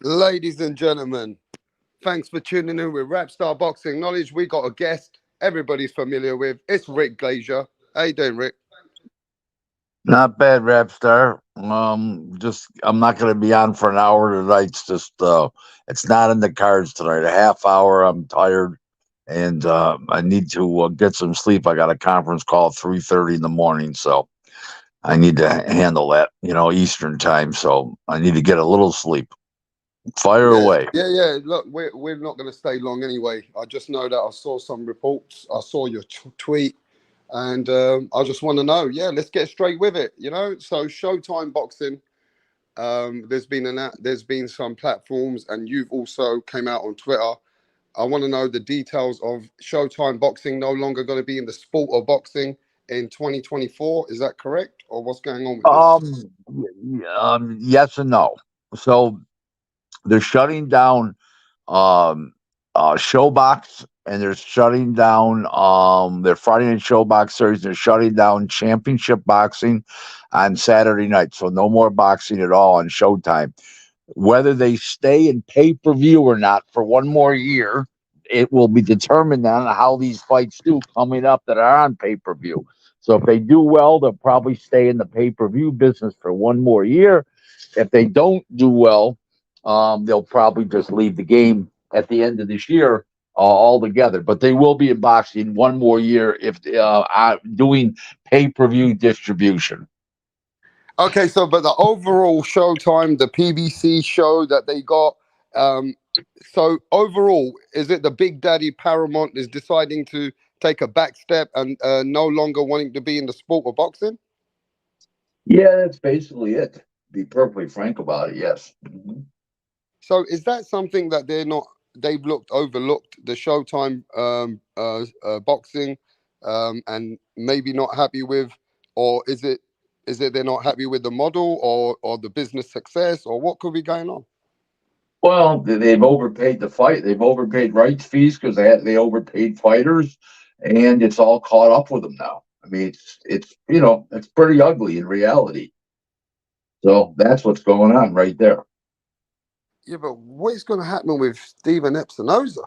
Ladies and gentlemen, thanks for tuning in with Rap Star Boxing Knowledge. We got a guest everybody's familiar with. It's Rick Glazier. How you doing, Rick? Not bad, rap star. Just I'm not going to be on for an hour tonight. It's not in the cards tonight. A half hour. I'm tired, and I need to get some sleep. I got a conference call at 3:30 in the morning, so I need to handle that. Eastern time. So I need to get a little sleep. Fire Yeah, away. yeah. Look, we're not going to stay long anyway. I just know that I saw some reports. I saw your tweet, and I just want to know. Yeah, let's get straight with it. So Showtime Boxing. There's been some platforms, and you've also came out on Twitter. I want to know the details of Showtime Boxing no longer going to be in the sport of boxing in 2024. Is that correct, or what's going on with this? Yes and no. So they're shutting down um Showbox, and they're shutting down their Friday Night Showbox series. They're shutting down Championship Boxing on Saturday night. So no more boxing at all on Showtime. Whether they stay in pay-per-view or not for one more year, it will be determined on how these fights do coming up that are on pay-per-view. So if they do well, they'll probably stay in the pay-per-view business for one more year. If they don't do well, they'll probably just leave the game at the end of this year altogether. But they will be in boxing one more year if doing pay-per-view distribution. Okay, so but the overall Showtime, the PBC show that they got. Um, so overall, is it the Big Daddy Paramount is deciding to take a back step and no longer wanting to be in the sport of boxing? Yeah, that's basically it. To be perfectly frank about it, yes. So is that something that they've overlooked the Showtime boxing and maybe not happy with, or is it they're not happy with the model or the business success, or what could be going on? Well, they've overpaid the fight. They've overpaid rights fees because they overpaid fighters, and it's all caught up with them now. I mean, it's pretty ugly in reality. So that's what's going on right there. Yeah, but what is going to happen with Steven Epinoza?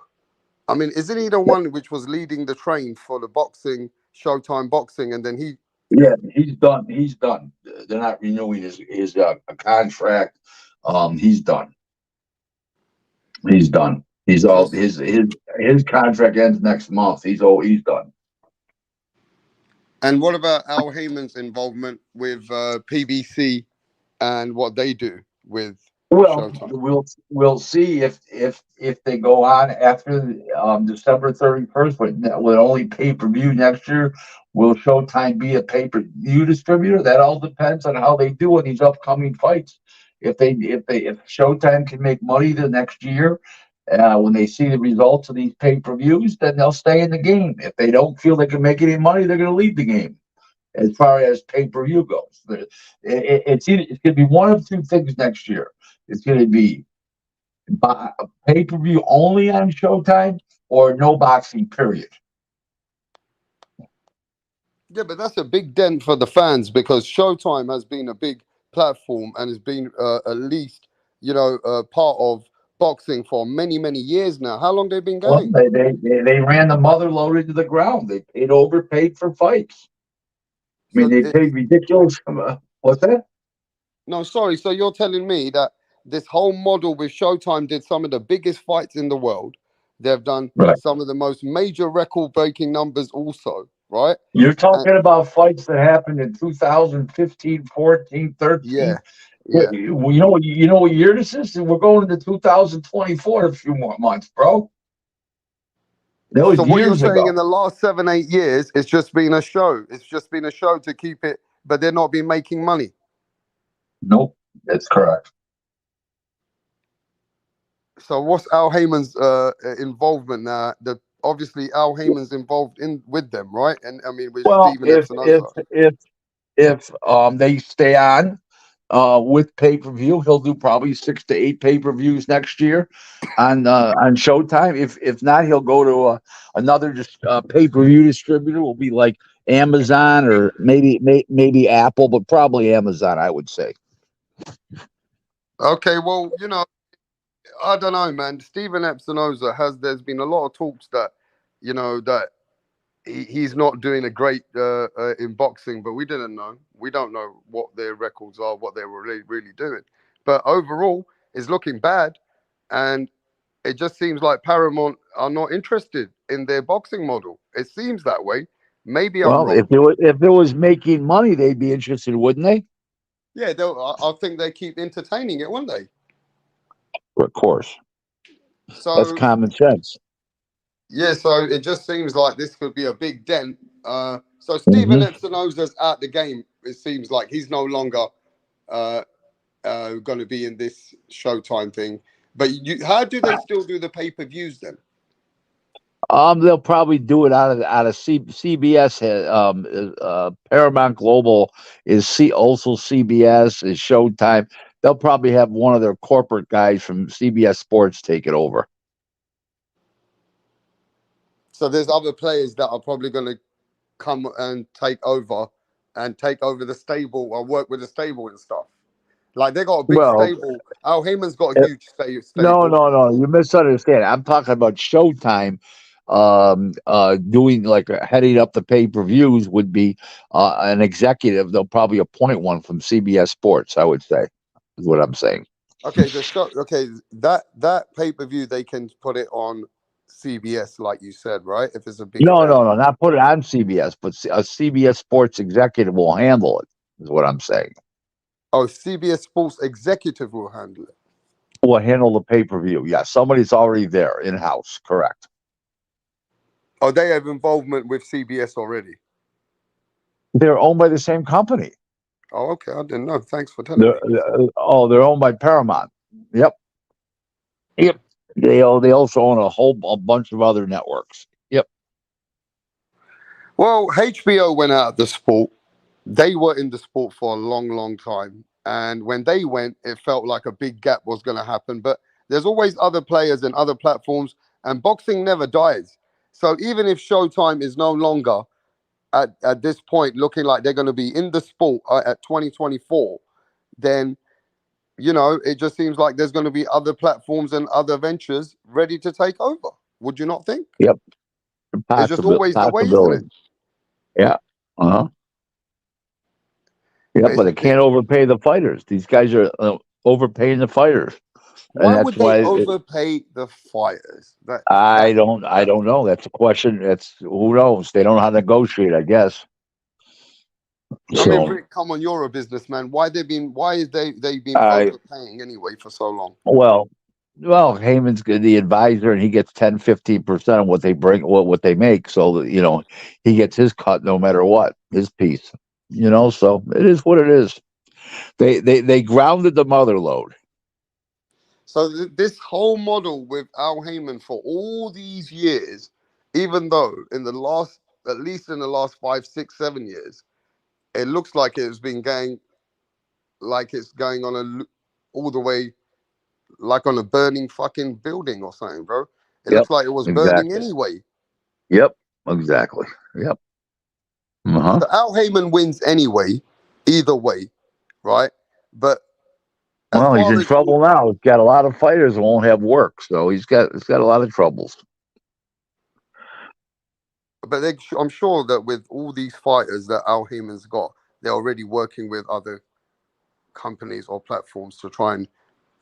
I mean, isn't he the one which was leading the train for the boxing, Showtime boxing, and then he? Yeah, he's done. He's done. They're not renewing his contract. He's done. He's done. He's So, all his contract ends next month. He's done. and what about Al Heyman's involvement with PBC and what they do with Well, Showtime? we'll see if they go on after December 31st, but that will only pay per view next year. Will Showtime be a pay per view distributor? That all depends on how they do in these upcoming fights. If Showtime can make money the next year, when they see the results of these pay per views, then they'll stay in the game. If they don't feel they can make any money, they're going to leave the game as far as pay per view goes. It's going to be one of two things next year. It's going to be pay per view only on Showtime or no boxing, period. Yeah, but that's a big dent for the fans because Showtime has been a big platform and has been at least part of boxing for many many years now. How long they've been Well, going? they ran the mother load into the ground. They overpaid for fights. I mean, So they it, paid ridiculous. What's that? no, sorry. So you're telling me that this whole model with Showtime did some of the biggest fights in the world. They've done Right. some of the most major record-breaking numbers, also, right? You're And talking about fights that happened in 2015, 14, yeah, 13. yeah. You know what year this is? We're going into 2024 in a few more months, bro. That So was what you're years saying ago. in the last 7 8 years, it's just been a show. It's just been a show to keep it, but they're not been making money. Nope, that's correct. So what's Al Heyman's involvement now? The obviously Al Heyman's involved in with them, right? And I mean with Well, Steven Epinoza. if they stay on with pay per view, he'll do probably 6 to 8 pay per views next year on Showtime. If not, he'll go to another just pay per view distributor. Will be like Amazon or maybe Apple, but probably Amazon, I would say. Okay, well, I don't know, man. Steven Espinoza has. There's been a lot of talks that, that he's not doing a great in boxing, but we didn't know. We don't know what their records are, what they were really doing. But overall, it's looking bad, and it just seems like Paramount are not interested in their boxing model. It seems that way. Maybe I'm Well, wrong. if it was making money, they'd be interested, wouldn't they? Yeah, I think they keep entertaining it, won't they? Of course, that's So common sense. yeah, so it just seems like this could be a big dent. So Steven Hmm. Espinoza's out the game. It seems like he's no longer uh, going to be in this Showtime thing. But how do they still do the pay-per-views then? They'll probably do it CBS. Paramount Global is also CBS is Showtime. They'll probably have one of their corporate guys from CBS Sports take it over. So there's other players that are probably going to come and take over the stable or work with the stable and stuff. Like they got a big Well, stable. Al Heyman's got a uh, huge no, stable. no, no. You misunderstand. I'm talking about Showtime. Doing like heading up the pay-per-views would be an executive. They'll probably appoint one from CBS Sports. I would say is what I'm saying. Okay, the show. Okay, that pay-per-view they can put it on CBS, like you said, right? If it's a big No, event. no, no, not put it on CBS, but a CBS Sports executive will handle it. Is what I'm saying. Oh, CBS Sports executive will handle it. Will handle the pay-per-view. Yeah, somebody's already there in house. Correct. Oh, they have involvement with CBS already. They're owned by the same company. Oh, okay, I didn't know. Thanks for telling me. They're owned by Paramount. Yep. Yep. They also own a bunch of other networks. Yep. Well, HBO went out of the sport. They were in the sport for a long time. And when they went, it felt like a big gap was going to happen. But there's always other players and other platforms, and boxing never dies. So even if Showtime is no longer at this point looking like they're going to be in the sport at 2024, then, it just seems like there's going to be other platforms and other ventures ready to take over. Would you not think? Yep. It's just always the way, isn't it? Possibility. Yeah. Uh-huh. Yeah, But it's but a it can't big. overpay the fighters. These guys are overpaying the fighters, and Why that's would they why overpay the fighters? I don't know. That's a question. That's who knows. They don't know how to negotiate, I guess. I mean, So Rick, come on, you're a businessman. Why is they been I overpaying anyway for so long? well well Heyman's the advisor, and he gets 10-15% of what they bring, what they make. So he gets his cut no matter what, his piece. So it is what it is. They grounded the mother load. So this whole model with Al Heyman for all these years, even though at least in the last 5, 6, 7 years, it looks like it's been going like it's going on all the way like on a burning fucking building or something, bro. It Yep, looks like it was burning exactly. anyway. Yep, exactly. Yep. Uh-huh. So Al Heyman wins anyway, either way, right? But as Well, he's far in as trouble now. He's got a lot of fighters who won't have work, so he's got a lot of troubles. I'm sure that with all these fighters that Al Heyman's got, they're already working with other companies or platforms to try and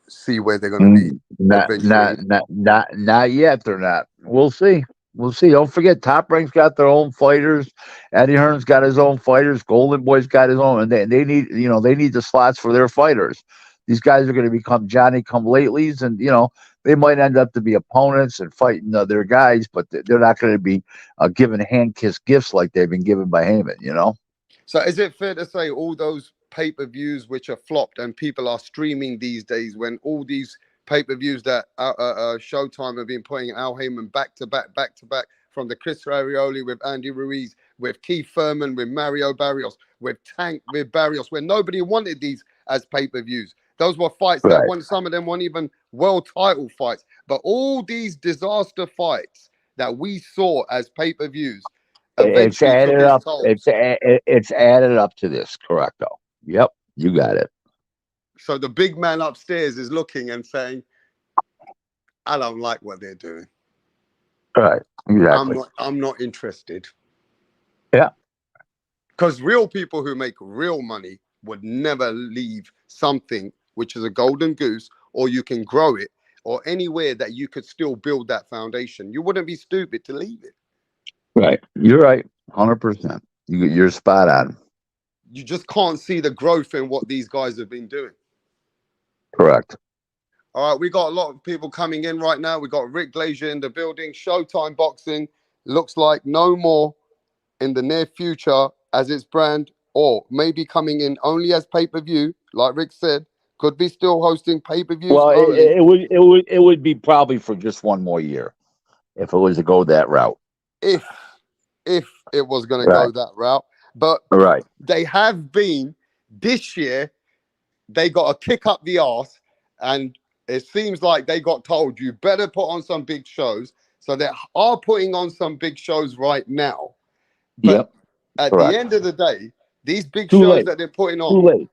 see where they're going to be eventually. Not yet. They're not. We'll see. We'll see. Don't forget, Top Rank's got their own fighters. Eddie Hearn's got his own fighters. Golden Boy's got his own, and they need they need the slots for their fighters. These guys are going to become Johnny Come Latelys, and they might end up to be opponents and fighting their guys, but they're not going to be given hand kiss gifts like they've been given by Heyman. So is it fair to say all those pay-per-views which are flopped and people are streaming these days when all these pay-per-views that Showtime have been putting Al Heyman back to back from the Chris Arioli with Andy Ruiz, with Keith Thurman, with Mario Barrios, with Tank, with Barrios, where nobody wanted these as pay-per-views. Those were fights that Right. one, some of them weren't even world title fights. But all these disaster fights that we saw as pay-per-views It's eventually took added its up. tolls. It's added up to this, correcto. Yep, you got it. So the big man upstairs is looking and saying, I don't like what they're doing. Right. Exactly. I'm not interested. Yeah. Because real people who make real money would never leave something which is a golden goose, or you can grow it, or anywhere that you could still build that foundation. You wouldn't be stupid to leave it. Right. You're right. 100%. You're spot on. You just can't see the growth in what these guys have been doing. Correct. All right, we got a lot of people coming in right now. We got Rick Glazier in the building. Showtime Boxing looks like no more in the near future as its brand, or maybe coming in only as pay-per-view, like Rick said. Could be still hosting pay-per-views Well, only it would be probably for just one more year if it was to go that route. if it was going to Right. go that route. But Right. they have been this year. They got a kick up the arse, and it seems like they got told you better put on some big shows. So they are putting on some big shows right now. But Yep. at Correct. the end of the day, these big Too shows late. that they're putting Too on. late.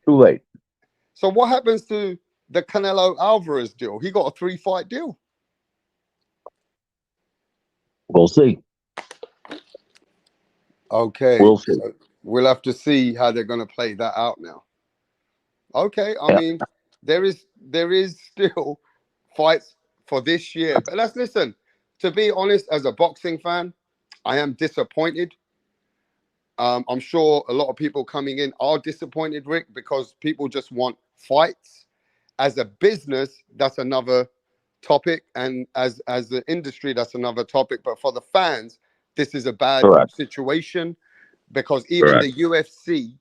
Too late. So what happens to the Canelo Alvarez deal? He got a 3-fight deal. We'll see. Okay. We'll see. So we'll have to see how they're going to play that out now. Okay. I mean, there is still fights for this year. But let's listen. To be honest, as a boxing fan, I am disappointed. I'm sure a lot of people coming in are disappointed, Rick, because people just want fights. As a business, that's another topic, and as the industry, that's another topic. But for the fans, this is a bad Correct. situation because even Correct. the UFC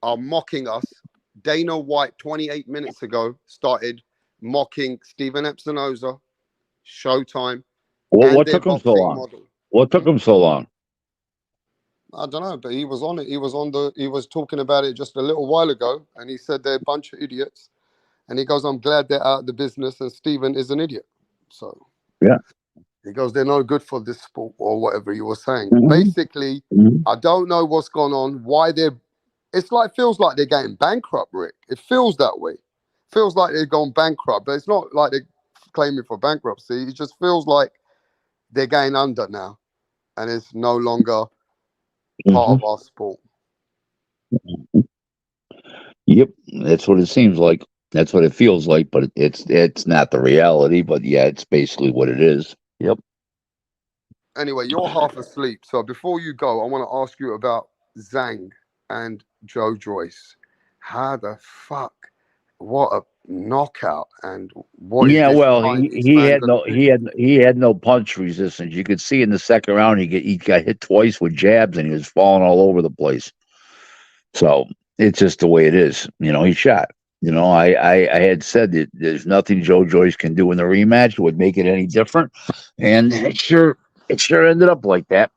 are mocking us. Dana White, 28 minutes ago, started mocking Steven Epinoza, Showtime, Well, and what their took him so boxing long? model. What took him so long? I don't know, but he was on it. He was talking about it just a little while ago, and he said they're a bunch of idiots. And he goes, I'm glad they're out of the business, and Steven is an idiot. So Yeah. he goes, they're no good for this sport, or whatever you were saying. Mm-hmm. Basically, Mm-hmm. I don't know what's gone on, why feels like they're getting bankrupt, Rick. It feels that way. Feels like they've gone bankrupt, but it's not like they're claiming for bankruptcy. It just feels like they're going under now, and it's no longer part of our sport. Yep, that's what it seems like. That's what it feels like, but it's not the reality. But yeah, it's basically what it is. Yep. Anyway, you're half asleep, so before you go, I want to ask you about Zhang and Joyce. How the fuck? What a knockout! And what is Yeah, this well, Chinese man gonna do? he had no punch resistance. You could see in the second round he got hit twice with jabs and he was falling all over the place. So it's just the way it is. He shot. I had said that there's nothing Joyce can do in the rematch would make it any different, and it sure ended up like that.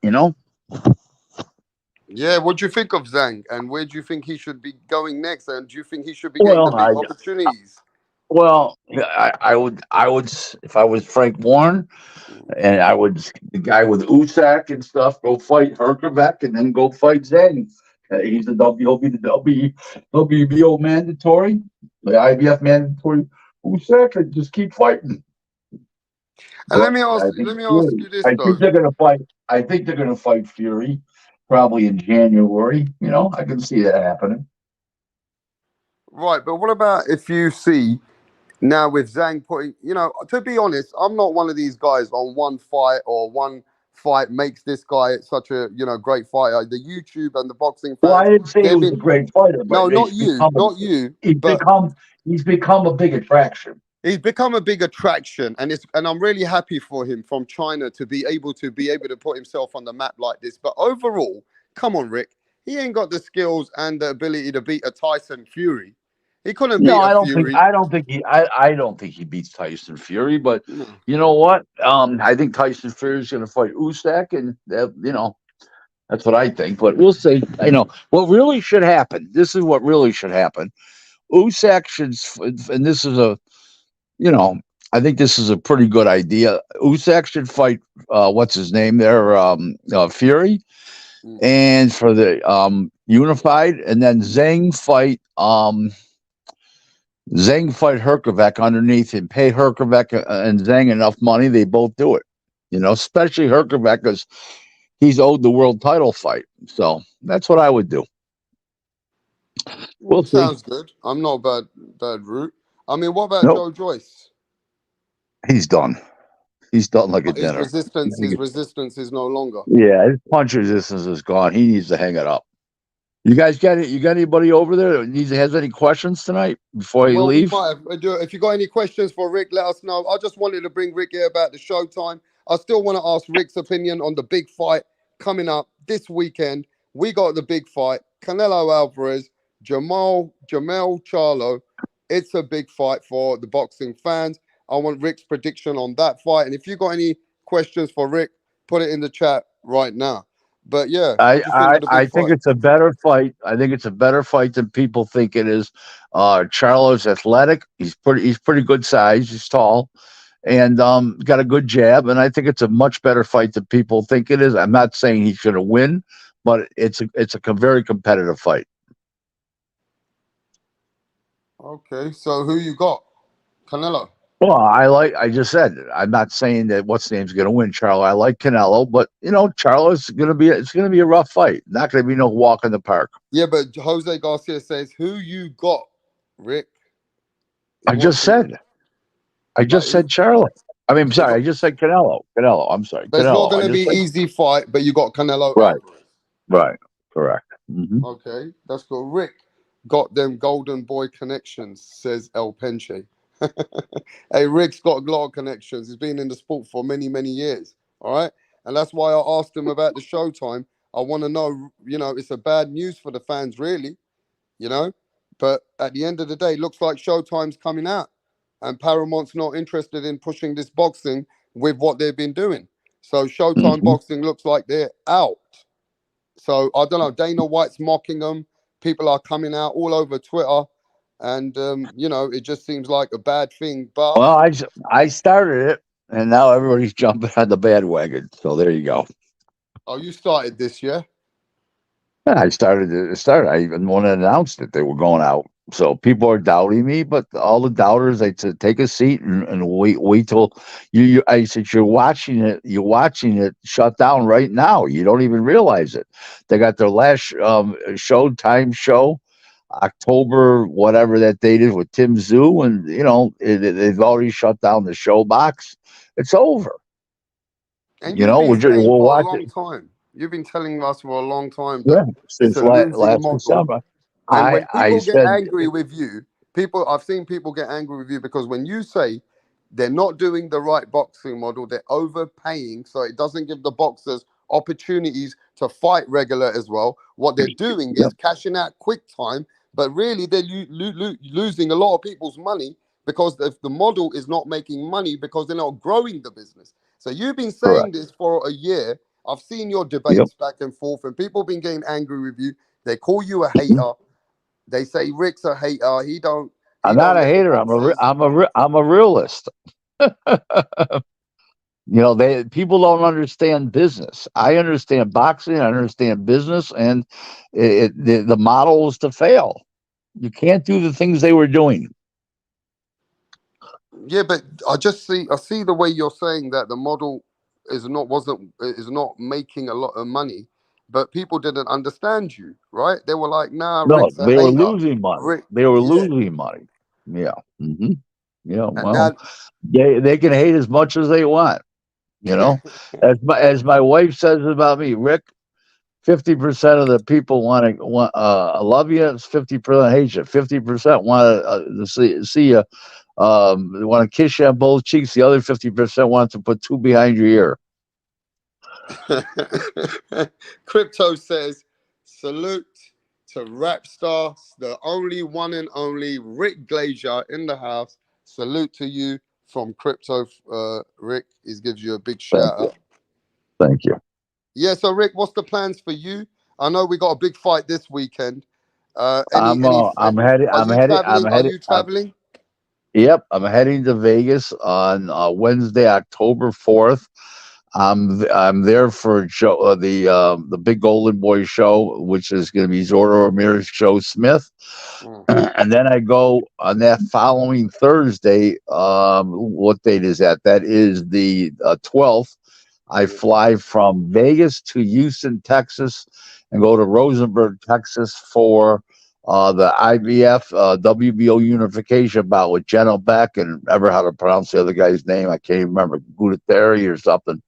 Yeah, what do you think of Zhang, and where do you think he should be going next? And do you think he should be getting the Well, big opportunities? I would if I was Frank Warren, and I would the guy with Usyk and stuff go fight Herkovic and then go fight Zhang. He's he'll be the WBO mandatory, the IBF mandatory Usyk, and just keep fighting. And let me ask you this though. They're gonna fight. I think they're gonna fight Fury, probably in January. I can see that happening. Right, but what about if you see now with Zhang putting, to be honest, I'm not one of these guys on one fight or one fight makes this guy such a, great fighter. The YouTube and the boxing Well, I fans, didn't say he they've was a been, great fighter, no, but not you, but he's become a big attraction. he's become a big attraction, and I'm really happy for him from China to be able to put himself on the map like this. But overall, come on, Rick, he ain't got the skills and the ability to beat a Tyson Fury. He couldn't beat a Fury. I don't think he beats Tyson Fury, but you know what? I think Tyson Fury is going to fight Usyk, and that's what I think. But we'll see. What really should happen. This is what really should happen. Usyk should, and this is I think this is a pretty good idea. Usyk should fight. What's his name there? Fury, and for the unified, and then Zhang fight. Zhang fight Herkovec underneath and pay Herkovec and Zhang enough money, they both do it. Especially Herkovec because he's owed the world title fight. So that's what I would do. We'll see. Sounds good. I'm not a bad route. I mean, what about Nope, Joe Joyce? he's done. He's done like a His dinner. resistance, his resistance is no longer. Yeah, his punch resistance is gone. He needs to hang it up. You guys got it? You got anybody over there that has any questions tonight before you Well, we leave? might have. If you got any questions for Rick, let us know. I just wanted to bring Rick here about the Showtime. I still want to ask Rick's opinion on the big fight coming up this weekend. We got the big fight: Canelo Alvarez, Jamel Charlo. It's a big fight for the boxing fans. I want Rick's prediction on that fight. And if you got any questions for Rick, put it in the chat right now. But yeah, I, what do you think I of the big I think fight? it's a better fight. I think it's a better fight than people think it is. Charlo's athletic. He's pretty good size. He's tall, and got a good jab. And I think it's a much better fight than people think it is. I'm not saying he's going to win, but it's a very competitive fight. Okay, so who you got? Canelo. Well, I just said, I'm not saying that what's name's going to win, Charlo. I like Canelo, but Charlo's it's going to be a rough fight. Not going to be no walk in the park. Yeah, but Jose Garcia says, "Who you got, Rick?" He I wants just to know. said, I But just said Charlo. I mean, he sorry, got, I just said Canelo. Canelo. I'm sorry, but it's not Canelo. going I to be just said easy fight. But you got Canelo right, Alvarez. right, correct. Okay, that's cool. Rick got them golden boy connections, says El Penche. Hey, Rick's got a lot of connections. He's been in the sport for many, many years. All right, and that's why I asked him about the Showtime. I want to know. It's a bad news for the fans, really. you know. But at the end of the day, looks like Showtime's coming out, and Paramount's not interested in pushing this boxing with what they've been doing. So Showtime Hmm. boxing looks like they're out. So I don't know. Dana White's mocking them. People are coming out all over Twitter, and it just seems like a bad thing. But Well, I started it, and now everybody's jumping on the bandwagon. So there you go. oh, you started this year. Yeah, I started it. Started. I even when I announced it, they were going out. So people are doubting me, but all the doubters, I said, take a seat and wait till you. I said, you're watching it. You're watching it shut down right now. You don't even realize it. They got their last Showtime show, October whatever that date is with Tim Zoo, and they've already shut down the show box. It's over. And you've been saying We'll for a watch it. long time. You've been telling us for a long time that Yeah, it's a since losing last model. December. And I when I people get said angry with you, I've seen people get angry with you because when you say they're not doing the right boxing model, they're overpaying, so it doesn't give the boxers opportunities to fight regular as well. What they're doing yep, is cashing out quick time, but really they're losing a lot of people's money because the model is not making money because they're not growing the business. So you've been saying correct. this for a year. I've seen your Yep. debates back and forth, and people have been getting angry with you. They call you a hater. They say Rick's a hater. He I'm not don't a let the hater. boxers. I'm a realist. They people don't understand business. I understand boxing. I understand business, and the model is to fail. You can't do the things they were doing. Yeah, but I see the way you're saying that the model is not making a lot of money, but people didn't understand you, right? They were like, nah, No, Rick's a they were hater. losing money. Rick, They were yeah. losing money. Yeah. Yeah. And Well, now they can hate as much as they want. You know, as my wife says about me, Rick. 50% of the people want love you. It's 50% hate you. 50% want to see you. They want to kiss you on both cheeks. The other 50% want to put two behind your ear. Crypto says, salute to rap star, the only one and only Rick Glazier in the house. Salute to you from Crypto. Rick, he gives you a big Thank shout you. out. Thank you. Yeah, so Rick, what's the plans for you? I know we got a big fight this weekend. I'm heading. Are I'm you heading. I'm traveling? Are heading. you traveling? Yep. I'm heading to Vegas on Wednesday, October 4th. I'm there for the big Golden Boy show, which is going to be Zordo Ramirez, Joe Smith, Mm. and then I go on that following Thursday. What date is that? That is the 12th. I Yeah. fly from Vegas to Houston, Texas, and go to Rosenberg, Texas for the IBF WBO unification bout with Jenna Beck and ever how to pronounce the other guy's name. I can't even remember, Gutierrez or something.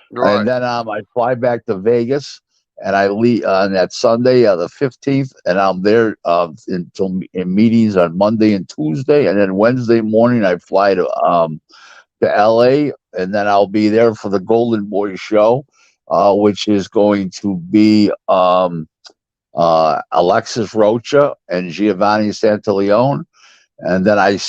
And Right. then I fly back to Vegas and I leave on that Sunday, the 15th, and I'm there until in meetings on Monday and Tuesday. And then Wednesday morning, I fly to LA, and then I'll be there for the Golden Boy show, which is going to be Alexis Rocha and Giovanni Santaleone. And then I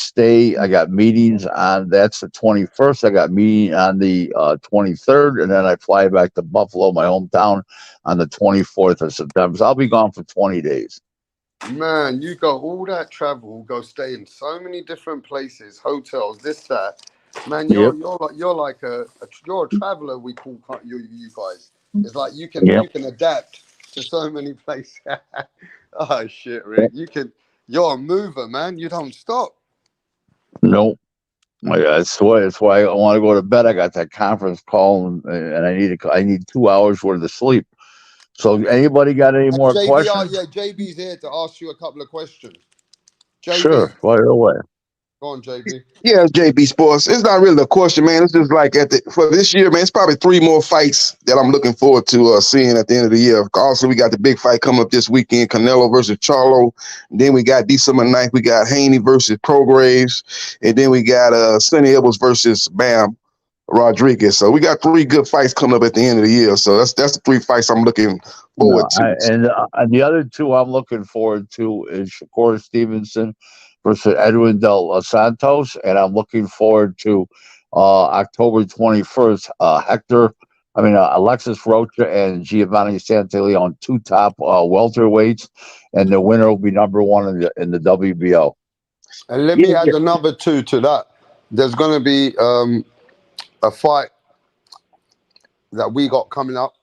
got meetings on, that's the 21st. I got meeting on the 23rd. And then I fly back to Buffalo, my hometown, on the 24th of September. So I'll be gone for 20 days. Man, you got all that travel, go stay in so many different places, hotels, this, that. Man, Yep. you're like you're a traveler. We call you guys. It's like Yep. you can adapt to so many places. Oh shit, Rick, you're a mover, man. You don't stop. Nope. That's why I want to go to bed. I got that conference call, and I need 2 hours worth of sleep. So anybody got any Hey, more JB, questions? yeah, JB's here to ask you a couple of questions. JB, Sure, fire away. go on, JB. Yeah, JB Sports. It's not really a question, man. It's just like for this year, man. It's probably three more fights that I'm looking forward to seeing at the end of the year. Also, we got the big fight coming up this weekend: Canelo versus Charlo. And then we got December 9th, we got Haney versus Prograves, and then we got Sonny Edwards versus Bam Rodriguez. So we got three good fights coming up at the end of the year. So that's the three fights I'm looking No, forward to. and the other two I'm looking forward to is Shakur Stevenson versus Edwin Del Santos, and I'm looking forward to October 21st. Alexis Rocha and Giovanni Santaleone, two top welterweights, and the winner will be number one in the WBO. And let me Yeah, add another two to that. There's going to be a fight that we got coming up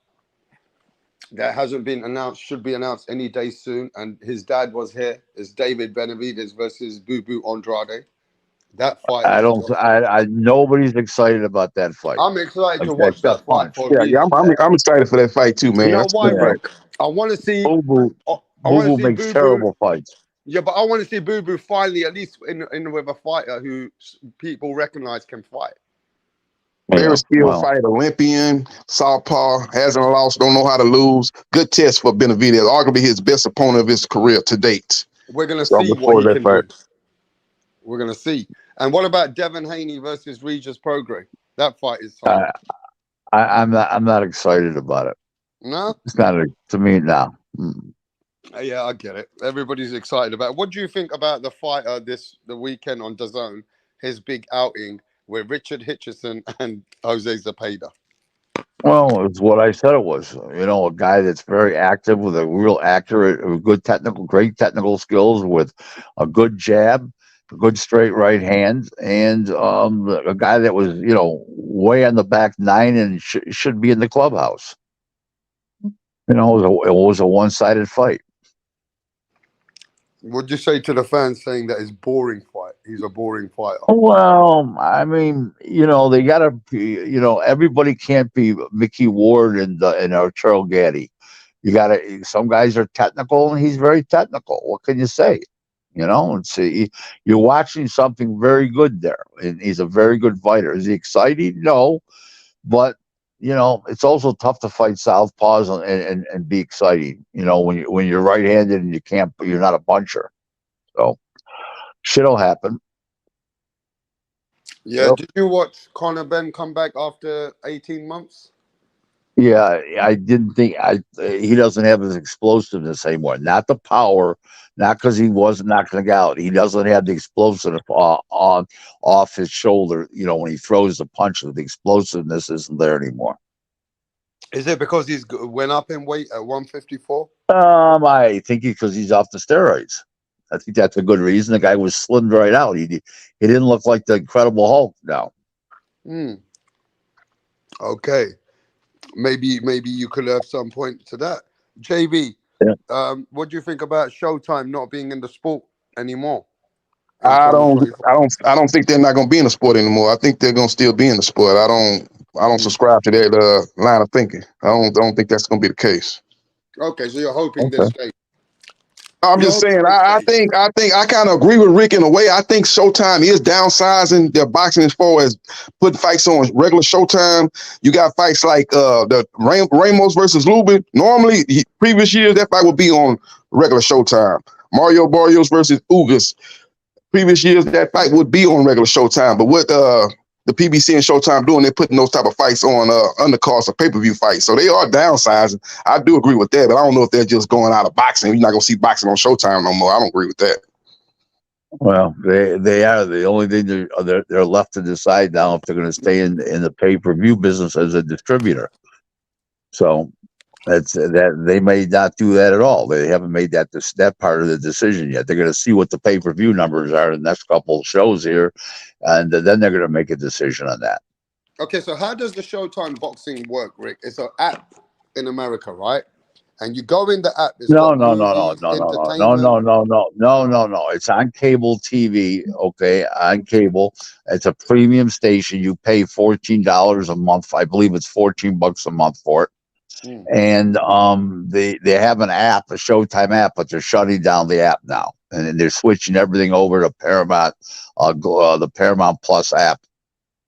that hasn't been announced, should be announced any day soon. And his dad was here. It's David Benavidez versus Boo Boo Andrade. That fight I is. don't. Nobody's excited about that fight. I'm excited to watch Except that fight Punch. for a yeah. reason. I'm excited for that fight too, You man. know That's a why, good Yeah, fight. Rick? I want to see. Boo Boo. I Boo want to Boo see makes Boo Boo. terrible fights. Yeah, but I want to see Boo Boo finally, at least in with a fighter who people recognize can fight. Very Yeah, skilled well, fighter, Olympian, southpaw, hasn't lost, don't know how to lose. Good test for Benavidez. Arguably his best opponent of his career to date. We're gonna So I'm see looking what forward he to that can fight. do. We're gonna see. And what about Devin Haney versus Regis Prograis? That fight is I, signed. I'm not excited about it. No? It's not to me now. Mm. Yeah, I get it. Everybody's excited about it. What do you think about the fighter the weekend on DAZN? His big outing with Richard Hitchison and Jose Zepeda. Well, it's what I said it was. A guy that's very active with a real accurate, great technical skills with a good jab, a good straight right hand, and a guy that was, way on the back nine and should be in the clubhouse. It was a one-sided fight. What'd you say to the fans saying that it's boring fight? He's a boring fighter. Well, I mean, they gotta be, everybody can't be Mickey Ward and Charles Gaddy. You gotta, some guys are technical and he's very technical. What can you say? And see, you're watching something very good there. And he's a very good fighter. Is he exciting? No, but it's also tough to fight southpaws and be exciting. When you're right-handed and you're not a buncher. So shit'll happen. Yeah, did you watch Conor Ben come back after 18 months? Yeah, I didn't think he doesn't have his explosiveness anymore. Not the power, not because he wasn't knocking out. He doesn't have the explosiveness on off his shoulder. When he throws the punch, the explosiveness isn't there anymore. Is it because he's went up in weight at 154? I think because he's off the steroids. I think that's a good reason. The guy was slimmed right out. He didn't look like the Incredible Hulk now. Hmm. Okay. maybe you could have some point to that. JB, what do you think about Showtime not being in the sport anymore in I don't, 2024? I don't think they're not going to be in the sport anymore. I think they're going to still be in the sport. I don't Mm. subscribe to that line of thinking. I don't think that's going to be the case. Okay, so you're hoping they Okay. stay. I'm just saying. I think I kind of agree with Rick in a way. I think Showtime is downsizing their boxing as far as putting fights on regular Showtime. You got fights like the Ramos versus Lubin. Normally, previous years that fight would be on regular Showtime. Mario Barrios versus Ugas. Previous years that fight would be on regular Showtime. But what the PBC and Showtime doing, they're putting those type of fights on undercards of pay-per-view fights. So they are downsizing. I do agree with that, but I don't know if they're just going out of boxing. You're not going to see boxing on Showtime no more. I don't agree with that. Well, they are. The only thing they're left to decide now if they're going to stay in the pay-per-view business as a distributor. So that's that they may not do that at all. They haven't made that part of the decision yet. They're going to see what the pay-per-view numbers are in the next couple of shows here, and then they're going to make a decision on that. Okay, so how does the Showtime boxing work, Rick? It's an app in America, right? And you go in the app. It's No. It's on cable TV. Okay, on cable. It's a premium station. You pay $14 a month. I believe it's $14 a month for it. And they have an app, a Showtime app, but they're shutting down the app now, and they're switching everything over to Paramount, the Paramount Plus app,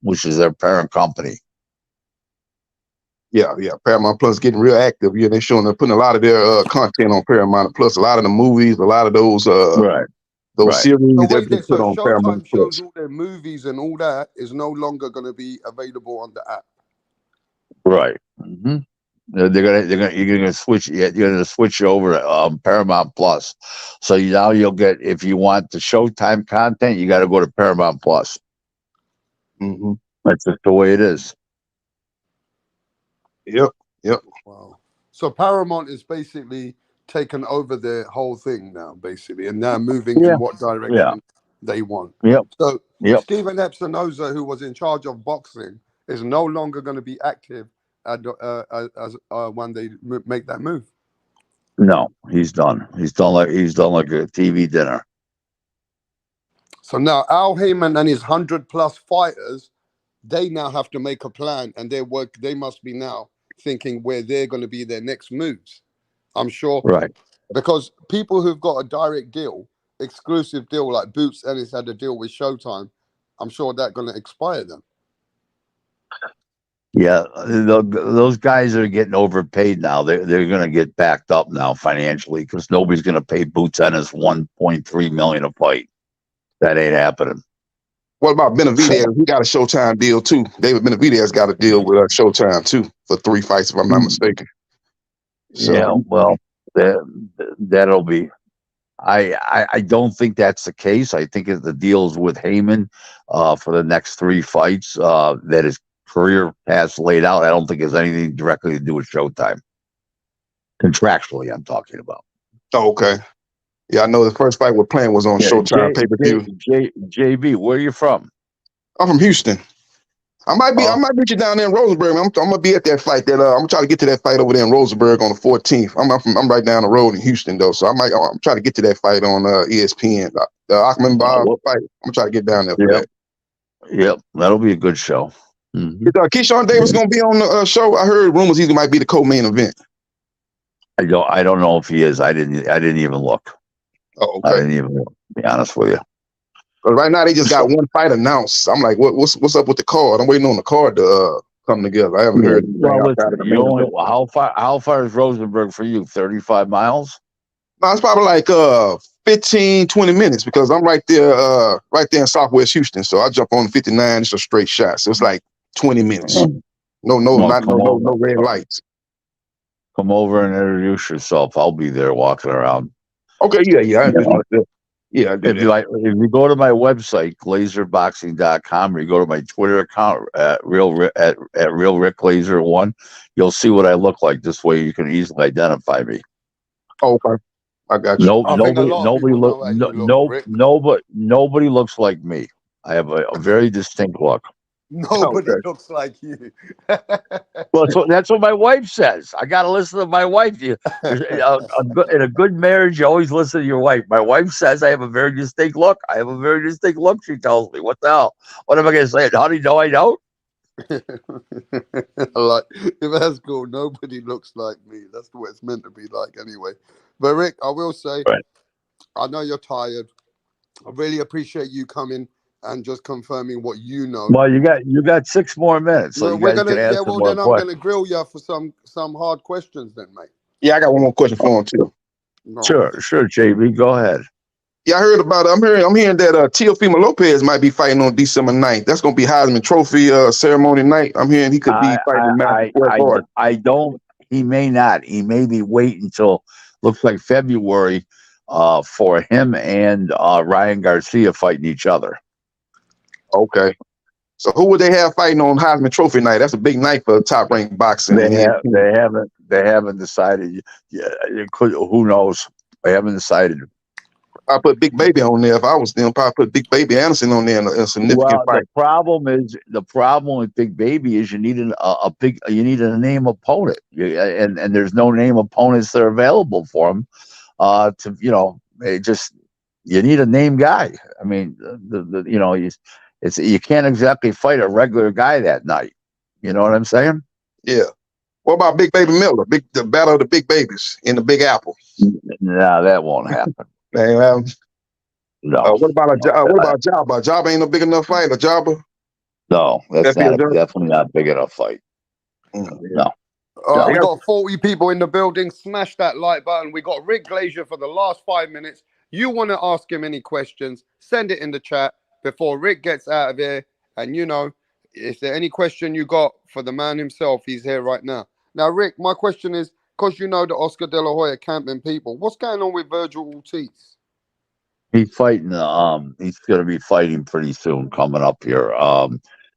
which is their parent company. Yeah. Paramount Plus getting real active. Yeah, they're putting a lot of their content on Paramount Plus. A lot of the movies, a lot of those series so that they put on Paramount Showtime shows Plus. all their movies and all that is no longer going to be available on the app. Right. Mm-hmm. You're gonna switch. You're gonna switch over to Paramount Plus. So now you'll get, if you want the Showtime content, you got to go to Paramount Plus. Mm-hmm. That's just the way it is. Yep. Wow. So Paramount is basically taken over the whole thing now, basically, and now moving in what direction they want. So Stephen Epinoza, who was in charge of boxing, is no longer going to be active when they make that move. No, he's done. He's done like a TV dinner. So now Al Haymon and his 100+ fighters, they now have to make a plan, and they must be now thinking where they're going to be their next moves. I'm sure, right? Because people who've got a direct deal, exclusive deal, like Boots Ellis had a deal with Showtime, I'm sure that's going to expire them. Yeah, those guys are getting overpaid now. They're going to get backed up now financially because nobody's going to pay Boots Ennis $1.3 million a fight. That ain't happening. What about Benavidez? He got a Showtime deal too. David Benavidez got a deal with Showtime too for 3 fights, if I'm not mistaken. So, yeah, well, that'll be. I don't think that's the case. I think the deal's with Haymon for the next 3 fights that his career path's laid out. I don't think it has anything directly to do with Showtime. Contractually, I'm talking about. Oh, okay. Yeah, I know the first fight we're playing was on Showtime pay-per-view. JB, where are you from? I'm from Houston. I might meet you down there in Rosenberg. I'm gonna be at that fight. I'm gonna try to get to that fight over there in Rosenberg on the 14th. I'm right down the road in Houston though, so I'm trying to get to that fight on ESPN. The Achman Bob fight. I'm gonna try to get down there for that. Yep, that'll be a good show. Mm-hmm. Is Keyshawn Davis gonna be on the show? I heard rumors he might be the co-main event. I don't know if he is. I didn't even look. Oh, okay. I didn't even look, to be honest with you. But right now they just got one fight announced. I'm like, what's up with the card? I'm waiting on the card to come together. I haven't heard. How far is Rosenberg for you? 35 miles? No, it's probably like 15, 20 minutes because I'm right there in Southwest Houston. So I jump on 59. It's a straight shot. So it's like 20 minutes. No red lights. Come over and introduce yourself. I'll be there walking around. Okay, yeah. If you go to my website, glazerboxing.com, or you go to my Twitter account at Real Rick Glazer 1, you'll see what I look like. This way you can easily identify me. Oh, okay. I got you. Nobody looks like me. I have a very distinct look. Nobody Okay. looks like you. Well, that's what my wife says. I got to listen to my wife. In a good marriage, you always listen to your wife. My wife says I have a very distinct look. I have a very distinct look. She tells me, "What the hell? What am I going to say? How do you know I don't?" Like, if that's cool, nobody looks like me. That's what it's meant to be like anyway. But Rick, I will say, Right. I know you're tired. I really appreciate you coming and just confirming what you know. Well, you got 6 more minutes, so Well, you we're guys gonna, can yeah. ask some Well, more then I'm gonna questions. grill you for some hard questions, then, mate. Yeah, I got one more question for him too. No. Sure, JB, go ahead. Yeah, I heard about it. I'm hearing that Teofimo Lopez might be fighting on December 9th. That's gonna be Heisman Trophy ceremony night. I'm hearing he could be fighting Master Hard. I don't. He may not. He may be waiting until looks like February, for him and Ryan Garcia fighting each other. Okay. So who would they have fighting on Heisman Trophy night? That's a big night for top ranked boxing. They haven't decided. Yeah, it could. Who knows? They haven't decided. I put Big Baby on there. If I was them, probably put Big Baby Anderson on there in a significant Well, fight. the problem with Big Baby is you need you need a name opponent, and there's no name opponents that are available for him. You need a name guy. I mean, you can't exactly fight a regular guy that night. You know what I'm saying? Yeah. What about Big Baby Miller? The battle of the big babies in the Big Apple. No, that won't happen. Man, No. what about Jabba? Jabba ain't no big enough fight. A Jabba? No, that's definitely not big enough fight. Mm. No. We got 40 people in the building. Smash that like button. We got Rick Glazier for the last 5 minutes. You want to ask him any questions, send it in the chat before Rick gets out of here. And if there any question you got for the man himself, he's here right now. Now, Rick, my question is, because you know the Oscar De La Hoya camping people, what's going on with Virgil Ortiz? He's fighting. He's going to be fighting pretty soon, coming up here.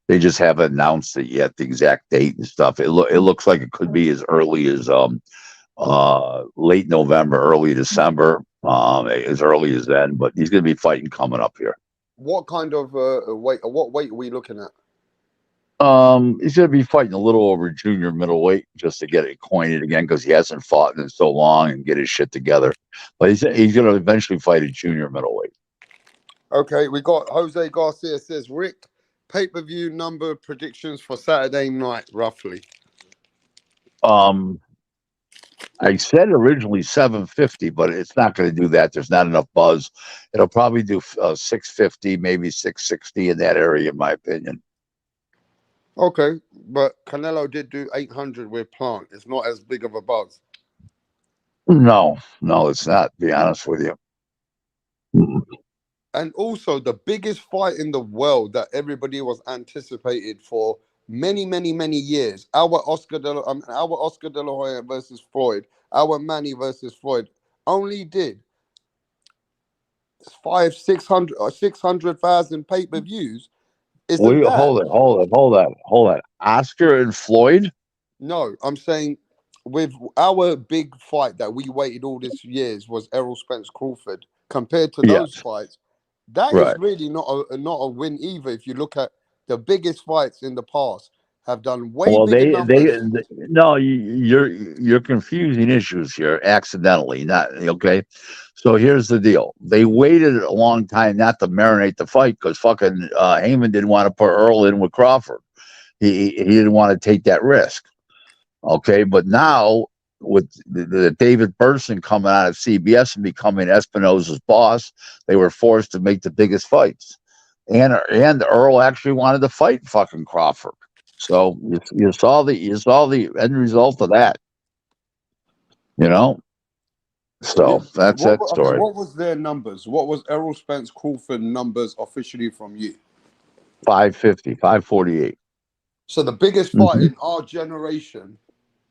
They just haven't announced it yet, the exact date and stuff. It looks like it could be as early as late November, early December, as early as then. But he's going to be fighting coming up here. What kind of weight? What weight are we looking at? He's going to be fighting a little over junior middleweight just to get it acquainted again because he hasn't fought in so long and get his shit together. But he's going to eventually fight at junior middleweight. Okay, we got Jose Garcia says, Rick, pay-per-view number predictions for Saturday night, roughly. I said originally 750, but it's not going to do that. There's not enough buzz. It'll probably do 650, maybe 660 in that area, in my opinion. Okay, but Canelo did do 800 with Plant. It's not as big of a buzz. No, it's not, to be honest with you. And also, the biggest fight in the world that everybody was anticipated for many, many, many years, our Oscar De La Hoya versus Floyd, our Manny versus Floyd, only did 600,000 pay-per-views. Hold on. Oscar and Floyd? No, I'm saying with our big fight that we waited all these years was Errol Spence Crawford. Compared to those fights, that is really not a win either. If you look at the biggest fights in the past, have done way bigger numbers. No, you're confusing issues here accidentally. Not okay. So here's the deal: they waited a long time not to marinate the fight because fucking Haymon didn't want to put Earl in with Crawford. He didn't want to take that risk. Okay, but now with the David Burson coming out of CBS and becoming Espinosa's boss, they were forced to make the biggest fights. And Earl actually wanted to fight fucking Crawford. So you saw the end result of that. So that's that story. What was their numbers? What was Errol Spence Crawford numbers officially from you? 550, 548. So the biggest fight in our generation.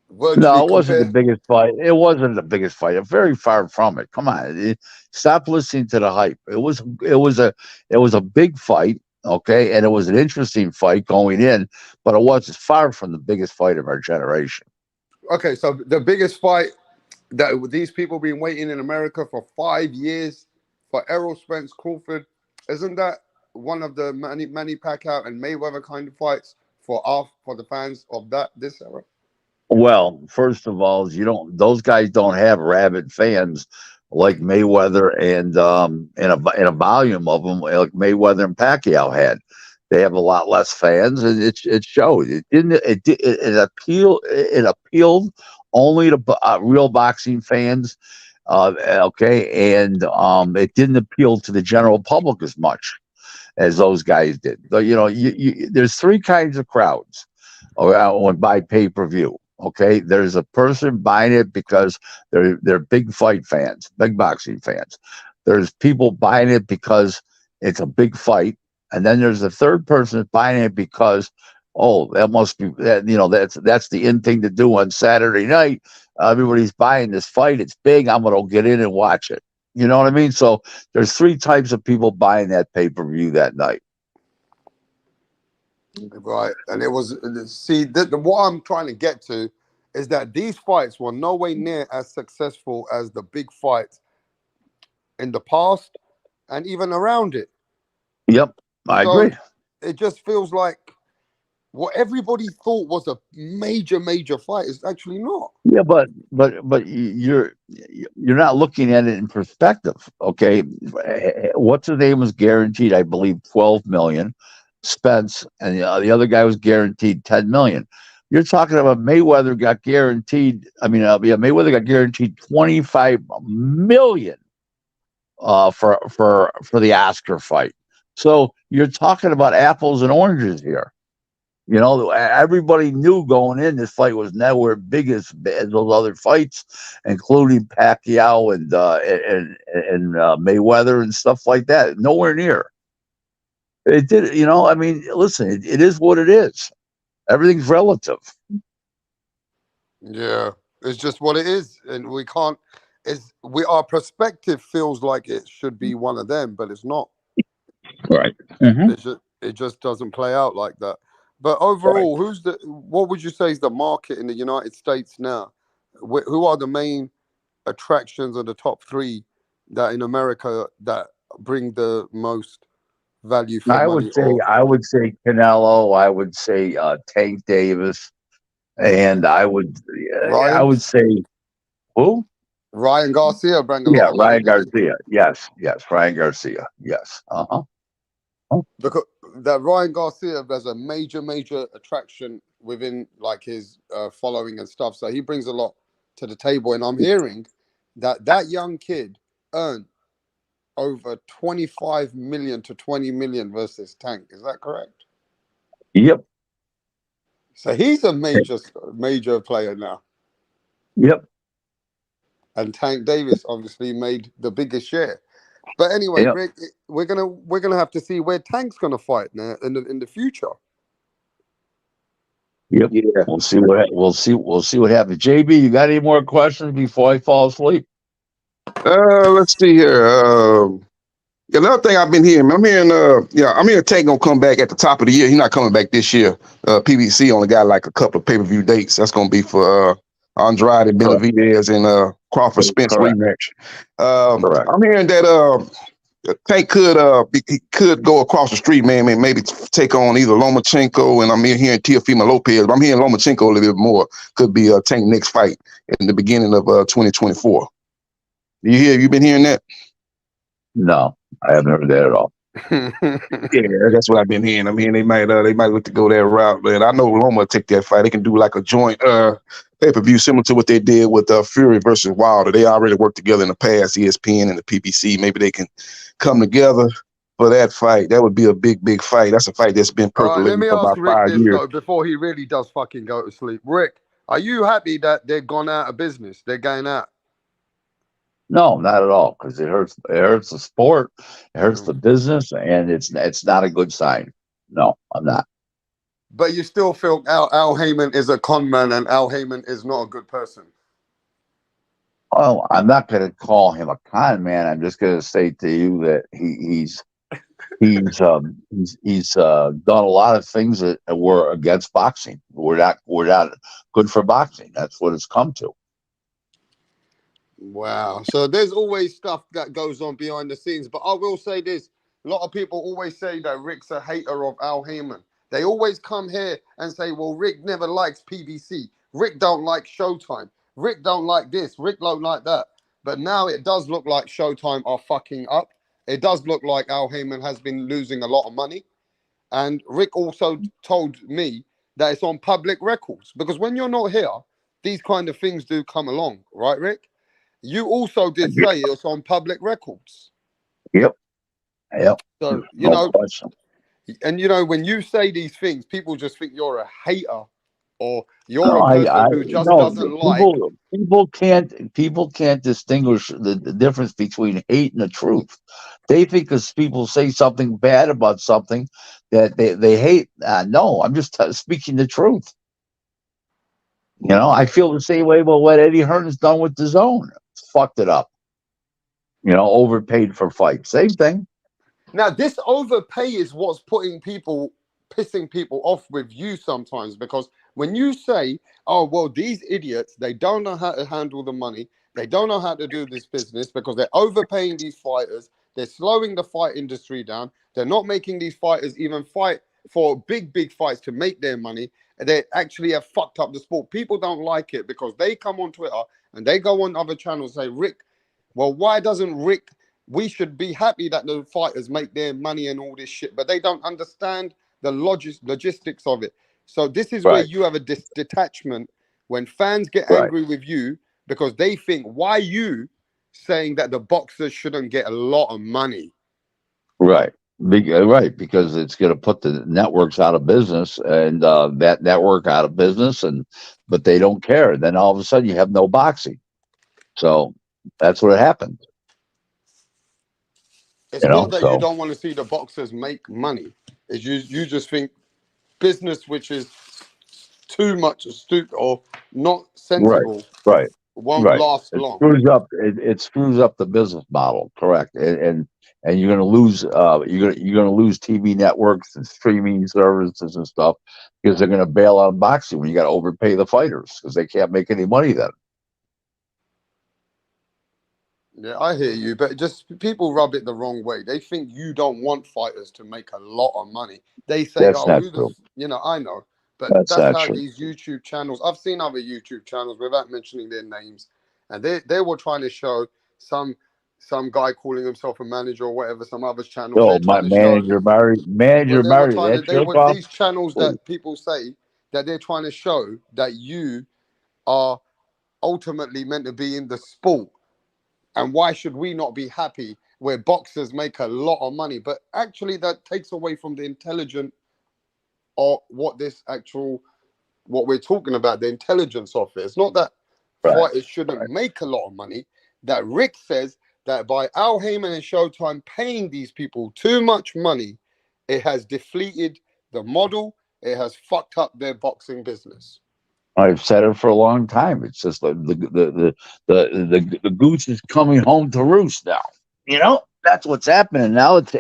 No, it wasn't the biggest fight. It wasn't the biggest fight. Very far from it. Come on, stop listening to the hype. It was a big fight, okay, and it was an interesting fight going in, but it was far from the biggest fight of our generation. Okay, so the biggest fight that these people been waiting in America for 5 years for Errol Spence Crawford, isn't that one of the Manny Pacquiao and Mayweather kind of fights for the fans of this era? Well, first of all, you don't; those guys don't have rabid fans like Mayweather and a volume of them like Mayweather and Pacquiao had. They have a lot less fans, and it showed. It appealed only to real boxing fans. Okay, and it didn't appeal to the general public as much as those guys did. But, there's three kinds of crowds on buy pay-per-view. Okay, there's a person buying it because they're big fight fans, big boxing fans. There's people buying it because it's a big fight, and then there's a third person buying it because, oh, that must be that, that's the in thing to do on Saturday night. Everybody's buying this fight. It's big. I'm gonna get in and watch it. You know what I mean? So there's three types of people buying that pay-per-view that night. Right, and it was what I'm trying to get to is that these fights were nowhere near as successful as the big fights in the past and even around it. Yep, I agree. It just feels like what everybody thought was a major fight is actually not. Yeah, but you're not looking at it in perspective. Okay, what's his name was guaranteed, I believe, 12 million. Spence and the other guy was guaranteed 10 million. You're talking about Mayweather got guaranteed. Mayweather got guaranteed 25 million for the Oscar fight. So you're talking about apples and oranges here. Everybody knew going in this fight was nowhere big as those other fights, including Pacquiao and Mayweather and stuff like that. Nowhere near. It did, listen, it is what it is. Everything's relative. Yeah, it's just what it is, and we can't. Our perspective feels like it should be one of them, but it's not. Right. Mm-hmm. It just doesn't play out like that. But overall, what would you say is the market in the United States now? Who are the main attractions of the top three that in America that bring the most value for money? I would say Canelo. I would say Tank Davis, and I would say who? Ryan Garcia bring a lot of money. Ryan Garcia. Yes, Ryan Garcia. Yes. Because that Ryan Garcia has a major attraction within like his following and stuff, so he brings a lot to the table. And I'm hearing that young kid earned over 25 million to 20 million versus Tank. Is that correct? Yep. So he's a major player now. Yep. And Tank Davis obviously made the biggest share. But anyway, Rick, we're gonna have to see where Tank's gonna fight now in the future. Yep. Yeah. We'll see what happens. JB, you got any more questions before I fall asleep? Let's see here. Another thing I've been hearing, I'm hearing Tank gonna come back at the top of the year. He's not coming back this year. PBC only got like a couple of pay-per-view dates. That's gonna be for Andrade, Benavidez, and Crawford Spence rematch. I'm hearing that Tank could go across the street, man, and maybe take on either Lomachenko, and I'm hearing Teofimo Lopez. But I'm hearing Lomachenko a little bit more. Could be Tank next fight in the beginning of 2024. You been hearing that? No, I haven't heard that at all. Yeah, that's what I've been hearing. I mean, they might look to go that route, but I know Loma take that fight. They can do like a joint pay-per-view similar to what they did with Fury versus Wilder. They already worked together in the past, ESPN and the PBC. Maybe they can come together for that fight. That would be a big fight. That's a fight that's been percolating for about 5 years. Though, before he really does fucking go to sleep. Rick, are you happy that they've gone out of business? They're going out? No, not at all, because it hurts the sport, it hurts the business, and it's not a good sign. No, I'm not. But you still feel Al Haymon is a con man, and Al Haymon is not a good person. Oh, I'm not going to call him a con man. I'm just going to say to you that he's done a lot of things that were against boxing. We're not good for boxing. That's what it's come to. Wow. So there's always stuff that goes on behind the scenes. But I will say this. A lot of people always say that Rick's a hater of Al Haymon. They always come here and say, well, Rick never likes PBC. Rick don't like Showtime. Rick don't like this. Rick don't like that. But now it does look like Showtime are fucking up. It does look like Al Haymon has been losing a lot of money. And Rick also told me that it's on public records. Because when you're not here, these kind of things do come along. Right, Rick? You also did say it's on public records. Yep. Yep. So, No question. and when you say these things, people just think you're a hater or you're a person who just doesn't like. People can't distinguish the difference between hate and the truth. They think because people say something bad about something that they hate. No, I'm just speaking the truth. I feel the same way about what Eddie Hearn's done with the zone. Fucked it up. Overpaid for fights. Same thing. Now, this overpay is what's pissing people off with you sometimes, because when you say, oh, well, these idiots, they don't know how to handle the money. They don't know how to do this business because they're overpaying these fighters. They're slowing the fight industry down. They're not making these fighters even fight for big, big fights to make their money. They actually have fucked up the sport. People don't like it because they come on Twitter and they go on other channels and say, Rick, well, why doesn't Rick... We should be happy that the fighters make their money and all this shit, but they don't understand the logistics of it. So this is where you have a detachment when fans get angry with you because they think, why you saying that the boxers shouldn't get a lot of money? Right. Because it's going to put the networks out of business and that network out of business, but they don't care. Then all of a sudden you have no boxing. So that's what happened. It's not that you don't want to see the boxers make money. It's you just think business which is too much stupid or not sensible won't last long. It screws up the business model, correct? And you're going to lose you're going to lose TV networks and streaming services and stuff because they're going to bail out boxing when you got to overpay the fighters because they can't make any money then. Yeah, I hear you, but just people rub it the wrong way. They think you don't want fighters to make a lot of money. They say, that's not true. I know, but that's how true. These YouTube channels, I've seen other YouTube channels without mentioning their names, and they were trying to show some guy calling himself a manager or whatever, some other channels. Oh, my manager, these channels that people say that they're trying to show that you are ultimately meant to be in the sport. And why should we not be happy where boxers make a lot of money? But actually that takes away from the intelligent or what we're talking about, the intelligence of it. It's not that fighters shouldn't make a lot of money. That Rick says that by Al Haymon and Showtime paying these people too much money, it has deflated the model. It has fucked up their boxing business. I've said it for a long time. It's just like the goose is coming home to roost now. That's what's happening now. It's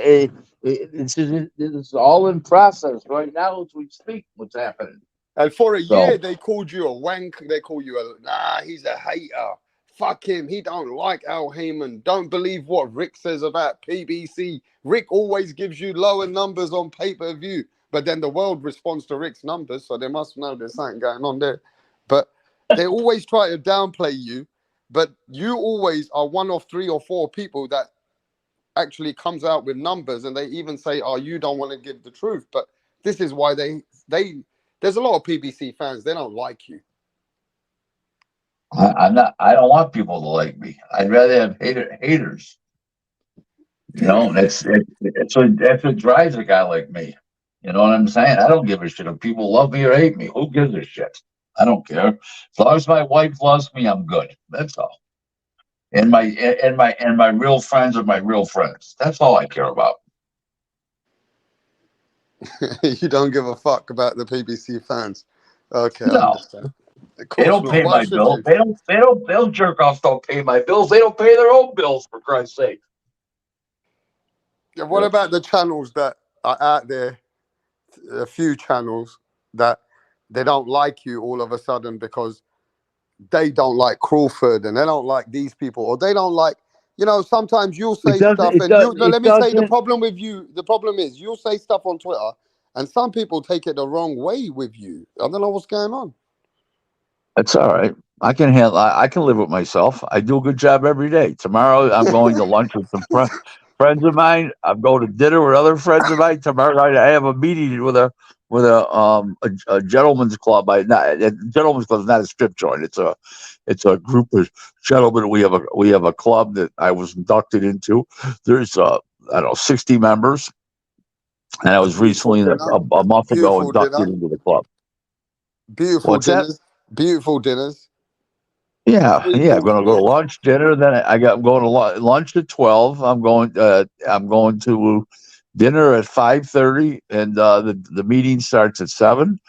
all in process right now as we speak. What's happening? And for a year, they called you a wank. They call you he's a hater. Fuck him. He don't like Al Haymon. Don't believe what Rick says about PBC. Rick always gives you lower numbers on pay-per-view. But then the world responds to Rick's numbers, so they must know there's something going on there. But they always try to downplay you, but you always are one of 3 or 4 people that actually comes out with numbers, and they even say, oh, you don't want to give the truth. But this is why there's a lot of PBC fans, they don't like you. I don't want people to like me. I'd rather have haters. That's what drives a guy like me. You know what I'm saying? I don't give a shit if people love me or hate me. Who gives a shit? I don't care. As long as my wife loves me, I'm good. That's all. And my real friends are my real friends. That's all I care about. You don't give a fuck about the PBC fans. Okay, no. I understand. They don't pay my bills. They'll jerk offs don't pay my bills. They don't pay their own bills, for Christ's sake. Yeah, what about the channels that are out there? A few channels that they don't like you all of a sudden because they don't like Crawford and they don't like these people, or they don't like you know, sometimes you'll It say doesn't. stuff, It and does. you. No, It let me tell you the doesn't. problem with you. The problem is you'll say stuff on Twitter, and some people take it the wrong way with you. I don't know what's going on. It's all right. I can handle. I can live with myself. I do a good job every day. Tomorrow, I'm going to lunch with some friends of mine. I'm going to dinner with other friends of mine. Tomorrow night, I have a meeting with a gentleman's club. A gentleman's club is not a strip joint. It's a group of gentlemen. We have a club that I was inducted into. There's I don't know 60 members, and I A was beautiful recently dinner, a month ago beautiful inducted dinner, into the club. beautiful What's that? dinners, beautiful dinners. Yeah, Three yeah. I'm course gonna go to meals. lunch, dinner. Then I'm going to lunch at 12. I'm going to dinner at 5:30, and the meeting starts at 7,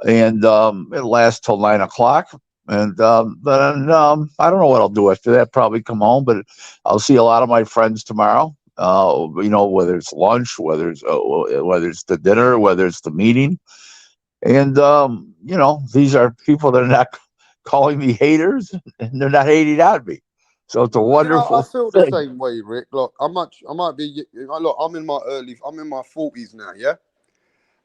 and it lasts till 9 o'clock. And then I don't know what I'll do after that. Probably come home, but I'll see a lot of my friends tomorrow. Whether it's lunch, whether it's the dinner, whether it's the meeting. And these are people that are not calling me haters, and they're not hating on me. So it's a You know, I wonderful feel the thing. same way, Rick. Look, I might be. Look, I'm in my 40s now, yeah,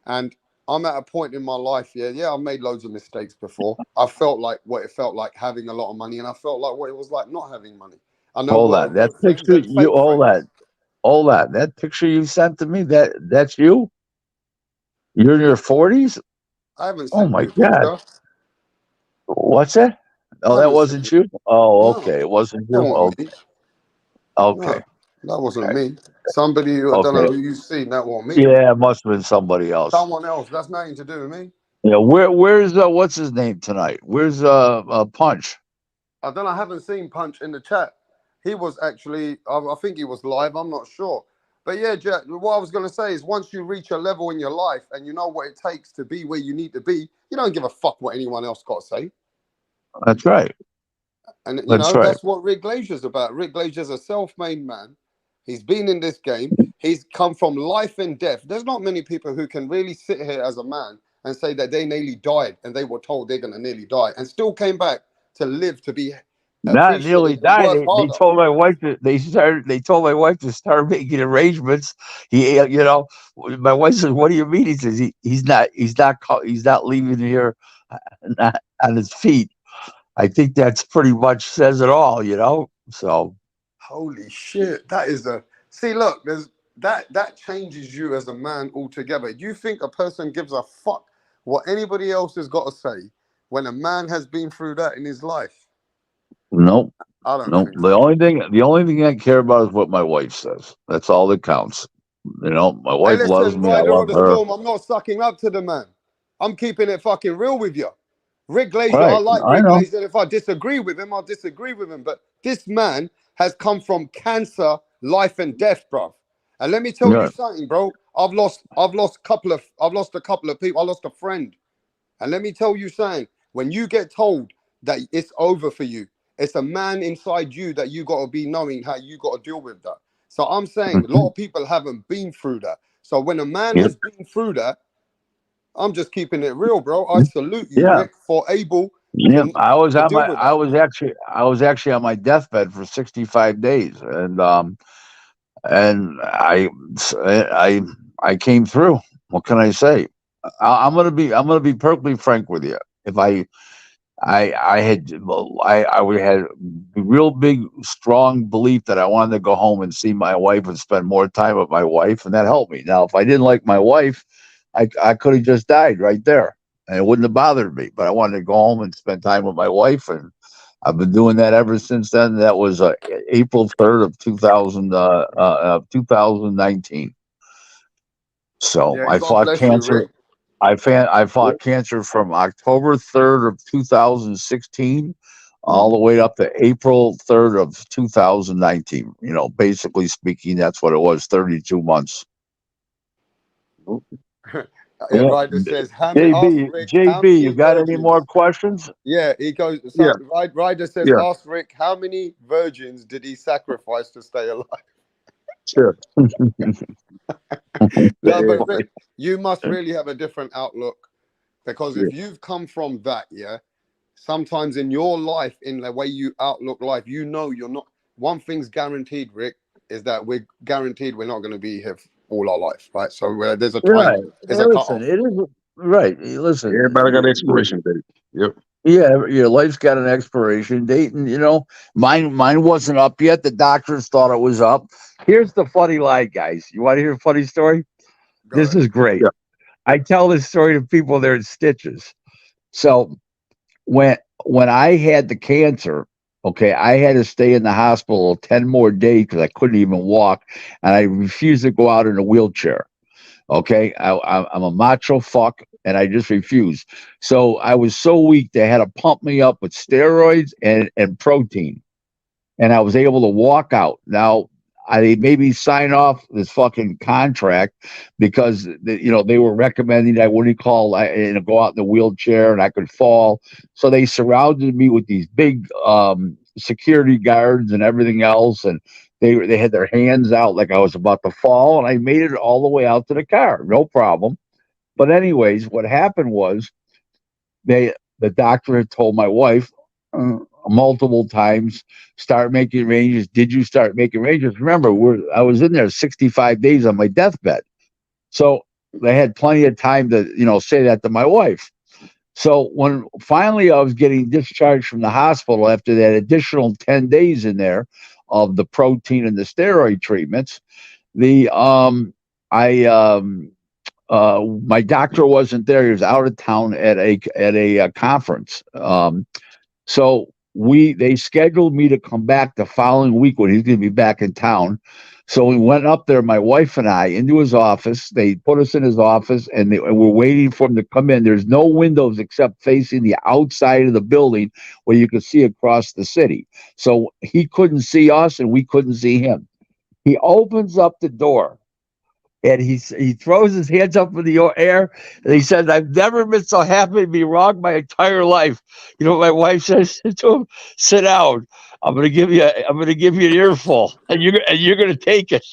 and I'm at a point in my life, yeah. I've made loads of mistakes before. I felt like what it felt like having a lot of money, and I felt like what it was like not having money. I know Hold what are on, that real friends picture and you fake friends. hold on. That picture you sent to me, that's you. You're in your 40s. I haven't Oh sent my you a God, picture. what's that? I Oh, that haven't sent wasn't you. you. Oh, No, okay, it wasn't that you. wasn't Okay, me. okay, No, that wasn't okay, me. Somebody who I don't know okay. who you've seen. That wasn't me. Yeah, it must have been somebody else. Someone else. That's nothing to do with me. Yeah, where's what's his name tonight? Where's Punch? I don't know. I haven't seen Punch in the chat. He was actually, I think he was live. I'm not sure. But yeah, Jack, what I was going to say is once you reach a level in your life and you know what it takes to be where you need to be, you don't give a fuck what anyone else got to say. That's right. And, you That's know, right. that's what Rick Glazier's about. Rick Glazier's a self made man. He's been in this game. He's come from life and death. There's not many people who can really sit here as a man and say that they nearly died and they were told they're going to nearly die and still came back to live, to be Not nearly appreciated and died. work They harder. told my wife that They told my wife to start making arrangements. My wife says, "What do you mean?" He says, he's not leaving here not on his feet." I think that's pretty much says it all. So Holy shit. That is a see, look, there's that changes you as a man altogether. Do you think a person gives a fuck what anybody else has got to say when a man has been through that in his life? nope, I don't nope. think The so. only thing, the only thing I care about is what my wife says. That's all that counts. My Hey, wife loves listen, me. I rider of love the her. storm, I'm not sucking up to the man. I'm keeping it fucking real with you. Rick Glazer, I Right? like I Rick know. Glazer. If I disagree with him, I'll disagree with him. But this man has come from cancer, life and death, bruv. And let me tell you Yeah. something, bro. I've lost a couple of people. I lost a friend. And let me tell you something. When you get told that it's over for you, it's a man inside you that you got to be knowing how you got to deal with that. So I'm saying a lot Mhm. of people haven't been through that. So when a man Yep. has been through that, I'm just keeping it real, bro. I salute you, Yeah. Rick, for able Yeah, to deal with that. I was actually on my deathbed for 65 days, and I I came through. What can I say? I'm gonna be perfectly frank with you. If I had well, I had a real big strong belief that I wanted to go home and see my wife and spend more time with my wife, and that helped me. Now, if I didn't like my wife, I could have just died right there, and it wouldn't have bothered me. But I wanted to go home and spend time with my wife, and I've been doing that ever since then. That was April 3rd of 2019. So Yeah, I God fought bless you, cancer. Rick. I fought cancer from October 3rd of 2016 all the way up to April 3rd of 2019. Basically speaking, that's what it was, 32 months. Yeah, Yeah. Ryder says, how many, ask JB, Rick, how JB, you many got any more virgins? questions? Yeah, he goes, Yeah, Ryder says, yeah, ask Rick, how many virgins did he sacrifice to stay alive? sure. No, but Yeah, Rick, you must really have a different outlook because yeah, if you've come from that, yeah, sometimes in your life, in the way you outlook life, you know you're not. one thing's guaranteed, Rick, is that we're guaranteed we're not going to be here all our life, right? So there's a time, Right. there's Hey, a listen, cutoff. it is right. Hey, listen, Everybody got an expiration date. Yep. yeah, your life's got an expiration date, and mine wasn't up yet. The doctors thought it was up. Here's the funny lie, guys. You want to hear a funny story? Go This ahead. is great. Yeah. I tell this story to people, they're in stitches. So when I had the cancer, okay, I had to stay in the hospital 10 more days because I couldn't even walk, and I refused to go out in a wheelchair. Okay, I'm a macho fuck, and I just refused. So I was so weak they had to pump me up with steroids and protein, and I was able to walk out. Now I maybe sign off this fucking contract because they were recommending that what do you call go out in the wheelchair and I could fall. So they surrounded me with these big security guards and everything else, and they had their hands out like I was about to fall, and I made it all the way out to the car, no problem. But anyways, what happened was the doctor had told my wife multiple times, start making ranges. Did you start making ranges? Remember, I was in there 65 days on my deathbed, so they had plenty of time to say that to my wife. So when finally I was getting discharged from the hospital after that additional 10 days in there of the protein and the steroid treatments, the I my doctor wasn't there. He was out of town at a conference. So they scheduled me to come back the following week when he's going to be back in town. So we went up there, my wife and I, into his office. They put us in his office, and we're waiting for him to come in. There's no windows except facing the outside of the building where you could see across the city. So he couldn't see us, and we couldn't see him. He opens up the door, and he throws his hands up in the air, and he says, "I've never been so happy to be wrong my entire life." You know what my wife says to him? "Sit down. I'm gonna give you an earful, and you're gonna take it."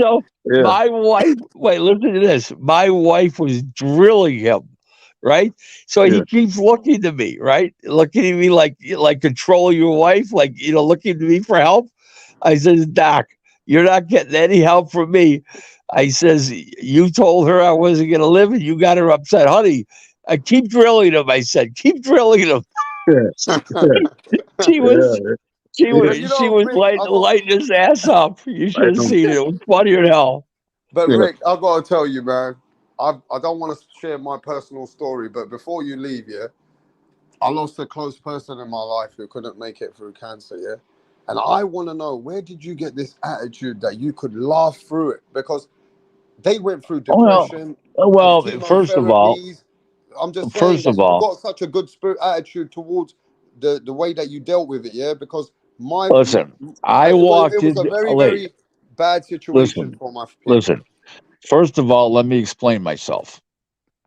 So Yeah. my wife, wait, listen to this. My wife was drilling him, right? So Yeah. he keeps looking to me, right? Looking at me like control your wife, like looking to me for help. I says, "Doc, you're not getting any help from me." I says, "You told her I wasn't going to live, and you got her upset, honey. I keep drilling him." I said, "Keep drilling him." Yeah. She was, Yeah. she Yeah. But was, she was Rick, lighting his ass up. You should I have know. seen it. It was funnier than hell. but Yeah. Rick, I gotta tell you, man. I don't want to share my personal story, but before you leave, yeah, I lost a close person in my life who couldn't make it through cancer, yeah. And I want to know, where did you get this attitude that you could laugh through it? Because they went through Well, depression and well, chemotherapies. I'm just saying first that of you all, got such a good spirit attitude towards the way that you dealt with it, yeah. Because listen, I it walked was a in. very Wait, very bad situation listen, for my people. listen. First of all, let me explain myself.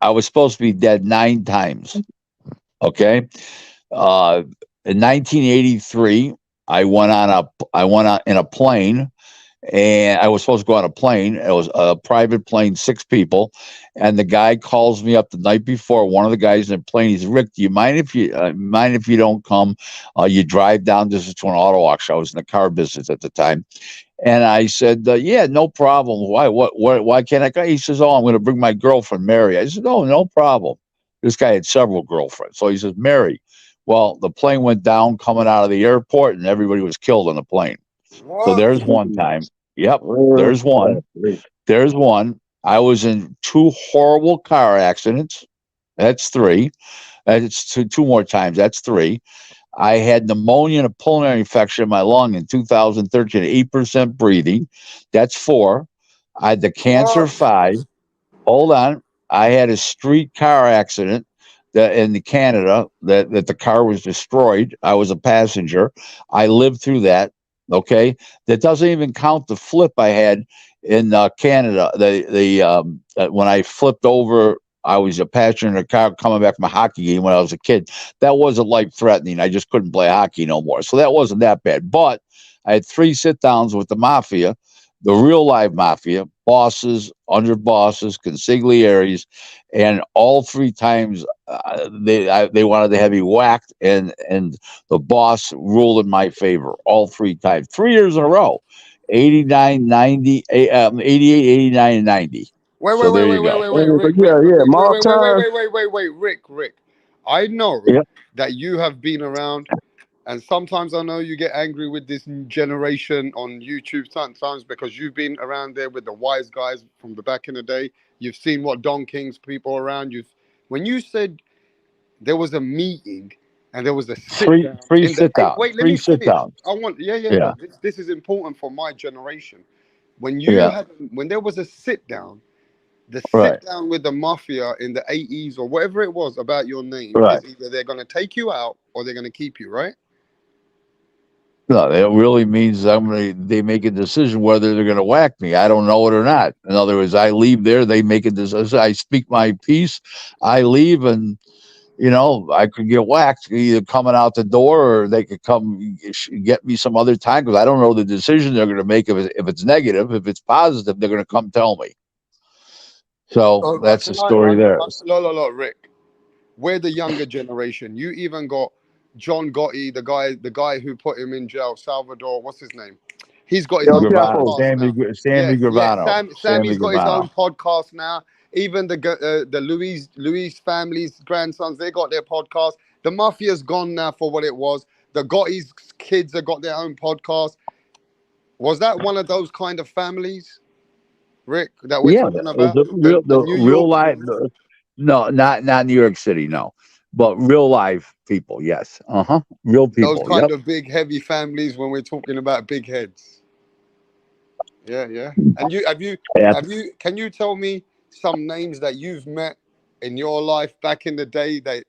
I was supposed to be dead 9 times. Okay. Uh, in 1983, I went on in a plane, and I was supposed to go on a plane. It was a private plane, 6 people, and the guy calls me up the night before. One of the guys in the plane, he's, "Rick, do you mind if you don't come? You drive down to an auto auction." I was in the car business at the time. And I said, "Yeah, no problem. Why? Why can't I go?" He says, "Oh, I'm going to bring my girlfriend, Mary." I said, "No, no problem." This guy had several girlfriends. So he says, "Mary." Well, the plane went down coming out of the airport, and everybody was killed on the plane. So What? there's one time. Yep, Well, there's one. great. There's one. I was in 2 horrible car accidents. That's 3. It's two more times. That's 3. I had pneumonia and a pulmonary infection in my lung in 2013, 8% breathing. That's 4. I had the cancer, What? 5. Hold on. I had a street car accident in Canada that the car was destroyed. I was a passenger. I lived through that. Okay. That doesn't even count the flip I had in Canada. When I flipped over, I was a passenger in a car coming back from a hockey game when I was a kid. That wasn't life threatening. I just couldn't play hockey no more. So that wasn't that bad. But I had 3 sit downs with the mafia, the real live mafia, bosses, under bosses, consiglieres, and all 3 times they wanted to have me whacked, and the boss ruled in my favor all three times, 3 years in a row, 89, 90, 88, 89, and 90. Wait, wait, So wait, there wait, you wait, go. wait, wait, Rick, Rick, Yeah, Rick, yeah, Rick, wait, more wait, wait, wait, time. wait, wait, wait, wait, Rick, Rick. I know Yeah. that you have been around, and sometimes I know you get angry with this new generation on YouTube sometimes because you've been around there with the wise guys from the back in the day. You've seen what Don King's people around you. When you said there was a meeting and there was a sit Three down three in the sit eight. downs, Wait, let three me sit finish. downs. I want, yeah, yeah, Yeah, but this is important for my generation. yeah, When there was a sit down, the right, sit down with the mafia in the 80s or whatever it was about your name right. is either they're going to take you out or they're going to keep you, right? No, it really means they make a decision whether they're going to whack me. I don't know it or not. In other words, I leave there, they make a decision. I speak my piece, I leave, and I could get whacked either coming out the door, or they could come get me some other time, because I don't know the decision they're going to make. If it's negative, if it's positive, they're going to come tell me. So Oh, that's the tonight, story there. no, Rick. We're the younger generation. You even got John Gotti, the guy who put him in jail, Salvador. What's his name? He's got his El own Gravano, Chapo. podcast Sammy, now. Yeah, Sammy yeah. Gravano, Sammy Sammy's got his Gravano. own podcast now. Even the Luis family's grandsons, they got their podcast. The mafia's gone now for what it was. The Gotti's kids have got their own podcast. Was that one of those kind of families, Rick, that we're Yeah, talking about? The the New real York life. families? No, not New York City, no, but real life people. Yes, real Those people. kind Yep. of big, heavy families when we're talking about big heads. Yeah, yeah. And Yeah. can you tell me some names that you've met in your life back in the day that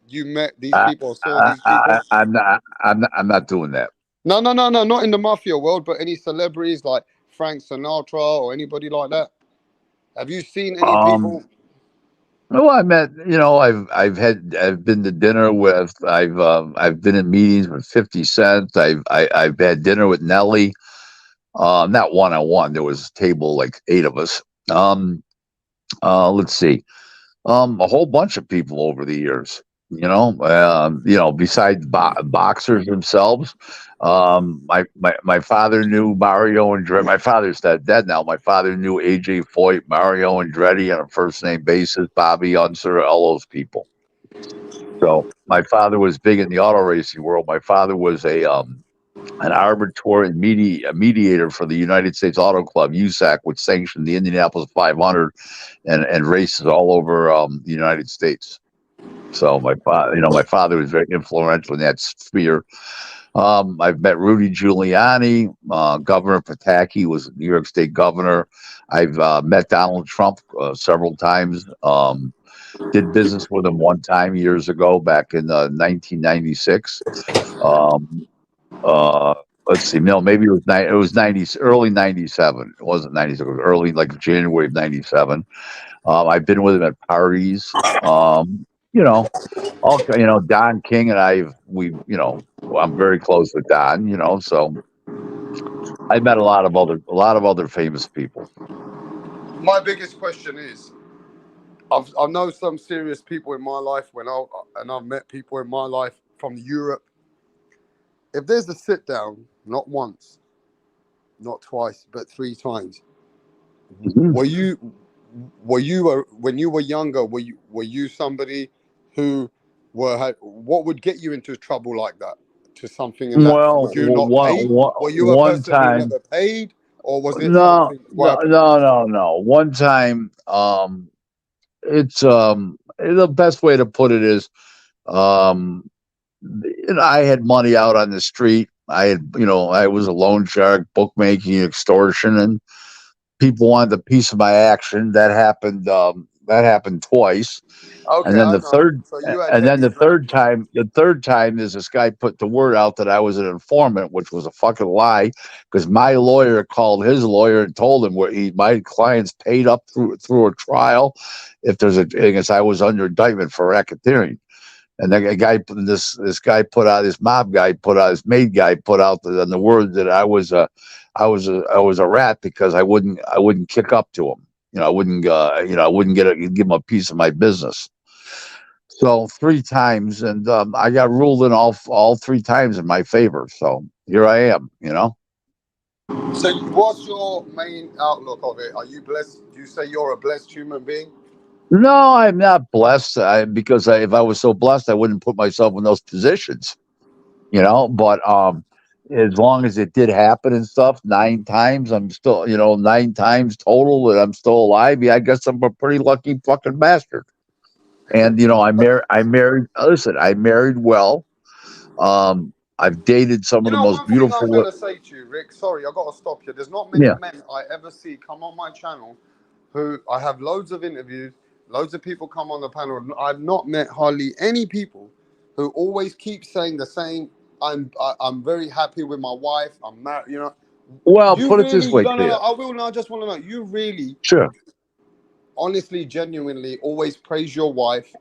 you met these I, people or saw these people? I'm not doing that. No, no, no, no, not in the mafia world, but any celebrities like Frank Sinatra or anybody like that. Have you seen any Um, people? well, I met, I've been to dinner with, I've been in meetings with 50 Cent. I've had dinner with Nelly. Not one on one. There was a table like 8 of us. Um, let's see. A whole bunch of people over the years. Besides boxers themselves. My father knew Mario Andretti. My father's dead now. My father knew AJ Foyt, Mario Andretti on a first name basis, Bobby Unser, all those people. So my father was big in the auto racing world. My father was an arbiter and a mediator for the United States Auto Club, USAC, which sanctioned the Indianapolis 500 and races all over the United States. So my father was very influential in that sphere. I've met Rudy Giuliani, Governor Pataki was New York State governor. I've met Donald Trump several times. Did business with him one time years ago, back in 1996. Um, uh, let's see, no, maybe it was 90, early 97. It wasn't 96, it was early, like January of 97. I've been with him at parties. You know, Don King and I'm very close with Don, so I met a lot of other famous people. My biggest question is, I know some serious people in my life and I've met people in my life from Europe. If there's a sit down, not once, not twice, but 3 times, Mhm. were you when you were younger? Were you somebody who what would get you into trouble like that? To something in that? Well, Would you not pay? Were you a one person who time, never paid, or was it no, something? What no, happened? no, no, no. One time, it's the best way to put it is, um, I had money out on the street. I was a loan shark, bookmaking, extortion, and people wanted a piece of my action. That happened. That happened twice, and Okay, then I the know. third, So you had and then heavy ground. the third time is this guy put the word out that I was an informant, which was a fucking lie, because my lawyer called his lawyer and told him my clients paid up through a trial if there's I guess I was under indictment for racketeering. And then this guy put out, this mob guy put out, this maid guy put out the word that I was a rat because I wouldn't kick up to him. I wouldn't give him a piece of my business. So 3 times, and I got ruled in all 3 times in my favor. So here I am. So, what's your main outlook of it? Are you blessed? Do you say you're a blessed human being? No, I'm not blessed because if I was so blessed, I wouldn't put myself in those positions. But as long as it did happen and stuff, 9 times, I'm still, 9 times total that I'm still alive. Yeah, I guess I'm a pretty lucky fucking bastard. And I married. Listen, I married well. I've dated some You of the know, most one thing beautiful. I'm gonna say to you, Rick. Sorry, I gotta stop you. There's not many Yeah. men I ever see come on my channel who I have loads of interviews, loads of people come on the panel. I've not met hardly any people who always keep saying the same. I'm very happy with my wife. I'm married. You know, Well, you put it this really way no to no no. you. I will now. I just want to know. You really, Sure. honestly, genuinely, always praise your wife,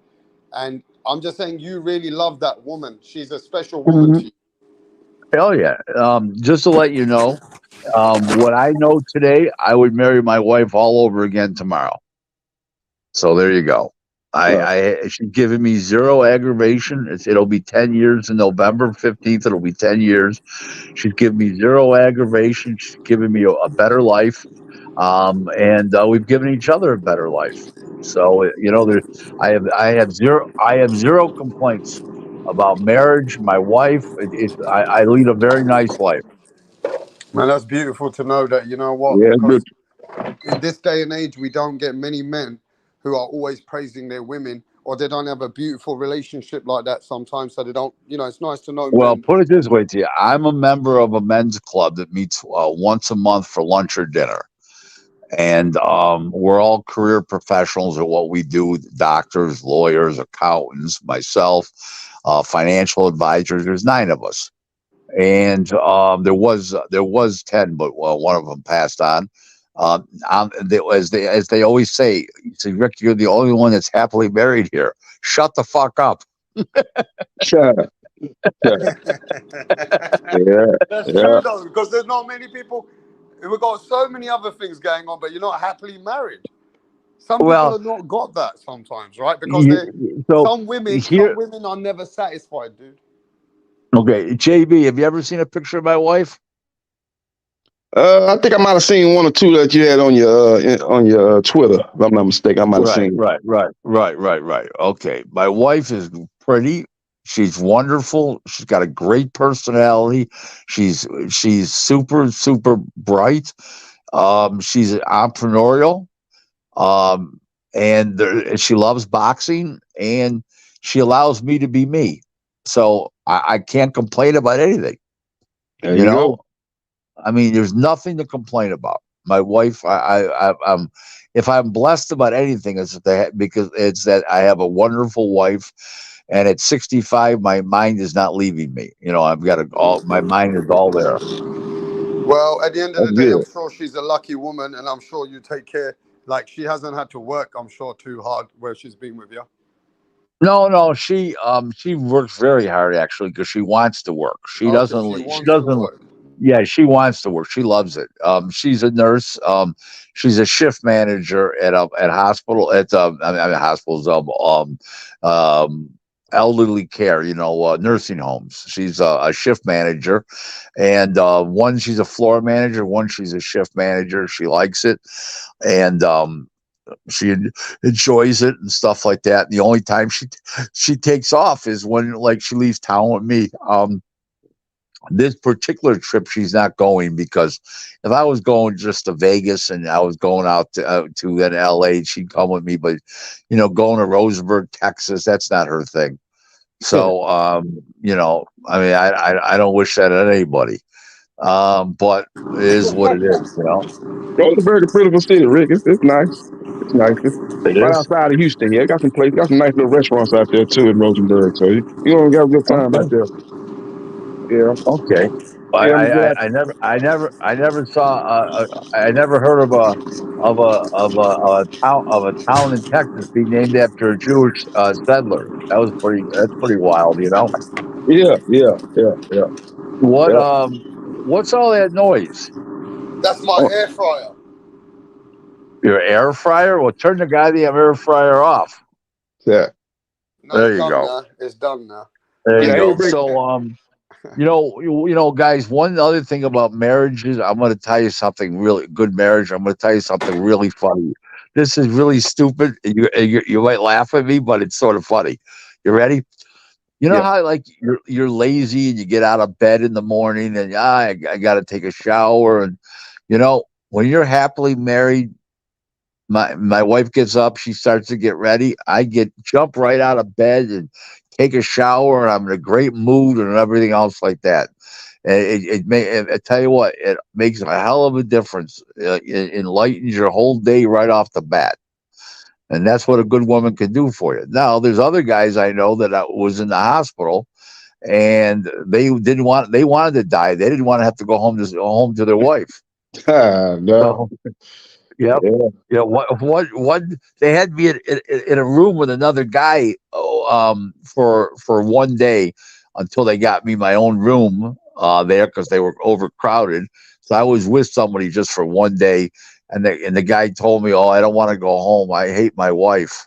and I'm just saying you really love that woman. She's a special woman to Mhm. you. Hell yeah. Just to let you know, what I know today, I would marry my wife all over again tomorrow. So there you go. Right. She's given me zero aggravation. It'll be 10 years in November 15th. It'll be 10 years. She's given me zero aggravation. She's given me a better life. And we've given each other a better life. So, I have zero complaints about marriage, my wife. I lead a very nice life. Man, that's beautiful to know that. You know what? Yeah, good. Because in this day and age, we don't get many men who are always praising their women, or they don't have a beautiful relationship like that sometimes. So they don't, it's nice to know Well, men. put it this way to you. I'm a member of a men's club that meets once a month for lunch or dinner. And we're all career professionals at what we do: doctors, lawyers, accountants, myself, financial advisors. There's 9 of us, and there was 10, but one of them passed on. As they always say, Rick, you're the only one that's happily married here. Shut the fuck up. Yeah, yeah, yeah, That's yeah. true though, because there's not many people. We've got so many other things going on, but you're not happily married. Some people Well, have not got that sometimes, right? Because you, they, so some women, some here, women are never satisfied, dude. okay, JB, have you ever seen a picture of my wife? I think I might have seen one or two that you had on your Twitter. If I'm not mistaken, I might have Right, seen it. right, right, right, right, right. Okay. My wife is pretty. She's wonderful. She's got a great personality. She's super, super bright. She's entrepreneurial. Um, and she loves boxing, and she allows me to be me. So I can't complain about anything. There You you know, go. I mean, there's nothing to complain about. My wife, I'm, if I'm blessed about anything, because it's that I have a wonderful wife, and at 65, my mind is not leaving me. I've got all my mind is all there. Well, at the end of That's the day, I'm good. sure she's a lucky woman, and I'm sure you take care. Like she hasn't had to work, I'm sure, too hard where she's been with you. No, no, she works very hard actually because she wants to work. She Okay, she doesn't. She wants to doesn't. work. Yeah, she wants to work. She loves it. She's a nurse. She's a shift manager at hospital I mean, hospitals um elderly care. Nursing homes. She's a shift manager, and one she's a floor manager. One she's a shift manager. She likes it, and she enjoys it and stuff like that. And the only time she takes off is when like she leaves town with me. This particular trip she's not going because if I was going just to Vegas and I was going out to then LA, she'd come with me. But going to Rosenberg, Texas, that's not her thing. So I mean, I don't wish that on anybody. But it is what it is. Rosenberg, a beautiful city, Rick. It's nice. It's nice. It's It right is. outside of Houston. Yeah, got some places, got some nice little restaurants out there too in Rosenberg. So you gonna have a good time out Okay. there. Yeah, Okay. I, yeah. I'm I, I glad. I never saw I never heard of a town in Texas being named after a Jewish settler. That's pretty wild. Yeah, yeah, yeah, yeah, What yeah. what's all that noise? That's my Oh, air fryer. Your air fryer? Well, turn the goddamn air fryer off. yeah. No, There it's you done go. now. It's done now. There you Yeah, go. hey, Rick. So, guys, one other thing about marriages, I'm going to tell you something really good marriage. I'm going to tell you something really funny. This is really stupid. You might laugh at me, but it's sort of funny. You ready? You know Yeah. how like you're lazy and you get out of bed in the morning and I got to take a shower and when you're happily married, my wife gets up, she starts to get ready. I jump right out of bed and take a shower, and I'm in a great mood and everything else like that. And I tell you what, it makes a hell of a difference. It enlightens your whole day right off the bat. And that's what a good woman can do for you. Now, there's other guys I know that was in the hospital, and they wanted to die. They didn't want to have to go home to their wife. No. So, yep. Yeah. What they had me in a room with another guy for one day until they got me my own room there because they were overcrowded. So I was with somebody just for one day, and the guy told me, "Oh, I don't want to go home. I hate my wife."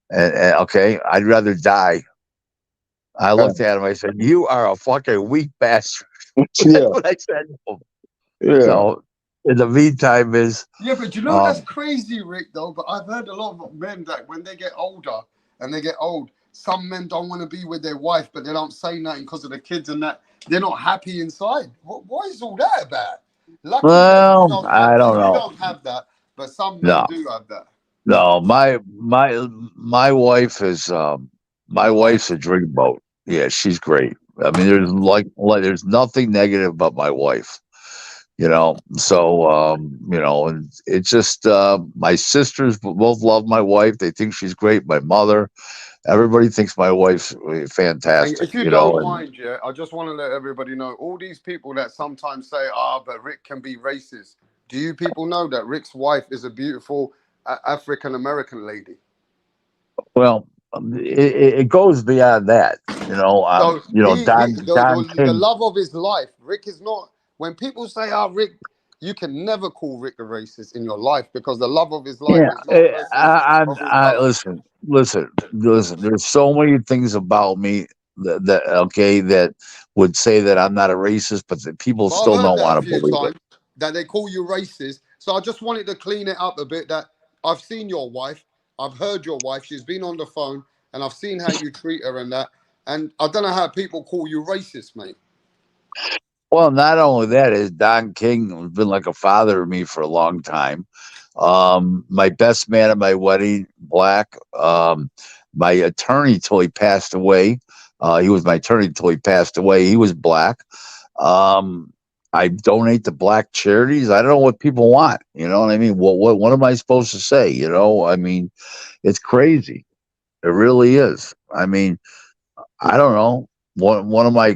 And okay, I'd rather die. I looked at him. I said, "You are a fucking weak bastard." That's Yeah. what I said to him. Yeah. So in the meantime, Yeah, but you know that's crazy, Rick. Though, but I've heard a lot of men that when they get older and they get old, some men don't want to be with their wife, but they don't say nothing because of the kids and that they're not happy inside. What is all that about? Lucky that you well, don't have I that. don't You know. don't have that, but some men No, do have that. no. My wife is my Your wife? wife's a dreamboat. Yeah, she's great. I mean, there's nothing negative about my wife. So and it's just my sisters both love my wife. They think she's great. My mother, everybody thinks my wife's And fantastic. if you don't mind, yeah, I just want to let everybody know all these people that sometimes say, but Rick can be racist. Do you people know that Rick's wife is a beautiful African American lady? Well, it goes beyond that. So he Don the King. love of his life. Rick is not. When people say, Rick," you can never call Rick a racist in your life because the love of his life Yeah, is not a person of his I color. listen. There's so many things about me that would say that I'm not a racist, but that people But I've still heard don't that want a to few believe it. times that they call you racist. So I just wanted to clean it up a bit. That I've seen your wife, I've heard your wife. She's been on the phone, and I've seen how you treat her and that. And I don't know how people call you racist, mate. Well, not only that is Don King has been like a father to me for a long time. My best man at my wedding, black. My attorney till he passed away. He was my attorney till he passed away. He was black. Um, I donate to black charities. I don't know what people want. You know what I mean? What am I supposed to say? I mean, it's crazy. It really is. I mean, I don't know. One of my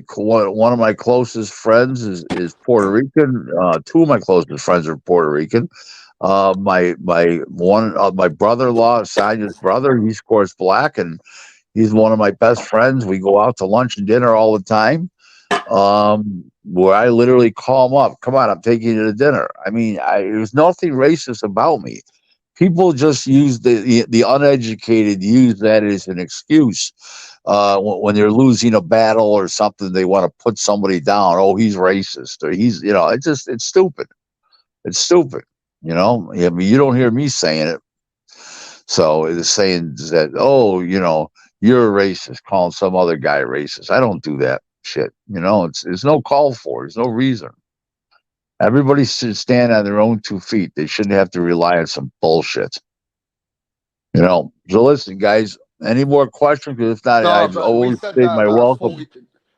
closest friends is Puerto Rican. Two of my closest friends are Puerto Rican. My brother-in-law, Sonia's brother, he's of course black, and he's one of my best friends. We go out to lunch and dinner all the time. Where I literally call him up. Come on, I'm taking you to dinner. I mean, there's nothing racist about me. People just use the uneducated use that as an excuse when they're losing a battle or something. They want to put somebody down. Oh, he's racist, or it's stupid. It's stupid. I mean, you don't hear me saying it. So it's saying that, oh, you're a racist, calling some other guy racist. I don't do that shit. It's no call for it. There's no reason. Everybody should stand on their own 2 feet. They shouldn't have to rely on some bullshit. So listen, guys, any more questions? 'Cause if not, No, I've but we always said stayed that my about welcome. 40.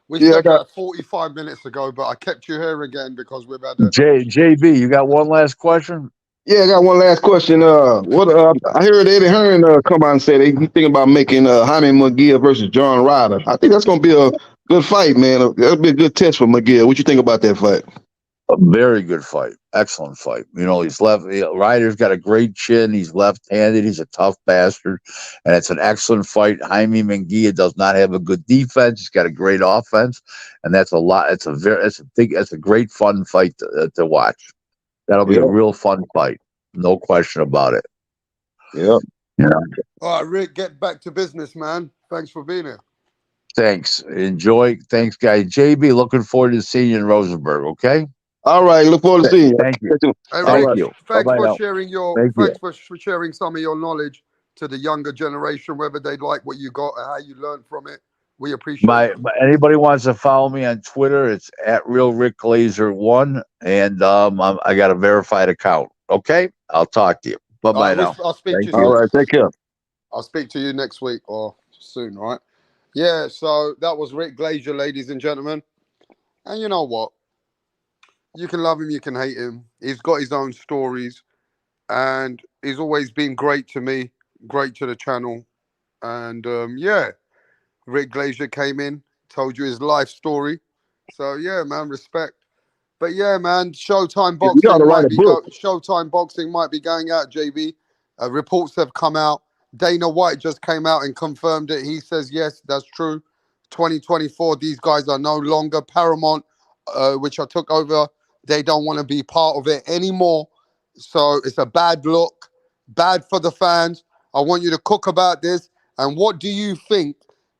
We Yeah, I said got that 45 minutes ago, but I kept you here again because we've had a. JB, you got one last question? I got one last question. What I heard Eddie Hearn come out and say he thinking about making Jaime McGill versus John Ryder. I think that's gonna be a good fight, man. That'll be a good test for McGill. What you think about that fight? A very good fight. Excellent fight. He's Ryder's got a great chin. He's left-handed. He's a tough bastard. And it's an excellent fight. Jaime Munguia does not have a good defense. He's got a great offense. And that's a lot. It's a great fun fight to watch. That'll be a Yep. real fun fight. No question about it. Yep. You know? All right, Rick, get back to business, man. Thanks for being here. Thanks. Enjoy. Thanks, guys. JB, looking forward to seeing you in Rosenberg. Okay. All right, look forward to seeing you. Thank you. Hey, All Rick, right. Thank you. Bye thanks bye for now. sharing Thank you. thanks for sharing some of your knowledge to the younger generation, whether they like what you got or how you learned from it. We appreciate it. Anybody wants to follow me on Twitter, it's at Real Rick Glazer 1, and I got a verified account. Okay, I'll talk to you. Bye All bye right, now. I'll speak to Thank you All you. soon. right, take care. I'll speak to you next week or soon, right? Yeah, so that was Rick Glazier, ladies and gentlemen. And you know what? You can love him, you can hate him. He's got his own stories, and he's always been great to me, great to the channel. And yeah, Rick Glazier came in, told you his life story. So yeah, man, respect. But yeah, man, You ought to write a book. Showtime Boxing might be going out, JB. Reports have come out. Dana White just came out and confirmed it. He says yes, that's true. 2024, these guys are no longer Paramount, which I took over. They don't want to be part of it anymore. So it's a bad look, bad for the fans. I want you to cook about this. And what do you think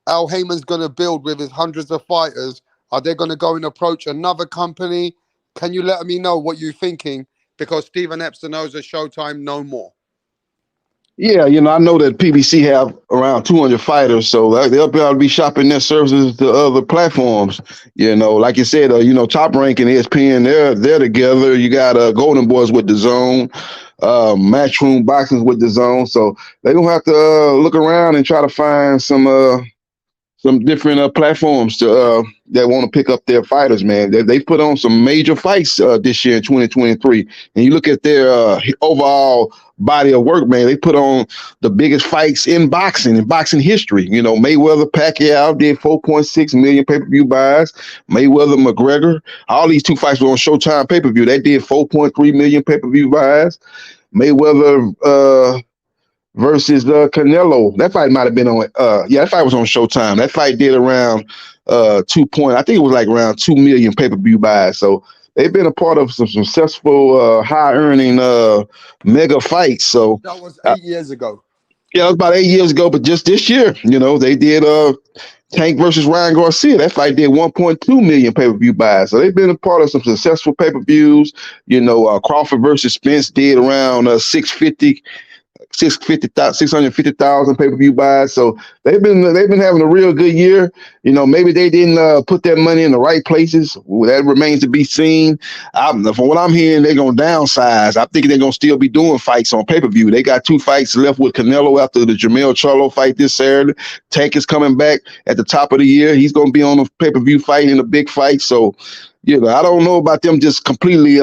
Al Heyman's going to build with his hundreds of fighters? Are they going to go and approach another company? Can you let me know what you're thinking? Because Stephen Epstein knows a Showtime no more. Yeah, I know that PBC have around 200 fighters, so they'll be able to be shopping their services to other platforms. Like you said, Top Rank and ESPN, they're together. You got Golden Boys with the Zone, Matchroom Boxing with the Zone, so they're gonna have to look around and try to find some different platforms to that want to pick up their fighters, man. They put on some major fights this year in 2023, and you look at their overall body of work, man. They put on the biggest fights in boxing history. Mayweather, Pacquiao did 4.6 million pay-per-view buys. Mayweather, McGregor, all these two fights were on Showtime pay-per-view. They did 4.3 million pay-per-view buys. Mayweather versus Canelo. That fight might have been on that fight was on Showtime. That fight did around I think it was like around 2 million pay-per-view buys. So they've been a part of some successful high earning mega fights. So that was 8 years ago. Yeah, it was about 8 years ago, but just this year, they did Tank versus Ryan Garcia. That fight did 1.2 million pay-per-view buys. So they've been a part of some successful pay-per-views. Crawford versus Spence did around 650,000 pay-per-view buys. So they've been having a real good year. Maybe they didn't put that money in the right places. That remains to be seen. From what I'm hearing, they're gonna downsize. I think they're gonna still be doing fights on pay-per-view. They got 2 fights left with Canelo after the Jamel Charlo fight this Saturday. Tank is coming back at the top of the year. He's gonna be on a pay-per-view fight in a big fight. So I don't know about them just completely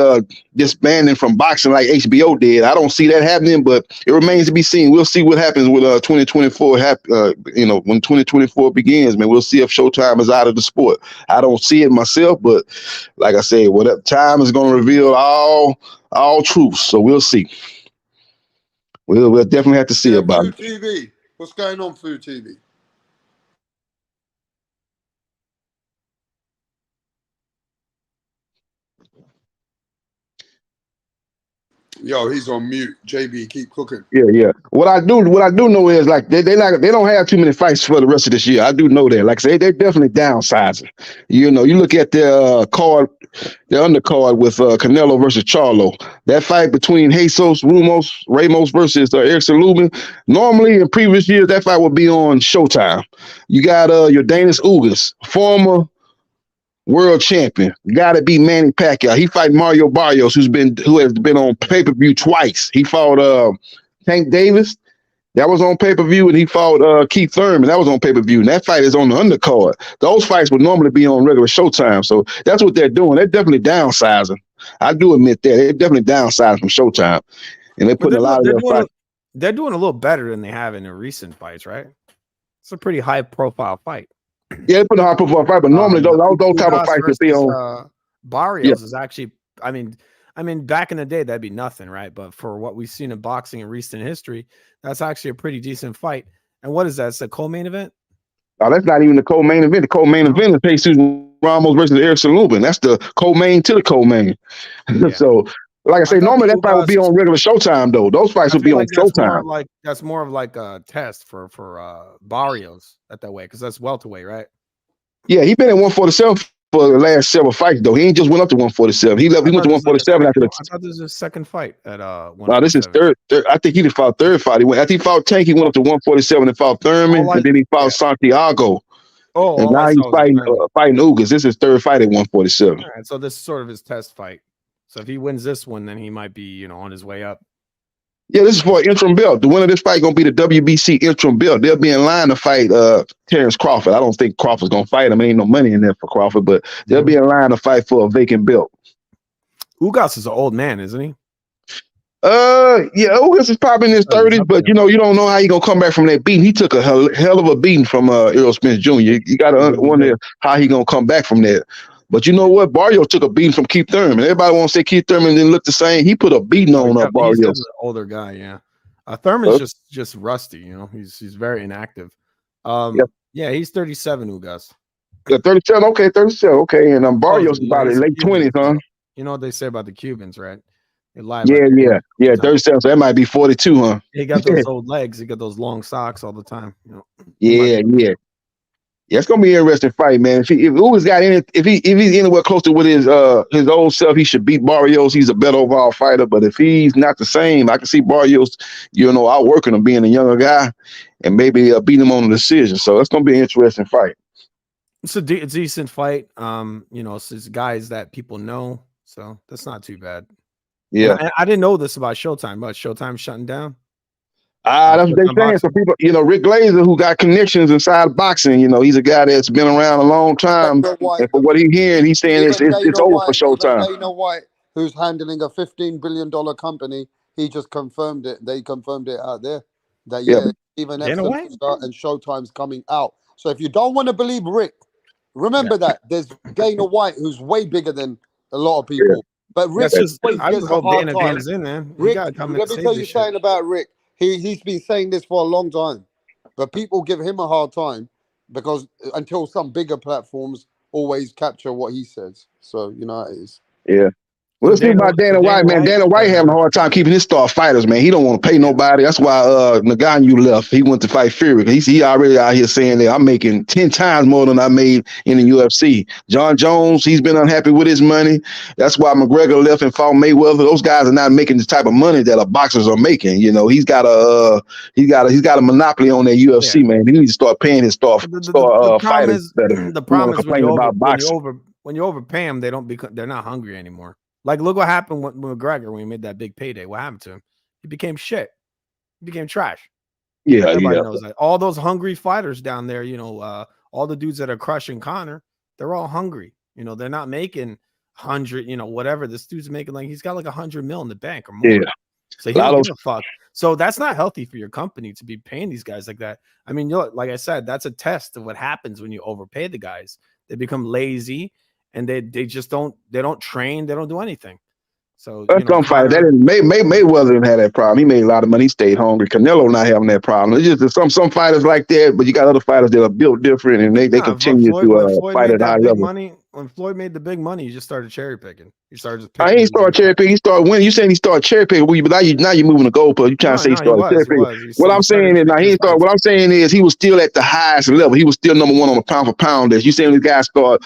disbanding from boxing like HBO did. I don't see that happening, but it remains to be seen. We'll see what happens with 2024. When 2024 begins, man, we'll see if Showtime is out of the sport. I don't see it myself, but like I said, whatever time is going to reveal all truths. So we'll see. We'll definitely have to see about Food it. TV. What's going on, Food TV? Yo, he's on mute. JB, keep cooking. Yeah. What I do know is like they don't have too many fights for the rest of this year. I do know that. Like I say, they're definitely downsizing. You look at their card, their undercard with Canelo versus Charlo. That fight between Ramos versus Erickson Lubin. Normally in previous years, that fight would be on Showtime. You got your Danis Ugas, former world champion, gotta be Manny Pacquiao. He fight Mario Barrios, who has been on pay-per-view twice. He fought Tank Davis, that was on pay-per-view, and he fought Keith Thurman, that was on pay-per-view. And that fight is on the undercard. Those fights would normally be on regular Showtime. So that's what they're doing. They're definitely downsizing. I do admit that. They're definitely downsizing from Showtime. And they're putting a lot of their fights. They're doing a little better than they have in the recent fights, right? It's a pretty high-profile fight. Yeah, they put a high profile fight, but normally those type of fights that be on Barrios is actually, I mean, back in the day that'd be nothing, right? But for what we've seen in boxing in recent history, that's actually a pretty decent fight. And what is that? It's a co-main event? Oh, that's not even the co-main event. The co-main event is Jesus Ramos versus Erickson Lubin. That's the co-main to the co-main. Yeah. So Like I say, thought normally the that fight would be Ugas- on regular Showtime though. Those fights I would be feel on like Showtime. that's more of like a test for Barrios at that way because that's welterweight, right? Yeah, he been at 147 for the last several fights though. He ain't just went up to 147. He went to 147 after the. I thought this was his second fight at Wow, this is 147. third. I think he just fought third fight. After he fought Tank, he went up to 147 and fought Thurman, and then he fought Santiago. And now he's fighting Ugas. This is his third fight at 147. All right, so this is sort of his test fight. So if he wins this one, then he might be, on his way up. Yeah, this is for an interim belt. The winner of this fight gonna be the WBC interim belt. They'll be in line to fight Terrence Crawford. I don't think Crawford's gonna fight him. Ain't no money in there for Crawford, but they'll be in line to fight for a vacant belt. Ugas is an old man, isn't he? Yeah, Ugas is probably in his 30s, but you don't know how he gonna come back from that beating. He took a hell of a beating from Errol Spence Jr. You gotta wonder how he gonna come back from that. But you know what? Barrios took a beating from Keith Thurman. Everybody wants to say Keith Thurman didn't look the same. He put a beating on Barrios. He's an older guy, yeah. Thurman's just rusty, He's very inactive. Yeah, he's 37, Ugas. Yeah, 37. Okay, 37. Okay, and Barrios is about late 20s, huh? You know what they say about the Cubans, right? They lie. Yeah. 37. So that might be 42, huh? He got those old legs. He got those long socks all the time. Yeah. Yeah, it's gonna be an interesting fight, man. If Ugas got any, if he's anywhere close to with his old self, he should beat Barrios. He's a better overall fighter. But if he's not the same, I can see Barrios, outworking him, being a younger guy, and maybe beating him on a decision. So it's gonna be an interesting fight. It's a decent fight. It's guys that people know, so that's not too bad. Yeah, I didn't know this about Showtime. But Showtime shutting down. That's what they're saying. So people, Rick Glazer, who got connections inside boxing, he's a guy that's been around a long time. And for what he's hearing, he's saying it's over for Showtime. Dana White, who's handling a $15 billion company, he just confirmed it. They confirmed it out there that even and Showtime's coming out. So if you don't want to believe Rick, remember that there's Dana White, who's way bigger than a lot of people. But Rick, I just hope Dana's in there. Rick, let me tell you something about Rick. He's been saying this for a long time, but people give him a hard time because until some bigger platforms always capture what he says. So it is. Yeah. Well, let's think about Dana White, man. Dana White having a hard time keeping his star fighters, man. He don't want to pay nobody. That's why Ngannou left. He went to fight Fury. He already out here saying that I'm making 10 times more than I made in the UFC. John Jones, he's been unhappy with his money. That's why McGregor left and fought Mayweather. Those guys are not making the type of money that boxers are making. He's got a monopoly on that UFC, man. He needs to start paying his star fighters better. The problem is when you overpay them, they're not hungry anymore. Like, look what happened with McGregor when he made that big payday. What happened to him? He became shit. He became trash. Yeah, everybody knows that. All those hungry fighters down there, all the dudes that are crushing Conor, they're all hungry. They're not making 100, whatever. This dude's making he's got like 100 mil in the bank or more. Yeah. So he don't give a fuck. So that's not healthy for your company to be paying these guys like that. I mean, like I said, that's a test of what happens when you overpay the guys. They become lazy. And they don't train, they don't do anything. So that's some fight. Mayweather didn't have that problem. He made a lot of money. He stayed hungry. Canelo not having that problem. It's just some fighters like that, but you got other fighters that are built different, and they continue to fight at high level. When Floyd made the big money, he just started cherry picking. He started just picking. He ain't started cherry picking. He started winning. You saying he started cherry picking? But now you're moving the goalpost. You trying to say he started cherry picking? What I'm saying is now he started. What I'm saying is he was still at the highest level. He was still number one on the pound for pound list. You saying these guys start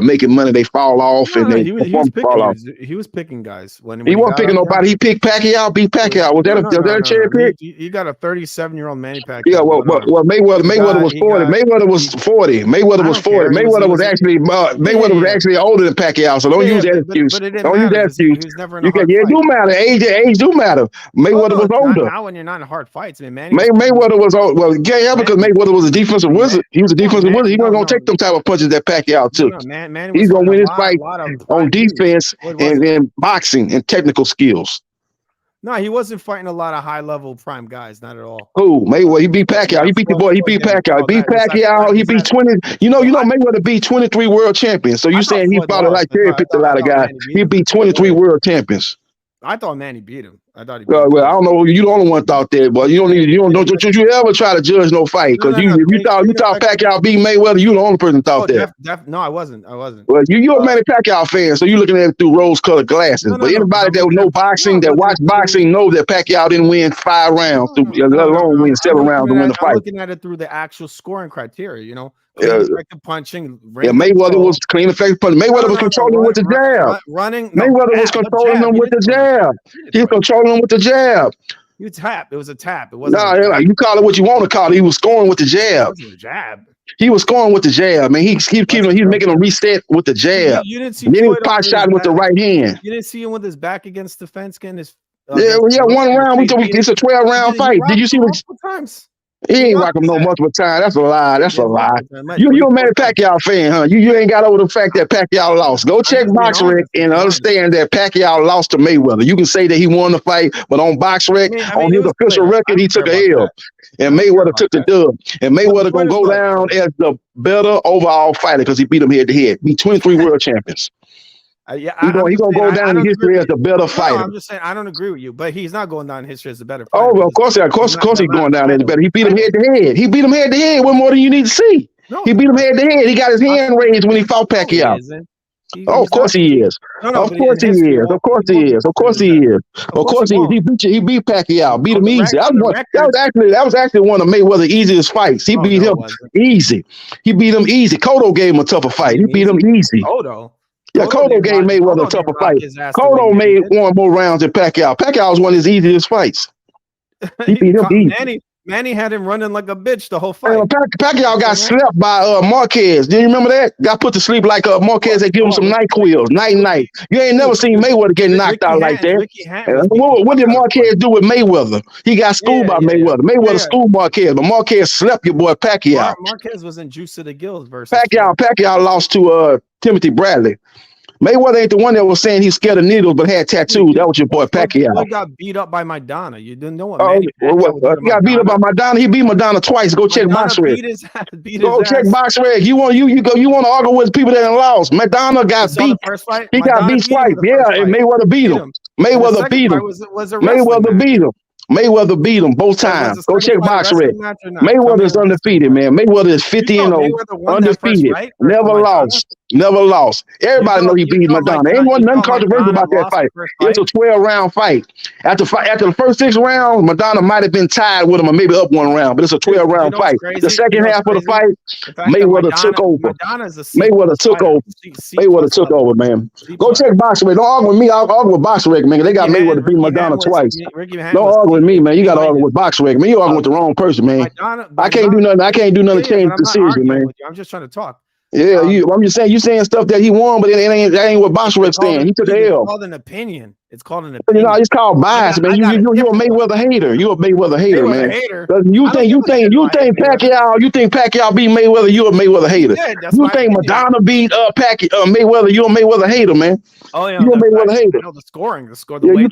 making money, they fall off, he was picking guys. When he wasn't picking nobody. He picked Pacquiao, beat Pacquiao. Was that a cherry pick? You got a 37-year-old Manny Pacquiao. Yeah, well, Mayweather was 40. Mayweather was 40. Mayweather was 40. Mayweather was actually older than Pacquiao. So don't use that excuse. Don't use that excuse. It do matter. Age do matter. Mayweather was older. Not when you're not in hard fights, man. Mayweather was old. Well, because Mayweather was a defensive wizard. He was a defensive wizard. He wasn't gonna take them type of punches that Pacquiao took. He's gonna win his fight on defense and boxing and technical skills. No, he wasn't fighting a lot of high-level prime guys, not at all. Who? Mayweather, he beat Pacquiao. He beat the boy. He beat Pacquiao. He beat Pacquiao. He beat 20. Mayweather beat 23 world champions. So you saying he fought like cherry picked a lot of guys. He beat 23 world champions. I thought Manny beat him. I thought he beat him. Well, I don't know. You the only one thought that, but you don't you ever try to judge no fight because you thought Pacquiao beat Mayweather. You the only person thought that. No, I wasn't. Well, you're a Manny Pacquiao fan, so you're looking at it through rose-colored glasses. But anybody that know boxing, that watch boxing, know that Pacquiao didn't win 5 rounds, let alone win 7 rounds to win the fight. I'm looking at it through the actual scoring criteria. You know, effective punching. Mayweather was clean, effective punching. Mayweather was controlling with the jab. Mayweather was controlling them with the jab. He was controlling them with the jab. You tap. It was a tap. It wasn't. No, you call it what you want to call it. He was scoring with the jab. It wasn't a jab. He was scoring with the jab, man. He's making a reset with the jab. You didn't see then he was pot shot with the right hand. You didn't see him with his back against the fence, getting his. Yeah, 1 round. It's a 12-round fight. Did you see what? Times. He ain't rock him no multiple times. That's a lie. That's a lie. You a Manny Pacquiao fan, huh? You ain't got over the fact that Pacquiao lost. Go check BoxRec and understand that Pacquiao lost to Mayweather. You can say that he won the fight, but on BoxRec, on his official record, he took a L. And Mayweather took the dub. And Mayweather gonna go down as the better overall fighter because he beat him head to head. Beat 23 world champions. He's gonna go down in history as the better fighter. I'm just saying I don't agree with you, but he's not going down in history as the better fighter. Oh, well, of course he's going down as the better. He beat him head to head. He beat him head to head. What more do you need to see? He beat him head to head. He got his hand raised when he fought Pacquiao. Of course he is. Of course he is. Of course he is. Of course he is. Of course he is. He beat Pacquiao. Beat him easy. That was actually one of Mayweather's easiest fights. He beat him easy. He beat him easy. Cotto gave him a tougher fight. He beat him easy. Yeah, Cotto gave Mayweather a tougher fight. Cotto made 1 more rounds than Pacquiao. Pacquiao was one of his easiest fights. He beat him easy. Manny had him running like a bitch the whole fight. Pacquiao got slept by Marquez. Do you remember that? Got put to sleep like Marquez. They give him some NyQuil, night. You ain't never seen Mayweather get knocked out like that. What did Marquez do with Mayweather? He got schooled by Mayweather. Mayweather schooled Marquez, but Marquez slept your boy Pacquiao. Marquez was in juice to the gills versus Pacquiao lost to Timothy Bradley. Mayweather ain't the one that was saying he's scared of needles but had tattoos. That was your boy Pacquiao. He got beat up by Maidana. You didn't know what? He got beat up by Maidana. He beat Maidana twice. Go check BoxRec. Go check BoxRec. You want to argue with people that lost. Maidana got beat. He got beat twice. Yeah, and Mayweather beat him. Mayweather beat him. Mayweather beat him. Mayweather beat him both times. Go check BoxRec. Mayweather is undefeated, man. Mayweather is 50-0, undefeated, never lost. Never lost. Everybody know he beat Maidana. Ain't nothing controversial about that fight. It's a 12-round fight. After the first 6 rounds, Maidana might have been tied with him or maybe up 1 round, but it's a 12-round fight. The second half of the fight, Mayweather took over. Mayweather took over. Mayweather took over, man. Go check BoxRec. Don't argue with me. I'll argue with BoxRec, man. They got Mayweather beat Maidana twice. Don't argue with me, man. You got to argue with BoxRec, man. You arguing with the wrong person, man. I can't do nothing. I can't do nothing to change the decision, man. I'm just trying to talk. Yeah, I'm just saying you saying stuff that he won, but that ain't what BoxRec saying. He took the L. It's called an opinion. It's called an opinion. You know, it's called bias, man. You're a Mayweather hater. You're a Mayweather hater, man. You think Pacquiao beat Mayweather? You're aMayweather hater. You think Maidana beat Mayweather? You're a Mayweather hater, man. Oh yeah, you're a Mayweather hater. The scoring. Yeah, you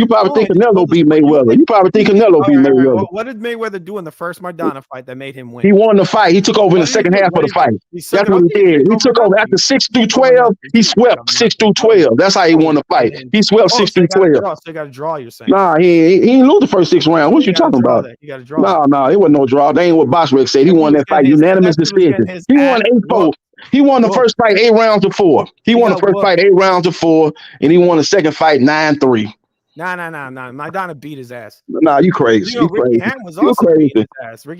probably think Canelo beat Mayweather. You probably think Canelo beat Mayweather. What did Mayweather do in the first Maidana fight that made him win? He won the fight. He took over in the second half of the fight. That's what he did. He took over after 6 through 12. He swept 6 through 12. That's how he won the fight. He swept 6 through 12. So you got to draw. You're saying? Nah, he didn't lose the first 6 rounds. What you talking about? You got to draw. No, it wasn't no draw. That ain't what BoxRec said. He won that fight unanimous decision. He won 8-4. He won the first fight 8 rounds to 4. He won the first fight 8 rounds to 4, and he won the second fight 9-3. Nah. Maidana beat his ass. Nah, you crazy. You crazy. You crazy.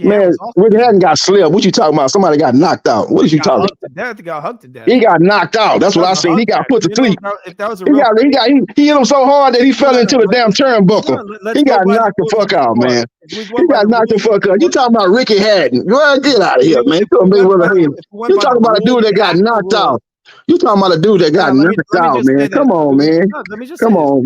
Man, Ricky Hatton got slept. What you talking about? Somebody got knocked out. What is you talking about? He got hugged to death. He got knocked out. That's what I seen. He got put to sleep. If that was a he hit him so hard that he fell into the damn turnbuckle. He got knocked the fuck out, man. He got knocked the fuck out. You talking about Ricky Hatton? Well, get out of here, man. You talking about a dude that got knocked out. You talking about a dude that got knocked out, man. Come on, man. Come on,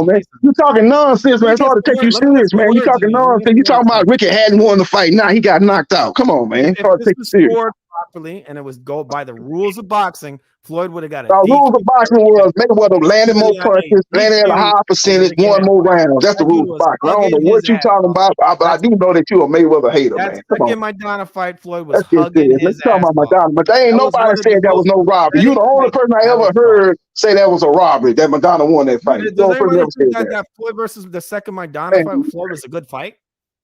man. You talking nonsense, man. It's hard to take you serious, man. You talking nonsense. You talking about Ricky Hatton won the fight. Nah, he got knocked out. Come on, man. It's hard to take you serious. properly and it was go by the rules of boxing, Floyd would have got a The rules DQ. of boxing was Mayweather landed more punches, landed at a high percentage, won more rounds. That's the rules of boxing. I don't know what you're talking about, but I do know that you're a Mayweather hater, man. Come on. Second Maidana fight, Floyd was Let's get hugging serious. his Let's talk ass about off. Madonna. But they ain't That was nobody one of the said that was most no robbery. pathetic You're the only fights person I I ever ever saw. heard say that was a robbery, that Madonna won that fight. You're the Does only person anybody that ever think said that. that Floyd versus the second Maidana Man, fight with Floyd was a good fight?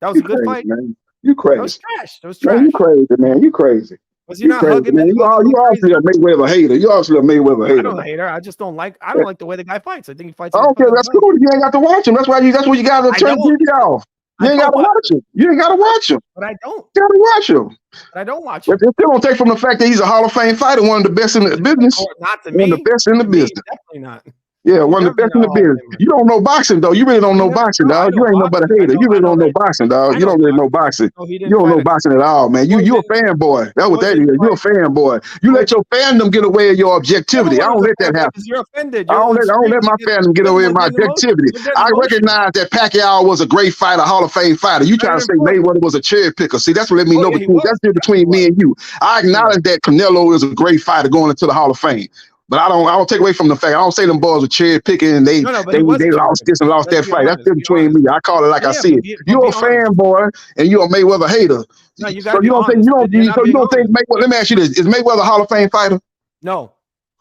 That was you a good crazy, fight? man. You That was crazy. trash. That was Man, trash. you crazy, man. You crazy. Was he You not crazy, hugging man. it? You obviously a Mayweather hater. You obviously a Mayweather I hater. don't Man. hate her. I just don't like the way the guy fights. I think he fights. I like a don't care. fucking That's bum. cool. You ain't got to watch him. That's what you got to I turn don't. TV off. You I ain't don't got to watch watch him. You ain't got to watch him. But I don't. You got to watch him. But I don't watch But him. it still don't take from the fact that he's a Hall of Fame fighter, one of the best in the business. Or not to One me. of the best in the To me, business. definitely not. Yeah, one of the Definitely best in not the a Hall of business. Famer. You don't know boxing, though. You really don't know boxing, No, I dog. You know ain't nobody boxing. hater. You really don't know that- boxing, dog. I You know don't really know boxing. boxing. No, he You didn't don't fight know a- boxing at all, man. You Floyd a didn't- fanboy. That's what Floyd that is. didn't You're a fight- fanboy. You let your fandom get away with your objectivity. I don't let that happen. Because you're offended. I don't let my fandom get away with my objectivity. I recognize that Pacquiao was a great fighter, Hall of Fame fighter. You trying to say Mayweather was a cherry picker. See, that's what let me know that's between me and you. I acknowledge that Canelo is a great fighter going into the Hall of Fame. But I don't take away from the fact. I don't say them boys were cherry picking and they lost this and lost that fight. That's between me. I call it like I see it. You're a fanboy and you're a Mayweather hater. No, you So gotta you be don't think honest. you don't think Mayweather? Let me ask you this: is Mayweather a Hall of Fame fighter? No.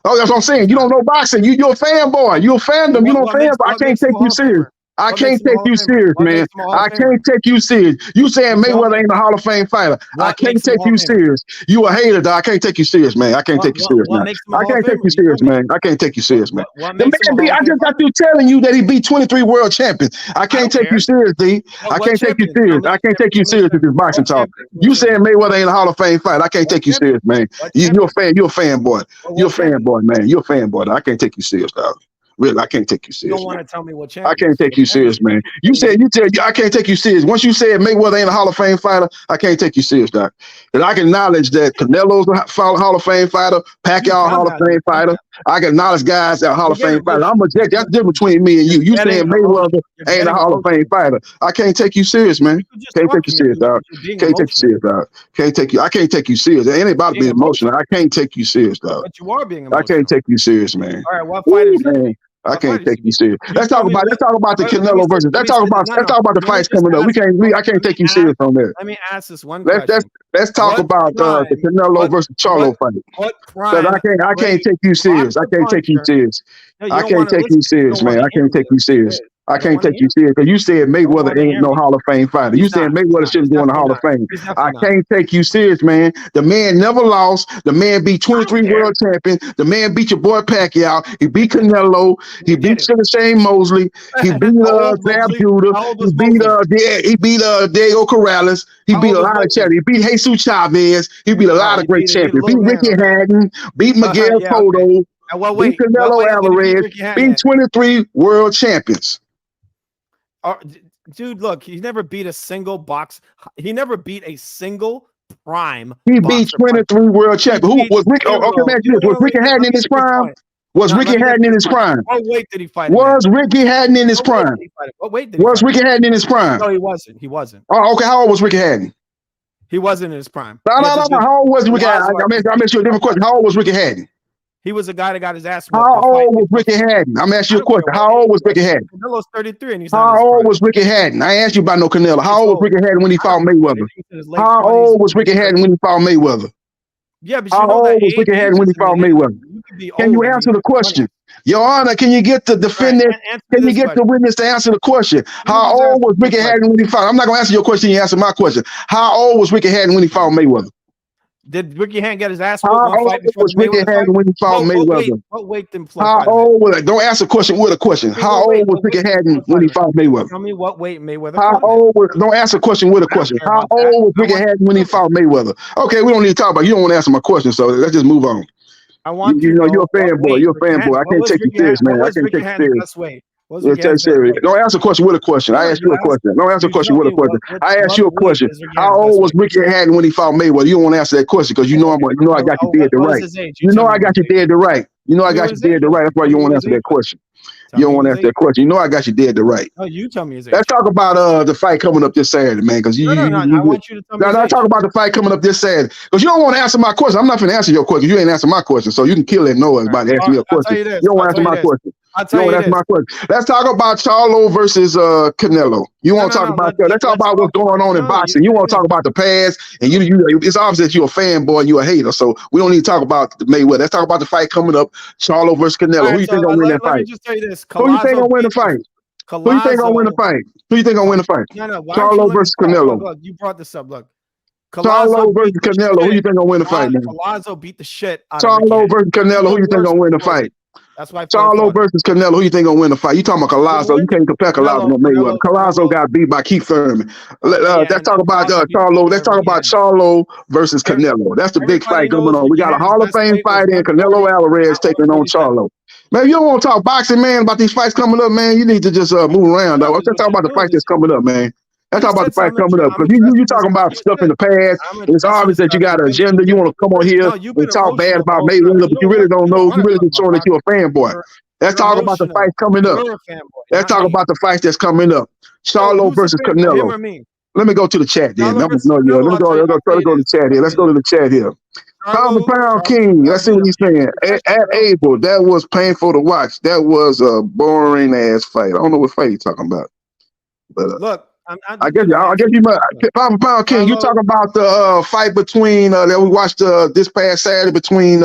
Oh, that's what I'm saying. You don't know boxing. You're a fanboy. You're a fandom. You don't fan. I can't take you serious. I can't take you serious, man. I can't take you serious. You saying Mayweather ain't a Hall of Fame fighter. I can't take you serious. You a hater, dog. I can't take you serious, man. I can't take you serious, man. I can't take you serious, man. I can't take you serious, man. The man beat, I just got through telling you that he beat 23 world champions. I can't take you serious, D. I can't take you serious. I can't take you serious with this boxing talk. You saying Mayweather ain't a Hall of Fame fighter. I can't take you serious, man. You're a fan. You're a fanboy. You're a fanboy, man. You're a fanboy. I can't take you serious, dog. Really, I can't take you serious. You don't want to tell me what I can't take you serious, man. I can't take you serious. Once you said Mayweather ain't a Hall of Fame fighter, I can't take you serious, doc. And I can acknowledge that Canelo's a Hall of Fame fighter, Pacquiao a Hall of Fame fighter. I can acknowledge guys that are Hall of Fame fighters. That's the difference between me and you. You saying Mayweather ain't a Hall of Fame fighter. I can't take you serious, man. Can't take you serious, dog. Can't take you serious, dog. I can't take you serious. It ain't about being emotional. I can't take you serious, dog. But you are being emotional. I can't take you serious, man. All right, what fight is it? I can't take you serious. Let's talk about the Canelo versus. Let's talk about the fights coming up. I can't take you serious on that. Let me ask this one question. Let's talk about the Canelo versus Charlo fight. What crime? I can't take you serious. I can't take you serious. I can't take you serious, man. I can't take you serious. I can't take you serious because you said Mayweather ain't no Hall of Fame fighter. You said Mayweather shouldn't go in the Hall of Fame. I can't take you serious, man. The man never lost. The man beat 23 world champion. The man beat your boy Pacquiao. He beat Canelo. He beat Shane Mosley. He beat Zab Judah. He beat Diego Corrales. He beat a lot of champions. He beat Jesus Chavez. He beat a lot of great champions. Beat Ricky Hatton. Beat Miguel Cotto. Beat Canelo Alvarez. Beat 23 world champions. Dude, look, he never beat a single prime. He beat 23 world champions. Who was Ricky? Okay, man, was Ricky Hatton in his prime? Was Ricky Hatton in his prime? What weight did he fight? Was Ricky Hatton in his prime? What weight did he Was Ricky Hatton in his prime? No, he wasn't. He wasn't. Oh, okay. How old was Ricky Hatton? He wasn't in his prime. No. How old was Ricky Hatton? I made you a different question. How old was Ricky Hatton? He was a guy that got his ass whooped. How old was Ricky Hatton? I'm asking you a question. How old was Ricky Hatton? Canelo's 33 and he's How old was Ricky Hatton? I asked you about no Canelo. How old was Ricky Hatton when he fought Mayweather? How old was Ricky Hatton when he fought Mayweather? Yeah, but how old was Ricky Hatton when he fought Mayweather? Can you answer the question? Your Honor, can you get the defendant? Can you get the witness to answer the question? How old was Ricky Hatton when he fought? I'm not going to answer your question. You answer my question. How old was Ricky Hatton when he fought Mayweather? Did Ricky Hatton get his ass whooped? How old was Ricky Hatton when he fought Mayweather? What weight did Floyd fight? How old was it? Don't answer a question with a question. How old was Ricky Hatton when he fought Mayweather? Tell me what weight Mayweather. How old was? Don't answer a question with a question. How old was Ricky Hatton when he fought Mayweather? Okay, we don't need to talk about it. You don't want to answer my question, so let's just move on. I want you know you're a fanboy. You're a fanboy. I can't take you serious, man. I can't take you serious. Don't answer a question with a question. I asked you a question. Don't answer a question with a question. I asked you a question. How old was Ricky Hatton when he fought Mayweather? You don't want to answer that question because you know I got you dead to right. You know I got you dead to right. You know I got you dead to right. That's why you don't want to answer that question. You don't want to ask that question. You know I got you dead to right. No, you tell me his age. Let's talk about the fight coming up this Saturday, man. Because No, I want you to tell me. No, talk about the fight coming up this Saturday. Because you don't want to answer my question. I'm not going to answer your question. You ain't answer my question, so you can kill that noise by asking me a question. You don't want to answer my question. I'll tell you this. My question. Let's talk about Charlo versus Canelo. You want to talk about that? Let's talk about what's going on in boxing. You want to talk about the past, and you. It's obvious that you're a fanboy and you're a hater. So we don't need to talk about the Mayweather. Let's talk about the fight coming up, Charlo versus Canelo. Right, who you think gonna win that fight? Let me just say this. Who you think gonna win the fight? Who you think gonna win the fight? Who you think gonna win the fight? No. Charlo versus Canelo. Look, you brought this up. Look. Charlo versus Canelo. Who you think gonna win the fight, man? Palazzo beat the shit out Charlo of versus Canelo. Who you think gonna win the fight? That's why Charlo versus Canelo. Who you think gonna win the fight? You talking about Palazzo? You can't compare Palazzo to Mayweather. Palazzo got beat by Keith Thurman. Let's talk about Charlo. Let's talk about Charlo versus Canelo. That's the big fight going on. We got a Hall of Fame fight in Canelo Alvarez taking on Charlo. Man, you don't want to talk boxing, man, about these fights coming up, man. You need to just move around, though. Let's talk about the fight that's coming up, man. Let's talk about the fight coming up. Because you talking about stuff in the past. It's obvious that you got an agenda. You want to come on here and talk bad about Mayweather, but you really don't know. You really just showing that you're a fanboy. Let's talk about the fight coming up. Let's talk about the fight that's coming up. Charlo versus Canelo. Let me go to the chat then. Let me go to the chat here. Let's go to the chat here. Pound King. Let's see what he's saying. At Abel, that was painful to watch. That was a boring ass fight. I don't know what fight he's talking about. But look. I guess you might. Pound King, you talking about the fight between that we watched this past Saturday between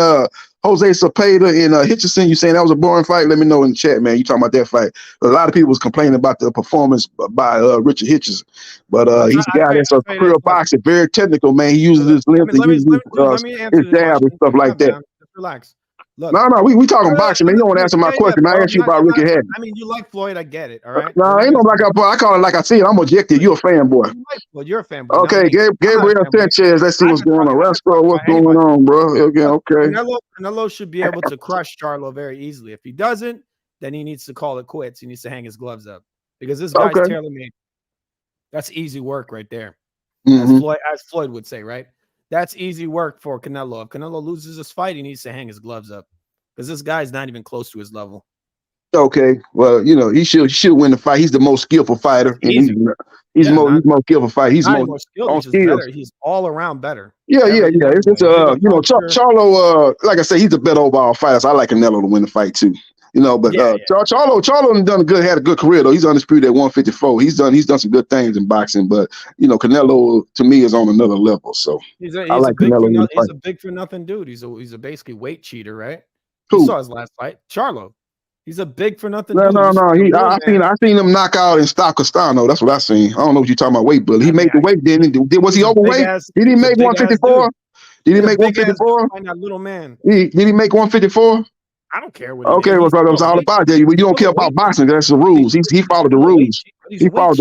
Jose Cepeda and Hitchison. You saying that was a boring fight? Let me know in the chat, man. You talking about that fight? A lot of people was complaining about the performance by Richard Hitchison, but he's a guy that's a career boxer, very technical, man. He uses his length, he uses his jab and stuff like that. Relax. Look, no, we talking boxing, man. You don't want to answer my question. I asked you about Ricky Hatton. I mean, you like Floyd, I get it, all right? No, ain't no like I call it like I see it. I'm objective. You're a fanboy. Well, you're a fanboy. Okay, Gabriel Sanchez. Let's see what's going on. What's going on, bro? Okay. Canelo should be able to crush Charlo very easily. If he doesn't, then he needs to call it quits. He needs to hang his gloves up because this guy's tailor-made. That's easy work right there, as Floyd would say, right? That's easy work for Canelo. If Canelo loses this fight, he needs to hang his gloves up because this guy's not even close to his level. Okay, well, he should win the fight. He's the most skillful fighter. He's the most skillful fighter. He's more skilled. He's all around better. Yeah. It's Charlo. Like I said, he's a better overall fighter. So I like Canelo to win the fight too. Charlo had a good career though. He's undisputed at 154. He's done some good things in boxing, but Canelo to me is on another level. So I like Canelo. He's a big for nothing dude. He's a basically weight cheater, right? Who? You saw his last fight, Charlo. He's a big for nothing dude. No. I seen him knock out and stop Castano. That's what I seen. I don't know what you're talking about, weight bully. He made the weight, didn't he? Was he overweight? Did he make 154? Did he make 154? That little man. Did he make 154? I don't care what. Okay, well, it's all about that. You don't care about boxing. That's the rules. He followed the rules. He followed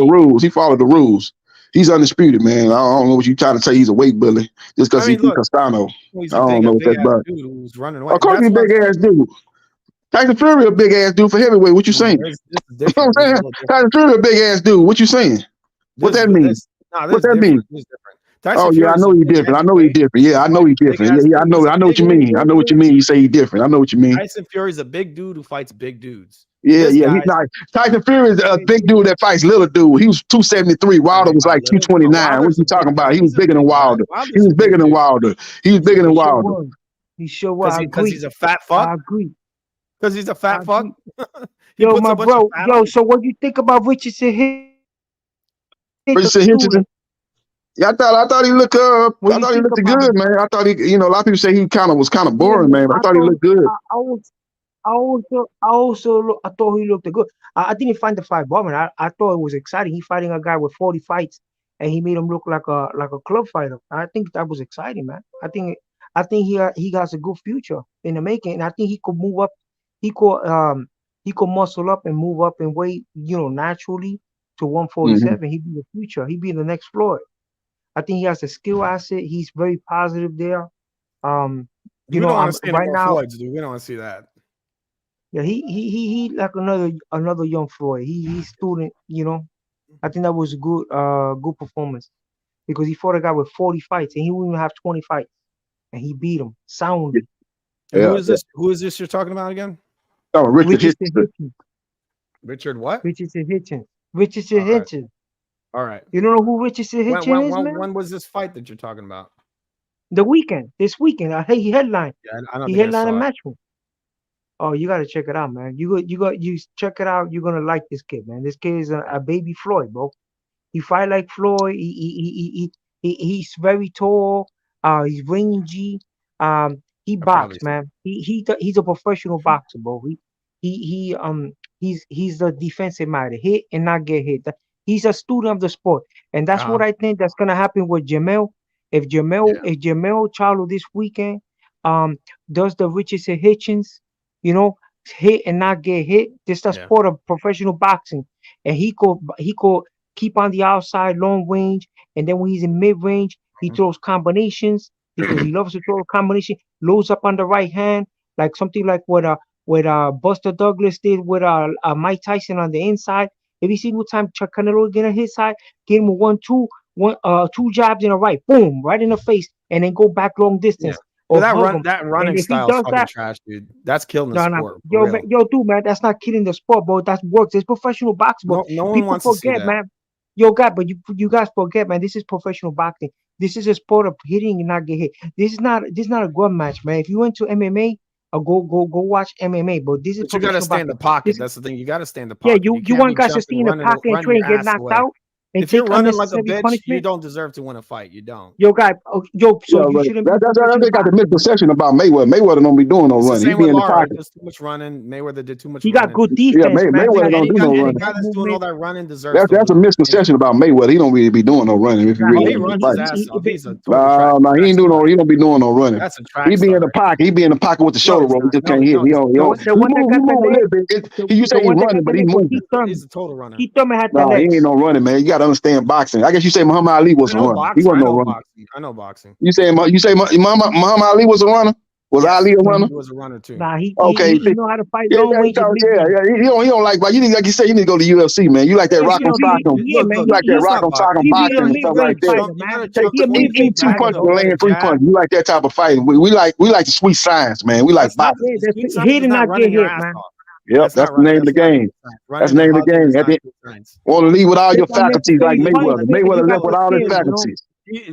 the rules. He's undisputed, man. I don't know what you're trying to say. He's a weight bully just because he's Castano. I don't know what that's about. Of course, he's a big ass dude. Tyson Fury a big ass dude for heavyweight. What you saying? You know what I'm saying? Tyson Fury a big ass dude. What you saying? What that means? What that means? Oh yeah, I know he's different. Yeah, I know he's different. Yeah, I know what you mean. I know what you mean. You say he's different. I know what you mean. Tyson Fury's a big dude who fights big dudes. Yeah. He's not. Tyson Fury is a big dude that fights little dude. He was 273. Wilder was like 229. What you talking about? He was bigger than Wilder. He was bigger than Wilder. He sure was. Because he's a fat fuck. I agree. Because he's a fat fuck. Yo, my bro. Yo, so what do you think about Richardson? Hitchison? Yeah, I thought he looked I thought he looked good, man. I thought he, a lot of people say he was kind of boring, man. But I thought he looked good. I thought he looked good. I didn't find the fight boring. I thought it was exciting. He fighting a guy with 40 fights, and he made him look like a club fighter. I think that was exciting, man. I think he has a good future in the making, and I think he could move up. He could muscle up and move up in weight, naturally to 147. He'd be the future. He'd be the next Floyd. I think he has a skill asset. He's very positive there. We don't want to see right now. Floyds, dude. We don't want to see that. Yeah, he like another young Floyd. He's student. I think that was a good performance because he fought a guy with 40 fights and he wouldn't even have 20 fights, and he beat him soundly. Yeah. Who is this? Who is this you're talking about again? Oh, Richard Hitchison. Richard what? Richardson Hitchens. Richardson All right. Hitchens. All right. You don't know who Richardson Hitchens is, man? When was this fight that you're talking about? The weekend. This weekend. He headlined. Yeah, I don't He think I headlined a saw it. match. Oh, you gotta check it out, man. You check it out. You're gonna like this kid, man. This kid is a baby Floyd, bro. He fight like Floyd. He's very tall. He's rangy. He I probably box, man. He's a professional boxer, bro. He's the defensive minded, hit and not get hit. He's a student of the sport, and that's what I think that's gonna happen with Jamel. If Jamel Charlo this weekend does the Richardson Hitchens, hit and not get hit. This is the sport of professional boxing, and he could keep on the outside, long range, and then when he's in mid range, he throws combinations because he loves to throw a combination. Loads up on the right hand, like something like what Buster Douglas did with Mike Tyson on the inside. Every single time Canelo get on his side, get him a 1-2, two jabs in a right, boom, right in the face, and then go back long distance. Well, that running style is fucking trash, dude. That's killing the sport. Yo, dude, man, that's not killing the sport, bro. That works. It's professional boxing, bro. No one wants to see that, man. Yo, God, but you guys forget, man. This is professional boxing. This is a sport of hitting and not get hit. This is not a gun match, man. If you went to MMA, go watch MMA. But this is. But you gotta stay in the pocket. That's the thing. You gotta stay in the pocket. Yeah, you want guys to stay in the pocket and try and get knocked out. If you're running like a bitch, you don't deserve to win a fight. You don't. So you shouldn't. That's they got the misconception about Mayweather. Mayweather don't be doing no running. He be in the pocket. Does too much running. Mayweather did too much. He got good defense. Yeah, Mayweather don't do no running. Guy that's doing all that running deserves. That's a misconception about Mayweather. He don't really be doing no running. If you really runs his ass off. He's a no, he ain't doing no. He don't be doing no running. That's a track. He be in the pocket. He be in the pocket with the shoulder roll. He just can't hit. He don't. You say he's running, but he's moving. He's a total runner. No, he ain't no running, man. You got to understand boxing. I guess you say Muhammad Ali was a runner. He wasn't no runner. I know boxing. You say Muhammad Ali was a runner? Was Ali a runner? He was a runner too. Nah, he know how to fight long range. He don't like you need, like you say, you need to go to UFC, man. You like that rock on sock on, you like that rock on sock on boxing and stuff like that. Ain't 2 punches and laying 3 punches. You like that type of fighting. We like the sweet science, man. We like boxing. Hit and not get hit, man. Yep, that's the name of the game. That's the name of the game. Want to leave with all your faculties like Mayweather. Mayweather left with all his faculties.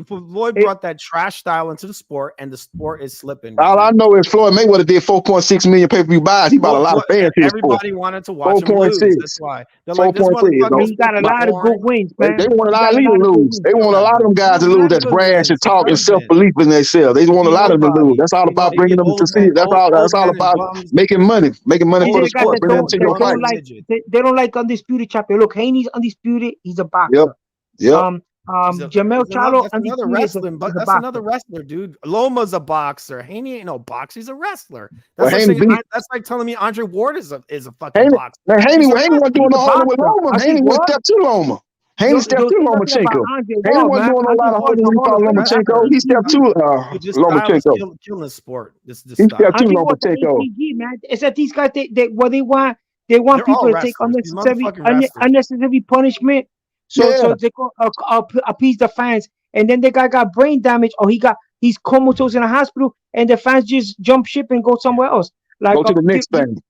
Floyd brought that trash style into the sport, and the sport is slipping. All I know is Floyd Mayweather did 4.6 million pay-per-view buys. He bought a lot of fans. Everybody wanted to watch him lose. That's why. They're like, he got a lot of good wins, man. They want Ali to lose. They want a lot of them guys to lose. That's brash and talk and self-belief in themselves. They want a lot of them to lose. That's all about bringing them to see. That's all about making money for the sport. Bring them to your fight. They don't like undisputed champion. Look, Haney's undisputed. He's a boxer. Yep. Jamel Charlo, that's another wrestler, dude. Loma's a boxer. Haney ain't no boxer. He's a wrestler. That's like telling me Andre Ward is a fucking boxer. Haney wasn't doing no holding with Loma. Haney went step to Loma. Haney stepped to Lomachenko. Haney wasn't doing a lot of holding when he fought Lomachenko. He stepped to Lomachenko. Killing the sport. He stepped to Lomachenko. Man, it's that these guys they want people to take unnecessary punishment. So they go appease the fans, and then the guy got brain damage, or he's comatose in a hospital, and the fans just jump ship and go somewhere else. Like go to the next thing.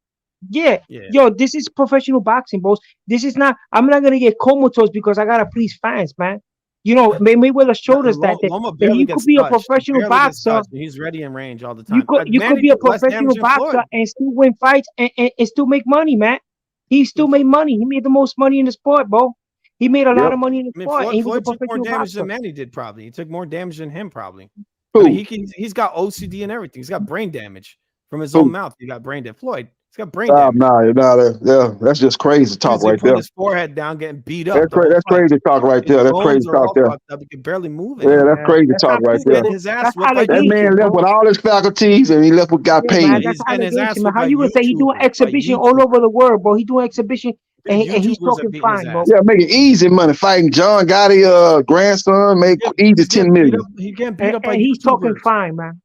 Yeah. Yo, this is professional boxing, boss. This is not. I'm not gonna get comatose because I gotta please fans, man. Mayweather showed us that you could be a professional boxer. He's ready in range all the time. You could be a professional boxer and still win fights and still make money, man. He still made money. He made the most money in the sport, bro. He made a lot of money in the sport. Floyd took more damage than Manny did, probably. He took more damage than him, probably. He's got OCD and everything. He's got brain damage from his own mouth. He got brain damage. Floyd, he's got brain damage. That's just crazy talk right there. His forehead down, getting beat up. That's crazy talk right there. That's crazy talk there. He can barely move it. Yeah, that's crazy talk right there. That man left with all his faculties, and he left with got pain. How you would say he's doing exhibition all over the world, bro? He doing exhibition. And he's talking fine, bro. Yeah, making easy money fighting John Gotti, grandson, make easy 10 million. He getting beat up, and he's talking fine, man.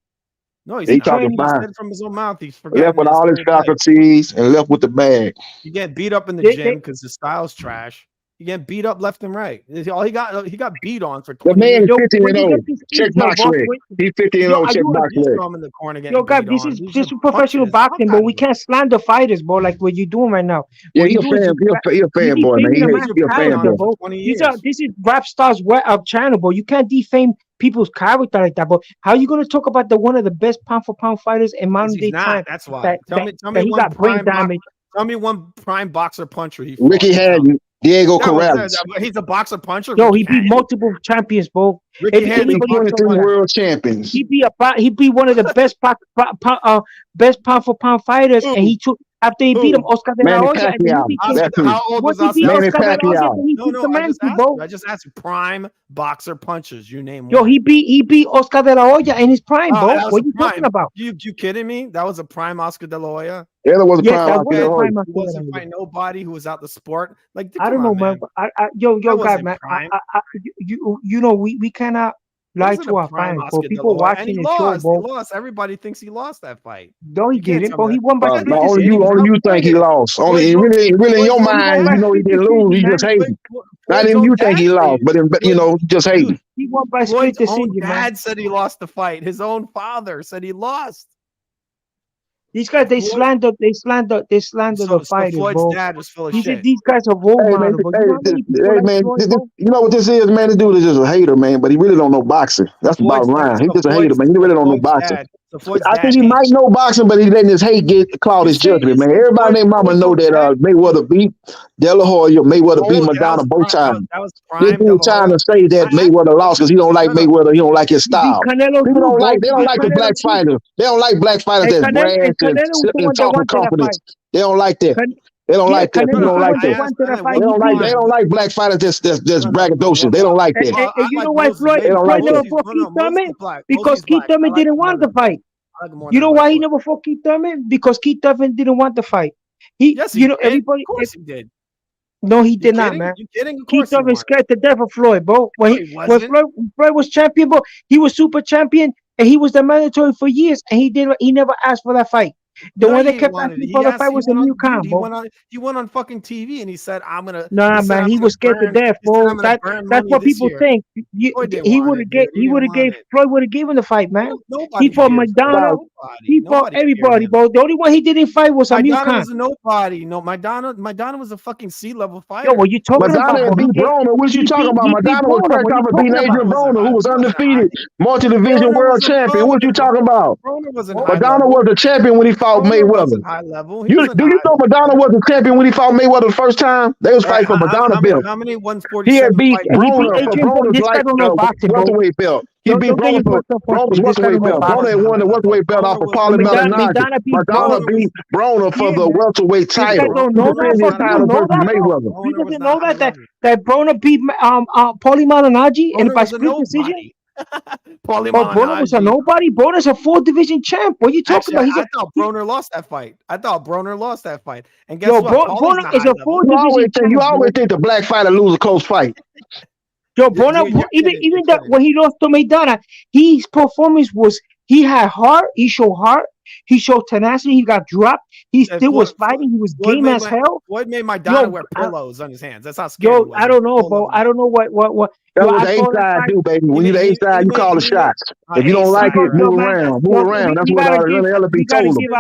No, he's talking fine. He said from his own mouth. He's left with all his faculties and left with the bag. You get beat up in the gym because the style's trash. He getting beat up left and right. All he got beat on for The 20 man is years. 50 when and you 0. get this Check yo, box boss, leg. He's 50 and yo, 0. are Check you box You leg. throw him in the corner getting yo, guys, beat this on. is These this are is professional punches. boxing, Fuck but out we of here. can't slander fighters, bro. Like what you're doing right now. Yeah, What he you a do is fan. He a you fanboy, man. defame the man's He a character, fanboy. bro. 20 This years. is rap stars wet up channel, bro. You can't defame people's character like that, bro. How you gonna talk about the one of the best pound for pound fighters in modern day He's not. time? That's why. Tell me That he one got brain prime boxer. damage. Tell me one prime boxer puncher he fought. Ricky Tell me. Hatton, Diego No, Corrales. he's a boxer puncher. Yo, Ricky he beat Hatton. multiple champions, bro. Ricky If Hatton, He beat anybody boxer told 23 you that, puncher. world champions. he beat one of the best best pound for pound fighters, and he took after he beat him Who? Oscar de la Manny Hoya, and then he Pacquiao. became. That's who. How old Once was he beat Manny Oscar de la Hoya, Pacquiao. then he took the I man just too, asked bro. you. I just asked you prime boxer punchers. You name Yo, one. he beat Oscar de la Hoya in his prime, Oh, bro. that was What a you talking prime. about? You kidding me? That was a prime Oscar De La Hoya. Yeah, that was a Yes, prime that Oscar was De a La Hoya. prime He Oscar de la wasn't Hoya. fighting nobody who was out the sport. Like, I come don't know, on, man. man. Yo, That guys, wasn't man. prime. You know, we cannot It lie wasn't to a our prime fans, bro. Oscar De La People Hoya, and watching he the show, lost. He bro. lost. Everybody thinks he lost that fight. No, he You can't didn't, tell bro. me He that. won by But split only decision. you think he lost. Only really in your mind, you know he didn't lose. You just hating. Not even you think he lost, but you know, just hating. Dude, He won by split Floyd's decision, own man. dad said he lost the fight. His own father said he lost. These guys, they slander So the fighters, Floyd's bro. dad was full of shit. These guys are role Hey man, models, bro. You know how many people like man, Floyd, bro? you know what this is, man? This dude is just a hater, man. But he really don't know boxing. That's the bottom line. He's just a hater, man. He really don't know boxing. I think he might know boxing, but he letting his hate cloud his judgment, man. Everybody named mama know that Mayweather beat De La Hoya, Mayweather beat Madonna both times. This dude trying to say that Mayweather lost because he don't like Mayweather, he don't like his He beat style. Canelo People too, don't bro. like they don't like the black fighters. They don't like black fighters that's brash And Canelo was the and one that talking wanted that confidence. fight. They don't like that. They don't like that. People don't like that. They don't like black fighters that's braggadocious. They don't like that. And you know why Floyd never fought Keith Thurman? Because Keith Thurman didn't want the fight. You know why he never fought Keith Thurman? Because Keith Thurman didn't want the fight. Everybody. Of course he did. No, he did not, man. You kidding? Of Keith course he Thurman won. scared to death of Floyd, bro. When Floyd was champion, bro, he was super champion, and he was the mandatory for years, and he never asked for that fight. The one that kept asking for the fight was a new Khan, bro. He went on fucking TV and he said, "I'm gonna." Nah, man, he was scared to death, bro. That's what people think. He would have gave Floyd would have given the fight, man. He fought Madonna. He fought everybody, bro. The only one he didn't fight was Amir Khan. Madonna was a nobody. No, Madonna was a fucking C-level fighter. Yo, what you talking Madonna about? beat Broner. What you talking about? Madonna was cracked off of beating Adrian Broner, who was undefeated, multi-division world champion. What you talking about? Madonna was a champion when he fought Mayweather. High level. Do you know Madonna was a champion when he fought Mayweather the first time? They was fighting for Madonna belt. How many 147? He had beat Broner for Adrian Broner's this guy don't know boxing, bro. welterweight belt. He beat Broner for Broner's welterweight belt. Broner had won the welterweight belt off of Paulie Malignaggi. Madonna beat Broner for the welterweight title. Don't know that. Mayweather. He doesn't know that Broner beat Paulie Malignaggi and by split decision. Broner was a nobody. Broner's a 4-division champ. What are you talking about? I thought Broner lost that fight. And guess what? Broner is a 4-division champ. You always think the black fighter lose a close fight. Yo, Broner, even that when he lost to Maidana, his performance was he had heart. He showed heart. He showed tenacity. He got dropped. He still was fighting. He was game as hell. Floyd made Maidana wear pillows on his hands. That's how scary. Yo, I don't know, bro. I don't know what. That was the A-side do, baby. When you the A-side, you call the shots. If you don't like it, move around. Move around. That's what LB told him.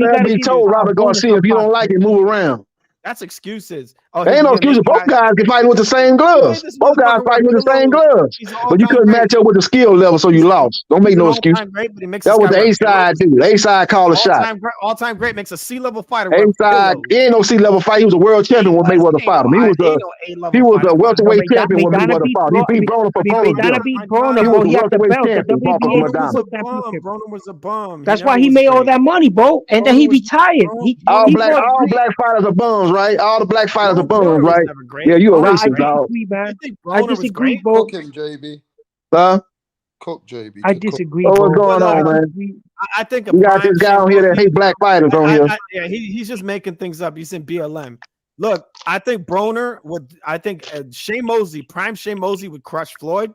LB told Robert Garcia, if you don't like it, move around. That's excuses. There ain't no excuses. Both guys can fight with the same gloves. Both guys fighting with the same gloves. But you couldn't match up with the skill level, so you lost. Don't make no excuse. That was the A-side dude. The A-side called a shot. All-time great makes a C-level fighter. A-side, he ain't no C-level fight. He was a world champion when Mayweather fought him. He was a welterweight champion when Mayweather fought him. He beat Broner for Broner. He was a welterweight champion. Broner was a bum. That's why he made all that money, bro. And then he retired. All black fighters are bums, right? All the black fighters are bums, right? Yeah, you a racist, dog. I disagree, bro. Cook him, JB. Huh? Cook JB. I disagree. What's going on, man? I think we got this guy on here that hate black fighters on here. Yeah, he's just making things up. He's in BLM. Look, I think Broner would. I think Shea Mosley, prime Shea Mosley, would crush Floyd.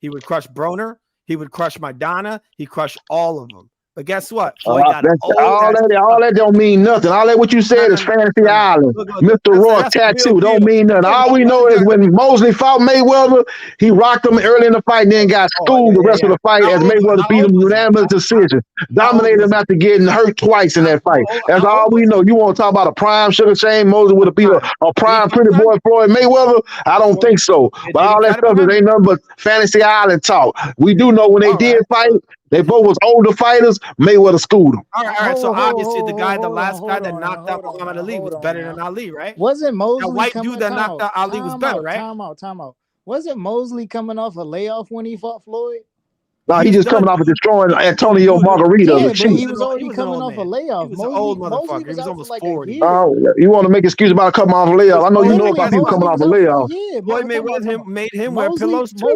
He would crush Broner. He would crush Maidana. He'd crush all of them. But guess what? Floyd got an old all that don't mean nothing. All that what you said is Fantasy Island. Mr. Roy tattoo don't mean nothing. All we know is when Mosley fought Mayweather, he rocked him early in the fight and then got schooled the rest of the fight as Mayweather beat him unanimous decision. Dominated him after getting hurt twice in that fight. That's all we know. You want to talk about a prime Sugar Shane Mosley would have beat a prime pretty boy Floyd Mayweather? I don't think so. But all that stuff ain't nothing but Fantasy Island talk. We do know when they did fight, they both was older fighters. Mayweather schooled them. All right. So obviously the last guy that knocked out Muhammad Ali was better than Ali, right? Wasn't Mosley the white dude that knocked out Ali was better, right? Time out. Wasn't Mosley coming off a layoff when he fought Floyd? No, he just coming off of destroying Antonio Margarito. Yeah, but he was already coming off a layoff. He was an old motherfucker. He was almost 40. You want to make excuse about coming off a layoff? I know you know about people coming off a layoff. Yeah, Floyd made him wear pillows too.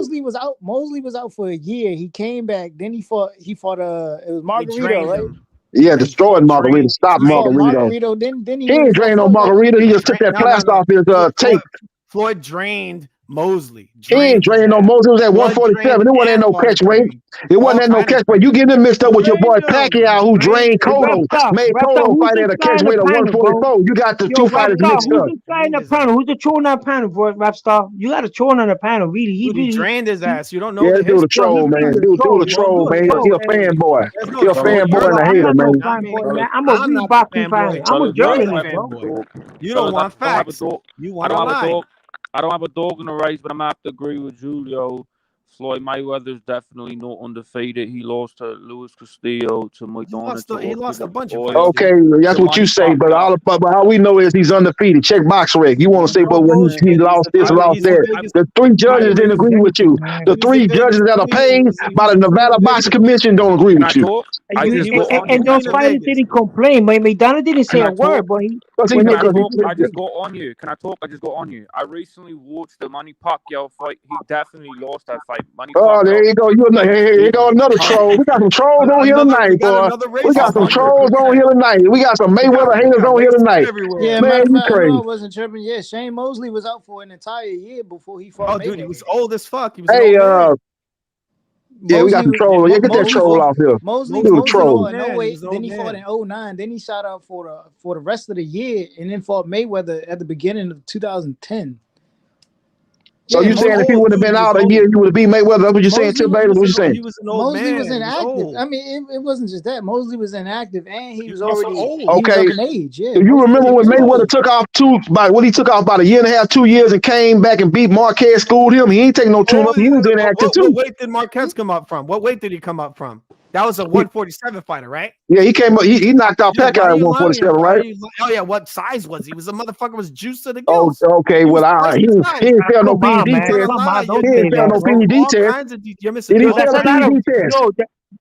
Mosley was out for a year. He came back. Then he fought. It was Margarito, right? Yeah, destroyed Margarito. Stopped Margarito. Then he ain't drained no Margarito. He just took that plaster off his tape. Floyd drained Mosley. He ain't draining no Mosley. It was at 147. It wasn't no catch weight. It wasn't no catch weight. You get him mixed up with your boy Pacquiao, who drained Cotto, made Cotto fight at a catch weight of 144. You got the two fighters mixed up. Who's the guy in the panel? Who's the troll on that panel, boy, Rapstar? You got a troll on the panel, really. He drained his ass. You don't know. Yeah, do the troll, man. Do the troll, man. He a fanboy. He a fanboy and a hater, man. I'm a real boxing fan. I'm a journalist, bro. You don't want facts. You want to lie. I don't have a dog in the race, but I'm gonna have to agree with Julio. Floyd Mayweather is definitely not undefeated. He lost to Luis Castillo, to McDonald. He lost a bunch of fights. Okay, that's what you say, but all we know is he's undefeated. Check box rec. You want to say, but when he lost this, lost that. The three judges didn't agree with you. The three judges that are paid by the Nevada Boxing Commission don't agree with you. And those fighters didn't complain. McDonald didn't say a word, but he. I just got on you. Can I talk? I just got on you. I recently watched the Manny Pacquiao fight. He definitely lost that fight. There you go. Here you go another troll. We got some trolls on here tonight, boy. We got some trolls on here tonight. We got some Mayweather haters on here tonight. Yeah, man, you crazy. I wasn't tripping. Yeah, Shane Mosley was out for an entire year before he fought. Dude, he was old as fuck. He was yeah, we got some trolls. Yeah, get that troll off here. Mosley troll. No way. Then he fought in 2009. Then he shot out for the rest of the year, and then fought Mayweather at the beginning of 2010. So you saying if he would have been out a year, you would have beat Mayweather? That's what you saying, Tim Bailey? What you saying? Mosley was inactive. I mean, it wasn't just that. Mosley was inactive, and he was already old. Okay. He was up in age. Yeah. Do you remember when Mayweather took off he took off about a year and a half, 2 years, and came back and beat Marquez, schooled him? He ain't taking no tune up. He was inactive too. What weight did Marquez come up from? What weight did he come up from? That was a 147 fighter, right? Yeah, he came up. He knocked out Pacquiao at 147, right? Oh yeah, what size was he? Was the motherfucker was juice to the gills? Oh, okay. Well, he didn't fail no PED test. He didn't fail no PED test. Did he fail a PED test?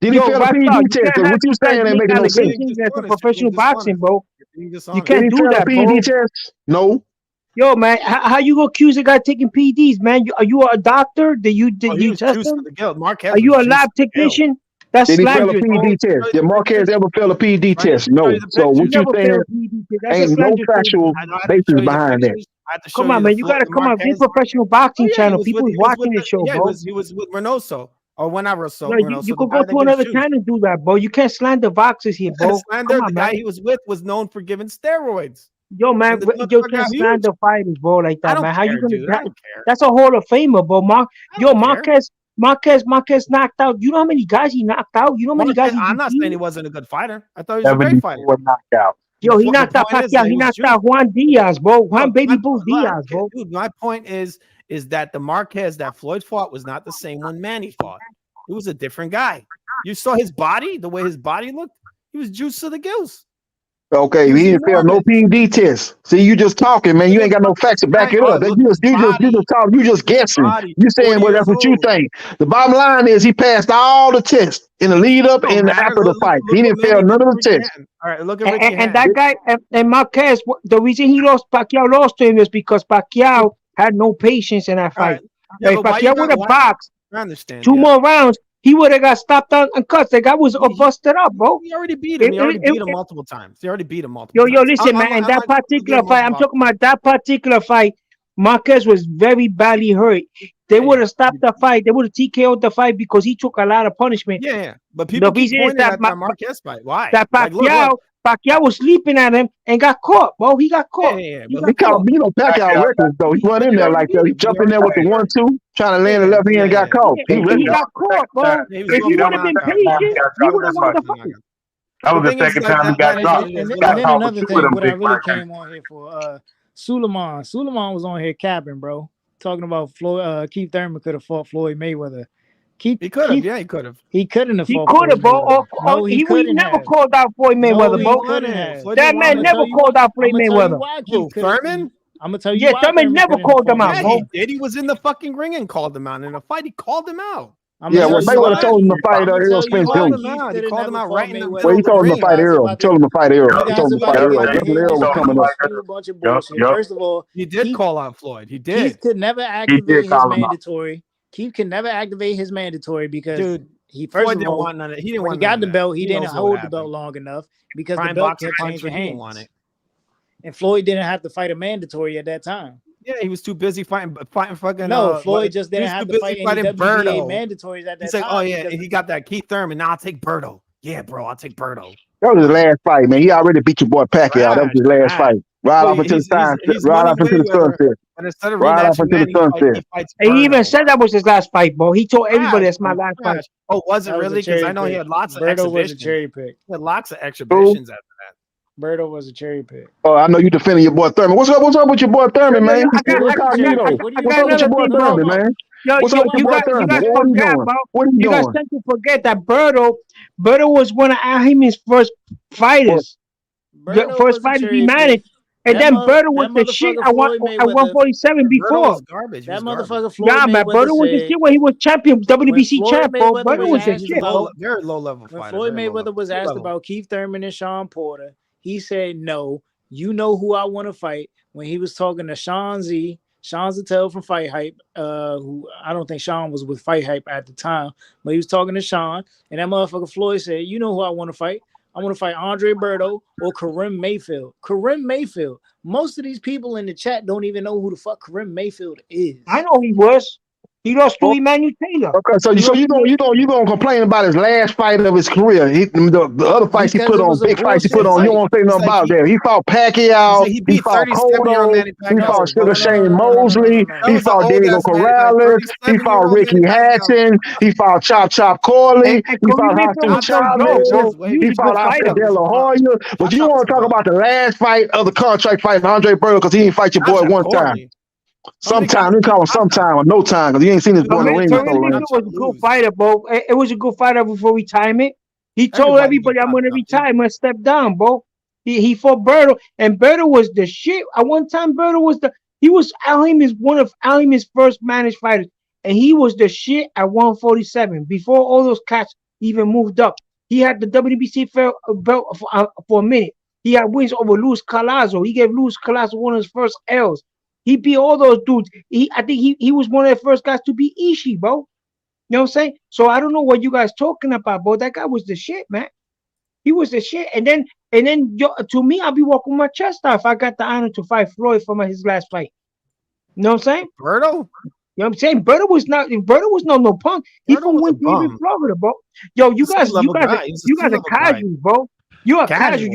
Did he fail a PED test? What you saying ain't making no sense. That's a professional boxing, bro. You can't do that, bro. No. Yo, man, how you gonna accuse a guy taking PEDs, man? Are you a doctor? Did you test him? Are you a lab technician? That's did he fail a PED test? Did Marquez ever fail a PED test? No. So what you saying ain't no factual basis behind that. Come on, man. You got to come on. This professional boxing channel. People is watching the show, bro. He was with Reynoso. Or whenever so. You could go to another channel and do that, bro. You can't slander boxers here, bro. The guy he was with was known for giving steroids. Yo, man, you can't slander fighters, bro, like that, man. How you gonna? That's a Hall of Famer, bro. Marquez knocked out. You know how many guys he knocked out? You know how many guys I'm not saying he wasn't a good fighter. I thought he was a great fighter. Knocked out. Yo, he knocked out Pacquiao. He knocked out Juan Diaz, bro. Juan Baby Boo Diaz, bro. Dude, my point is that the Marquez that Floyd fought was not the same one Manny fought. It was a different guy. You saw his body, the way his body looked. He was juiced to the gills. Okay, he didn't fail no PED test. See, you just talking, man. You ain't got no facts to back it up. You just talking. You just guessing. You saying, well, that's what you think. The bottom line is he passed all the tests in the lead up and after the fight. He didn't fail none of the tests. All right, look at Ricky and that guy and Marquez. The reason Pacquiao lost to him is because Pacquiao had no patience in that fight. If Pacquiao would have boxed 2 more rounds, he would have got stopped out and cut. The guy was busted up, bro. He already beat him. He already beat him multiple times. Yo, listen, man. In that particular fight, I'm talking about that particular fight. Marquez was very badly hurt. They would have stopped the fight. They would have TKO'd the fight because he took a lot of punishment. Yeah. But people keep pointing at that Marquez fight. Why? That Pacquiao was sleeping at him and got caught, bro. He got caught. Yeah. He caught, Pacquiao records though. He went in there like that. He jumped in there with the 1-2, trying to land the left hand and got caught. He got caught, bro. If he would have been patient, he would have won the fight. That was the second time he got dropped. And then another thing, what I really came on here for, Suleiman was on here capping, bro, talking about Keith Thurman could have fought Floyd Mayweather. He could have. Yeah, he could have. He couldn't have. He could have, bro. No, he never called out Floyd Mayweather, bro. That man never called out Floyd Mayweather. Thurman? I'm gonna tell you. Yeah, Thurman never called him out, bro. He did. He was in the fucking ring and called him out in a fight. He called him out. Yeah, well, Mayweather told him to fight Errol Spence Jr. He called him out right in the middle. Well, he told him to fight Errol. He told him to fight Errol. He told him to fight Errol. That's when Errol was coming up. First of all, he did call out Floyd. He did. Keith could never activate his mandatory. Keith could never activate his mandatory because he first of all, he didn't want. He got the belt. He didn't hold the belt long enough because the belt kept changing hands. And Floyd didn't have to fight a mandatory at that time. Yeah, he was too busy fighting fucking. No, Floyd just didn't have to fight any WBA mandatories at that time. He's like, oh yeah, he got that Keith Thurman. Now I'll take Berto. Yeah, bro, I'll take Berto. That was his last fight, man. He already beat your boy Pacquiao. That was his last fight. Right off into the sunset. Right off into the sunset. And instead of right off into the sunset. And he even said that was his last fight, bro. He told everybody that's my last fight. Oh, was it really? Because I know he had lots of exhibitions. Was a cherry pick. He had lots of exhibitions after that. Berto was a cherry pick. Oh, I know you defending your boy Thurman. What's up with your boy Thurman, man? What's up with your boy Thurman, man? What's up with your boy Thurman? What are you doing? What are you doing? You guys tend to forget that Berto was one of Haymond's first fighters. The first fighter he managed. And then Berto was the shit at 147 before. That motherfucker Floyd Mayweather. Man, Berto was the shit when he was champion, WBC champ, bro. Berto was the shit. Very low level fighter. When Floyd Mayweather was asked about Keith Thurman and Sean Porter, he said, no, you know who I want to fight. When he was talking to Sean Zattel from Fight Hype, who I don't think Sean was with Fight Hype at the time, but he was talking to Sean, and that motherfucker Floyd said, you know who I want to fight? I want to fight Andre Berto or Karim Mayfield. Karim Mayfield. Most of these people in the chat don't even know who the fuck Karim Mayfield is. I know he was. He lost to Emmanuel Taylor. Okay, so you don't complain about his last fight of his career. The other fights he put on, big fights he put on, you don't say nothing about that. He fought Pacquiao, he fought Cotto, he fought Sugar Shane Mosley, he fought Diego Corrales, he fought Ricky Hatton, he fought Chop Corley, he fought Hatton Charlo, he fought Oscar De La Hoya. But you want to talk about the last fight of the contract fight, Andre Berto, because he didn't fight your boy one time. Sometime, we call him sometime or no time because you ain't seen this boy in the ring. It was a good fighter, bro. It was a good fighter before retirement. He told everybody, I'm going to retire, I'm going to step down, bro. He fought Berto, and Berto was the shit. At one time, Berto was one of Al Haymon's first managed fighters, and he was the shit at 147 before all those cats even moved up. He had the WBC belt for a minute. He had wins over Luis Calazo. He gave Luis Calazo one of his first L's. He beat all those dudes. I think he was one of the first guys to beat Ishii, bro. You know what I'm saying? So I don't know what you guys talking about, bro. That guy was the shit, man. He was the shit. And then to me, I'll be walking my chest out if I got the honor to fight Floyd for his last fight. You know what I'm saying? Berto? You know what I'm saying? Berto was no punk. He from Win Florida, Florida, bro. Yo, you guys are casual, bro. You are casual.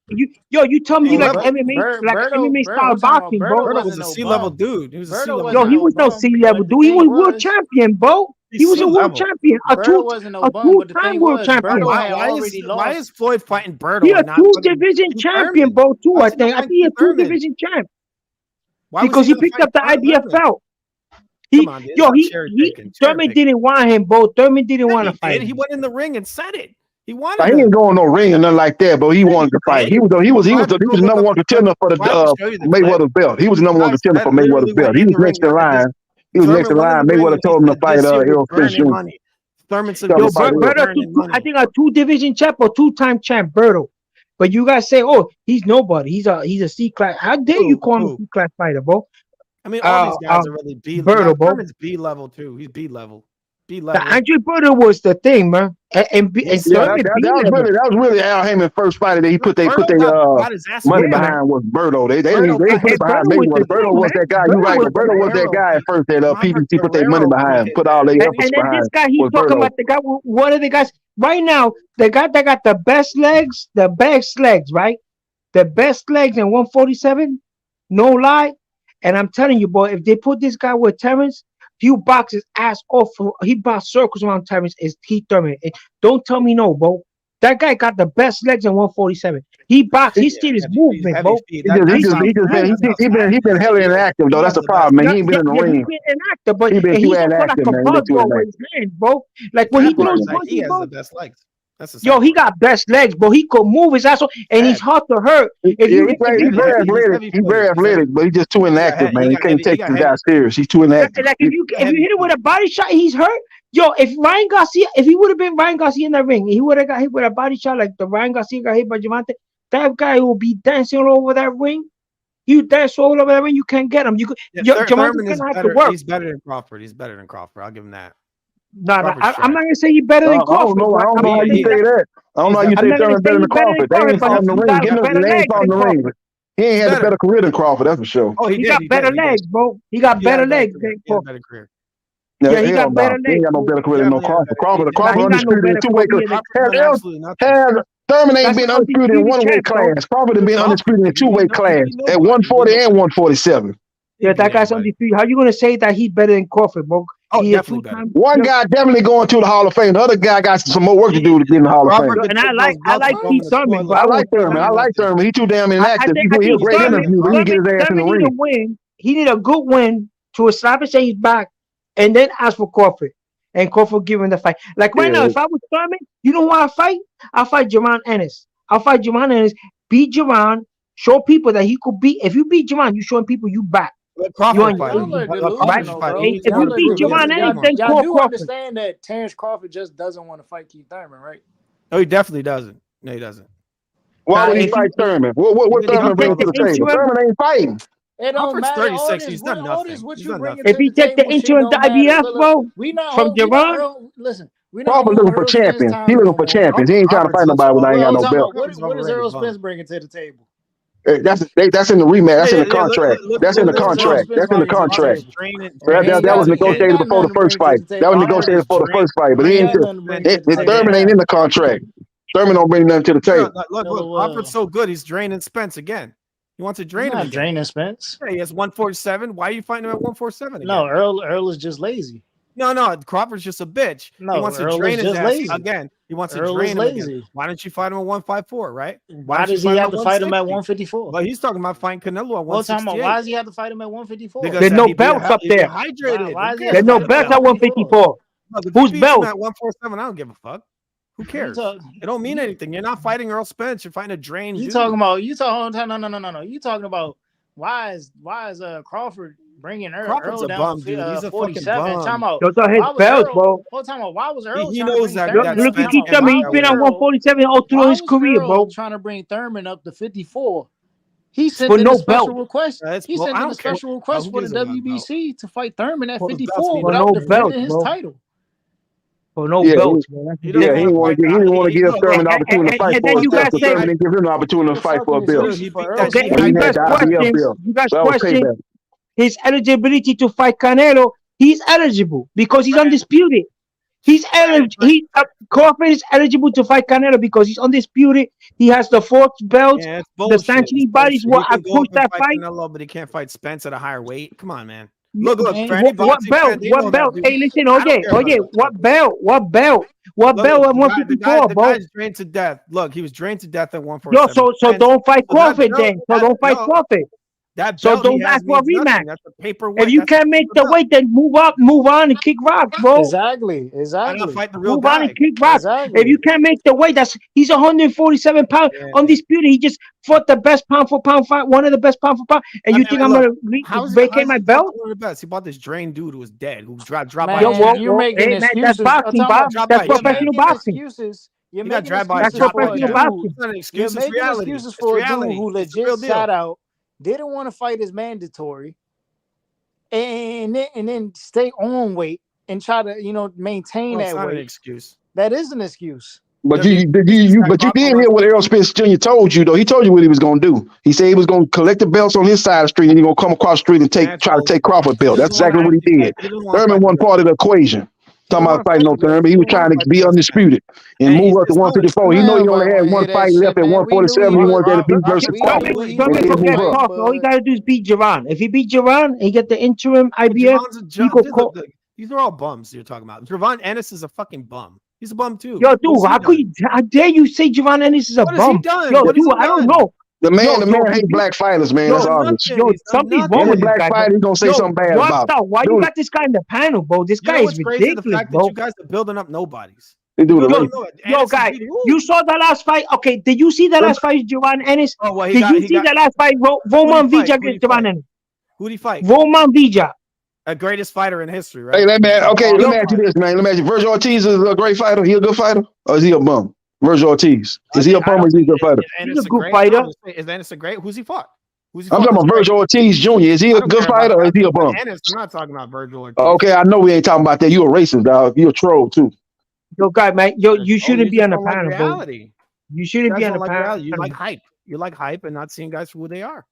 You tell me you like MMA, MMA style boxing, bro. Berto was a C-level dude. He was a C-level. Yo, he was no C-level dude. He was world champion, bro. He was a world champion, a two-time world champion. Why is Floyd fighting Berto? He a two-division champion, bro. Too, I think he a two-division champ. Because he picked up the IBF belt. Thurman didn't want him, bro. Thurman didn't want to fight. He went in the ring and said it. He wanted. He ain't going no ring or nothing like that, but he wanted to fight. He was the number one contender for the Mayweather belt. He was the number one contender for Mayweather's belt. He was next in line. Mayweather told him to fight Errol Spence Jr. Thurman said, Berto, I think a two-division champ or two-time champ, Berto. But you guys say, oh, he's nobody. He's a C-class. How dare you call him a C-class fighter, bro? I mean, all these guys are really B level. Thurman's B level too. He's B level. speed The level. Andre Berto was the thing, man. And Yeah, Thurman beat him. that was really Al Heyman's first fight that he put their got his ass money whooped. behind was Berto. They Berto didn't put it behind Berto was Mayweather. the Berto thing, was man. that guy. Berto You right, was but Berto was that guy at first that Robert PBC put their money Guerrero behind, put hit all their And efforts then behind. this guy, he's Was talking Berto. about the guy. One of the guys right now, the guy that got the best legs, right? The best legs in 147. No lie. And I'm telling you, boy, if they put this guy with Terrence, he'll box his ass off. He box circles around Terrence. Is Keith Thurman? Don't tell me no, bro. That guy got the best legs in 147. He boxed. He steered his movement, bro. He been hella inactive though. That's the problem, man. He ain't been in the ring. He been inactive, but He been and too he's gonna put like inactive, a man. He been too buzzball with his hands, bro. Like when he throws punches, he has bro. the best legs. That's the Yo, he got best legs, bro. He could move his ass off, and he's hard to hurt. He's very athletic. He's very athletic, but he's just too inactive, man. He can't take this guy serious. He's too inactive. Like if you hit him with a body shot, he's hurt. Yo, if Ryan Garcia, if he would have been Ryan Garcia in the ring, he would have got hit with a body shot like the Ryan Garcia got hit by Javante. That guy will be dancing all over that ring. You dance all over that ring, you can't get him. You could. Thurman is have better. to work. He's better than Crawford. I'll give him that. No, I'm not gonna say he's better than Crawford. I don't know how you say that. I don't know how you say Thurman better than Crawford. They ain't fought in the ring. They ain't fought in the ring. He ain't had a better career than Crawford, that's for sure. Oh, he got better legs, bro. He got better legs than Crawford. Yeah, he got better legs. He ain't got no better career than no Crawford. Crawford undisputed in two-way class. Thurman ain't been undisputed in one-way class. Crawford has been undisputed in two-way class at 140 and 147. Yeah, that guy's undefeated. How you gonna say that he's better than Crawford, bro? Oh, definitely better. One guy definitely going to the Hall of Fame. The other guy got some more work to do to get in the Hall of Fame. And I like Keith Thurman, but I like Thurman. He too damn inactive. He's a great interview, but he get his ass in the ring. He need a good win to establish that he's back, and then ask for Crawford. And Crawford give him the fight. Like right now, if I was Thurman, you know who I fight? I fight Jaron Ennis. Beat Jaron. Show people that he could beat. If you beat Jaron, you showing people you back. Crawford fight. If you beat Jaron Ennis, then y'all do understand that Terrence Crawford just doesn't want to fight Keith Thurman, right? No, he definitely doesn't. No, he doesn't. Why would he fight Thurman? What Thurman bring to the table? Thurman ain't fighting. It don't matter. 36. He's done nothing. If he take the interim IBF, bro, from Jaron, listen. Crawford looking for champions. He looking for champions. He ain't trying to fight nobody when I ain't got no belt. What is Errol Spence bringing to the table? That's in the rematch. That's in the contract. That's in the contract. That's in the contract. That was negotiated before the first fight. That was negotiated before the first fight. But he ain't. Thurman ain't in the contract. Thurman don't bring nothing to the table. Look, Crawford's so good. He's draining Spence again. He wants to drain him. Draining Spence. Yeah, he has 147. Why are you fighting him at 147 again? No, Earl is just lazy. No, Crawford's just a bitch. No, he wants Earl to drain is his just ass lazy. again. He wants to Earl drain is him lazy. again. Why don't you fight him at 154, right? Why does he have to fight him at 154? Well, he's talking about fighting Canelo at 168. Why does he have to fight him at 154? There's no belts up there. There's no belts at 154. Who's belt? At 147, I don't give a fuck. Who cares? It don't mean anything. You're not fighting Earl Spence. You're fighting a drain. No. You talking about you talking why is Crawford bringing Earl down to 47? Talking about those are his belts, bro. Why was Earl? He knows that. Look at Keith Thurman. He's been on 147 all through his career, bro. Trying to bring Thurman up to 54. He sent in a special request. He sent in a special request for the WBC to fight Thurman at 54 without defending his title. For no belts, man. He didn't want to give Thurman the opportunity to fight for a belt. Thurman didn't give him the opportunity to fight for a belt. You guys question his eligibility to fight Canelo. He's eligible because he's undisputed. He's eligible. Crawford is eligible to fight Canelo because he's undisputed. He has the fourth belt. Yeah, the sanctioning bodies will push that fight. Canelo, but he can't fight Spence at a higher weight. Come on, man. Look. What belt? Hey, listen, what belt? What belt at 154, bro? The guy's drained to death. Look, he was drained to death at 147. So don't fight Crawford then. So don't fight Crawford. So don't ask for a rematch. That's a paperweight. If you can't make the weight, then move on and kick rocks, bro. Exactly. I'm not fighting the real move guy. on and kick rocks. Exactly. If you can't make the weight, he's 147 pounds undisputed. He just fought the best pound for pound fight, one of the best pound for pound. And you think I'm gonna vacate my belt? One of the best. He bought this drained dude who was dead, who dropped by. You're making excuses. That's boxing, Bob. That's professional boxing. You're making excuses for a dude who legit sat out, didn't want to fight as mandatory, and then stay on weight and try to maintain Well, it's that not an weight. excuse. That is an excuse. But Yeah, you did hear what Errol Spence Jr. told you though. He told you what he was gonna do. He said he was gonna collect the belts on his side of the street and he's gonna come across the street and try to take Crawford belt. That's exactly what he did. Thurman wasn't part of the equation. Talking about fighting no Thurman. He was trying to be undisputed and move up to 154. He know he only had one fight left at 147. He wanted that to beat versus Crawford. Don't forget, Puff. All you gotta do is beat Jaron. If he beat Jaron, he get the interim IBF. These are all bums you're talking about. Javon Ennis is a fucking bum. He's a bum too. Yo, dude, how dare you say Javon Ennis is a bum? What has he done? Yo, dude, I don't know. The man hates black fighters, man. That's obvious. Yo, something's wrong with black fighter. He's gonna say something bad about it. Why you got this guy in the panel, bro? This guy is ridiculous, the fact bro. That you guys are building up nobodies. Yo, guy, you saw the last fight. Okay, did you see the last fight, Javon Ennis? Oh, well, did you see the last fight, Roman Vija against Javon Ennis? Who did he fight? Roman Vija. A greatest fighter in history, right? Hey, let me ask you this, man. Let me ask you. Virgil Ortiz is a great fighter. He a good fighter, or is he a bum? Virgil Ortiz. Is he a bum or is he a good fighter? He's a good fighter. Is Ennis a great? Who's he fought? I'm talking about Virgil Ortiz Jr. Is he a good fighter or is he a bum? I'm not talking about Virgil Ortiz. Okay, I know we ain't talking about that. You a racist, dog. You a troll too. Yo, guy, man. Yo, you shouldn't be on the panel, bro. You shouldn't be on the panel. You like hype. You like hype and not seeing guys for who they are.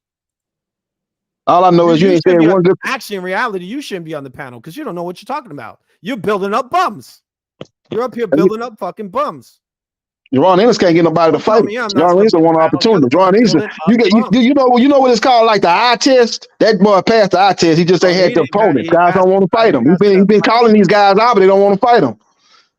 All I know is you ain't saying one good. Actually, in reality, you shouldn't be on the panel because you don't know what you're talking about. You're building up bums. You're up here building up fucking bums. Jaron Ennis can't get nobody to fight. Jaron Ennis want an opportunity. Jaron Ennis, you know what it's called, like the eye test. That boy passed the eye test. He just ain't had the opponent. Guys don't want to fight him. He's been calling these guys out, but they don't want to fight him.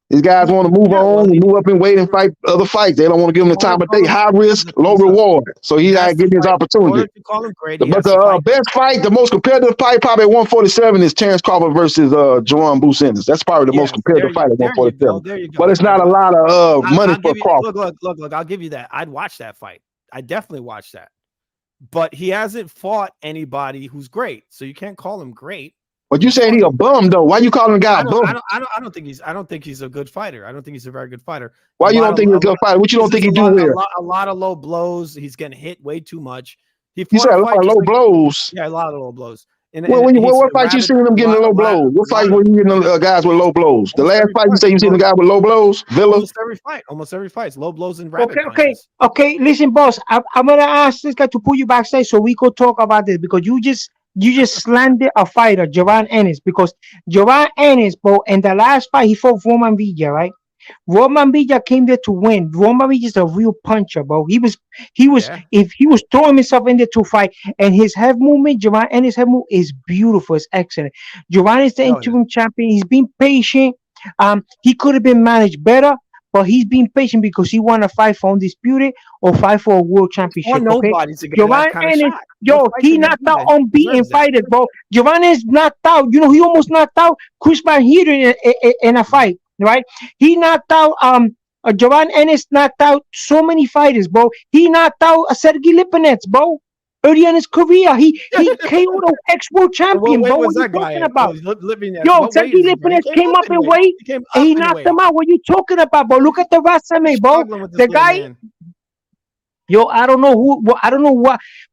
These guys want to move on and move up and wait and fight other fights. They don't want to give him the time, but they high risk, low reward. So he got to get his opportunity. But the best fight, the most competitive fight, probably at 147 is Terrence Crawford versus Jerome Boo Sanders. That's probably the most competitive fight at 147. But it's not a lot of money for Crawford. Look, I'll give you that. I'd watch that fight. I definitely watch that. But he hasn't fought anybody who's great, so you can't call him great. But you saying he a bum though? Why you calling the guy a bum? I don't think he's a good fighter. I don't think he's a very good fighter. Why you don't think he's a good fighter? What you don't think he do there? A lot of low blows. He's getting hit way too much. You said a lot of low blows. Yeah, a lot of low blows. What fight you seen him getting the low blows? What fight were you getting guys with low blows? The last fight you say you seen the guy with low blows? Villa. Almost every fight. Low blows and rapid. Okay. Listen, boss. I'm gonna ask this guy to put you backstage so we could talk about this because you just slandered a fighter, Javon Ennis, because Javon Ennis, bro, in the last fight he fought Roman Villa, right? Roman Villa came there to win. Roman Villa is a real puncher, bro. If he was throwing himself in there to fight, and his head movement, Javon Ennis' head movement is beautiful, it's excellent. Javon is the interim champion. He's been patient. He could have been managed better, but he's been patient because he want to fight for undisputed or fight for a world championship. Javon Ennis, he knocked out unbeaten fighters, bro. Javon is knocked out. You know, he almost knocked out Chris Van Heerden in a fight, right? He knocked out Javon Ennis knocked out so many fighters, bro. He knocked out Sergey Lipinets, bro. Early in his career, he KO'd an ex-world champion, bro. What are you talking about? Yo, Sergey Lipinets came up in weight and he knocked him out. What are you talking about, bro? Look at the resume, bro. The guy. Yo, I don't know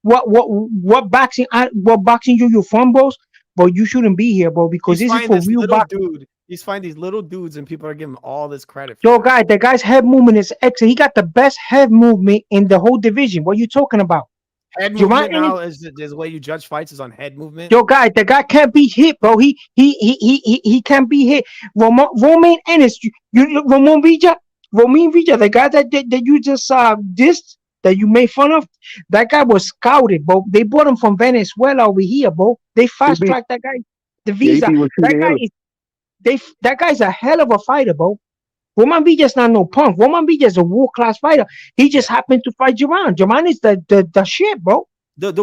what boxing you're from, bros, but you shouldn't be here, bro, because this is for real boxing. He's finding these little dudes and people are giving him all this credit. Yo, guy, the guy's head movement is excellent. He got the best head movement in the whole division. What are you talking about? Head movement now is the way you judge fights is on head movement. Yo, guy, the guy can't be hit, bro. He can't be hit. Roman Ennis, Roman Villa, the guy that you just dissed, that you made fun of, that guy was scouted, bro. They brought him from Venezuela over here, bro. They fast tracked that guy, the visa. That guy's a hell of a fighter, bro. Roman Villa's not no punk. Roman Villa is a world-class fighter. He just happened to fight Javon. Javon is the shit, bro. The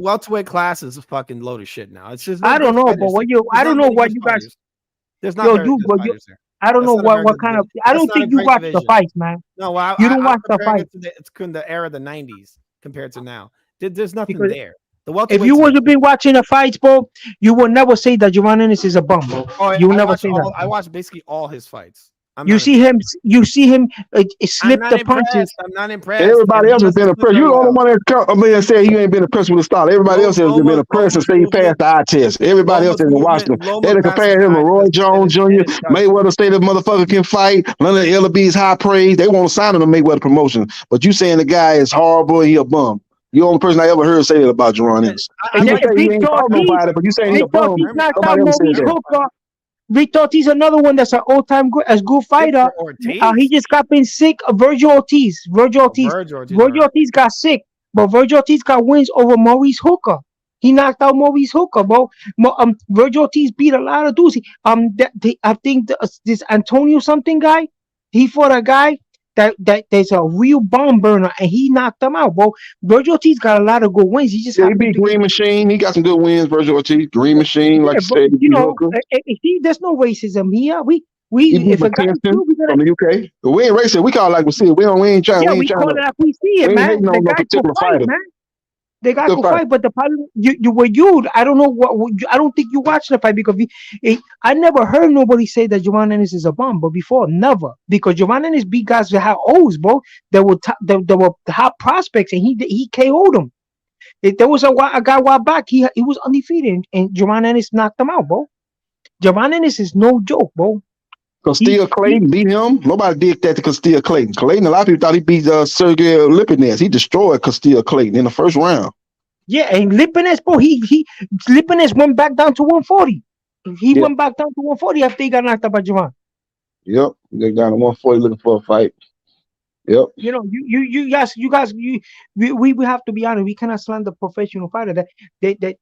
welterweight class is a fucking load of shit now. It's just I don't know, but I don't know what you guys. There's not I don't know what kind of. I don't think you watch the fights, man. No, you don't watch the fights. It's the era of the '90s compared to now. There's nothing there. If you would have been watching the fights, bro, you would never say that Javon Ennis is a bum, bro. You would never say that. I watched basically all his fights. You see him slip the punches. I'm not impressed. Everybody else has been doesn't do impressed. very You're the only well. one that said he ain't been impressed with the style. Everybody else has been impressed and say he passed the eye test. Everybody else has watched him. They done compared him to Roy Jones Jr. Mayweather say the motherfucker can fight. Leonard Ellaby's high praise. They want to sign him to Mayweather promotion. But you saying the guy is horrible and he a bum. You're the only person I ever heard say that about Jerron Ennis. And you say he ain't fought nobody, but you saying he a bum. Nobody ever said that. Vic Ortiz, another one that's an all-time good fighter. He just got been sick. Virgil Ortiz got sick, but Virgil Ortiz got wins over Maurice Hooker. He knocked out Maurice Hooker, bro. Virgil Ortiz beat a lot of dudes. I think this Antonio something guy, he fought a guy that's a real bomb burner, and he knocked him out, bro. Virgil Ortiz got a lot of good wins. He beat Green Machine. He got some good wins. Virgil Ortiz, Green Machine, like I said, there's no racism here. We if a guy from the UK, we ain't racist. We call it like we see it. We ain't trying. Yeah, we call it like we see it, man. The guy could fight, man. The guy could fight, but the problem I don't know I don't think you watched the fight because I never heard nobody say that Jerron Ennis is a bum, but before never, because Jerron Ennis beat guys that had O's, bro. There were hot prospects, and he KO'd them. There was a guy a while back. He was undefeated, and Jerron Ennis knocked him out, bro. Jerron Ennis is no joke, bro. Castile Clayton beat him. Nobody did that to Castile Clayton. Clayton, a lot of people thought he beat Sergey Lipinets. He destroyed Castile Clayton in the first round. Yeah, and Lipinets, bro, Lipinets went back down to 140. He went back down to 140 after he got knocked out by Jerron. Yep, they got down to 140 looking for a fight. Yep. You know, you guys, we have to be honest. We cannot slander professional fighter. That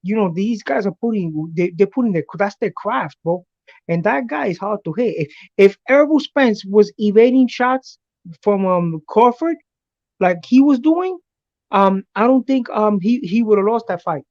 you know, these guys are they're putting that's their craft, bro. And that guy is hard to hit. If Errol Spence was evading shots from Crawford, like he was doing, I don't think he would have lost that fight.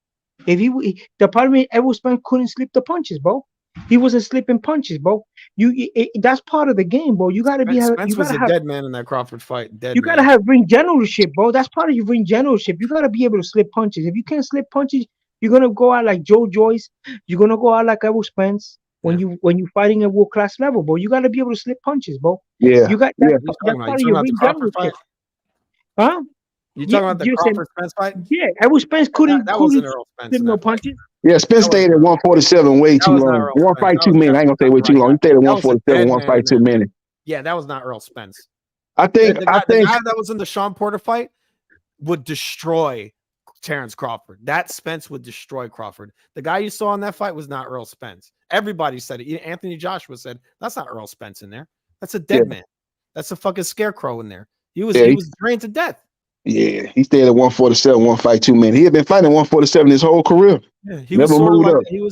The problem is Errol Spence couldn't slip the punches, bro. He wasn't slipping punches, bro. That's part of the game, bro. You gotta be. Spence was a dead man in that Crawford fight. You gotta have ring generalship, bro. That's part of your ring generalship. You gotta be able to slip punches. If you can't slip punches, you're gonna go out like Joyce. You're gonna go out like Errol Spence. When you fighting at world class level, bro, you gotta be able to slip punches, bro. Yeah, you got that. That's part of your ring generalship. Huh? You talking about the Crawford Spence fight? Yeah, Errol Spence couldn't. That wasn't Errol Spence. No punches. Yeah, Spence stayed at 147 way too long. One fight too many. I ain't gonna say way too long. He stayed at 147. One fight too many. Yeah, that was not Earl Spence. I think the guy that was in the Sean Porter fight would destroy Terrence Crawford. That Spence would destroy Crawford. The guy you saw in that fight was not Earl Spence. Everybody said it. Anthony Joshua said that's not Earl Spence in there. That's a dead man. That's a fucking scarecrow in there. He was drained to death. Yeah, he stayed at 147, one fight too many. He had been fighting 147 his whole career. Yeah, he was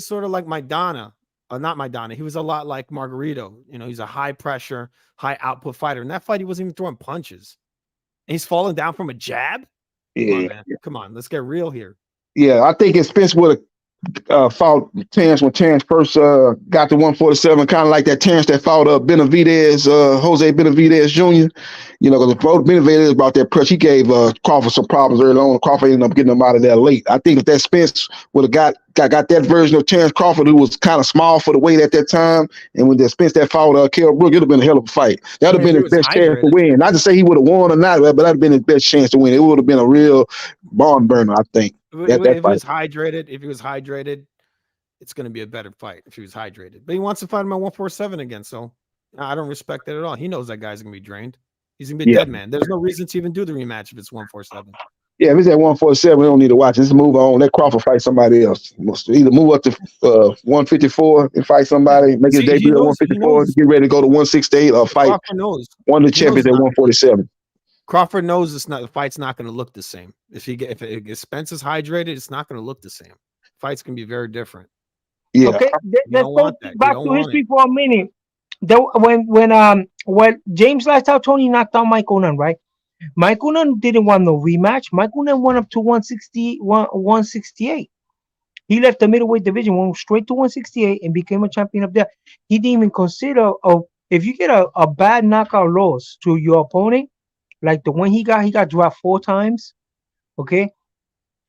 sort of like Maidana. Not Maidana. He was a lot like Margarito. You know, he's a high pressure, high output fighter. In that fight, he wasn't even throwing punches. And he's falling down from a jab. Yeah. Come on, let's get real here. Yeah, I think if Spence would have fought Terrence when Terrence first got to 147, kind of like that Terrence that fought Benavidez, Jose Benavidez Jr. You know, because Benavidez brought that pressure. He gave Crawford some problems early on. Crawford ended up getting him out of there late. I think if that Spence would have got that version of Terrence Crawford, who was kind of small for the weight at that time, and when the Spence that fought Kell Brook, it would have been a hell of a fight. That would have been his best chance to win. Not to say he would have won or not, but that'd have been his best chance to win. It would have been a real barn burner, I think. If he was hydrated, it's going to be a better fight if he was hydrated. But he wants to fight him at 147 again, so I don't respect that at all. He knows that guy's going to be drained. He's going to be a dead man. There's no reason to even do the rematch if it's 147. Yeah, if it's at 147, we don't need to watch it. Just move on. Let Crawford fight somebody else. Must either move up to 154 and fight somebody, make his debut at 154, get ready to go to 168 or fight one of the champions at 147. Crawford knows the fight's not going to look the same. If Spence is hydrated, it's not going to look the same. Fights can be very different. Yeah. Okay, let's go back to history for a minute. When James Lifestyle Tony knocked out Mike Onan, right? Mike Onan didn't want no rematch. Mike Onan went up to 168. He left the middleweight division, went straight to 168, and became a champion up there. He didn't even consider if you get a bad knockout loss to your opponent, like the one he got dropped 4 times, okay?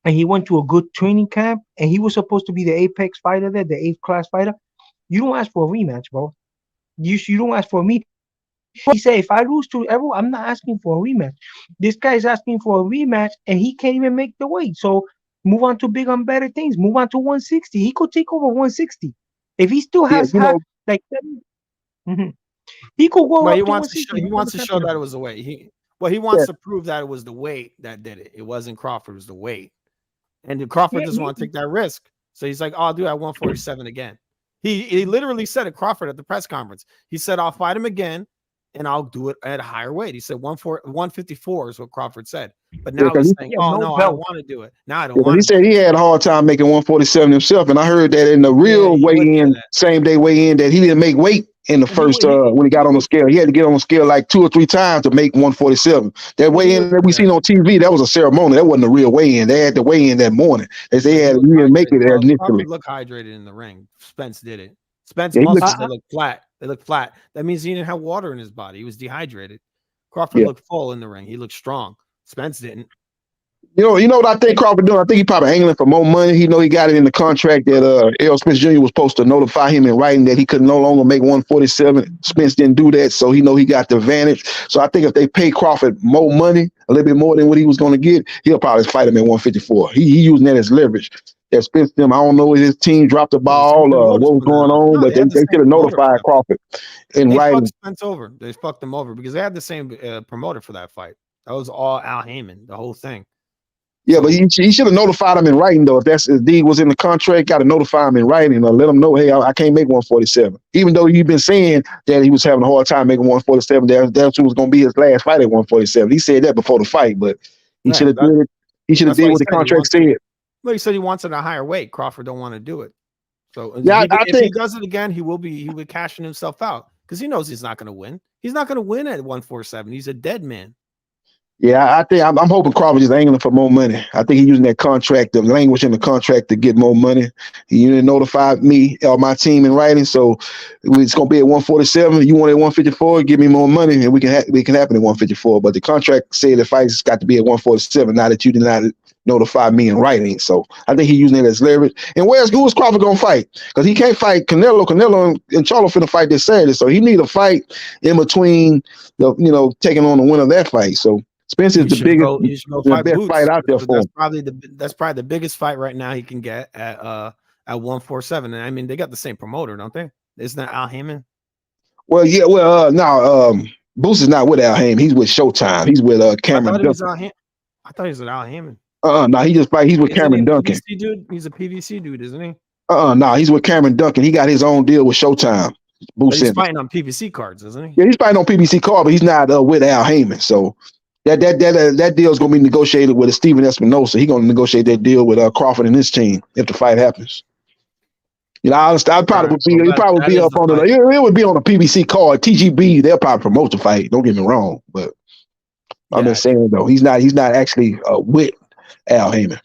And he went to a good training camp, and he was supposed to be the apex fighter there, the 8th class fighter. You don't ask for a rematch, bro. You don't ask for me. He said, if I lose to everyone, I'm not asking for a rematch. This guy's asking for a rematch, and he can't even make the weight. So move on to bigger and better things. Move on to 160. He could take over 160 if he still Yeah, has like 7. Mhm. He could go Well, up to 160. he wants to show that it was the weight. He yeah, wants to prove that it was the weight that did it. It wasn't Crawford, it was the weight. And Crawford Yeah, doesn't want to take that risk. So he's like, oh, I'll do it at 147 again. He literally said it, Crawford, at the press conference. He said, I'll fight him again and I'll do it at a higher weight. He said 154 is what Crawford said. But yeah, now he's saying, yeah, oh, no no, I don't belt. want to do it. Now I don't yeah, 'cause want he to do said it. he had a hard time making 147 himself, and I heard that in the Yeah, real he would say weigh-in, that. same day weigh-in, that he didn't make weight in the He first would, when he got on the scale. He had to get on the scale like 2 or 3 times to make 147. That yeah, he weigh-in would that say we that. seen on TV, that was a ceremony. That wasn't a real weigh-in. They had the weigh-in that morning. They said But he he looked didn't make hydrated. it Well, initially. Crawford looked hydrated in the ring. Spence did it. Spence Yeah, he I, muscles, looks. they I, look flat. They look flat. That means he didn't have water in his body. He was dehydrated. Crawford Yeah. looked full in the ring. He looked strong. Spence didn't. You know what I think Crawford doing? I think he probably angling for more money. He know he got it in the contract that Errol Spence Jr. was supposed to notify him in writing that he could no longer make 147. Spence didn't do that, so he know he got the advantage. So I think if they pay Crawford more money, a little bit more than what he was going to get, he'll probably fight him at 154. He using that as leverage. That Spence them, I don't know if his team dropped the Yeah, the same ball or promoters what was for going the on, no, but they had the they same should have promoter for notified that fight. Crawford in They fucked writing. Spence over. They fucked him over because they had the same promoter for that fight. That was all Al Haymon, the whole thing. Yeah, but So he should have notified him in writing though. If that's his deed was in the contract, got to notify him in writing or let him know, hey, I can't make 147. Even though you've been saying that he was having a hard time making 147, that's what was going to be his last fight at 147. He said that before the fight, but he should yeah, have did it. He should have that's why did he what the said he contract wants it. said. Well, he said he wants it at a higher weight. Crawford don't want to do it. So Yeah, I if he think. does it again, he would cashing himself out because he knows he's not going to win. He's not going to win at 147. He's a dead man. Yeah, I think I'm hoping Crawford is angling for more money. I think he's using that contract, the language in the contract, to get more money. He didn't notify me or my team in writing, so it's going to be at 147. You want it at 154? Give me more money, and we can happen at 154. But the contract said the fight's got to be at 147. Now that you did not notify me in writing, so I think he's using it as leverage. And who's Crawford going to fight? Because he can't fight Canelo. Canelo and Charlo finna fight this Saturday, so he need a fight in between taking on the winner of that fight. So Spence is He should go. He should go the fight best Boots. fight out there for him. That's probably the biggest fight right now he can get at 147. And I mean, they got the same promoter, don't they? Isn't that Al Haymon? Well, yeah, no, Boots is not with Al Haymon. He's with Showtime. He's with I Cameron thought he was Duncan. Al Haymon. I thought he was with Al Haymon. No, he's with Isn't he Cameron a Duncan. PVC dude? He's a PVC dude, isn't he? No, he's with Cameron Duncan. He got his own deal with Showtime. But Boots he's in. fighting on PVC cards, isn't he? Yeah, he's fighting on PBC card, but he's not with Al Haymon. So that deal is going to be negotiated with Steven Espinosa. He's going to negotiate that deal with Crawford and his team if the fight happens. I probably would be. Well, He probably that be is up the on fight. it would be on a PBC card. TGB, they'll probably promote the fight. Don't get me wrong, but I'm Yeah. just saying though, he's not actually with Al Haymon.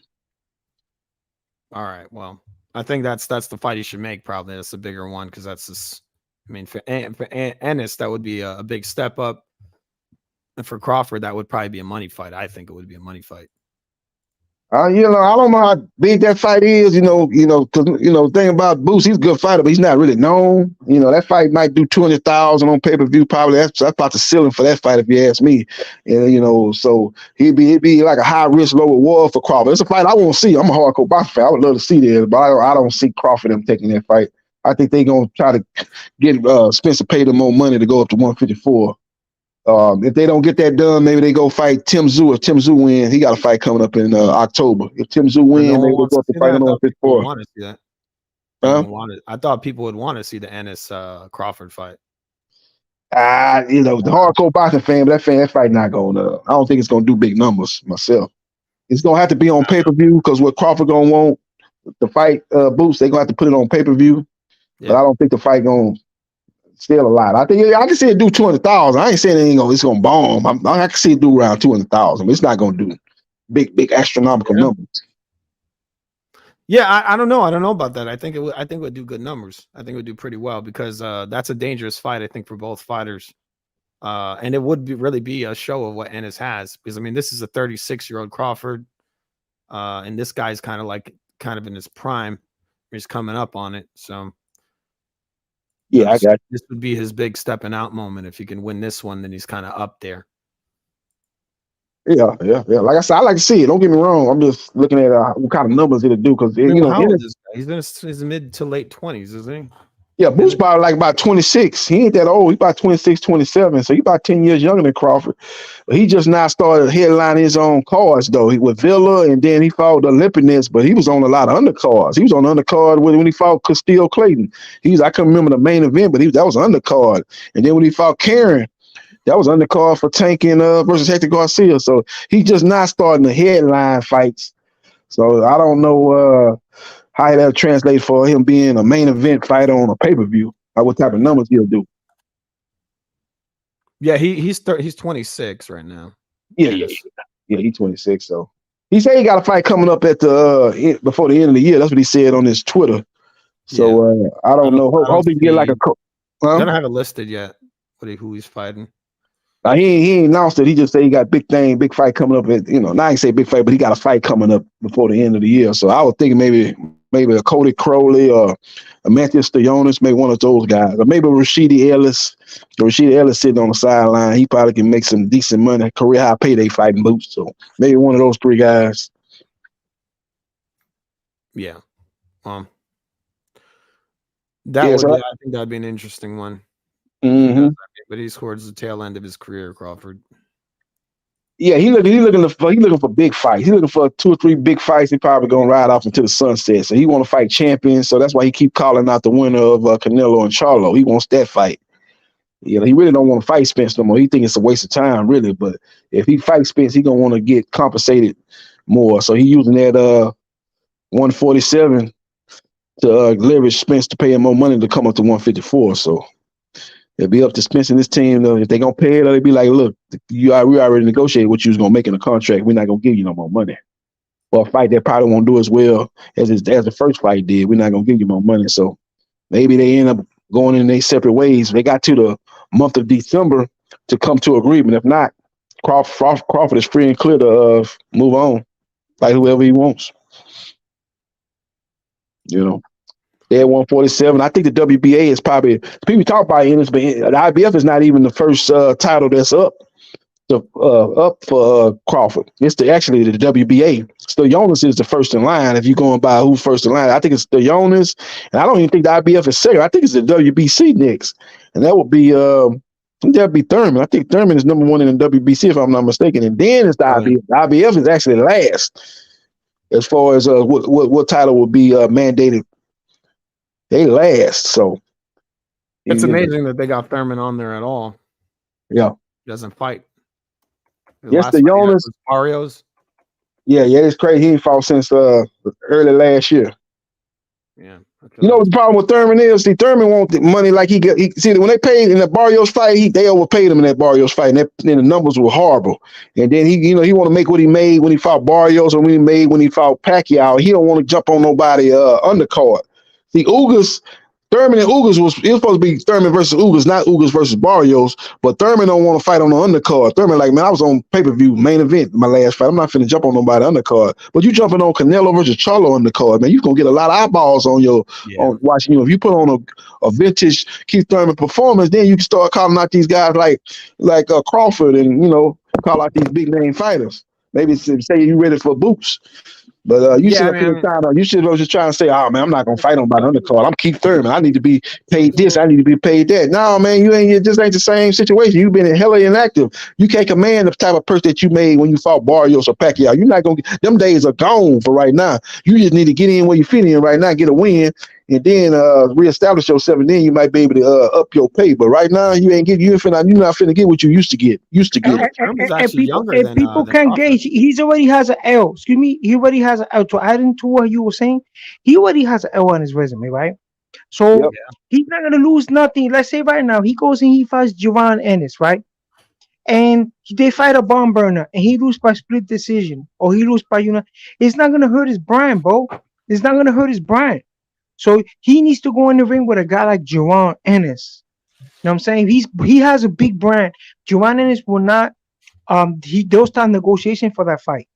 All right. Well, I think that's the fight he should make. Probably that's the bigger one because that's just. I mean, for Ennis, that would be a big step up, and for Crawford, that would probably be a money fight. I think it would be a money fight. I don't know how big that fight is. Because thing about Boots, he's a good fighter, but he's not really known. That fight might do 200,000 on pay per view. Probably that's about the ceiling for that fight, if you ask me. And so he'd be like a high risk, low reward for Crawford. It's a fight I won't see. I'm a hardcore boxing fan. I would love to see this, but I don't see Crawford them taking that fight. I think they're gonna try to get Spencer pay them more money to go up to 154. If they don't get that done, maybe they go fight Tim Tszyu. If Tim Tszyu win, he got a fight coming up in October. If Tim Tszyu win, No one maybe they wants go to up to see fight that. I him on thought people would 54. want to see that. Huh? I thought people would want to see the Ennis Crawford fight. The hardcore boxing fan, but that fight not going to. I don't think it's going to do big numbers myself. It's going to have to be on pay per view because what Crawford going to want the fight Boots, they're going to have to put it on pay per view. Yeah. But I don't think the fight going to steal a lot. I think I can see it do 200,000. I ain't saying it's going to bomb. I can see it do around 200,000, but it's not going to do big astronomical numbers. Yeah, I don't know. I don't know about that. I think it would do good numbers. I think it would do pretty well because that's a dangerous fight, I think, for both fighters. And it would really be a show of what Ennis has. Because I mean, this is a 36-year-old Crawford. And this guy's kind of in his prime. He's coming up on it. So Yeah, I got this would be his big stepping out moment. If he can win this one, then he's kind of up there. you. Yeah. Like I said, I like to see it. Don't get me wrong. I'm just looking at what kind of numbers it'll do because How old is this guy? He's in his mid to late 20s, isn't he? Yeah, Boots probably like about 26. He ain't that old. He's about 26, 27. So he's about 10 years younger than Crawford. But he just now started headlining his own cards, though. He with Villa, and then he fought the Olympiness, but he was on a lot of undercards. He was on the undercard when he fought Castillo Clayton. I couldn't remember the main event, but that was an undercard. And then when he fought Karen, that was undercard for Tank and versus Hector Garcia. So he just not starting the headline fights. So I don't know how that'll translate for him being a main event fighter on a pay-per-view. Like what type of numbers he'll do. Yeah, he's 26 right now. Yeah, he's 26. So he said he got a fight coming up at the before the end of the year. That's what he said on his Twitter. So I don't know. Hope he get like a. I don't have it listed yet. Who he's fighting. He ain't announced it. He just said he got big fight coming up at, now I ain't say big fight, but he got a fight coming up before the end of the year. So I was thinking maybe a Cody Crowley or a Matthew Stoyanis, maybe one of those guys, or maybe Rashidi Ellis. Rashidi Ellis sitting on the sideline. He probably can make some decent money, career high payday fighting Boots. So maybe one of those three guys. Yeah. I think that'd be an interesting one. Mm-hmm. But he's towards the tail end of his career, Crawford. Yeah, he looking for big fights. He's looking for 2 or 3 big fights. He probably gonna ride off into the sunset. So he want to fight champions. So that's why he keep calling out the winner of Canelo and Charlo. He wants that fight. He really don't want to fight Spence no more. He think it's a waste of time, really. But if he fights Spence, he gonna want to get compensated more. So he using that 147 to leverage Spence to pay him more money to come up to 154. So it'll be up to Spence and his team. If they gonna pay it, or they be like, look, we already negotiated what you was gonna make in the contract. We're not gonna give you no more money. Or a fight that probably won't do as well as the first fight did. We're not gonna give you more money. So maybe they end up going in their separate ways. They got to the month of December to come to agreement. If not, Crawford is free and clear to move on, fight whoever he wants. They at 147. I think the WBA is probably, people talk about it, but the IBF is not even the first title that's up for Crawford. It's actually the WBA. Stoyanis is the first in line. If you're going by who's first in line, I think it's Stoyanis, and I don't even think the IBF is second. I think it's the WBC next, and that would be that'd be Thurman. I think Thurman is number 1 in the WBC if I'm not mistaken, and then it's the IBF. The IBF is actually last as far as what title would be mandated. They last, so it's amazing that they got Thurman on there at all. Yeah, he doesn't fight. Yes, the Jonas Barrios. Yeah, it's crazy. He ain't fought since early last year. Yeah, what the problem with Thurman is? See, Thurman want the money like he see when they paid in the Barrios fight, they overpaid him in that Barrios fight, and the numbers were horrible. And then he want to make what he made when he fought Barrios, or when he fought Pacquiao. He don't want to jump on nobody undercard. See, Thurman and Ugas it was supposed to be Thurman versus Ugas, not Ugas versus Barrios. But Thurman don't want to fight on the undercard. Thurman like, man, I was on pay-per-view main event my last fight. I'm not finna jump on nobody undercard. But you jumping on Canelo versus Charlo undercard, man, you gonna get a lot of eyeballs on on watching you. If you put on a vintage Keith Thurman performance, then you can start calling out these guys like Crawford, and call out these big name fighters. Maybe say you ready for Boots. But you should have just trying to say, oh man, I'm not gonna fight on by the undercard. I'm Keith Thurman. I need to be paid this. I need to be paid that. No, man, it just ain't the same situation. You've been hella inactive. You can't command the type of person that you made when you fought Barrios or Pacquiao. You're not gonna them days are gone for right now. You just need to get in where you fit in right now, get a win, and then reestablish yourself, and then you might be able to up your pay. But right now, you're not finna get what you used to get. And people can't gauge. He already has an L. Excuse me. He already has an L. To add into what you were saying, he already has an L on his resume, right? So he's not gonna lose nothing. Let's say right now he goes and he fights Javon Ennis, right? And they fight a bomb burner, and he loses by split decision, or he loses by It's not gonna hurt his brand, bro. It's not gonna hurt his brand. So he needs to go in the ring with a guy like Javon Ennis. You know what I'm saying? He has a big brand. Javon Ennis will not. They'll start negotiation for that fight.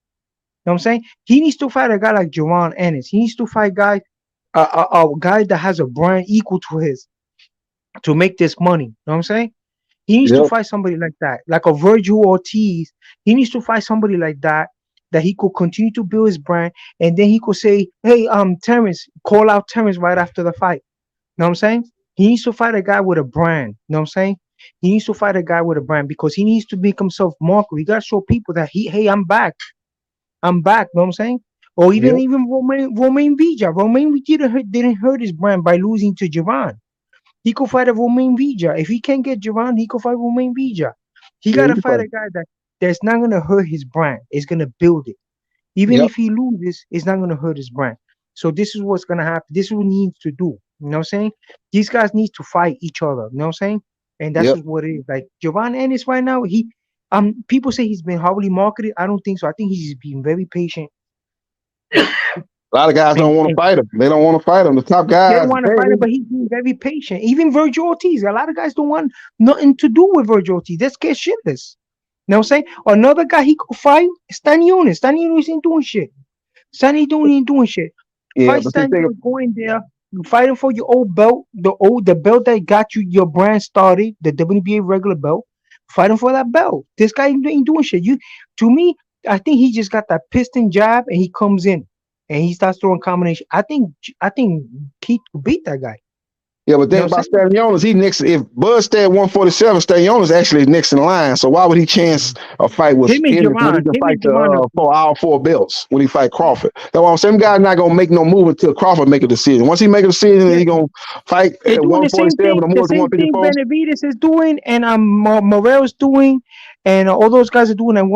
You know what I'm saying? He needs to fight a guy like Javon Ennis. He needs to fight a guy that has a brand equal to his. to make this money. You know what I'm saying? He needs to Yep. fight somebody like that, like a Virgil Ortiz. He needs to fight somebody like that that he could continue to build his brand, and then he could say, "Hey, Terrence, call out Terrence right after the fight." You know what I'm saying? He needs to fight a guy with a brand. You know what I'm saying? He needs to fight a guy with a brand because he needs to make himself marketable. He got to show people that hey, I'm back. I'm back. You know what I'm saying? Or Yep. even Romain Vija. Romain Vija didn't hurt his brand by losing to Javon. He could fight a Romain Vija. If he can't get Javon, he could fight Romain Vija. He Yeah, gotta you fight fight. a guy that's not gonna hurt his brand. It's gonna build it. Even Yep. if he loses, it's not gonna hurt his brand. So this is what's gonna happen. This is what he needs to do. You know what I'm saying? These guys need to fight each other. You know what I'm saying? And that's Yep. just what it is. Like Javon Ennis right now, people say he's been heavily marketed. I don't think so. I think he's just being very patient. A lot of guys don't want to And fight him. They don't want to fight him. The top they don't guys, want to fight him, hey, but he's being very patient. Even Virgil Ortiz, a lot of guys don't want nothing to do with Virgil Ortiz. They're scared shitless. You know what I'm saying? Another guy he could fight, Stan Eunice. Stan Eunice ain't doing shit. Ain't doing shit. yeah, Fight but see, Stan Eunice, go in there, fighting for your old belt, the belt that got you your brand started, the WBA regular belt. Fighting for that belt. This guy ain't doing shit. To me, I think he just got that piston jab and he comes in and he starts throwing combination. I think Keith could beat that guy. yeah, but You know think what I'm about saying? Stanionis. He next. If Bud stay at 147, Stanionis actually is next in line. So why would he chance a fight with Him and Ennis when he Javon, can him fight and Javon, for all four belts when he fight Crawford? That's why I'm saying them guys not gonna make no move until Crawford make a decision. Once he make a decision, yeah, he gonna fight they're at doing 147 or the more than same thing 154. Benavides is doing, and Morel's doing, and all those guys are doing, and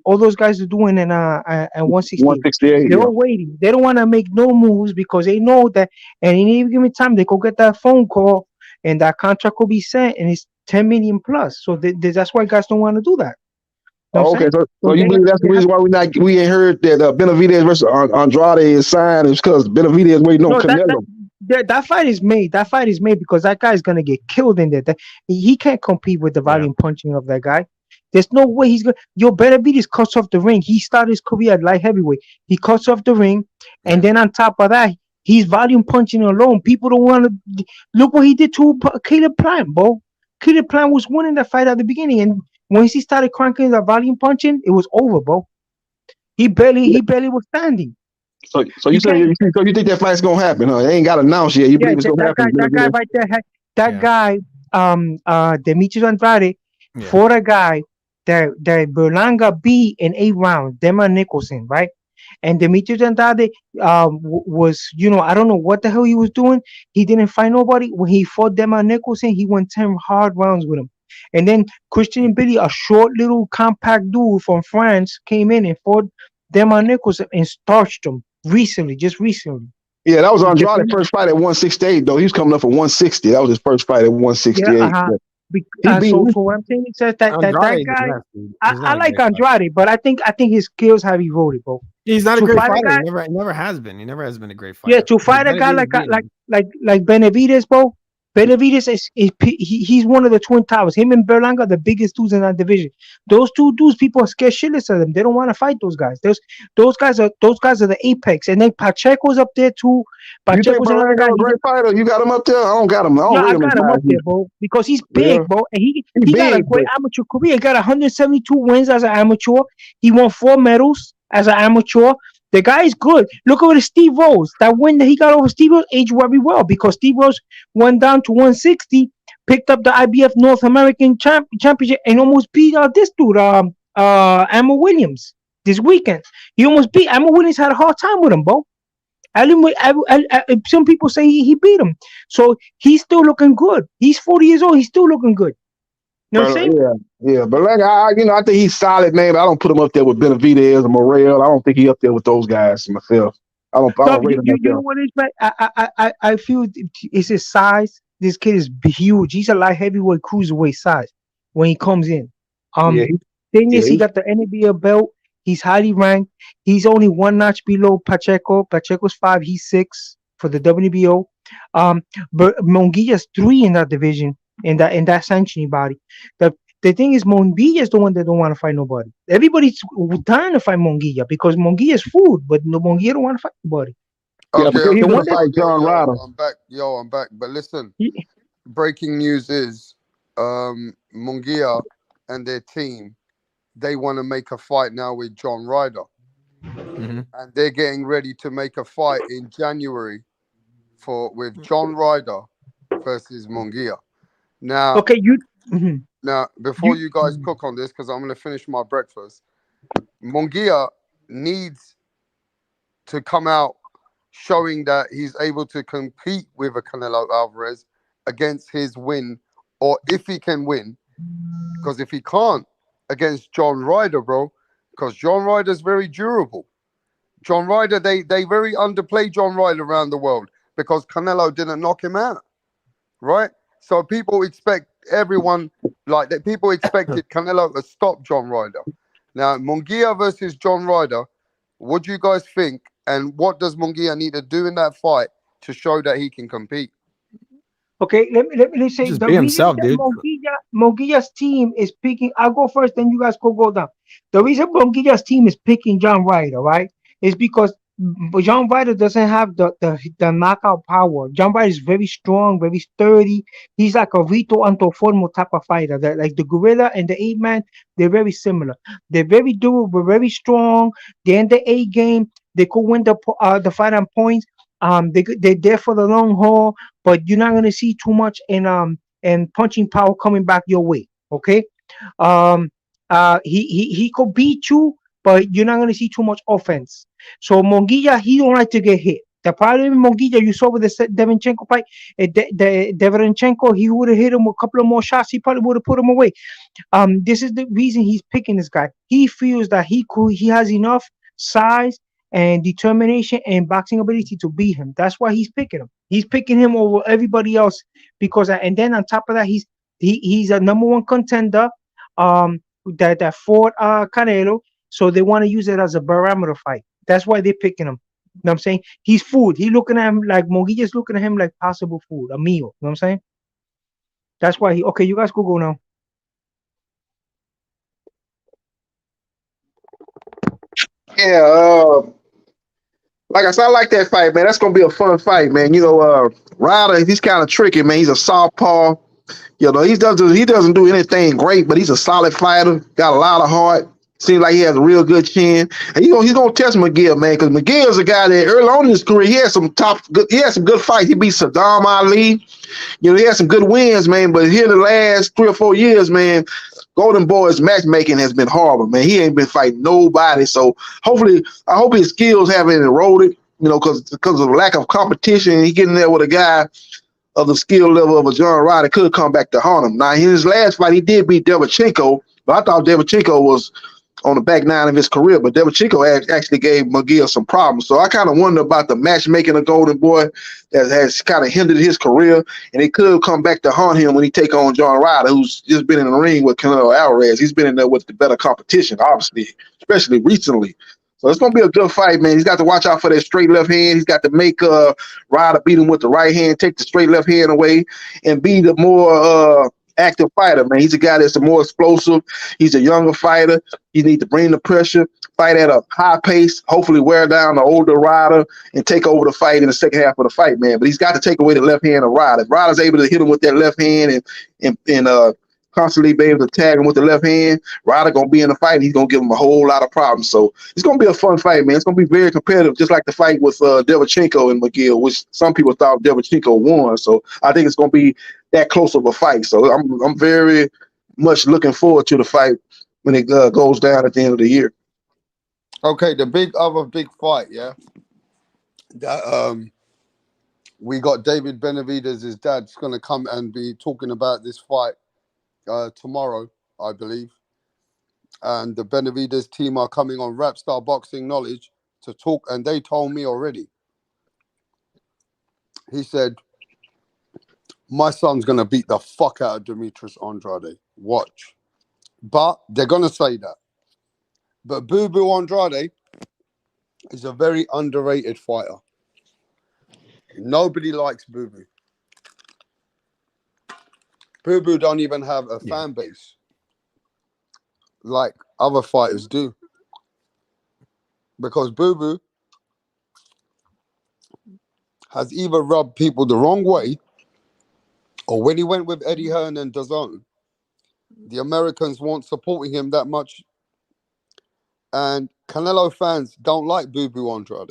all those guys are doing, and 168. 168, They're yeah. all waiting. They don't want to make no moves because they know that, and in any given time they go get that phone call, and that contract will be sent, and it's 10 million plus. So that's why guys don't want to do that. You know what I'm Oh, okay, saying? so So you believe that's the they have reason why we ain't heard that Benavidez versus Andrade is signed is because Benavidez waiting on no Canelo. that fight is made. That fight is made because that guy is gonna get killed in there. He can't compete with the Yeah. volume punching of that guy. There's no way he's gonna. Yo, Benavides cuts off the ring. He started his career at light heavyweight. He cuts off the ring, and then on top of that, he's volume punching alone. People don't want to look what he did to Caleb Plant, bro. Caleb Plant was winning the fight at the beginning, and once he started cranking the volume punching, it was over, bro. He barely was standing. So you You say can't. so you think that fight's gonna happen? Huh? They ain't got announced yet. You Yeah, believe it's gonna happen? that guy Benavidez? right there, that Yeah. guy, Demetrius Andrade, Yeah. fought a guy that Berlanga beat in 8 rounds, Dema Nicholson, right? And Demetrius Andrade was, I don't know what the hell he was doing. He didn't fight nobody. When he fought Dema Nicholson, he went 10 hard rounds with him. And then Christian Billy, a short little compact dude from France, came in and fought Dema Nicholson and starched him just recently. Yeah, that was He Andrade's defended. first fight at 168 though. He was coming up at 160. That was his first fight at Yeah, 168. uh-huh. He beat So him. what I'm saying is that Andrade is guy, nasty. I, He's I not a like great fighter. Andrade, but I think his skills have eroded, bro. He's not a To great fight a fighter. guy, He never has been. He never has been a great yeah, fighter. to But fight a guy Benavidez like beat him. like Benavides, bro. Benavides he's one of the twin towers. Him and Berlanga, the biggest dudes in that division. Those two dudes, people are scared shitless of them. They don't want to fight those guys. Those guys are the apex. And then Pacheco's up there too. You think Pacheco's another guy. Berlanga a great fighter? You got him up there? I don't got him. I don't Yeah, rate I him as got him high up as there, you. bro, because he's Yeah, big, bro, and he he he got a big, great but amateur career. He got 172 wins as an amateur. He won 4 medals as an amateur. The guy is good. Look over Steve Rose. That win that he got over Steve Rose aged very well because Steve Rose went down to 160, picked up the IBF North American Championship, and almost beat this dude, Amber Williams, this weekend. He almost beat Amber Williams. Had a hard time with him, bro. Some people say he beat him. So he's still looking good. He's 40 years old. He's still looking good. You know what I'm saying? Yeah. Berlanga, I think he's solid, man. But I don't put him up there with Benavidez or Morel. I don't think he up there with those guys myself. I So don't rate him up you there. know what it is, man? I feel it's his size. This kid is huge. He's a light heavyweight cruiserweight size when he comes in. Yeah, Um, thing yeah, is, he got the NBA belt. He's highly ranked. He's only one notch below Pacheco. Pacheco's 5. He's 6 for the WBO. But Monguilla's 3 in that division in that sanctioning body. The thing is, Monguilla's the one that don't want to fight nobody. Everybody's trying to fight Monguilla because Monguilla's food, but no Monguilla don't want to fight nobody. yeah. But Okay, he's The okay, gonna one that fight yo, John Ryder. I'm back. Yo, I'm back. But listen, breaking news is Munguia and their team, they want to make a fight now with John Ryder. Mhm. And they're getting ready to make a fight in January with John Ryder versus Munguia. Now, Okay, mhm. before you you guys cook on this, because I'm going to finish my breakfast, Munguia needs to come out showing that he's able to compete with a Canelo Alvarez against his win, or if he can win. Because if he can't against John Ryder, bro, because John Ryder's very durable. John Ryder, they very underplay John Ryder around the world because Canelo didn't knock him out, right? So people expect everyone like that. People expected Canelo to stop John Ryder. Now Munguia versus John Ryder, what do you guys think? And what does Munguia need to do in that fight to show that he can compete? Okay, let's say Just the be reason himself, that dude. Mongilla's team is picking. I'll go first, then you guys could go down. The reason Mongilla's team is picking John Ryder, right, is because John Ryder doesn't have the knockout power. John Ryder is very strong, very sturdy. He's like a Rito Antoformo type of fighter. Like the Gorilla and the Ape Man, they're very similar. They're very durable, very strong. They're in the A game. They could win the fight on points. They're there for the long haul, but you're not gonna see too much in and punching power coming back your way. Okay. Um he could beat you, but you're not gonna see too much offense. So Monguilla, he don't like to get hit. The problem with Monguilla, you saw with the Devenchenko fight, the Devenchenko, he would have hit him with a couple of more shots, he probably would have put him away. This is the reason he's picking this guy. He feels that he has enough size and determination and boxing ability to beat him. That's why he's picking him. He's picking him over everybody else because and then on top of that, he's a number one contender. That fought Canelo, so they want to use it as a barometer fight. That's why they're picking him. You know what I'm saying? He's food. He looking at him like Mogilla's looking at him like possible food, a meal. You know what I'm saying? That's why he. Okay, you guys could go now. Yeah, like I said, I like that fight, man. That's gonna be a fun fight, man. Ryder, he's kind of tricky, man. He's a southpaw. He doesn't do anything great, but he's a solid fighter. Got a lot of heart. Seems like he has a real good chin, and he's gonna test McGill, man, because McGill is a guy that early on in his career he had some good fights. He beat Saddam Ali. He had some good wins, man. But here the last 3 or 4 years, man, Golden Boy's matchmaking has been horrible, man. He ain't been fighting nobody. So I hope his skills haven't eroded, because of the lack of competition. He getting there with a guy of the skill level of a John Ryder could come back to haunt him. Now, in his last fight, he did beat Derevchenko, but I thought Derevchenko was on the back nine of his career, but Derevchenko actually gave McGill some problems. So I kind of wonder about the matchmaking of Golden Boy that has kind of hindered his career, and it could come back to haunt him when he take on John Ryder, who's just been in the ring with Canelo Alvarez. He's been in there with the better competition, obviously, especially recently. So it's going to be a good fight, man. He's got to watch out for that straight left hand. He's got to make Ryder beat him with the right hand, take the straight left hand away, and be the more active fighter, man. He's a guy that's more explosive. He's a younger fighter. He needs to bring the pressure, fight at a high pace, hopefully wear down the older Ryder and take over the fight in the second half of the fight, man. But he's got to take away the left hand of Ryder. If Ryder's able to hit him with that left hand and constantly be able to tag him with the left hand, Ryder going to be in the fight. And he's going to give him a whole lot of problems. So it's going to be a fun fight, man. It's going to be very competitive, just like the fight with Derevchenko and McGill, which some people thought Derevchenko won. So I think it's going to be that close of a fight. So I'm very much looking forward to the fight when it goes down at the end of the year. Okay, the other big fight, yeah. That we got David Benavidez' dad's going to come and be talking about this fight tomorrow, I believe. And the Benavidez team are coming on Rapstar Boxing Knowledge to talk, and they told me already. He said, my son's going to beat the fuck out of Demetrius Andrade. Watch. But they're going to say that. But Boo Boo Andrade is a very underrated fighter. Nobody likes Boo Boo. Boo Boo don't even have a fan base like other fighters do. Because Boo Boo has either rubbed people the wrong way or when he went with Eddie Hearn and DAZN, the Americans weren't supporting him that much. And Canelo fans don't like Boo Boo Andrade.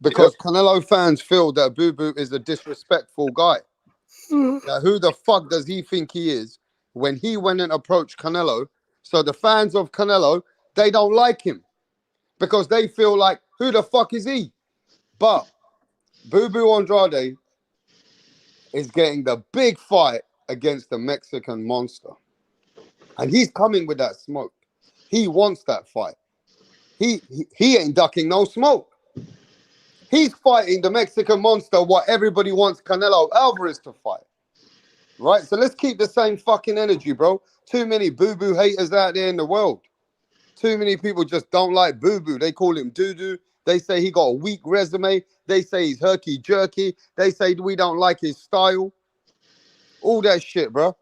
Because Canelo fans feel that Boo Boo is a disrespectful guy. Now, who the fuck does he think he is when he went and approached Canelo? So the fans of Canelo, they don't like him because they feel like, who the fuck is he? But Boo Boo Andrade is getting the big fight against the Mexican monster. And he's coming with that smoke. He wants that fight. He ain't ducking no smoke. He's fighting the Mexican monster, what everybody wants Canelo Alvarez to fight. Right? So let's keep the same fucking energy, bro. Too many boo-boo haters out there in the world. Too many people just don't like boo-boo. They call him doo-doo. They say he got a weak resume. They say he's herky-jerky. They say we don't like his style. All that shit, bro.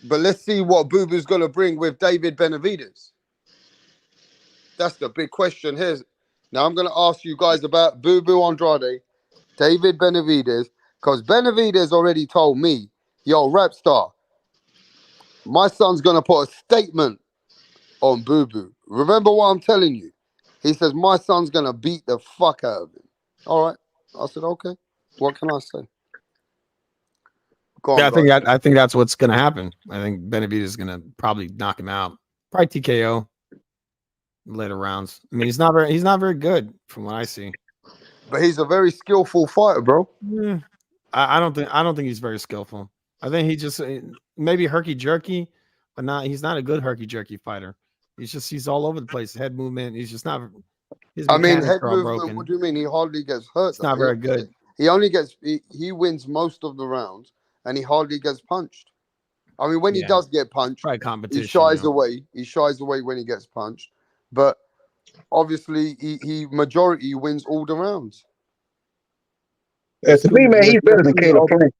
But let's see what boo-boo's going to bring with David Benavidez. That's the big question here. Now I'm going to ask you guys about Boo Boo Andrade, David Benavidez, because Benavidez already told me, yo, rap star, my son's going to put a statement on Boo Boo. Remember what I'm telling you? He says, my son's going to beat the fuck out of him. All right. I said, okay. What can I say? Go on, I think that's what's going to happen. I think Benavidez is going to probably knock him out. Probably TKO. Later rounds. I mean, he's not very good from what I see. But he's a very skillful fighter, bro. Yeah. I don't think he's very skillful. I think he just maybe herky jerky, but he's not a good herky jerky fighter. He's all over the place. Head movement. He's just not. I mean, head movement. Broken. What do you mean? He hardly gets hurt. It's not very good. He only gets. He wins most of the rounds, and he hardly gets punched. I mean, when he does get punched, he shies away. He shies away when he gets punched. But obviously, he majority wins all the rounds. Yeah, to me, man, he's better than Caleb Plant.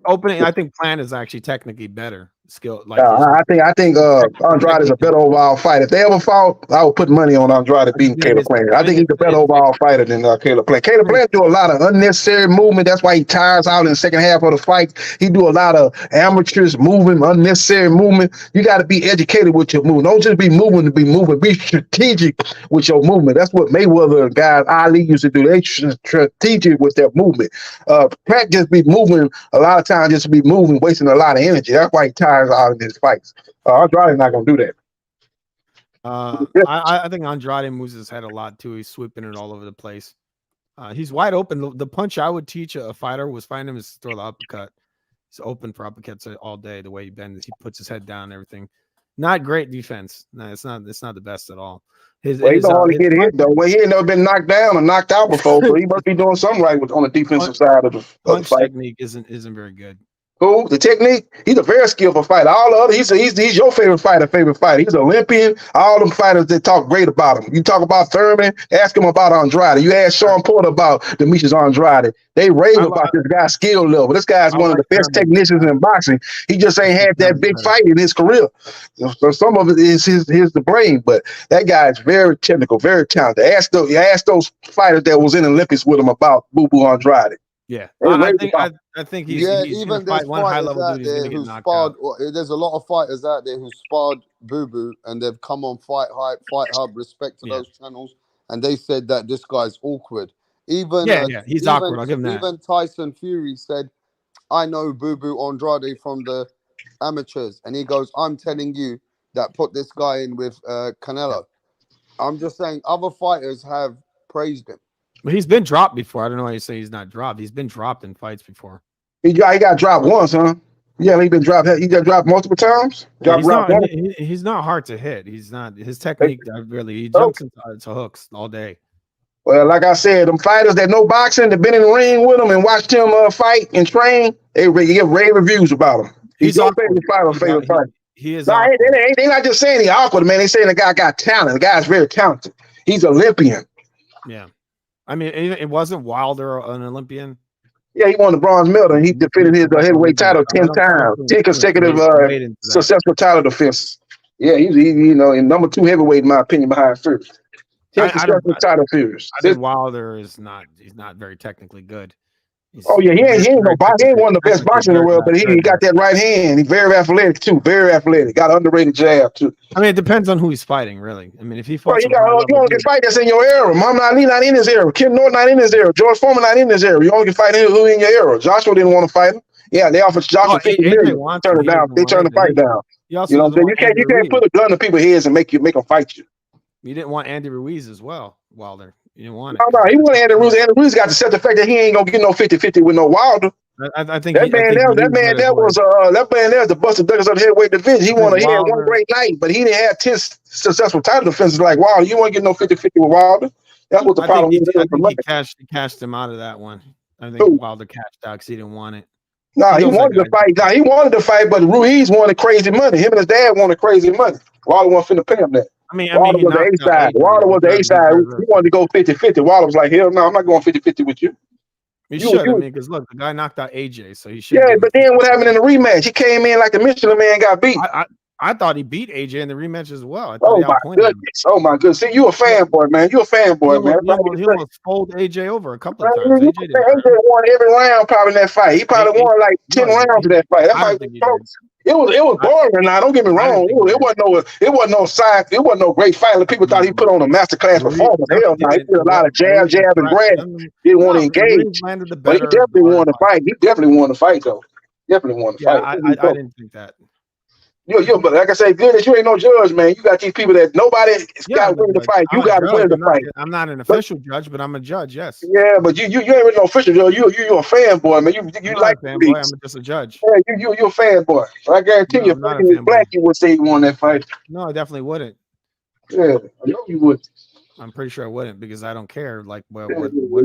Opening, I think Plant is actually technically better. Skill, like I think Andrade is a better overall fighter. If they ever fought, I would put money on Andrade beating Caleb Plant. I think he's a better overall fighter than Caleb Plant. Caleb Plant do a lot of unnecessary movement. That's why he tires out in the second half of the fight. He do a lot of amateurs moving, unnecessary movement. You got to be educated with your movement. Don't just be moving to be moving. Be strategic with your movement. That's what Mayweather and guys Ali used to do. They strategic with their movement. Plant just be moving a lot of times, just be moving, wasting a lot of energy. That's why he tires out in his fights. Andrade's not gonna do that. I think Andrade moves his head a lot too. He's sweeping it all over the place. He's wide open. The punch I would teach a fighter was find him is to throw the uppercut. He's open for uppercuts all day. The way he bends, he puts his head down and everything. Not great defense. No, it's not the best at all. He don't hardly get hit though. Well, he ain't never been knocked down or knocked out before, so he must be doing something right on the defensive side of the punch fight. Technique isn't very good. Who? The technique? He's a very skillful fighter. All the other, he's your favorite fighter. He's an Olympian. All them fighters that talk great about him. You talk about Thurman, ask him about Andrade. You ask Sean Porter about Demetrius Andrade. They rave about this guy's skill level. This guy's one of the best technicians in boxing. He just ain't had that big fight in his career. So some of it is his the blame, but that guy is very technical, very talented. Ask those fighters that was in the Olympics with him about Boo Boo Andrade. Yeah, I think he's even there's one high level out there who sparred. There's a lot of fighters out there who sparred Boo Boo, and they've come on Fight Hype, Fight Hub, respect to those channels, and they said that this guy's awkward. He's awkward. I'll give him that. Even Tyson Fury said, "I know Boo Boo Andrade from the amateurs," and he goes, "I'm telling you that put this guy in with Canelo." I'm just saying, other fighters have praised him. But he's been dropped before. I don't know why you say he's not dropped. He's been dropped in fights before. He got dropped once, huh? Yeah, he been dropped. He got dropped multiple times. He's not hard to hit. He's not his technique. He jumps into hooks all day. Well, like I said, them fighters that know boxing, that been in the ring with him and watched him fight and train, they give rave reviews about him. He's your favorite fighter. He is. They not just saying he's awkward, man. They saying the guy got talent. The guy's very talented. He's Olympian. Yeah. I mean, it wasn't Wilder an Olympian. Yeah, he won the bronze medal, and he defended his heavyweight title 10 times, 10 consecutive successful title defenses. Yeah, he's in number 2 heavyweight in my opinion behind Fury. 10 consecutive title defenses. I think Wilder is not. He's not very technically good. Oh yeah, he ain't one of the best boxers in the world, but he got that right hand. He's very athletic too. Very athletic. Got an underrated jab too. I mean, it depends on who he's fighting, really. I mean, if he Well, fought, you only can fight that's in your era. Muhammad Ali not in his era. Ken Norton not in his era. George Foreman not in his era. You only can fight who in your era. Joshua didn't want to fight him. Yeah, they offered Joshua $50 million. Turn it down. They turned the fight down. You know what I'm saying? You can't put a gun to people's heads and make them fight you. You didn't want Andy Ruiz as well, Wilder. You didn't want it. No, he wanted Andy Ruiz. Andy Ruiz got to set the fact that he ain't gonna get no 50-50 with no Wilder. I think that man there was the Buster Douglas of the heavyweight division. He had one great night, but he didn't have 10 successful title defenses like Wilder. You won't get no 50-50 with Wilder. That's what the problem is. I think he cashed him out of that one. I think Wilder cashed out because he didn't want it. No, he wanted to fight. No, he wanted to fight, but Ruiz wanted crazy money. Him and his dad wanted crazy money. Wilder wasn't finna pay him that. Wilder was the A side. Wilder was the A side. He wanted to go 50-50. Wilder was like, hell no, I'm not going 50-50 with you. He should. I mean, because look, the guy knocked out AJ, so he should. Yeah, but then what happened in the rematch? He came in like the Michelin Man got beat. I thought he beat AJ in the rematch as well. Oh my goodness! See, you a fanboy, man. You a fanboy, man. He almost fold AJ over a couple of times. AJ won every round probably in that fight. He probably won like 10 rounds of that fight. That fight it was boring. Now, don't get me wrong. It wasn't no side. It wasn't no great fight. Like people thought he put on a masterclass performance. Hell no, he did a lot of jab, and grab. Didn't want to engage, but he definitely won the fight. He definitely won the fight, though. Definitely won the fight. I didn't think that. But like I say, good as you ain't no judge, man. You got these people that nobody's got to win the fight. You got to win the fight. I'm not an official judge, but I'm a judge. Yes. Yeah, but you ain't really no official judge. You a fanboy, man. You like fanboy. I'm just a judge. Yeah, you a fanboy. I guarantee you, if he was black, you would say he won that fight. No, I definitely wouldn't. Yeah, I know you would. I'm pretty sure I wouldn't because I don't care. Like, what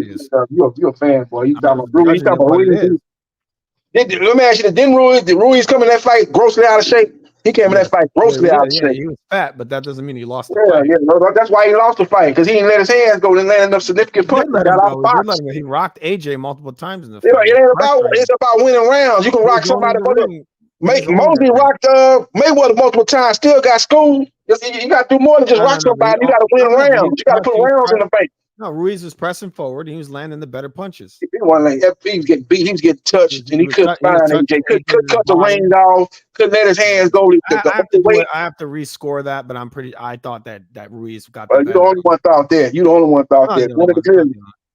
is? You're a fanboy. You talking about Ruiz? Let me ask you: Did Ruiz come in that fight grossly out of shape? He came in that fight grossly out of shape. He was fat, but that doesn't mean he lost the fight. No, that's why he lost the fight, because he didn't let his hands go and land enough significant punches. He rocked AJ multiple times in the fight. It's about winning rounds. You can rock somebody. Mosley rocked Mayweather multiple times, still got schooled. You got to do more than just rock somebody. You got to win rounds. You got to put rounds in the fight. No, Ruiz was pressing forward and he was landing the better punches. He was getting beat, he was getting touched, and he couldn't find AJ. Couldn't cut the reins off, couldn't let his hands go. I have to rescore that, but I thought that Ruiz got the you're the only one thought that. You're the only one thought that.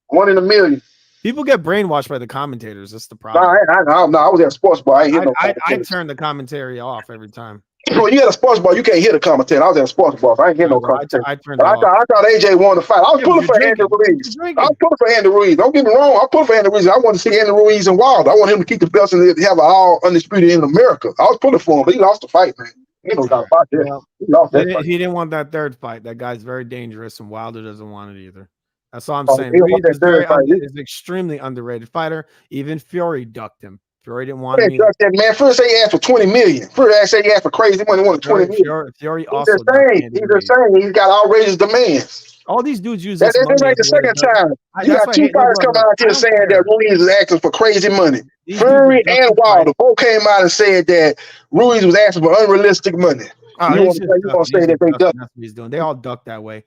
1 in a million. People get brainwashed by the commentators. That's the problem. No, I was at a sports bar. I turned the commentary off every time. Well, you at a sports bar, you can't hear the commentator. I was at a sports bar. I ain't hear no commentator. I thought AJ won the fight. I was pulling for Andy Ruiz. Don't get me wrong. I pulling for Andy Ruiz. I want to see Andy Ruiz and Wilder. I want him to keep the belts and have it all undisputed in America. I was pulling for him, but he lost the fight, man. He don't got about that. He lost that fight. He didn't want that third fight. That guy's very dangerous, and Wilder doesn't want it either. That's all I'm saying. Ruiz is extremely underrated fighter. Even Fury ducked him. Fury didn't want me. Man, first say he asked for $20 million. First say he asked for crazy money. He wanted $20 million. Fury also. He's the same. He's got outrageous demands. All these dudes use this. That's like the second time. You got two fighters coming out here saying that Ruiz is asking for crazy money. Fury and Wilder both came out and said that Ruiz was asking for unrealistic money. You gonna say that they ducked? He's doing. They all duck that way.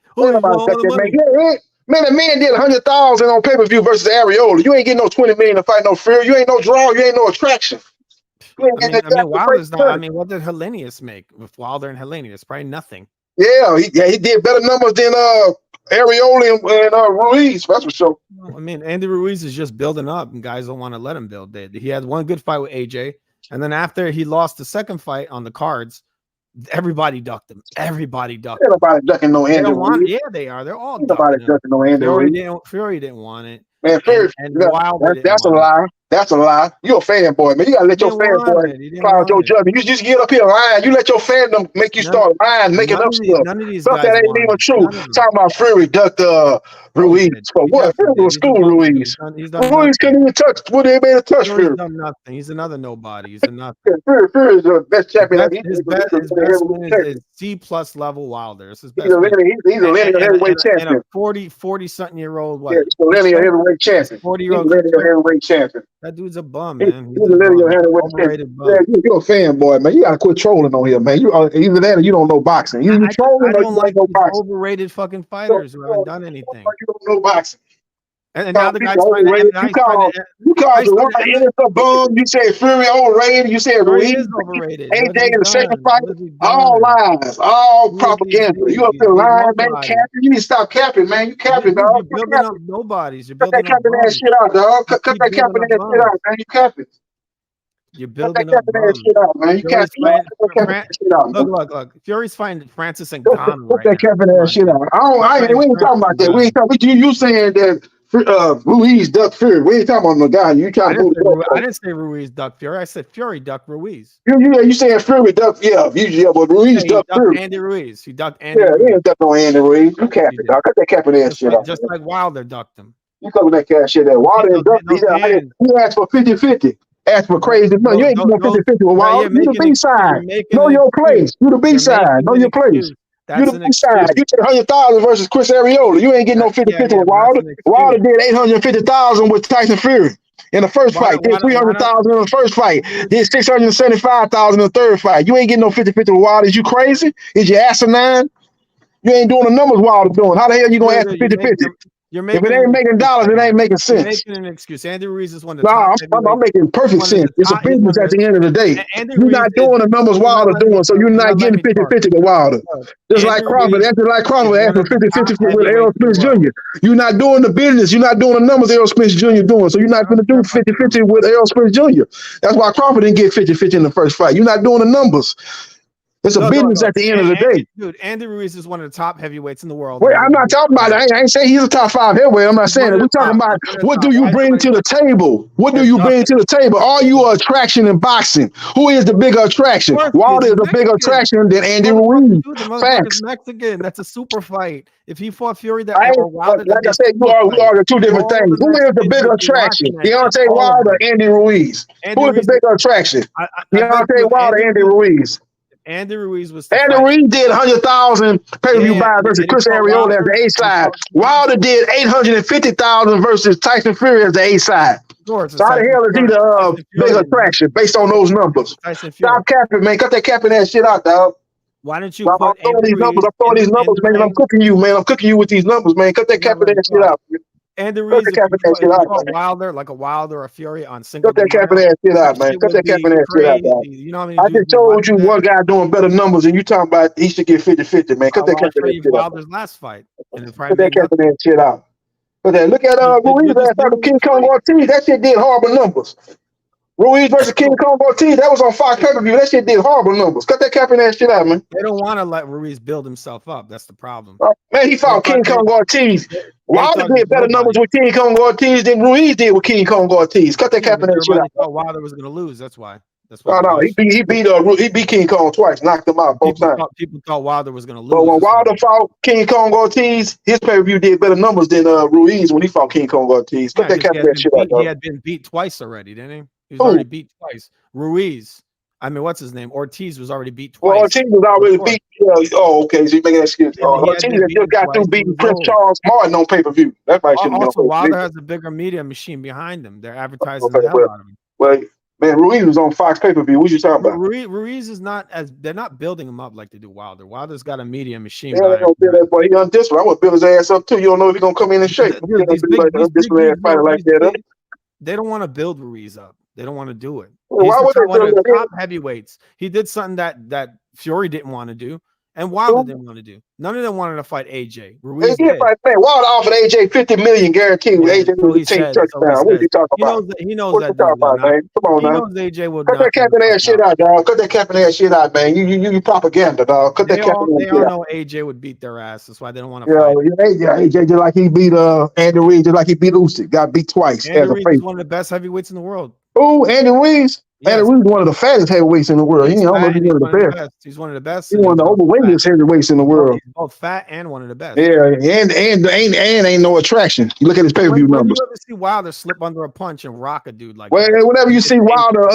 Man, a man did 100,000 on pay-per-view versus Areola. You ain't getting no 20 million to fight no Fury. You ain't no draw. You ain't no attraction. Wilder's not. I mean, what did Hellenius make with Wilder and Hellenius? Probably nothing. Yeah, he did better numbers than Areola and Ruiz. That's for sure. I mean, Andy Ruiz is just building up, and guys don't want to let him build. He had one good fight with AJ, and then after he lost the second fight on the cards, everybody ducked him. Everybody ducked him. Nobody ducking no Andy Ruiz. Yeah, they are. They're all nobody ducking no Andy Ruiz. Fury didn't want it. Man, Fury, that's a lie. That's a lie. You're a fanboy, man. You gotta let your fanboy cloud your judgment. You just get up here lying. You let your fandom make you start lying, making up stuff. Stuff that ain't even true. Talking about Fury ducked Ruiz. For what? Fury was school Ruiz. Ruiz couldn't even touch. What they made a touch Fury? He's done nothing. He's another nobody. He's a nothing. Fury is the best champion. His best win is C+ level Wilder. He's a linear heavyweight champion. And a 40-something-year-old. Yeah, he's a linear heavyweight champion. 40-year-old heavyweight champion. That dude's a bum, man. He's a linear heavyweight champion. Yeah, you're a fanboy, man. You gotta quit trolling on here, man. Either that or you don't know boxing. You trolling. I don't like these overrated fucking fighters who haven't done anything. You don't know boxing. And now the guy's overrated. You call the bum. You said Fury overrated. You said Fury Ruiz is overrated. AJ in the second fight. All lies, all propaganda. You up there lying, man? Capping. You need to stop capping, man. You capping, dog. You're building up nobodies. You're cut that building up capping ass shit out, dog. Cut that capping ass shit out, man. You capping. You're building up shit out, man. You can't shit out. Look. Fury's fighting Francis and Ghana right that capping ass shit out. We ain't talking about that. We ain't talking. You saying that Ruiz duck Fury? We ain't talking about no guy. You trying to? I didn't say Ruiz duck Fury. I said Fury duck Ruiz. You saying Fury duck? Yeah, but Ruiz duck Fury. Andy Ruiz. He ducked Andy. Yeah, he ain't duck no Andy Ruiz. You capping, dog. Cut that capping ass shit out. Just like Wilder ducked him. You cover that cash shit out. Wilder he asked for 50-50. Ask for crazy money. You ain't getting no 50-50 with Wilder. You the B-side. Know your place. You the B-side. Know your place. You the B-side. You take 100,000 versus Chris Arreola. You ain't getting no 50-50 with Wilder. Wilder did 850,000 with Tyson Fury in the first fight. Did 300,000 in the first fight. Did 675,000 in the third fight. You ain't getting no 50-50 with Wilder. Is you crazy? Is you asinine? You ain't doing the numbers Wilder doing. How the hell you gonna ask for 50-50? If it ain't making dollars, it ain't making sense. You're making an excuse. Andy Ruiz is one of the I'm making perfect sense. It's a business at the end of the day. You're not doing the numbers Wilder doing, so you're not getting 50-50 with Wilder. Just like Crawford. After asking 50-50 with Errol Spence Jr. You're not doing the business. You're not doing the numbers Errol Spence Jr. doing, so you're not going to do 50-50 with Errol Spence Jr. That's why Crawford didn't get 50-50 in the first fight. You're not doing the numbers. It's a business at the end of the day. Dude, Andy Ruiz is one of the top heavyweights in the world. Wait, I'm not talking about it. I ain't saying he's a top 5 heavyweight. I'm not saying that. We're talking about what do you bring to the table? What do you bring to the table? Are you an attraction in boxing? Who is the bigger attraction? Wilder is a bigger attraction than Andy Ruiz. Facts. Mexican. That's a super fight. If he fought Fury, like I said, we are two different things. Who is the bigger attraction? Deontay Wilder or Andy Ruiz? Who is the bigger attraction? Deontay Wilder or Andy Ruiz? Andy Ruiz was. Andy Ruiz did 100,000 pay-per-view buys versus Chris Arreola as the A side. Wilder did 850,000 versus Tyson Fury as the A side. So how the hell is he the big attraction based on those numbers? Stop capping, man. Cut that capping ass shit out, dog. Why don't you? I'm throwing these numbers. I'm throwing these numbers, man. I'm cooking you, man. I'm cooking you with these numbers, man. Cut that capping ass shit out. Andy Ruiz, Wilder, like a Wilder or Fury on single. Cut that capping ass shit out, man. Cut that capping ass shit out, dog. You know what I mean? I just told you one guy doing better numbers, and you talking about he should get 50-50, man. Cut that capping ass shit out. Wilder's last fight. Cut that capping ass shit out. Look at Ruiz versus King Kong Ortiz. That shit did horrible numbers. Ruiz versus King Kong Ortiz. That was on Fox pay-per-view. That shit did horrible numbers. Cut that capping ass shit out, man. They don't want to let Ruiz build himself up. That's the problem. Man, he fought King Kong Ortiz. Wilder did better numbers with King Kong Ortiz than Ruiz did with King Kong Ortiz. Cut that capping ass shit out. Wilder was going to lose. That's why. No, he beat King Kong twice, knocked him out both times. People thought Wilder was going to lose. But when Wilder fought King Kong Ortiz, his pay-per-view did better numbers than Ruiz when he fought King Kong Ortiz. Cut that capping ass shit out. He had been beat twice already, didn't he? He was already beat twice. Ruiz. I mean, what's his name? Ortiz was already beat twice. Well, Ortiz was already beat. Okay, so you're making that excuse. Ortiz just got through beating Prince Charles Martin on pay-per-view. That might should be also, Wilder has a bigger media machine behind him. They're advertising the hell out of him. Well, man, Ruiz was on Fox pay-per-view. What you talking about? Ruiz is not they're not building him up like they do Wilder. Wilder's got a media machine. Yeah, they don't do that, boy. He undisciplined. I want to build his ass up too. You don't know if he's gonna come in and shake. They don't want to build Ruiz up. They don't want to do it. Why would they one of the top heavyweights? He did something that Fury didn't want to do, and Wilder didn't want to do. None of them wanted to fight AJ. Ruiz did. Man, Wilder offered AJ $50 million guaranteed with AJ would take touchdown. What are you talking about? He knows that. Come on, man. He knows AJ will. Cut that capping ass shit out, dog. Cut that capping ass shit out, man. You propaganda, dog. Cut that capping ass shit out. They all know AJ would beat their ass. That's why they don't want to fight. Yeah, AJ just like he beat Andy Ruiz, just like he beat Usyk. Got beat twice. Andy Ruiz is one of the best heavyweights in the world. Oh, Andy Ruiz. Yes. Andy Ruiz is one of the fattest heavyweights in the world. He's one of the best. He's one of the best. He's one of the overweightest heavyweights in the world. He's both fat and one of the best. Yeah, and ain't no attraction. You look at his pay-per-view numbers. You ever see Wilder slip under a punch and rock a dude like that? Whenever you see Wilder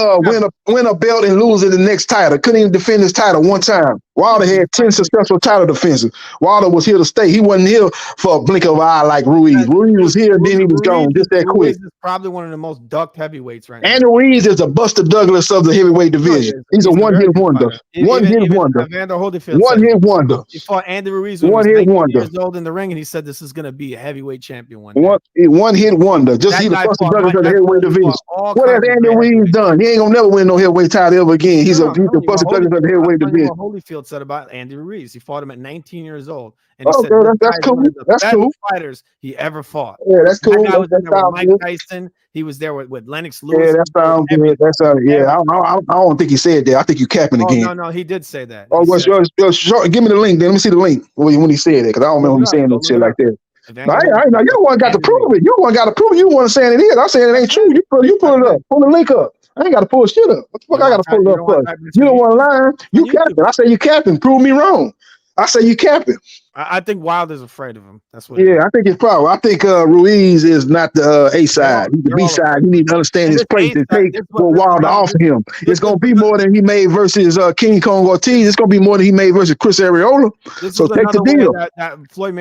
win a belt and lose it the next title, couldn't even defend his title one time. Wilder had 10 successful title defenses. Wilder was here to stay. He wasn't here for a blink of an eye like Ruiz. Ruiz was here, then he was gone just that quick. Ruiz is probably one of the most ducked heavyweights right now. Andy Ruiz is a Buster Douglas of the heavyweight division. He's a one-hit wonder. One-hit wonder. Evander Holyfield One-hit wonder. He fought Andy Ruiz when he was 19 years old in the ring, and he said this is going to be a heavyweight champion one day. One-hit wonder. Just he's the Buster Douglas of the heavyweight division. What has Andy Ruiz done? He ain't gonna never win no heavyweight title ever again. He's the Buster Douglas of the heavyweight division. Holyfield said about Andy Ruiz. He fought him at 19 years old. And he said, that's cool. That's cool. Fighters he ever fought. Yeah, that's cool. That guy was there with Mike Tyson. He was there with Lennox Lewis. Yeah, that sounds good. That's I don't think he said that. I think you capping again. No, he did say that. Give me the link. Then let me see the link when he said it, because I don't remember him saying no shit like that. I know you one got to prove it. You one got to prove it. You want to say it is. I'm saying it ain't true. You pull it up. Pull the link up. I ain't got to pull shit up. What the fuck I got to pull it up for? You don't want to lie. You capping. I say you capping. Prove me wrong. I say you capping. I think Wilder's afraid of him. That's what. Yeah, I think it's probably. I think Ruiz is not the A side. He's the B side. You need to understand his place and take what Wilder offer him. It's gonna be more than he made versus King Kong Ortiz. It's gonna be more than he made versus Chris Areola. So take the deal.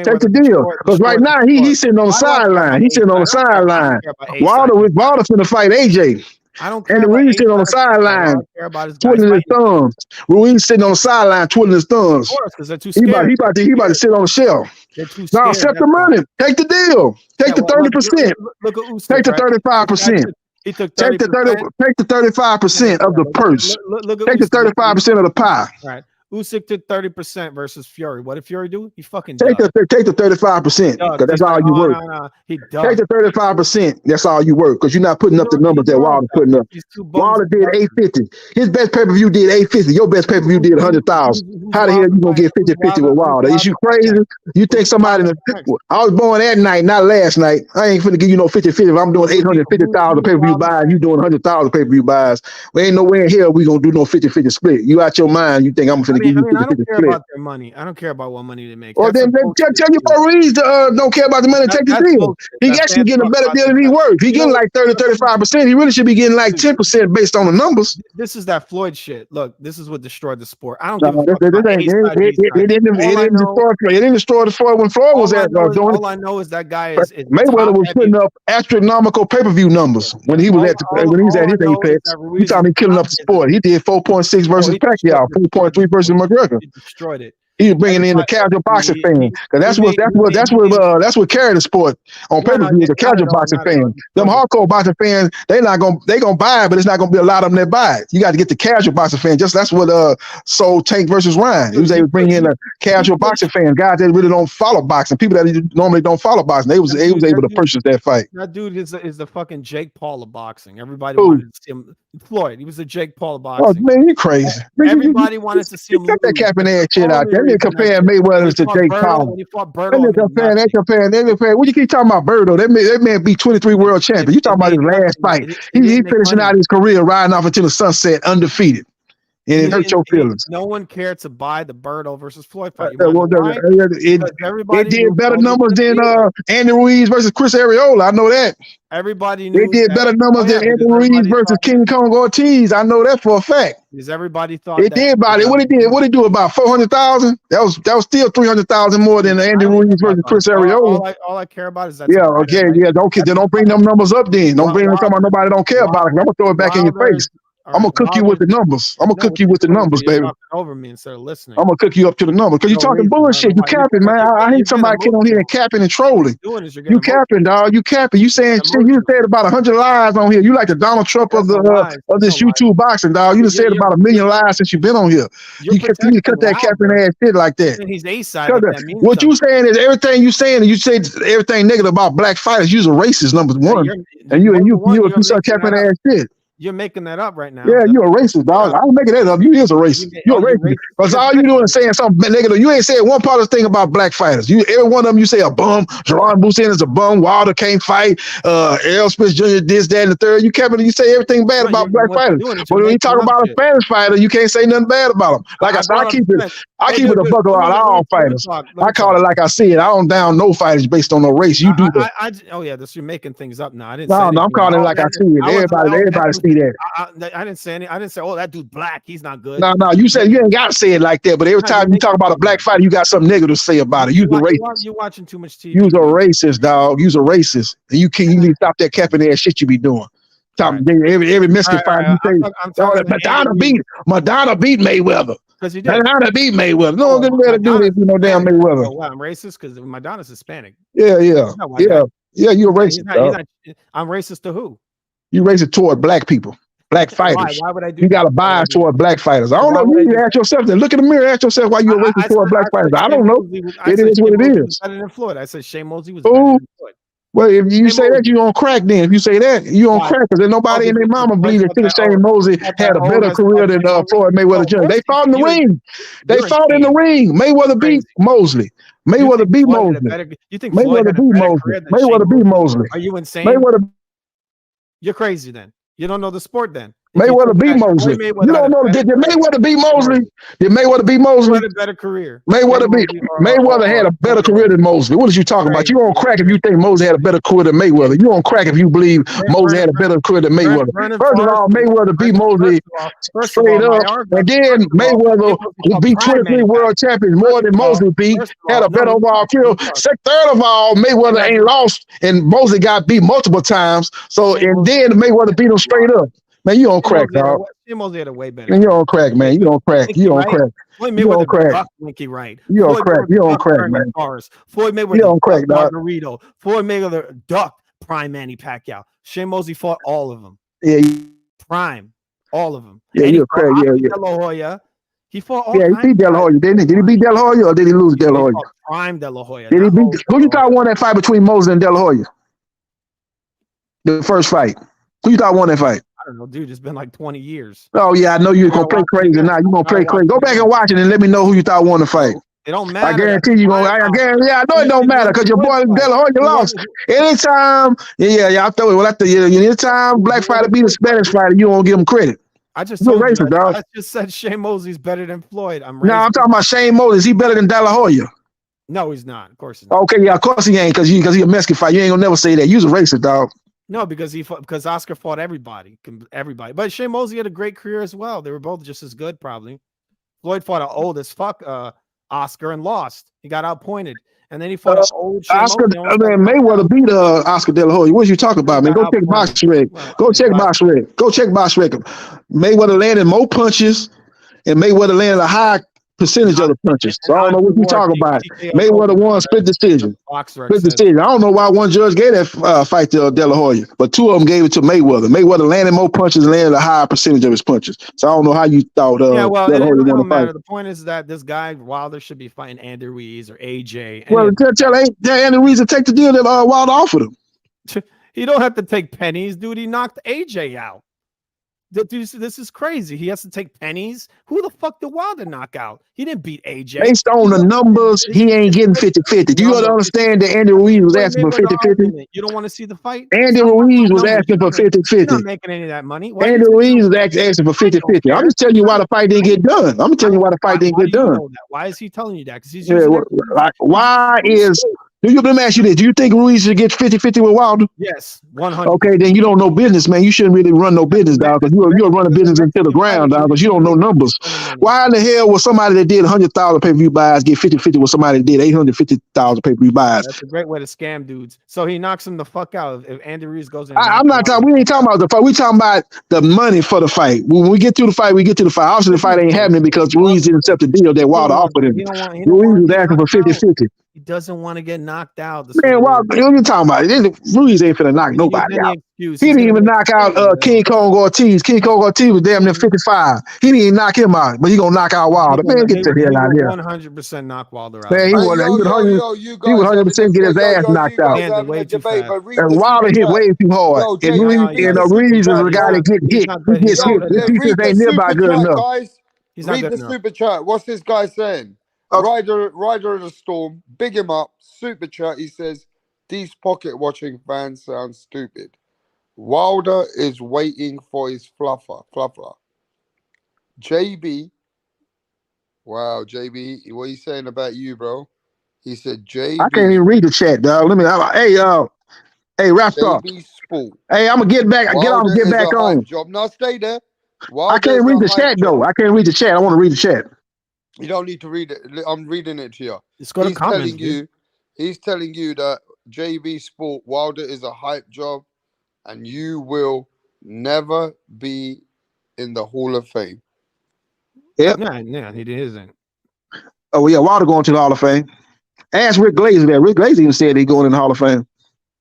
Take the deal. Because right now he's sitting on the sideline. He's sitting on the sideline. Wilder's gonna fight AJ. I don't care. And Ruiz sitting on the sideline, twiddling his thumbs. Ruiz sitting on the sideline, twiddling his thumbs. Of course, because they're too scared. He about to sit on the shelf. Now accept the money. Take the deal. Take the 30%. Look at Usyk. Take the 35%. He took 30%. Take the 35% of the purse. Take the 35% of the pie. Right. Usyk took 30% versus Fury. What did Fury do? He fucking take the 35%, because that's all you work. He take the 35%. That's all you work, because you're not putting up the numbers that Wilder putting up. Wilder did 850. His best pay-per-view did 850. Your best pay-per-view did 100,000. How the hell you gonna get 50-50 with Wilder? Is you crazy? You think somebody? I was born that night, not last night. I ain't finna give you no 50-50. If I'm doing 850,000 pay-per-view buys, you doing 100,000 pay-per-view buys. We ain't nowhere in here we gonna do no 50-50 split. You out your mind? You think I'm finna give you 50-50 I don't care split? about their money. I don't care about what money they make. Well, then tell you for Ruiz don't care about the money. Take the deal. He actually getting a better deal than he worth. He getting like 30-35%. He really should be getting like 10% based on the numbers. This is that Floyd shit. Look, this is what destroyed the sport. I don't give a fuck. It didn't destroy the sport when Floyd was at. All I know is that guy is Mayweather was putting up astronomical pay-per-view numbers when he was when he was at his apex. You talking me killing up the sport? He did 4.6 versus Pacquiao, 4.3 versus McGregor. He destroyed it. He's bringing in the casual boxing fan, because that's what carried the sport on pay-per-view. The casual boxing fan, them hardcore boxing fans, they gonna buy it, but it's not gonna be a lot of them that buy it. You got to get the casual boxing fan. Just that's what sold Tank versus Ryan. He was able to bring in a casual boxing fan, guys that really don't follow boxing, people that normally don't follow boxing. They was able to purchase that fight. That dude is the fucking Jake Paul of boxing. Everybody wanted to see him. Floyd, he was the Jake Paul of boxing. Oh man, you crazy! Everybody wanted to see him. Cut that cap and ass shit out. They're comparing Mayweather to Jake Paul. They're comparing. What you keep talking about, Birdo? That man beat 23 world champion. You talking about his last fight? He finishing out his career riding off into the sunset undefeated. And it hurt your feelings. No one cared to buy the Birdo versus Floyd fight. It did better numbers than Andy Ruiz versus Chris Areola. I know that. Everybody knew they did better numbers than Andy Ruiz versus King Kong Ortiz. I know that for a fact. Because everybody thought it did about it. What it do about 400,000? That was still 300,000 more than Andy Ruiz versus Chris Areola. All I care about is that. Yeah, okay, yeah. Don't bring them numbers up. Then don't bring them talking about nobody don't care about it. I'm gonna throw it back in your face. I'm gonna cook you with the numbers. I'm gonna cook you with the numbers, baby. Over me instead of listening. I'm gonna cook you up to the numbers because you're talking bullshit. You capping, man. I hate somebody getting on here and capping and trolling. You capping, dog. You capping. You saying shit. You said about 100 lies on here. You like the Donald Trump of this YouTube boxing, dog. You done said about 1 million lies since you've been on here. You cut that capping ass shit like that. He's A side. What you saying is everything you saying, and you say everything negative about black fighters. You're a racist, number one, and you start capping ass shit. You're making that up right now. Yeah, you're a racist, dog. I ain't making that up. You is a racist. You're a racist. Because all you doing is saying something negative. You ain't saying one positive thing about black fighters. Every one of them you say a bum. Jerron Busin is a bum. Wilder can't fight. Errol Spence Jr. this, that, and the third. You say everything bad about black fighters. But when you talk about a Spanish fighter, you can't say nothing bad about them. Like I said, I keep it a buck around all fighters. I call it like I see it. I don't down no fighters based on no race. You do that. Oh yeah, you're making things up now. I didn't. No, I'm calling it like I see it. Everybody see me that. I didn't say any. I didn't say, oh, that dude's black. He's not good. No. You said you ain't got to say it like that. But every time you talk about a black fighter, you got something negative to say about it. You're racist. You're watching too much TV. You're a racist, dog. You're a racist. And you need to stop that capping ass shit you be doing. Every Mexican fighter, you say, Madonna beat Mayweather. Because he did. Madonna beat Mayweather. No one gonna do this, damn Mayweather. Oh, wow, I'm racist because Madonna's Hispanic. Yeah. You're a racist. I'm racist to who? You racist toward black people, black fighters. Why would I do? You got a bias toward black fighters. I don't know. You need to ask yourself that. Look in the mirror. Ask yourself why you're racist toward black fighters. I don't know. It is what it is. Better than Floyd. I said Shane Mosley was better than Floyd. Well, if you say that, you on crack. Then if you say that, you on crack because there's nobody in their mama believe that Shane Mosley had a better career than Floyd Mayweather Jr. They fought in the ring. Mayweather beat Mosley. Mayweather beat Mosley. You think Mayweather beat Mosley? Mayweather beat Mosley. Are you insane? You're crazy then. You don't know the sport then. Mayweather beat Mosley. You don't know. Did Mayweather beat Mosley? Did Mayweather beat Mosley? Had a better career. Mayweather had a better career than Mosley. What are you talking about? You on crack if you think Mosley had a better career than Mayweather. You on crack if you believe Mosley had a better career than Mayweather. First of all, Mayweather beat Mosley straight up, and then Mayweather beat 23 world champions more than Mosley beat. Had a better overall kill. Third of all, Mayweather ain't lost, and Mosley got beat multiple times. So and then Mayweather beat him straight up. Man, you on crack, dog. Mosley had a way better. Man, you on crack, man. You on crack. You on crack. You on crack. You on crack. You on crack, man. Floyd Mayweather. You on crack, dog. Margarito. Floyd Mayweather ducked prime Manny Pacquiao. Shane Mosley fought all of them. Yeah. Prime, all of them. Yeah, you a crack. Yeah. De La Hoya. He fought all. Yeah, he beat De La Hoya, didn't he? Did he beat De La Hoya or did he lose De La Hoya? Prime De La Hoya. Did he beat? Who you thought won that fight between Mosley and De La Hoya? The first fight. Who you thought won that fight? I don't know, dude. It's been like 20 years. Oh yeah, I know you're gonna play crazy now. You're gonna play crazy. Go back and watch it and let me know who you thought won the fight. It don't matter. I guarantee you gonna. I guarantee. Yeah, I know it don't matter because your boy De La Hoya lost. Anytime, I thought. Well, anytime black fighter beat a Spanish fighter, you don't give him credit. I just told you, dog. I just said Shane Mosley's better than Floyd. I'm talking about Shane Mosley. Is he better than De La Hoya? No, he's not. Of course he's not. Okay, yeah, of course he ain't because he a Mexican fighter. You ain't gonna never say that. You's a racist, dog. No, because Oscar fought everybody. But Shane Mosley had a great career as well. They were both just as good, probably. Floyd fought an old as fuck Oscar and lost. He got outpointed. And then he fought an old Shane Oscar. Mosley. Mayweather beat Oscar De La Hoya. What you talking about, man? Go check BoxRec. Go check BoxRec. Go check BoxRec. Mayweather landed more punches, and Mayweather landed a high percentage of the punches. So I don't know what you talking about. Mayweather won split decision. Split decision. I don't know why one judge gave that fight to De La Hoya, but two of them gave it to Mayweather. Mayweather landed more punches and landed a higher percentage of his punches. So I don't know how you thought De La Hoya won the fight. The point is that this guy Wilder should be fighting Andy Ruiz or AJ. Well, tell Andy Ruiz to take the deal that Wilder offered him. He don't have to take pennies, dude. He knocked AJ out. This is crazy. He has to take pennies. Who the fuck did Wilder knock out? He didn't beat AJ. Based on the numbers, he ain't getting 50-50. Do you understand that Andy Ruiz was asking for 50-50? You don't want to see the fight? Andy Ruiz was asking for 50-50. You're not making any of that money. Andy Ruiz was asking for 50-50. I'm just telling you why the fight didn't get done. Why is he telling you that? Because he's let me ask you this. Do you think Ruiz should get 50-50 with Wilder? Yes, 100. Okay, then you don't know business, man. You shouldn't really run no business, dog, because you're running business into the ground, dog, because you don't know numbers. Why in the hell would somebody that did 100,000 pay-per-view buys get 50-50 with somebody that did 850,000 pay-per-view buys? That's a great way to scam dudes. So he knocks him the fuck out if Andy Ruiz goes in. I'm not talking. We ain't talking about the fight. We talking about the money for the fight. When we get to the fight, we get to the fight. Obviously, the fight ain't happening because Ruiz didn't accept the deal that Wilder offered him. Ruiz was asking for 50-50. He doesn't want to get knocked out. Man, what you talking about? Ruiz ain't finna knock nobody out. He didn't even knock out King Kong Ortiz. King Kong Ortiz was damn near 55. He didn't even knock him out, but he gonna knock out Wilder. Man, get the hell out of here. 100% knock Wilder out. Man, he would 100% get his ass knocked out. And Wilder hit way too hard. And Ruiz is the guy that get hit. He gets hit. His defense ain't nearby good enough. Read the super chat. What's this guy saying? Rider of the Storm, big him up, super chat. He says, these pocket watching fans sound stupid. Wilder is waiting for his fluffer. JB, wow, JB, what are you saying about you, bro? He said, JB. I can't even read the chat, dog. Hey, rap star. JB Sport. Hey, I'm gonna get back. Get off and get back on. Job. Now stay there. I can't read the chat though. I can't read the chat. I want to read the chat. You don't need to read it. I'm reading it to you. Just go to comments. He's telling you that JB Sport Wilder is a hype job, and you will never be in the Hall of Fame. Yep. Yeah, he isn't. Oh yeah, Wilder going to the Hall of Fame. Ask Rick Glazer that. Rick Glazer even said he going in the Hall of Fame.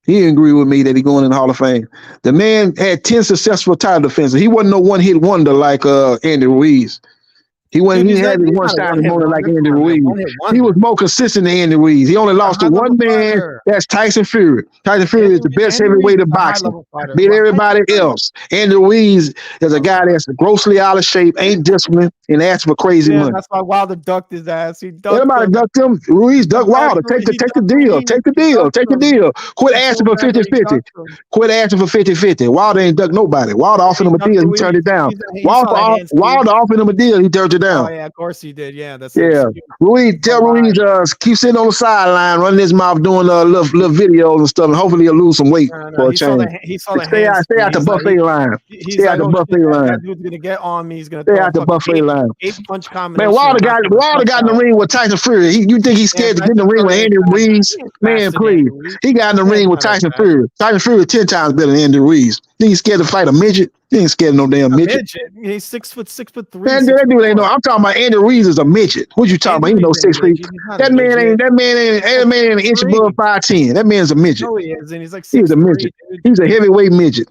He didn't agree with me that he going in the Hall of Fame. The man had 10 successful title defenses. He wasn't no one-hit wonder like Andy Ruiz. He wasn't. He had his one standing moment like Andy Ruiz. He was more consistent than Andy Ruiz. He only lost to one man. That's Tyson Fury. Tyson Fury is the best heavyweight in boxing. Beat everybody else. Andy Ruiz is a guy that's grossly out of shape, ain't disciplined, and asks for crazy money. That's why Wilder ducked his ass. He ducked Everybody ducked him. Ruiz ducked Wilder. Take the deal. Take the deal. Take the deal. Quit asking for 50-50. Quit asking for 50-50. Wilder ain't ducked nobody. Wilder offered him a deal. He turned it down. Wilder offered him a deal. He turned it down. Oh yeah, of course he did. Yeah, that's Ruiz. Tell Ruiz keep sitting on the sideline, running his mouth, doing little videos and stuff, and hopefully he'll lose some weight for a change. Stay out the buffet line. Stay out the buffet line. That dude's gonna get on me. He's gonna stay out the buffet line. 8-punch combination. Man, Wilder got in the ring with Tyson Fury. You think he's scared to get in the ring with Andy Ruiz? Man, please. He got in the ring with Tyson Fury. Tyson Fury is 10 times better than Andy Ruiz. Think he's scared to fight a midget? He ain't scared of no damn midget. He's 6'3". Man, that dude ain't no. I'm talking about Andy Ruiz is a midget. What you talking about? He no 6 feet. That man ain't an inch above 5'10". That man's a midget. No, he is, and he's like 6'3". He's a midget. He's a heavyweight midget.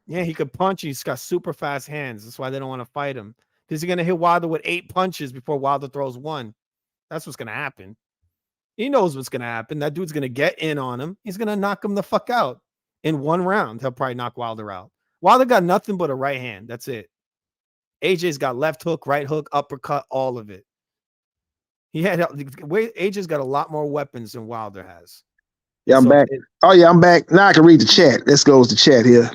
Yeah, he could punch. He's got super fast hands. That's why they don't want to fight him. Because he's gonna hit Wilder with 8 punches before Wilder throws one. That's what's gonna happen. He knows what's gonna happen. That dude's gonna get in on him. He's gonna knock him the fuck out in one round. He'll probably knock Wilder out. Wilder got nothing but a right hand. That's it. AJ's got left hook, right hook, uppercut, all of it. AJ's got a lot more weapons than Wilder has. Yeah, I'm back. I'm back. Now I can read the chat. Let's go to the chat here.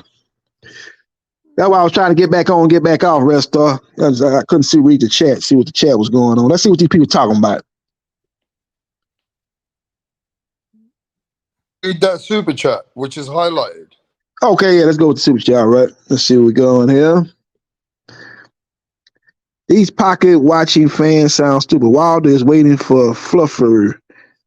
That's why I was trying to get back on, get back off, Red Star. I couldn't read the chat, see what the chat was going on. Let's see what these people talking about. Read that super chat, which is highlighted. Okay, yeah, let's go with the super chat. All right, let's see what we're going here. These pocket watching fans sound stupid. Wilder is waiting for fluffer.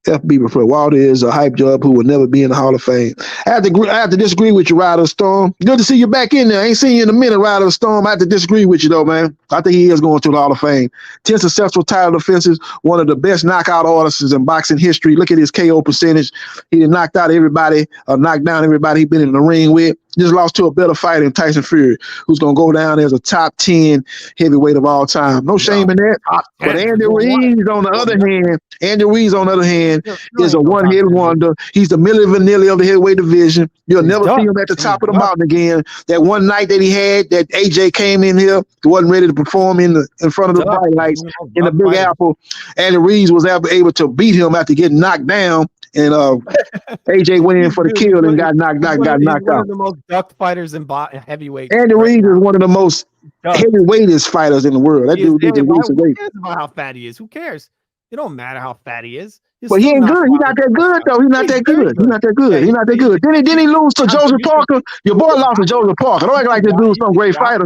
FB before Wilder is a hype job who will never be in the Hall of Fame. I have to disagree with you, Ryder Storm. Good to see you back in there. I ain't seen you in a minute, Ryder Storm. I have to disagree with you though, man. I think he is going to the Hall of Fame. 10 successful title defenses, one of the best knockout artists in boxing history. Look at his KO percentage. He done knocked out everybody, knocked down everybody he's been in the ring with. Just lost to a better fighter than Tyson Fury, who's going to go down as a top 10 heavyweight of all time. No shame in that. But Andy Ruiz, on the other hand, is a one-hit wonder. He's the Milli Vanilli of the heavyweight division. You'll never see him at the top of the mountain again. That one night that he had, that AJ came in here, he wasn't ready to perform in front of the bright lights in the Big Apple. Andy Ruiz was able to beat him after getting knocked down. And AJ went in for the kill and got knocked out. One of the most ducked fighters in heavyweight. Andy Ruiz is one of the most heavyweightiest fighters in the world. That dude is who cares about how fat he is? Who cares? It don't matter how fat he is. But he ain't good. He's not that good, though. He's not that good. He's not that good. He's not that good. Didn't he lose to Joseph Parker? Your boy lost to Joseph Parker. Don't act like this dude's some great fighter.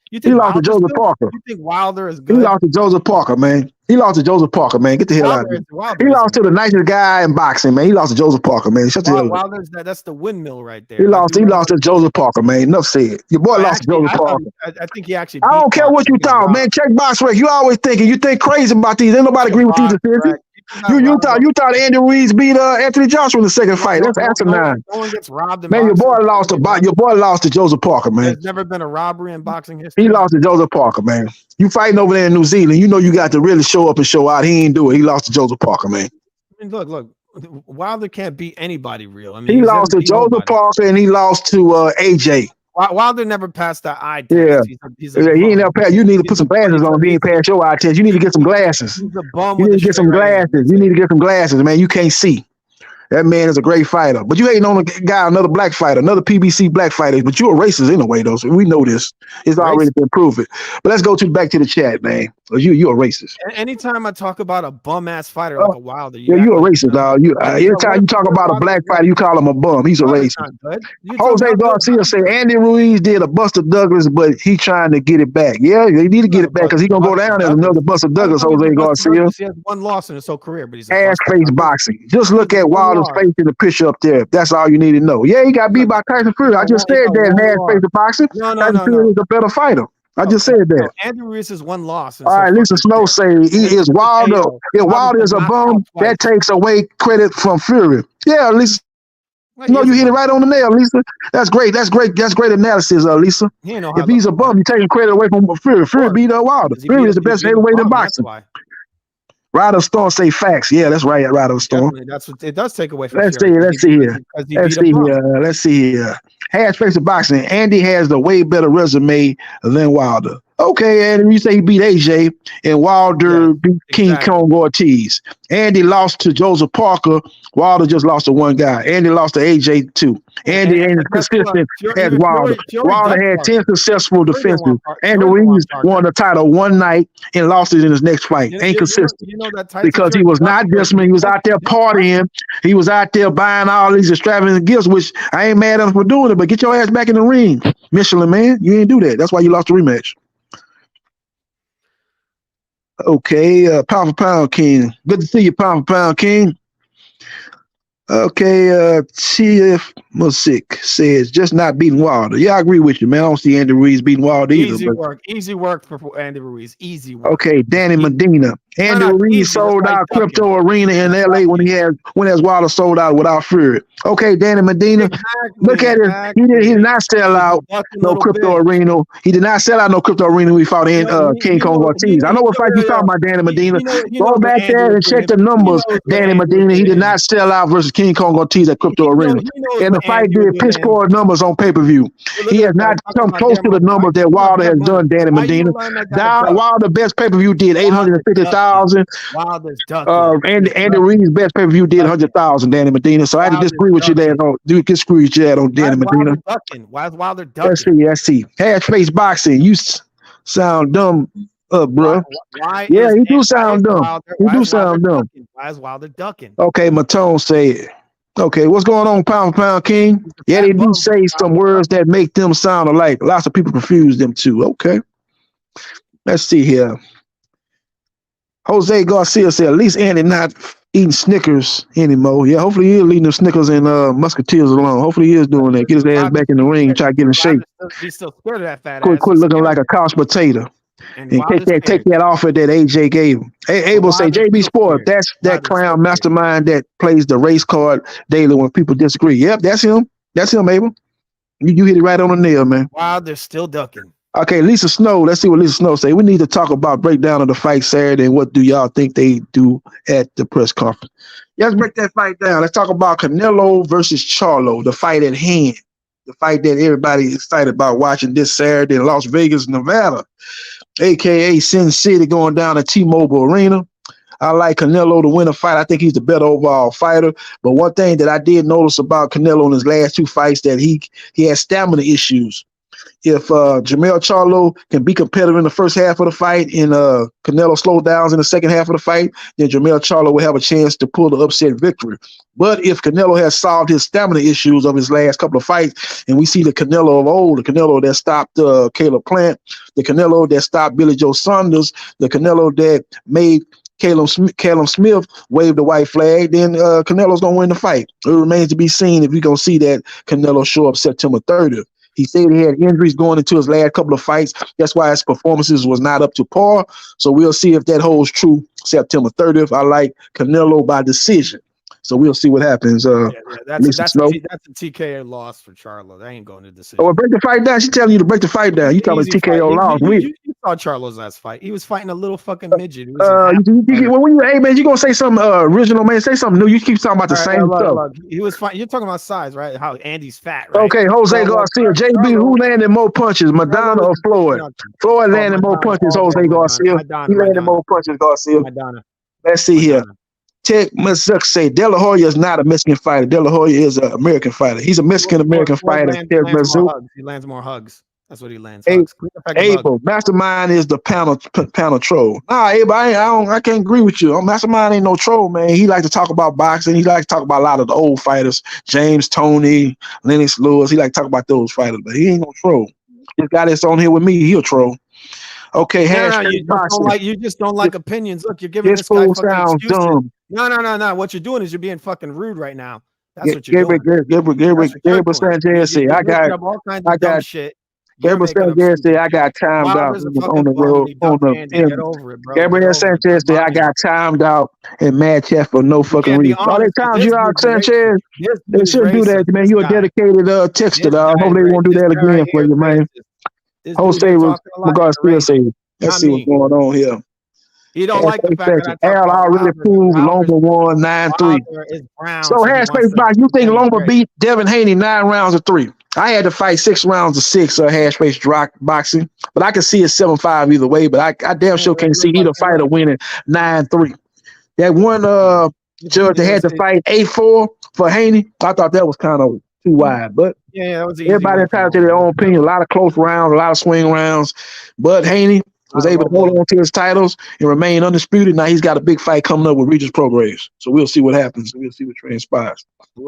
He lost to Joseph Parker. You think Wilder is good? He lost to Joseph Parker, man. Get the hell out of here. He lost to the nicest guy in boxing, man. He lost to Joseph Parker, man. Shut the hell up. Wilder's that's the windmill right there. He lost to Joseph Parker, man. Enough said. Your boy lost to Joseph Parker. I think he actually. I don't care what you thought, man. Check box rec. You always thinking. You think crazy about these. Ain't nobody agree with you. You thought Andy Ruiz beat Anthony Joshua in the second fight. That's asinine. No one gets robbed in man, boxing. Your boy lost to Joseph Parker, man. There's never been a robbery in boxing history. He lost to Joseph Parker, man. You fighting over there in New Zealand. You know you got to really show up and show out. He ain't do it. He lost to Joseph Parker, man. I mean, look. Wilder can't beat anybody real. I mean, he lost to Joseph Parker and he lost to AJ. Wilder never passed that eye test. Yeah, he ain't never passed. You need to put some glasses on. He ain't passed your eye test. You need to get some glasses. He's a bum. You need to get some glasses. You need to get some glasses, man. You can't see. That man is a great fighter. But you ain't on a guy, another black fighter, another PBC black fighter. But you're a racist anyway, though. So we know this. It's already been proven. But let's go back to the chat, man. You're a racist. Anytime I talk about a bum ass fighter like a Wilder, you're a racist, dog. Every time you talk about a black fighter, you call him a bum. He's a racist. Jose Garcia said Andy Ruiz did a Buster Douglas, but he trying to get it back. Yeah, they need to get it back because he's gonna go down as another Buster Douglas. Jose Garcia. He has one loss in his whole career, but he's ass face boxing. Just look at Wilder's face in the picture up there. That's all you need to know. Yeah, he got beat by Tyson Fury. I just said that ass face boxing. Tyson Fury is a better fighter. I just said that. Andy Ruiz is one loss. All right, Lisa Snow say he is Wilder. If Wilder is a bum, that takes away credit from Fury. Yeah, Lisa. No, you hit it right on the nail, Lisa. That's great. That's great analysis, Lisa. If he's a bum, you're taking credit away from Fury. Fury beat Wilder. Fury is the best heavyweight in boxing. Rider Storm say facts. Yeah, that's right, Rider Storm. Definitely. That's what it does take away from. Let's see here. Hash face of boxing. Andy has the way better resume than Wilder. Okay, Andy, you say he beat AJ and Wilder beat King Kong Ortiz. Andy lost to Joseph Parker. Wilder just lost to one guy. Andy lost to AJ too. Andy ain't as consistent as Wilder. Wilder had 10 successful defenses. Andy Ruiz won the title one night and lost it in his next fight. Ain't consistent. Because he was not disciplined. He was out there partying. He was out there buying all these extravagant gifts, which I ain't mad at him for doing it, but get your ass back in the ring. Michelin, man. You ain't do that. That's why you lost the rematch. Okay, Pound for Pound King. Good to see you, Pound for Pound King. Okay, TF Music says just not beating Wilder. Yeah, I agree with you, man. I don't see Andy Ruiz beating Wilder either. Easy work for Andy Ruiz. Easy work. Okay, Danny Medina. Andy Ruiz sold out Crypto Arena in LA when as Wilder sold out without Fury. Okay, Danny Medina. Look at it. He did not sell out no Crypto Arena. He did not sell out no Crypto Arena when we fought King Kong Ortiz. I know what fight you talking about, Danny Medina. Go back there and check the numbers, Danny Medina. He did not sell out versus King Kong Ortiz at Crypto Arena. And the fight did piss poor numbers on pay-per-view. He has not come close to the numbers that Wilder has done, Danny Medina. Wilder's best pay-per-view did 850,000. Wilder's ducking. Andy Ruiz's best pay-per-view did 100,000, Danny Medina. So I had to disagree with you there. Disagree with you there on Danny Medina. Why is Wilder ducking? Let's see. Hash face boxing. You sound dumb, bro. Yeah, you do sound dumb. You do sound dumb. Why is Wilder ducking? Okay, Matone say it. Okay, what's going on, Pound for Pound King? Yeah, they do say some words that make them sound alike. Lots of people confuse them too. Okay. Let's see here. Jose Garcia said, at least Andy not eating Snickers anymore. Yeah, hopefully he is leaving the Snickers and Musketeers alone. Hopefully he is doing that. Get his ass back in the ring and try to get in shape. He's still scared of that fat ass. Quit looking like a couch potato. And take that offer that AJ gave him. Abel say, JB Sport, that's that clown mastermind that plays the race card daily when people disagree. Yep, that's him. That's him, Abel. You hit it right on the nail, man. Wow, they're still ducking. Okay, Lisa Snow. Let's see what Lisa Snow say. We need to talk about breakdown of the fight Saturday and what do y'all think they do at the press conference. Yeah, let's break that fight down. Let's talk about Canelo versus Charlo, the fight at hand. The fight that everybody is excited about watching this Saturday in Las Vegas, Nevada, a.k.a. Sin City, going down to T-Mobile Arena. I like Canelo to win a fight. I think he's the better overall fighter. But one thing that I did notice about Canelo in his last two fights that he has stamina issues. If Jermell Charlo can be competitive in the first half of the fight and Canelo slows down in the second half of the fight, then Jermell Charlo will have a chance to pull the upset victory. But if Canelo has solved his stamina issues of his last couple of fights, and we see the Canelo of old, the Canelo that stopped Caleb Plant, the Canelo that stopped Billy Joe Saunders, the Canelo that made Callum Smith wave the white flag, then Canelo's going to win the fight. It remains to be seen if we're going to see that Canelo show up September 30th. He said he had injuries going into his last couple of fights. That's why his performances was not up to par. So we'll see if that holds true September 30th. I like Canelo by decision. So we'll see what happens. That's a TKO loss for Charlo. That ain't going to decision. Oh, break the fight down. She's telling you to break the fight down. You talking about TKO loss. You saw Charlo's last fight. He was fighting a little fucking midget. When you hey man, you gonna say something original, man? Say something new. You keep talking about the same stuff. Look. He was fighting. You're talking about size, right? How Andy's fat, right? Okay, Jose Garcia, JB, who landed more punches, Madonna or Floyd? Floyd landed more punches. Jose Garcia. He landed more punches, Garcia. Let's see here. Ted Mazuk say De La Hoya is not a Mexican fighter. De La Hoya is an American fighter. He's a Mexican-American fighter. He lands more hugs. He lands more hugs. That's what he lands. Hugs. Abel, Mastermind is the panel troll. Nah, Abel, I can't agree with you. Mastermind ain't no troll, man. He like to talk about boxing. He like to talk about a lot of the old fighters, James Toney, Lennox Lewis. He like to talk about those fighters, but he ain't no troll. This guy that's on here with me, he a troll. Okay, you just don't like opinions. Look, you're giving this guy fucking excuses. Dumb. No. What you're doing is you're being fucking rude right now. That's what you're doing. Gabriel Sanchez say I got shit. Gabriel Sanchez say I got timed out on the road. Gabriel Sanchez say I got timed out in mad chat for no fucking reason. All they times you out, Sanchez. They shouldn't do that, man. You're a dedicated texter, dog. I hope they won't do that again for you, man. Jose Garcia say, let's see what's going on here. You don't like the fact that Al already proved Loma won 9-3. So Haspace Box, you think Loma beat Devin Haney 9 rounds of 3? I had to fight 6 rounds of 6 Haspace boxing, but I can see it 7-5 either way. But I damn sure can't see either fighter winning 9-3. That one judge that had to fight 8-4 for Haney, I thought that was kind of too wide, but that was everybody entitled to their own opinion. A lot of close rounds, a lot of swing rounds, but Haney was able to hold on to his titles and remain undisputed. Now he's got a big fight coming up with Regis Prograis. So we'll see what happens. We'll see what transpires.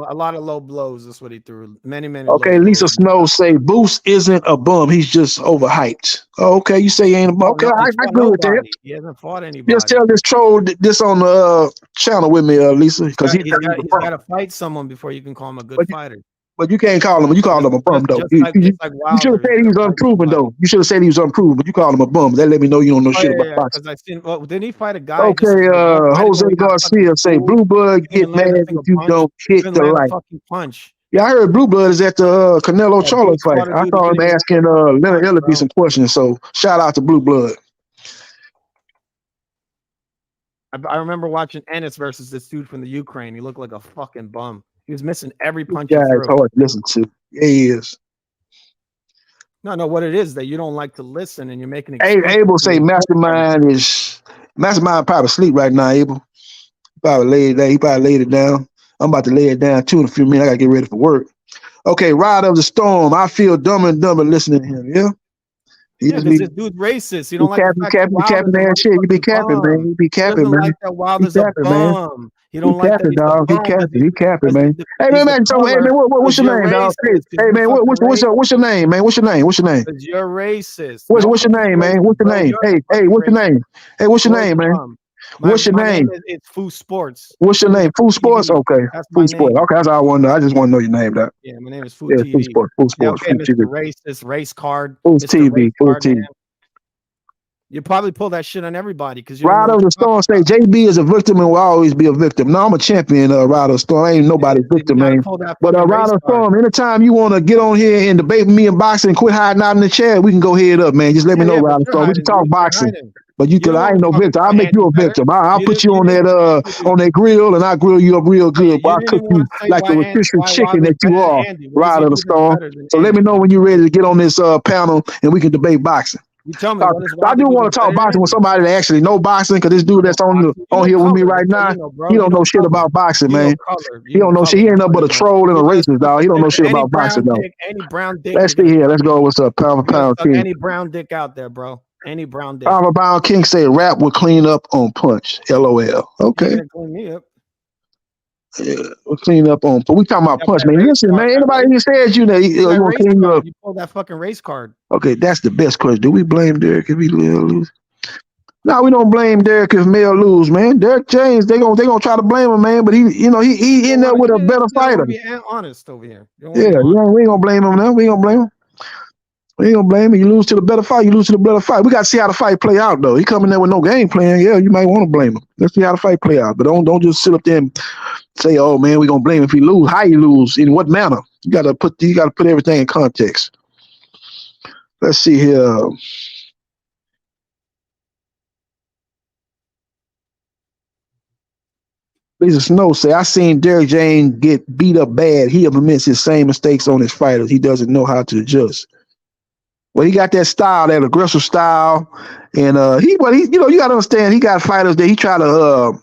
A lot of low blows. That's what he threw. Many. Okay, Lisa Snow say Boost isn't a bum. He's just overhyped. Oh, okay, you say he ain't a bum. Okay, I agree with that. He hasn't fought anybody. Just tell this troll this on the channel with me, Lisa, because he's got to fight someone before you can call him a good fighter. But you can't call him. You call him a bum, though. You should have said he was unproven, though. You should have said he was unproven, but you called him a bum. That let me know you don't know shit about boxing. Didn't he fight a guy? Okay, Jose Garcia say Blue Blood get mad if you don't hit the light. Punch. Yeah, I heard Blue Blood is at the Canelo Charlo fight. I saw him asking Leonard Ellerby some questions. So shout out to Blue Blood. I remember watching Ennis versus this dude from the Ukraine. He looked like a fucking bum. He was missing every punch. Yeah, it's hard to listen to. Yeah, he is. No, what it is that you don't like to listen and you're making. Abel say Mastermind probably asleep right now. Abel probably laid it down. He probably laid it down. I'm about to lay it down too in a few minutes. I gotta get ready for work. Okay, Ride of the Storm. I feel dumber and dumber listening to him. Yeah. This dude racist. You don't like the fact that capping that shit. You be capping, man. You be capping, man. Like that Wilder's a bum. You don't like that, dog. He capping, man. Hey, man. So, hey, man, what's your name, dog? Hey, man, what's your name, man? What's your name? Because you're racist. What's your name, man? What's your name? Hey, what's your name? Hey, what's your name, man? What's your name? It's Foo Sports. What's your name? Foo Sports? Okay. Foo Sports. Okay, that's all I want to know. I just want to know your name, dog. Yeah, my name is Foo TV. Foo Sports. Foo Sports. Okay, Mr. Racist, race card. Foo TV. Foo TV. You probably pull that shit on everybody because you. Ride of the Storm say JB is a victim and will always be a victim. No, I'm a champion. Ride of the Storm, I ain't nobody's victim, man. But Ride of the Storm, anytime you want to get on here and debate with me in boxing and quit hiding out in the chair, we can go head up, man. Just let me know, Ride of the Storm. We can talk boxing. But I ain't no victim. I'll make you a victim. I'll put you on that grill and I'll grill you up real good. I'll cook you like the rotisserie chicken that you are, Ride of the Storm. So let me know when you're ready to get on this panel and we can debate boxing. You tell me. I do want to talk boxing with somebody that actually know boxing, because this dude that's on here with me right now, he don't know shit about boxing, man. He don't know shit. He ain't nothing but a troll and a racist, dog. He don't know shit about boxing, though. Any brown dick. Let's see here. Let's go. What's up, pound for pound king? Any brown dick out there, bro? Any brown dick. Pound for pound king say rap will clean up on punch. LOL. Okay. Clean me up. Yeah, we'll clean up on. But we talking about punch, man. Listen, man. Anybody who says you want to clean you up? You pull that fucking race card. Okay, that's the best question. Do we blame Derek if he lose? No, we don't blame Derek if Mel lose, man. Derek James, they gonna try to blame him, man. But he in there with a better fighter. Be honest over here. Yeah, we ain't gonna blame him now. We ain't gonna blame him. We ain't gonna blame him. You lose to the better fight. You lose to the better fight. We got to see how the fight play out, though. He coming there with no game plan. Yeah, you might want to blame him. Let's see how the fight play out. But don't just sit up there and say, "Oh man, we gonna blame him if he lose." How you lose? In what manner? You gotta put everything in context. Let's see here. Lisa Snow say, I seen Derek James get beat up bad. He implements his same mistakes on his fighters. He doesn't know how to adjust. Well, he got that style, that aggressive style, and you got to understand, he got fighters that he try to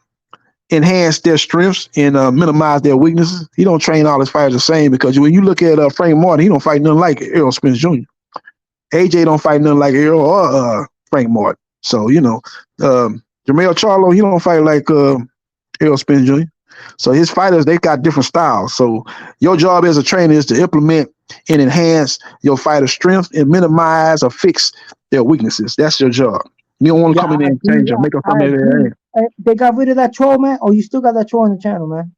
enhance their strengths and minimize their weaknesses. He don't train all his fighters the same because when you look at Frank Martin, he don't fight nothing like Errol Spence Jr. AJ don't fight nothing like Errol or Frank Martin. So, Jermell Charlo, he don't fight like Errol Spence Jr. So his fighters, they got different styles. So your job as a trainer is to implement and enhance your fighter's strength and minimize or fix their weaknesses. That's your job. You don't want to come in there and change them, make them come in there. They got rid of that troll, man. Or you still got that troll on the channel, man?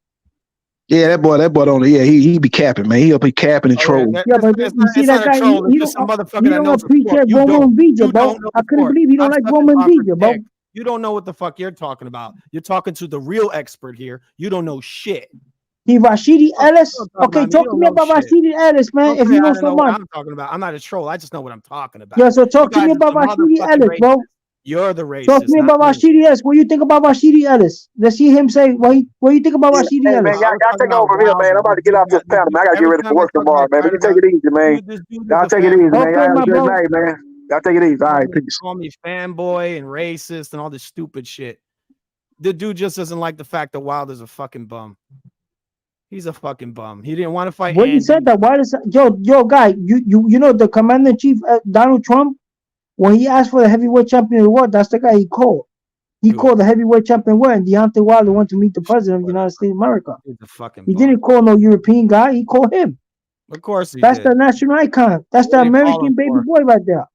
Yeah, that boy on the he be capping, man. He up here capping and trolling. Yeah, but you see that guy, he don't appreciate Roman Vija, bro. I couldn't believe he don't like Roman Vija, bro. You don't know what the fuck you're talking about. You're talking to the real expert here. You don't know shit. He Rashidi Ellis. Okay, talk to me about Rashidi Ellis, man. If you know so much. I'm talking about. I'm not a troll. I just know what I'm talking about. Yeah, so talk to me about Rashidi Ellis, bro. You're the racist. Talk to me about Rashidi Ellis. What do you think about Rashidi Ellis? Let's see him say what you think about Rashidi Ellis. Man, y'all take over here, man. I'm about to get off this panel, man. I gotta get ready for work tomorrow, man. Let me take it easy, man. Y'all take it easy, man. Y'all have a good night, man. Y'all take it easy. All right, peace. Call me fanboy and racist and all this stupid shit. The dude just doesn't like the fact that Wilder's a fucking bum. He's a fucking bum. He didn't want to fight. When you said that, why does yo guy, you know the commander in chief Donald Trump, when he asked for the heavyweight champion of the world, that's the guy he called. He called the heavyweight champion world, and Deontay Wilder went to meet the president of the United States of America. He didn't call no European guy. He called him. Of course, that's the national icon. That's the American baby boy right there.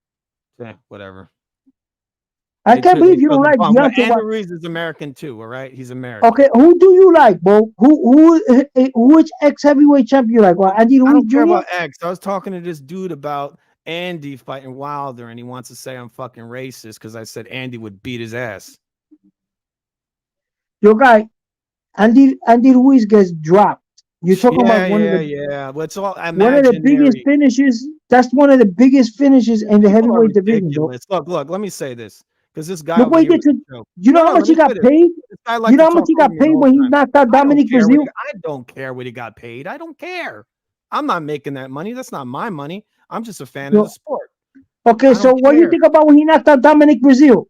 Yeah, whatever. I can't believe you don't like Deontay Wilder. Ruiz is American too, all right? He's American. Okay, who do you like, bro? Which ex-heavyweight champion you like? Well, I don't care about X. I was talking to this dude about Andy fighting Wilder, and he wants to say I'm fucking racist because I said Andy would beat his ass. Your guy, Andy Ruiz gets dropped. You're talking about one of the Well, it's all one of the biggest finishes. That's one of the biggest finishes in the heavyweight division. Look, let me say this. Because this guy, you know how much he got paid? You know how much he got paid when he knocked out Dominic Brazil? I don't care what he got paid. I don't care. I'm not making that money. That's not my money. I'm just a fan of the sport. Okay, so what do you think about when he knocked out Dominic Brazil?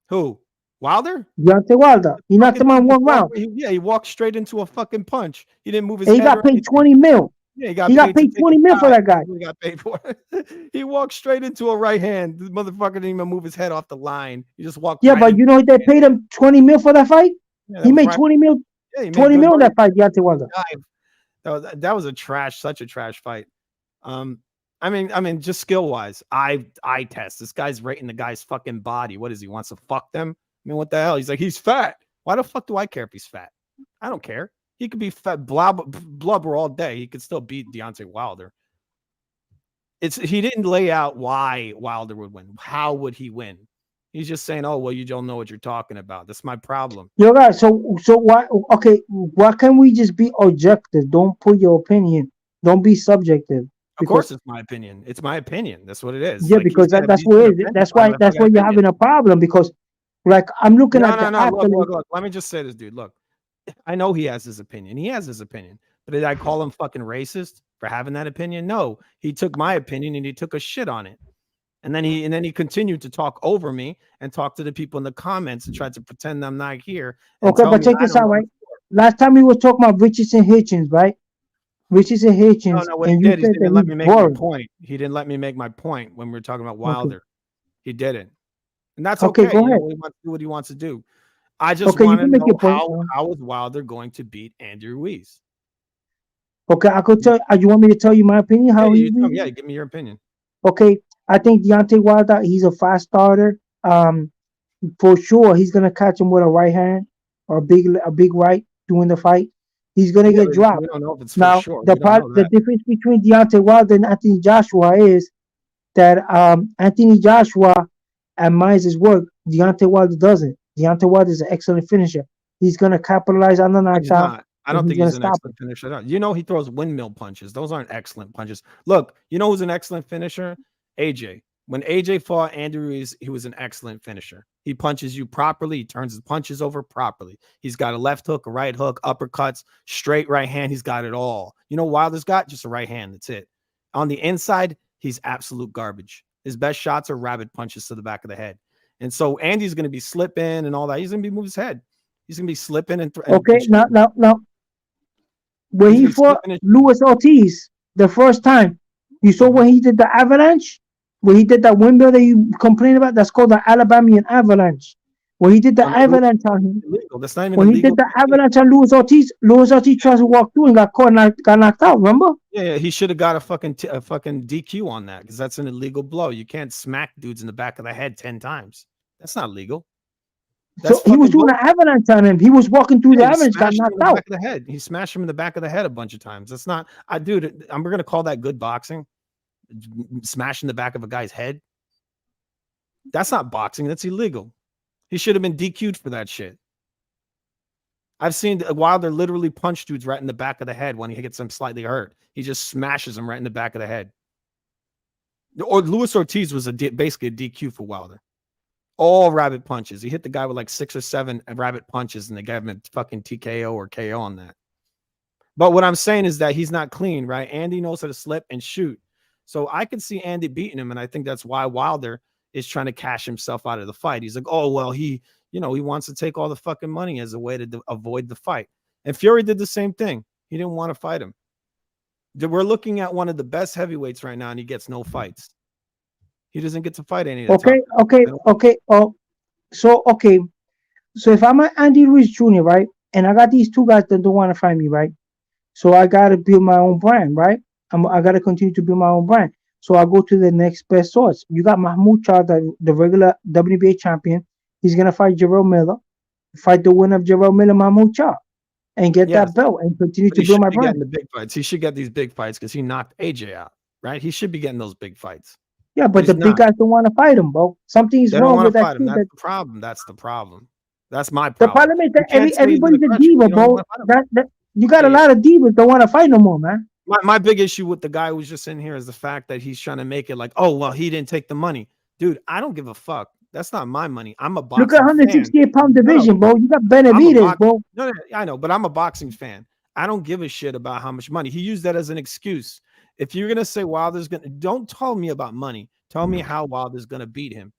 Who? Wilder? Deontay Wilder. He knocked him on one round. He walked straight into a fucking punch. He didn't move his head. He got paid 20 mil. Yeah, he got paid 20 mil for that guy. He got paid for it. He walked straight into a right hand. The motherfucker didn't even move his head off the line. He just walked. Yeah, but you know they paid him 20 mil for that fight? Yeah, he made 20 mil. Yeah, 20 mil in that fight, Deontay Wilder. That was such a trash fight. I mean, just skill wise, I test. This guy's rating the guy's fucking body. What is he wants to fuck them? I mean, what the hell? He's like, he's fat. Why the fuck do I care if he's fat? I don't care. He could be fat, blubber all day. He could still beat Deontay Wilder. He didn't lay out why Wilder would win. How would he win? He's just saying, "Oh, well, you don't know what you're talking about." That's my problem. You're right. So why? Okay, why can't we just be objective? Don't put your opinion. Don't be subjective. Of course, it's my opinion. It's my opinion. That's what it is. Yeah, like, because that's what it is. That's why you're having a problem. Because, like, I'm looking at look. Let me just say this, dude. Look, I know he has his opinion. He has his opinion. But did I call him fucking racist for having that opinion? No. He took my opinion and he took a shit on it. And then he continued to talk over me and talk to the people in the comments and tried to pretend I'm not here. Okay, but check this out, right? Last time we were talking about Richardson Hitchens, right? Richardson Hitchens. No, what he did, he didn't let me make my point. He didn't let me make my point when we were talking about Wilder. Okay. He didn't. And that's okay. Go ahead. He wants to do what he wants to do. I just want to know how is Wilder going to beat Andy Ruiz? Okay, I could tell you. Want me to tell you my opinion? Give me your opinion. Okay, I think Deontay Wilder, he's a fast starter. For sure, he's gonna catch him with a right hand or a big right during the fight. He's gonna get dropped. We don't know if it's now, for sure. The difference between Deontay Wilder and Anthony Joshua is that Anthony Joshua admires his work. Deontay Wilder doesn't. Deontay Wilder is an excellent finisher. He's gonna capitalize on the knockdown. I don't think he's an excellent finisher. You know, he throws windmill punches. Those aren't excellent punches. Look, you know who's an excellent finisher? AJ. When AJ fought Andy Ruiz, he was an excellent finisher. He punches you properly. He turns his punches over properly. He's got a left hook, a right hook, uppercuts, straight right hand. He's got it all. You know, Wilder's got just a right hand. That's it. On the inside, he's absolute garbage. His best shots are rabbit punches to the back of the head. And so Andy's going to be slipping and all that. He's going to be moving his head. He's gonna be slipping and Okay, now, when He's he gonna be fought slipping and Luis Ortiz the first time, you saw when he did the avalanche, when he did that windmill that you complained about. That's called the Alabamian avalanche. When he did the avalanche on him, illegal. That's not even when he illegal. did the avalanche on Luis Ortiz tried to walk through and got caught and got knocked out. Remember? Yeah, he should have got a fucking DQ on that because that's an illegal blow. You can't smack dudes in the back of the head 10 times. That's not legal. That's So he was fucking doing an avalanche on him. He was walking through the avalanche, got smashed him in knocked the out. back of the head. He smashed him in the back of the head a bunch of times. That's not, dude, we're gonna call that good boxing. Smashing the back of a guy's head. That's not boxing. That's illegal. He should have been DQ'd for that shit. I've seen Wilder literally punch dudes right in the back of the head when he gets them slightly hurt. He just smashes them right in the back of the head. Or Luis Ortiz was basically a DQ for Wilder. All rabbit punches. He hit the guy with like 6 or 7 rabbit punches, and they gave him a fucking TKO or KO on that. But what I'm saying is that he's not clean, right? Andy knows how to slip and shoot. So I can see Andy beating him, and I think that's why Wilder is trying to cash himself out of the fight. He's like, oh, well, he wants to take all the fucking money as a way to avoid the fight. And Fury did the same thing. He didn't want to fight him. We're looking at one of the best heavyweights right now, and he gets no fights. He doesn't get to fight any of the Okay. So if I'm an Andy Ruiz Jr., right, and I got these 2 guys that don't want to fight me, right? So I got to build my own brand, right? I got to continue to build my own brand. So I go to the next best source. You got Mahmoud Charlo, the regular WBA champion. He's going to fight Jarrell Miller, fight the winner of Jarrell Miller, Mahmoud Charlo, and get that belt and continue to build my brand. The big fights. He should get these big fights because he knocked AJ out, right? He should be getting those big fights. Yeah, but the big guys don't want to fight him, bro. Something's wrong with that. That's the problem. That's the problem. That's my problem. The problem is that everybody's a diva, bro. You got a lot of divas don't want to fight no more, man. My big issue with the guy who's just in here is the fact that he's trying to make it like, oh, well, he didn't take the money. Dude, I don't give a fuck. That's not my money. I'm a boxing fan. Look at 168-pound division, bro. You got Benavidez, bro. No, I know, but I'm a boxing fan. I don't give a shit about how much money. He used that as an excuse. If you're going to say Wilder's going to, don't tell me about money. Tell me how Wilder's going to beat him.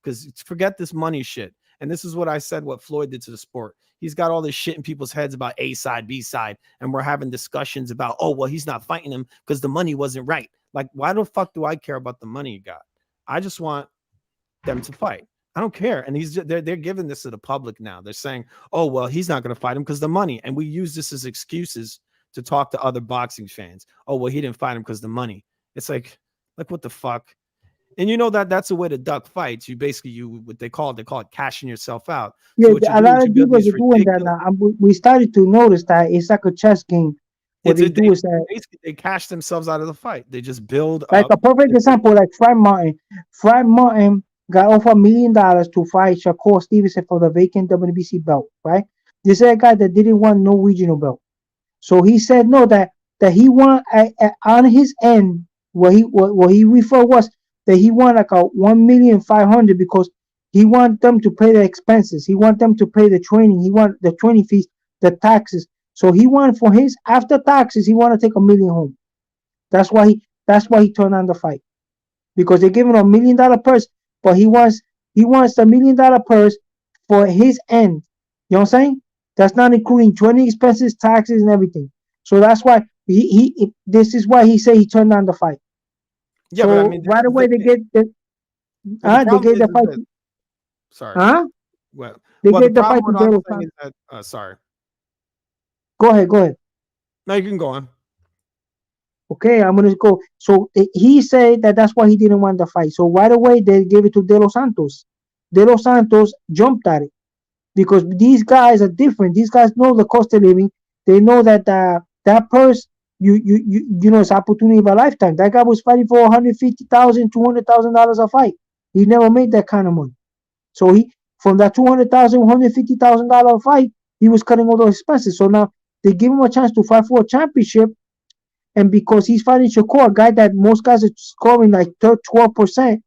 Because forget this money shit. And this is what I said, what Floyd did to the sport. He's got all this shit in people's heads about A side, B side. And we're having discussions about, oh, well, he's not fighting him because the money wasn't right. Like, why the fuck do I care about the money you got? I just want them to fight. I don't care. And they're giving this to the public now. They're saying, oh, well, he's not going to fight him because the money. And we use this as excuses to talk to other boxing fans. Oh, well, he didn't fight him because the money. It's like what the fuck? And you know that's a way to duck fights. You basically what they call it cashing yourself out. Yeah, so a lot of people are doing that now. We started to notice that it's like a chess game. What they do is that basically they cash themselves out of the fight. They just build like up. A perfect example, like Frank Martin. Frank Martin got offered $1 million to fight Shakur Stevenson for the vacant WBC belt, right? This is a guy that didn't want no regional belt. So he said no, that he want on his end, what he referred was that he want like a $1,500,000 because he want them to pay the expenses. He want them to pay the training. He want the training fees, the taxes. So he want for his after taxes, he want to take $1 million home. That's why he turned on the fight, because they give him $1 million purse, but he wants the $1 million purse for his end. You know what I'm saying? That's not including training expenses, taxes, and everything. So that's why this is why he said he turned on the fight. Yeah, so but I mean, right away they get the fight. Sorry. Huh? Well, they get the fight to sorry. Go ahead. No, you can go on. Okay, I'm gonna go. So he said that's why he didn't want the fight. So right away they gave it to De Los Santos. De Los Santos jumped at it because these guys are different. These guys know the cost of living. They know that that purse, you know, it's opportunity of a lifetime. That guy was fighting for $150,000, $200,000 a fight. He never made that kind of money. So he from that $200,000, $150,000 fight, he was cutting all those expenses. So now they give him a chance to fight for a championship. And because he's fighting Shakur, a guy that most guys are scoring like 12%,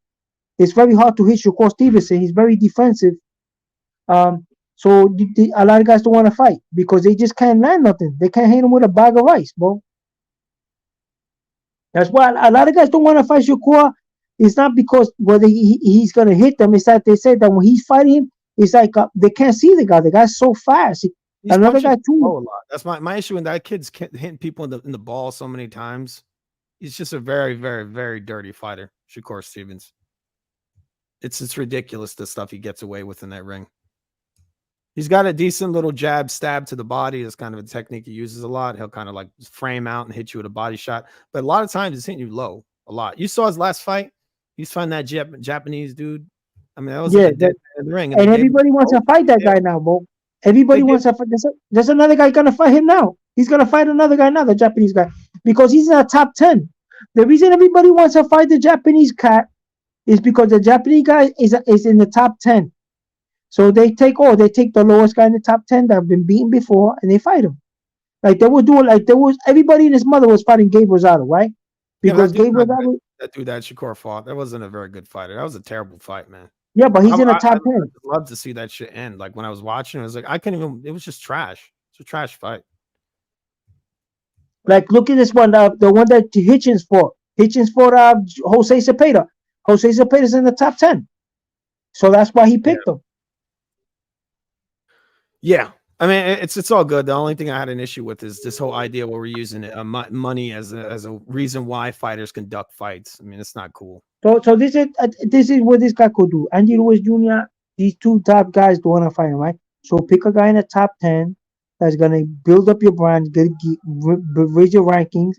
it's very hard to hit Shakur Stevenson. He's very defensive. So a lot of guys don't want to fight because they just can't land nothing. They can't hit him with a bag of rice, bro. That's why a lot of guys don't want to fight Shakur. It's not because whether he's going to hit them. It's that they said that when he's fighting him, it's like they can't see the guy. The guy's so fast. He's Another punching guy the too. ball a lot. That's my issue. When that kid's hitting people in the ball so many times, he's just a very, very, very dirty fighter. Shakur Stevens. It's ridiculous the stuff he gets away with in that ring. He's got a decent little jab stab to the body. That's kind of a technique he uses a lot. He'll kind of like frame out and hit you with a body shot. But a lot of times he's hitting you low a lot. You saw his last fight. He's fighting that Japanese dude. I mean, that was like in the ring. And everybody wants to fight that guy now, bro. Everybody wants to fight. There's another guy gonna fight him now. He's gonna fight another guy now, the Japanese guy, because he's in the top 10. The reason everybody wants to fight the Japanese cat is because the Japanese guy is in the top 10. So they take the lowest guy in the top 10 that have been beaten before, and they fight him. Like they were doing, everybody and his mother was fighting Gabe Rosado, right? Because Gabe Rosado, that dude that Shakur fought, that wasn't a very good fighter. That was a terrible fight, man. Yeah, but he's in the top 10. I'd love to see that shit end. Like when I was watching, I was like, I couldn't even. It was just trash. It's a trash fight. Like look at this one, the one that Hitchens fought. Hitchens fought Jose Cepeda. Jose Cepeda's in the top 10, so that's why he picked him. Yeah, I mean it's all good. The only thing I had an issue with is this whole idea where we're using money as a reason why fighters conduct fights. I mean, it's not cool. So this is what this guy could do. Andy Ruiz Jr., these two top guys don't want to fight him, right? So pick a guy in the top 10 that's gonna build up your brand, raise your rankings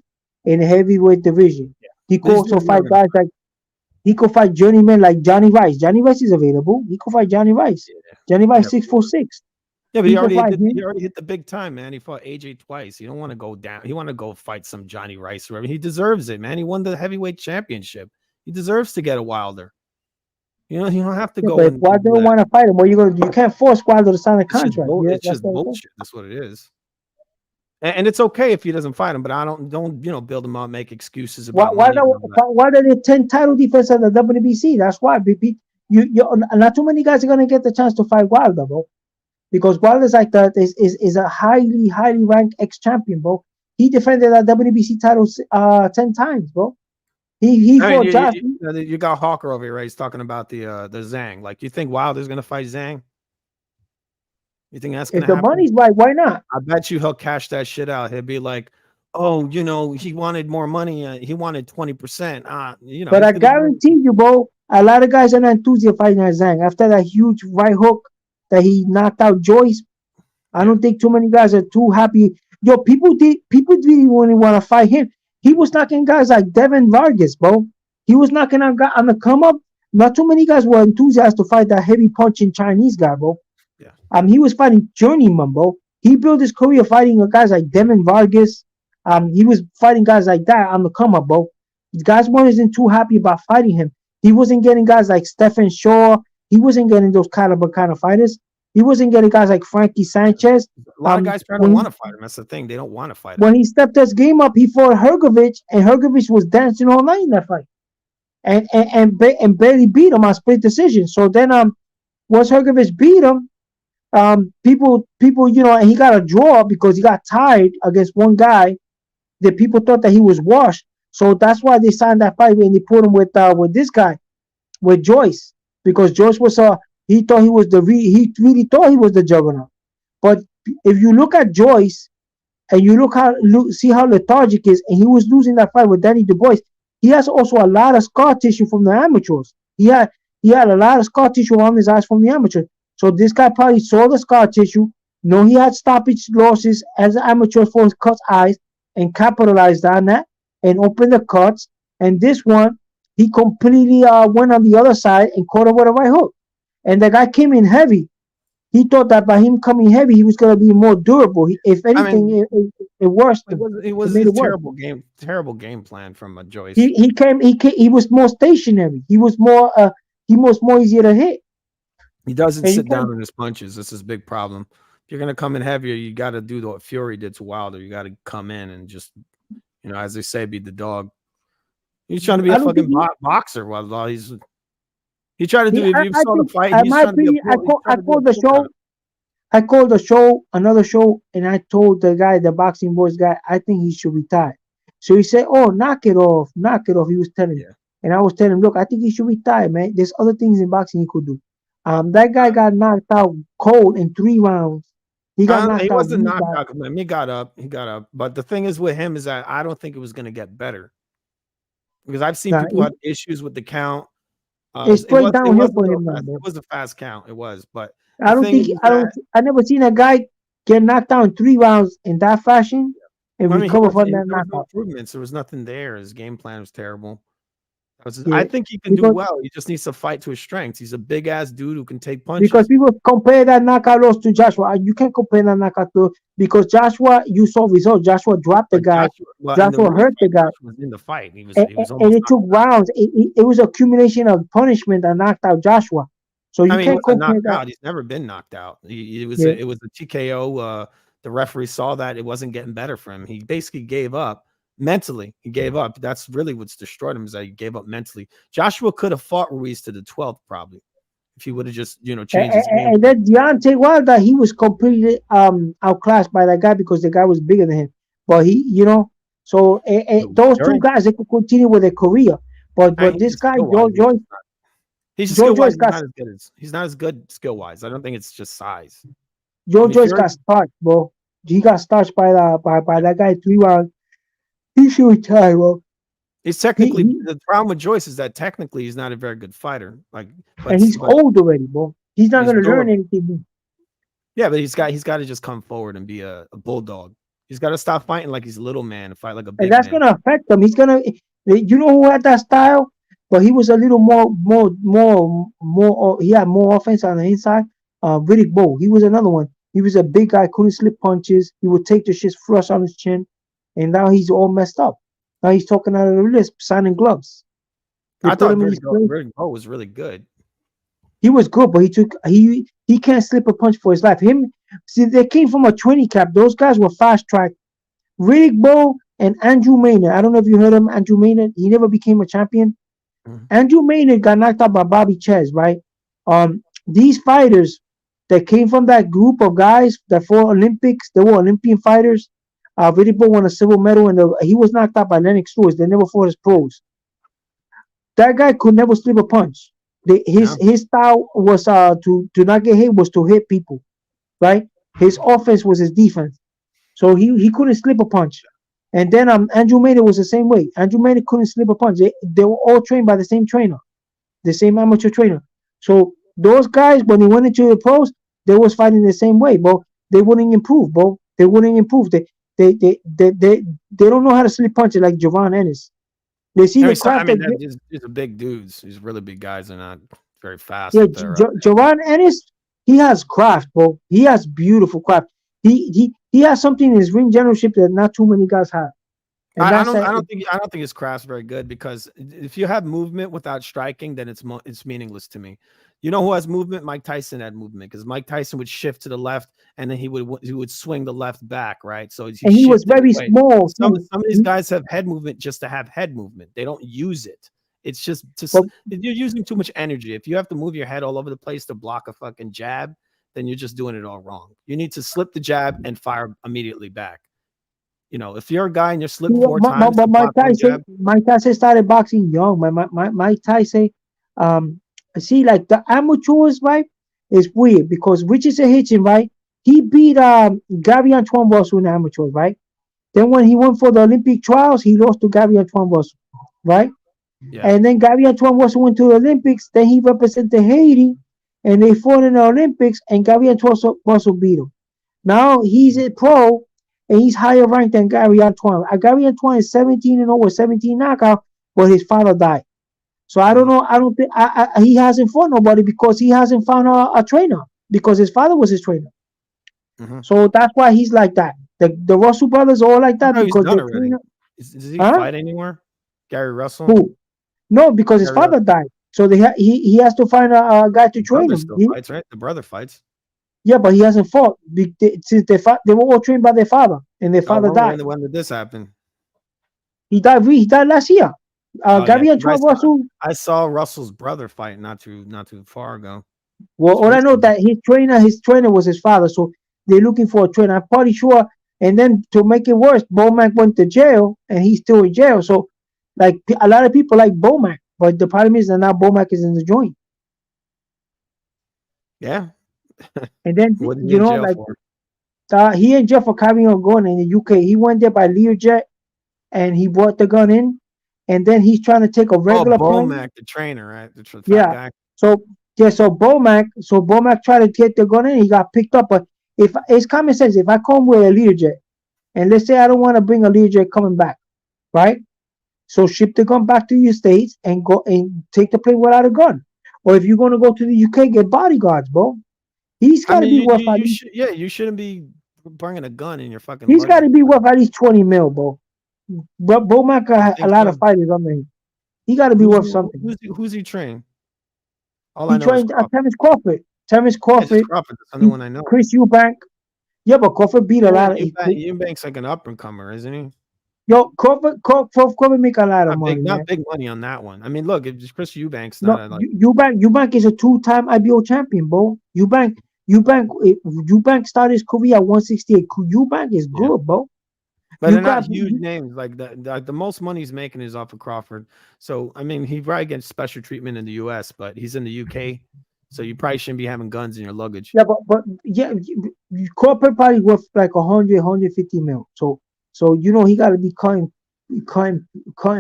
in the heavyweight division. Yeah. He could also fight guys like he could fight journeymen like Johnny Rice. Johnny Rice is available. He could fight Johnny Rice. Yeah. Johnny Rice 6'4". Yeah, but he already hit the big time, man. He fought AJ twice. You don't want to go down. You want to go fight some Johnny Rice or whatever. He deserves it, man. He won the heavyweight championship. He deserves to get a Wilder. You know, you don't have to go. But if Wilder don't want to fight him, what are you gonna do? You can't force Wilder to sign a contract. It's just bullshit. That's what it is. And it's okay if he doesn't fight him, but I don't build him up, make excuses about Wilder did 10 title defense at the WBC. That's why you not too many guys are gonna get the chance to fight Wilder, bro. Because Wilder's like is a highly ranked ex-champion, bro. He defended that WBC title 10 times, bro. He fought Josh. You got Hawker over here, right? He's talking about the Zhang. Like, you think Wilder's gonna fight Zhang? You think that's gonna happen? If the money's right, why not? I bet you he'll cash that shit out. He'll be like, oh, he wanted more money. He wanted 20%. But I guarantee you, bro, a lot of guys are not enthusiastic fighting that Zhang. After that huge right hook that he knocked out Joyce, I don't think too many guys are too happy. Yo, people didn't want to fight him. He was knocking guys like Devin Vargas, bro. He was knocking out guys on the come up. Not too many guys were enthusiastic to fight that heavy punching Chinese guy, bro. Yeah. He was fighting journeyman, bro. He built his career fighting guys like Devin Vargas. He was fighting guys like that on the come up, bro. These guys wasn't too happy about fighting him. He wasn't getting guys like Stephen Shaw. He wasn't getting those kind of fighters. He wasn't getting guys like Frankie Sanchez. A lot of guys don't want to fight him. That's the thing. They don't want to fight him. When he stepped his game up, he fought Hrgovic, and Hrgovic was dancing all night in that fight, and barely beat him on split decision. So then, once Hrgovic beat him, people, and he got a draw because he got tied against one guy that people thought that he was washed. So that's why they signed that fight and they put him with this guy, with Joyce, because Joyce was he thought he was he really thought he was the juggernaut. But if you look at Joyce and you see how lethargic is, and he was losing that fight with Danny Dubois, he has also a lot of scar tissue from the amateurs. He had a lot of scar tissue on his eyes from the amateurs. So this guy probably saw the scar tissue, he had stoppage losses as an amateur for his cut eyes, and capitalized on that and opened the cuts. And this one, he completely went on the other side and caught him with a right hook. And the guy came in heavy. He thought that by him coming heavy, he was going to be more durable. If anything, it worse. It was a terrible game plan from Joyce. He was more stationary. He was more easier to hit. He doesn't sit down in his punches. That's his big problem. If you're going to come in heavier, you got to do what Fury did to Wilder. You got to come in and just, as they say, be the dog. He's trying to be a fucking boxer while he tried to do. If you saw the fight, he's trying to be I called the show. I called the show, another show, and I told the guy, the Boxing Boys guy, I think he should retire. So he said, "Oh, knock it off." He was telling me, and I was telling him, "Look, I think he should retire, man. There's other things in boxing he could do." That guy got knocked out cold in 3 rounds. He got knocked He out wasn't really knocked bad. out. He got up. He got up. But the thing is with him is that I don't think it was going to get better because I've seen Nah, people have issues with the count. it's It straight was it downhill was a for little him now, fast. It bro. was a fast count. It was, but I the don't thing think is that I never seen a guy get knocked out in 3 rounds in that fashion and I mean recover from that there was no knockout. improvements. There was nothing there. His game plan was terrible. I Yeah, think he can do because well. He just needs to fight to his strengths. He's a big ass dude who can take punches. people compare that knockout loss to Joshua. You can't compare that knockout to because Joshua, you saw results. Joshua dropped the But guy. in the Joshua Ruiz hurt the fight, guy, Joshua was in the fight. and, He was and almost it took knocked out. rounds. It was accumulation of punishment that knocked out Joshua. So I you mean, he can't wasn't compare knocked that. out. He's never been knocked out. Yeah. It was a TKO. The referee saw that it wasn't getting better for him. He basically gave up mentally. He gave up. That's really what's destroyed him is that he gave up mentally. Joshua could have fought Ruiz to the 12th probably if he would have just changed his game. And then Deontay Wilder, he was completely outclassed by that guy because the guy was bigger than him. But so those two guys they could continue with their career. But this guy Joe Joyce got he's not as good skill wise. I don't think it's just size. Joe Joyce got starched, bro. He got starched by that guy 3 rounds. He should retire, bro. It's technically the problem with Joyce is that technically he's not a very good fighter. And he's old already, bro. He's not going to learn anything new. Yeah, but he's got to just come forward and be a bulldog. He's got to stop fighting like he's a little man and fight like a big man. And that's going to affect him. He's going to, who had that style, but he was a little more. He had more offense on the inside. Riddick Bowe. He was another one. He was a big guy, couldn't slip punches. He would take the shit flush on his chin, and now he's all messed up. Now he's talking out of the wrist, signing gloves. I thought Riddick Bowe was really good. He was good, but he can't slip a punch for his life. They came from a 20 cap. Those guys were fast track. Riddick Bowe and Andrew Maynard. I don't know if you heard him, Andrew Maynard. He never became a champion. Mm-hmm. Andrew Maynard got knocked out by Bobby Ches, right? These fighters that came from that group of guys that fought Olympics, they were Olympian fighters. Riddick Bowe won a silver medal, and he was knocked out by Lennox Lewis. They never fought as pros. That guy could never slip a punch. His style was to not get hit, was to hit people, right? His offense was his defense. So he couldn't slip a punch. And then Andrew Maynard was the same way. Andrew Maynard couldn't slip a punch. They were all trained by the same trainer, the same amateur trainer. So those guys, when they went into the pros, they was fighting the same way, bro. They wouldn't improve, bro. They wouldn't improve. They don't know how to slip punches like Javon Ennis. They see the craft. These are big dudes. These really big guys are not very fast. Yeah, Javon Ennis, he has craft, bro. He has beautiful craft. He has something in his ring generalship that not too many guys have. I don't think his craft's very good because if you have movement without striking, then it's meaningless to me. You know who has movement? Mike Tyson had movement because Mike Tyson would shift to the left and then he would swing the left back, right? So he was very small. Some of these guys have head movement just to have head movement. They don't use it. It's just you're using too much energy. If you have to move your head all over the place to block a fucking jab, then you're just doing it all wrong. You need to slip the jab and fire immediately back. If you're a guy and you're slipped 4 times, but Mike Tyson started boxing young. Mike Tyson, see, like the amateurs, right? Is weird because Richardson Hitchin, right? He beat Gary Antoine Russell in the amateurs, right? Then when he went for the Olympic trials, he lost to Gary Antoine Russell, right? Yeah. And then Gary Antoine Russell went to the Olympics. Then he represented Haiti, and they fought in the Olympics, and Gary Antoine Russell beat him. Now he's a pro. And he's higher ranked than Gary Antoine. Gary Antoine is 17-0 with 17 knockout, but his father died. So I don't know. I don't think he hasn't fought nobody because he hasn't found a trainer because his father was his trainer. Mm-hmm. So that's why he's like that. The Russell brothers are all like that because they're trainer. Does he fight anymore? Gary Russell? Who? No, because his father died. So he has to find a guy to train him. Still fights, right? The brother fights. Yeah, but he hasn't fought since they were all trained by their father, and their father died. When did this happen? He died last year. Gary Antoine Russell. I saw Russell's brother fight not too far ago. Well, all I know that his trainer was his father, so they're looking for a trainer. I'm pretty sure. And then to make it worse, Bomac went to jail, and he's still in jail. So, like a lot of people like Bomac, but the problem is that now Bomac is in the joint. Yeah. And then What is he in jail like for? he in jail for carrying a gun in the UK. He went there by Learjet and he brought the gun in, and then he's trying to take a Oh, regular plane. Bomac, the trainer, right? The fat Yeah. guy. So Bomac tried to get the gun in. He got picked up. But if it's common sense, if I come with a Learjet, and let's say I don't want to bring a Learjet coming back, right? So ship the gun back to your states and go and take the plane without a gun. Or if you're gonna go to the UK, get bodyguards, bro. He's I got to mean, be worth at you least. should, yeah, you shouldn't be bringing a gun in your fucking He's got luggage. to be worth at least 20 mil, bro. But Bomac I got a think lot so. of fighters under him. He got to be worth something. Who's he trained? All I He know is trained Crawford. Terrence Crawford. Terrence Yeah, just Crawford. Crawford. That's the only one I know. Chris Eubank. Yeah, but Crawford beat a lot of. Eubank's like an up and comer, isn't he? Yo, Crawford make a lot of money, man. Not big money on that one. I mean, look, if Chris Eubank's No, not a, like, Eubank is a 2-time IBO champion, bro. Eubank started his career at 168. Eubank is good, bro. but they're not huge names. Like the most money he's making is off of Crawford. So I mean, he probably gets special treatment in the US, but he's in the UK, so you probably shouldn't be having guns in your luggage. Yeah, but yeah, Crawford probably worth like 100, 150 mil. So he got to be cutting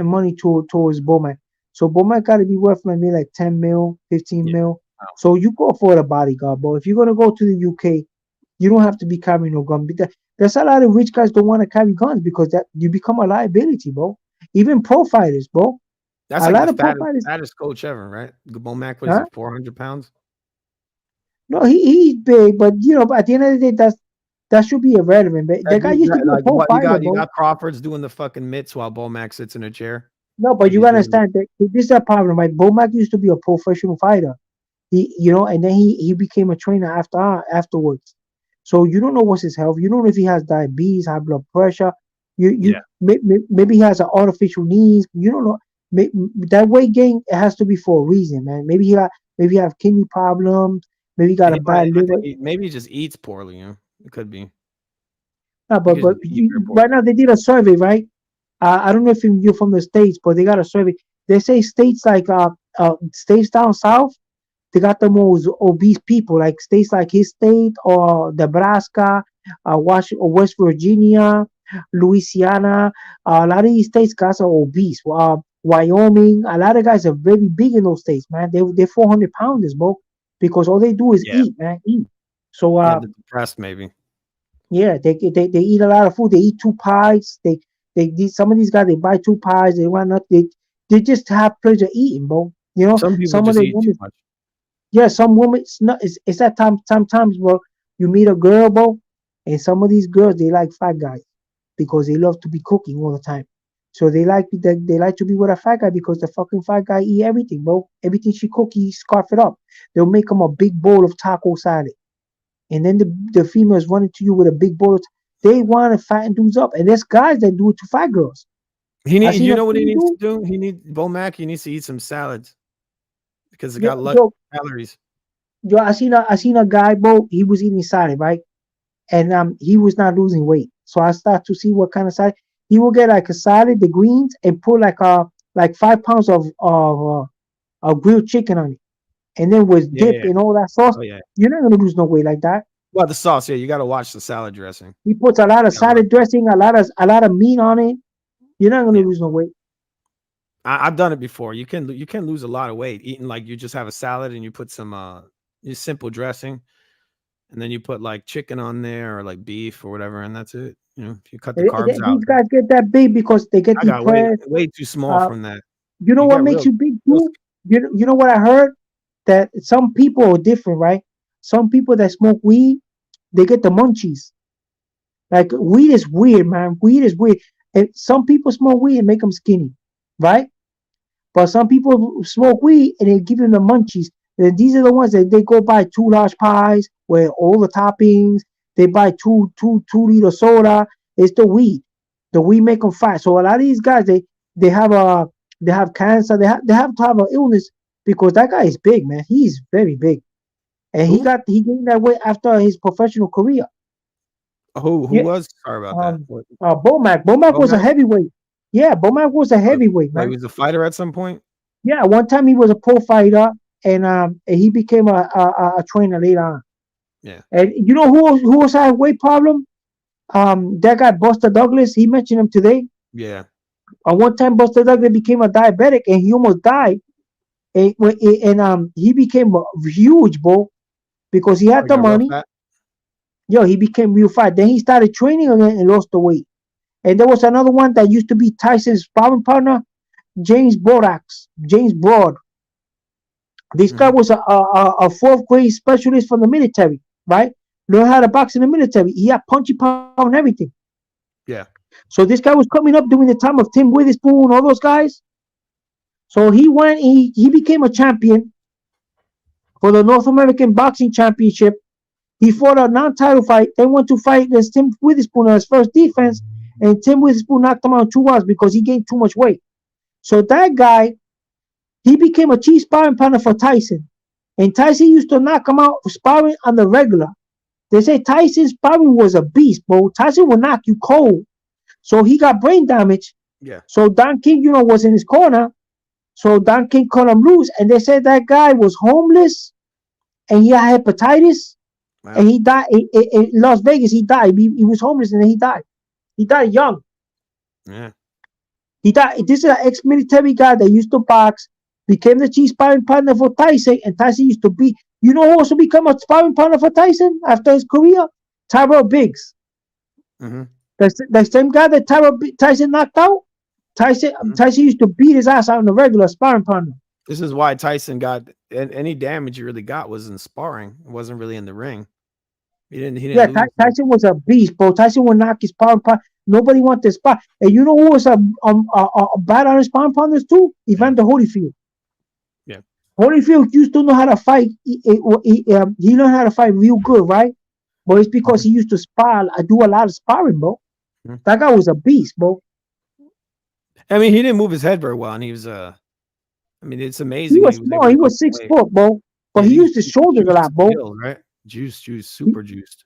money towards Bomac. So Bomac got to be worth maybe like 10 mil, 15 mil. Wow. So you go for the bodyguard, bro. If you're gonna go to the UK, you don't have to be carrying no gun. There's a lot of rich guys don't want to carry guns because that you become a liability, bro. Even pro fighters, bro. That's a like the fattest coach ever, right? Bomac was 400 pounds. No, he's big, but at the end of the day, that should be irrelevant. But that guy used to be a pro fighter, you got Crawford's doing the fucking mitts while Bomac sits in a chair. No, but you gotta understand that this is a problem, right? Bomac used to be a professional fighter. And then he became a trainer afterwards. So you don't know what's his health. You don't know if he has diabetes, high blood pressure. Maybe he has an artificial knees. You don't know. That weight gain, it has to be for a reason, man. Maybe he have kidney problems. Maybe he got a bad liver. Maybe he just eats poorly. It could be. No, but right now they did a survey, right? I don't know if you're from the States, but they got a survey. They say states like states down south, they got the most obese people, like states like his state or Nebraska, West Virginia, Louisiana. A lot of these states guys are obese. Wyoming, a lot of guys are very big in those states, man. They're 400 pounders, bro, because all they do is eat, man, eat. So they're depressed, maybe. Yeah, they eat a lot of food. They eat 2 pies. Some of these guys, they buy 2 pies. They want nothing. They just have pleasure eating, bro. Some people just eat too much. Yeah, some women. It's that sometimes, bro. You meet a girl, bro, and some of these girls they like fat guys because they love to be cooking all the time. So they like to be with a fat guy because the fucking fat guy eat everything, bro. Everything she cook, he scarf it up. They'll make him a big bowl of taco salad, and then the females running to you with a big bowl. They want to fatten dudes up, and there's guys that do it to fat girls. You know what he needs to do? Bomac. He needs to eat some salads because it got calories. Yo, I seen a guy, bro. He was eating salad, right? And he was not losing weight. So I start to see what kind of salad. He will get like a salad, the greens, and put like 5 pounds of grilled chicken on it, and then with dip and all that sauce. You're not gonna lose no weight like that. Well, the sauce, you got to watch the salad dressing. He puts a lot of salad dressing, a lot of meat on it. You're not gonna lose no weight. I've done it before. You can lose a lot of weight eating like you just have a salad and you put some simple dressing, and then you put like chicken on there or like beef or whatever, and that's it. If you cut the carbs out. These guys get that big because they get depressed. Way too small from that. You know what makes you big too? You know what I heard? That some people are different, right? Some people that smoke weed, they get the munchies. Like weed is weird, man. Weed is weird. And some people smoke weed and make them skinny, right? But some people smoke weed and they give them the munchies. And these are the ones that they go buy 2 large pies with all the toppings. They buy 2 liter soda. It's the weed. The weed make them fat. So a lot of these guys, they have cancer. They have to have an illness because that guy is big, man. He's very big, and he gained that weight after his professional career. Who was? Sorry about that. Bomac. Bomac was a heavyweight. Yeah, Bomac was a heavyweight, man. He was a fighter at some point. Yeah, one time he was a pro fighter. and he became a trainer later on. Yeah. And you know who also had weight problem? That guy Buster Douglas. He mentioned him today. Yeah. One time Buster Douglas became a diabetic and he almost died. And he became huge, bro, because he had the Got real money. fat? Yo, he became real fat. Then he started training again and lost the weight. And there was another one that used to be Tyson's sparring partner, James Broad. This guy was a fourth grade specialist from the military, right? Learned how to box in the military. He had punchy power and everything. Yeah. So this guy was coming up during the time of Tim Witherspoon, all those guys. So he went, he became a champion for the North American Boxing Championship. He fought a non-title fight, then went to fight against Tim Witherspoon on his first defense, and Tim Witherspoon knocked him out in 2 rounds because he gained too much weight. So that guy, he became a chief sparring partner for Tyson. And Tyson used to knock him out for sparring on the regular. They say Tyson's sparring was a beast, bro. Tyson would knock you cold. So he got brain damage. Yeah. So Don King, was in his corner. So Don King cut him loose. And they said that guy was homeless and he had hepatitis. Wow. And he died in Las Vegas. He died. He was homeless and then he died. He died young. Yeah. He died. This is an ex-military guy that used to box, became the chief sparring partner for Tyson, and Tyson used to be. You know who also became a sparring partner for Tyson after his career? Tyrell Biggs. Mm-hmm. The same guy that Tyson knocked out. Tyson used to beat his ass out in a regular sparring partner. This is why Tyson got any damage he really got was in sparring. It wasn't really in the ring. He didn't Yeah, lose. Tyson was a beast, bro. Tyson would knock his sparring partner. Nobody wanted to spar. And you know who was a bad on his sparring partners too? Evander Holyfield. Yeah. Holyfield used to know how to fight. He learned how to fight real good, right? But it's because he used to spar, do a lot of sparring, bro. Mhm. That guy was a beast, bro. I mean, he didn't move his head very well, and he was I mean, it's amazing. He was small. able He to was come 6 away. foot, bro. But Yeah, he used his shoulders a lot, bro. Build, right? Juice, super juiced.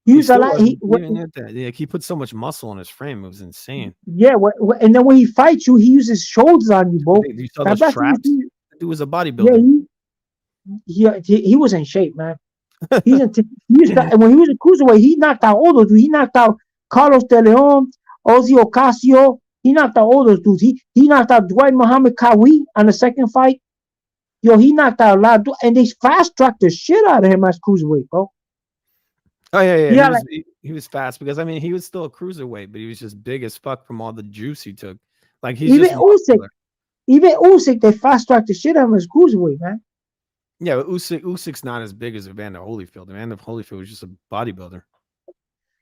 He used a still lot. wasn't even at that. Yeah, he put so much muscle on his frame. It was insane. Yeah, and then when he fights you, he uses shoulders on you, bro. You saw Now, those that's what traps? he- That dude was a bodybuilder. Yeah, he was in shape, man. He used to, and when he was a cruiserweight, he knocked out all those dudes. He knocked out Carlos De Leon, Ozzy Ocasio. He knocked out all those dudes. He knocked out Dwight Muhammad Kawi on the second fight. Yo, he knocked out a lot of dudes, and they fast tracked the shit out of him as cruiserweight, bro. Oh yeah. Yeah, He was fast because I mean he was still a cruiserweight, but he was just big as fuck from all the juice he took. Like he's even just Usyk, muscular. they fast tracked the shit out of him as cruiserweight, man. Yeah, but Usyk's not as big as Evander Holyfield. Evander Holyfield was just a bodybuilder.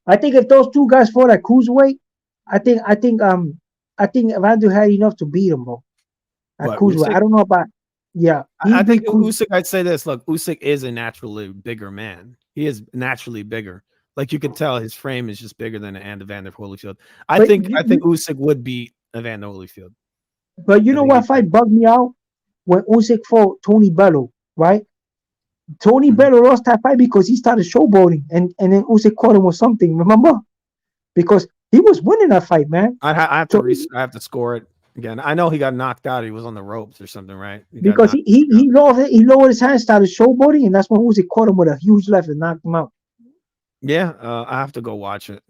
I think if those two guys fought at cruiserweight, I think Evander had enough to beat him, bro. At cruiserweight, Usyk? I don't know about. Yeah, I think Usyk. I'd say this. Look, Usyk is a naturally bigger man. He is naturally bigger. Like you could tell, his frame is just bigger than Evander Holyfield. I think Usyk would beat Evander Holyfield. But you know what fight bugged me out? When Usyk fought Tony Bellew, right? Tony Bellew lost that fight because he started showboating, and then Usyk caught him with something. Remember? Because he was winning that fight, man. I have to score it again. I know he got knocked out. He was on the ropes or something, right? Because he lowered his hand, started showboating, and that's when Usyk caught him with a huge left and knocked him out. Yeah, I have to go watch it.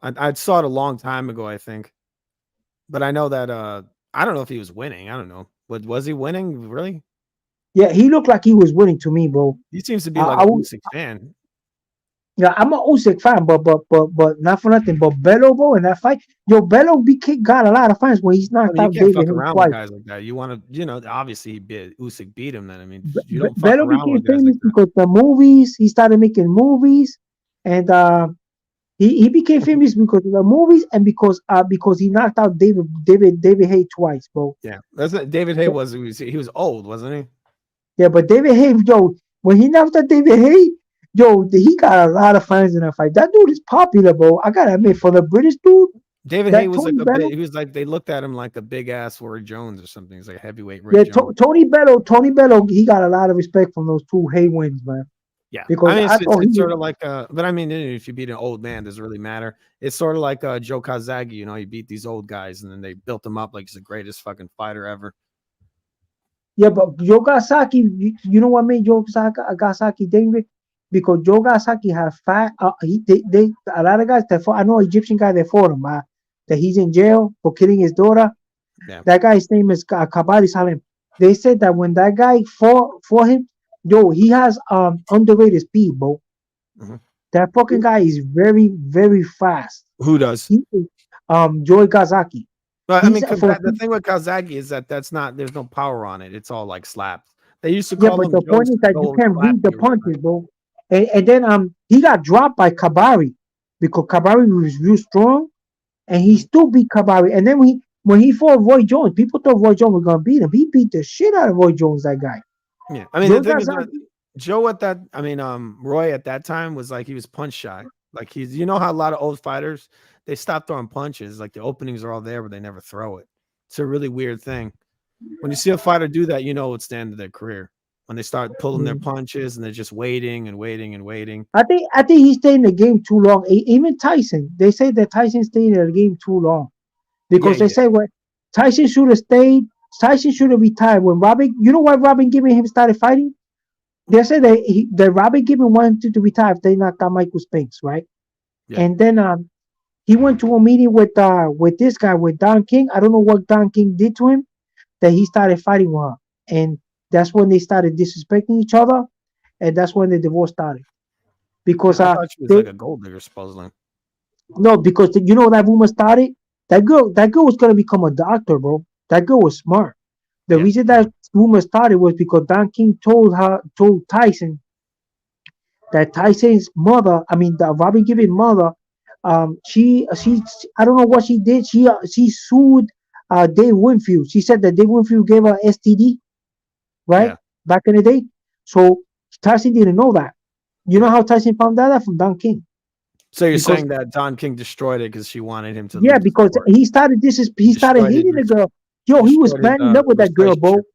I saw it a long time ago, I think, but I know that I don't know if he was winning. I don't know. Was he winning? Really? Yeah, he looked like he was winning to me, bro. He seems to be like a Usyk fan. Yeah, I'm an Usyk fan, but not for nothing. But Bellew, bro, in that fight, Bellew got a lot of fans when he's knocked out David Haye around twice. with guys like that. You want to, obviously, Usyk beat him. Then I mean, you don't fuck Bellew around became with guys famous like because the movies. He started making movies, and he became famous because of the movies and because he knocked out David Haye twice, bro. Yeah, that's what David Haye was. He was old, wasn't he? Yeah, but David Haye, when he knocked out David Haye, he got a lot of fans in that fight. That dude is popular, bro. I gotta admit, for the British dude, David Haye was he was like, they looked at him like a big ass Roy Jones or something. He's like a heavyweight Roy Jones. Tony Bellew, he got a lot of respect from those two Haye wins, man. Yeah, because it's sort of like, but I mean, if you beat an old man, does it really matter? It's sort of like Joe Kazagi. He beat these old guys, and then they built him up like he's the greatest fucking fighter ever. Yeah, but Joe Gasaki, you know what made Joe Gasaki dangerous? Because Joe Gasaki had fat. They a lot of guys that fought. I know an Egyptian guy that fought him. That he's in jail for killing his daughter. Yeah. That guy's name is Kabari Salim. They said that when that guy fought for him, yo, he has underrated speed, bro. Mhm. That fucking guy is very, very fast. Who does? He Joy Gazaki. But I mean, For the thing with Kazaki is that there's no power on it. It's all like slaps. They used to yeah, call but him the point Joe's is that you Joe can't read the Slappy or punches, whatever. bro. And then he got dropped by Kabari because Kabari was real strong, and he still beat Kabari. And then when he fought Roy Jones, people thought Roy Jones was gonna beat him. He beat the shit out of Roy Jones, that guy. Yeah, I mean Joe the thing is that Gazaki, Joe at that, I mean, Roy at that time was like he was punch shy. Like you know how a lot of old fighters they stop throwing punches. Like the openings are all there, but they never throw it. It's a really weird thing. When you see a fighter do that, you know it's the end of their career. When they start pulling their punches and they're just waiting and waiting and waiting. I think he stayed in the game too long. Even Tyson, they say that Tyson stayed in the game too long Yeah, because they say what Tyson should have stayed. Tyson should have retired when Robin. You know why Robin Gibbon him started fighting? They said that Robin Gibbon wanted to retire if they knocked out Michael Spence, right? Yeah. And then he went to a meeting with this guy with Don King. I don't know what Don King did to him that he started fighting with her, and that's when they started disrespecting each other, and that's when the divorce started. Because I thought she was like a gold digger, supposedly. no, because you know that rumor started. That girl was gonna become a doctor, bro. That girl was smart. The reason that rumor started was because Don King told Tyson that Tyson's mother, I mean the Robin Gibbons' mother, she I don't know what she did. She sued Dave Winfield. She said that Dave Winfield gave her STD, right? Yeah. Back in the day. So Tyson didn't know that. You know how Tyson found out? From Don King. So you're Because saying that Don King destroyed it because she wanted him to yeah, leave the because sport. he started he started Destroyed hating the his- girl. Yo, he was destroyed his, banging up with that girl, bro. relationship.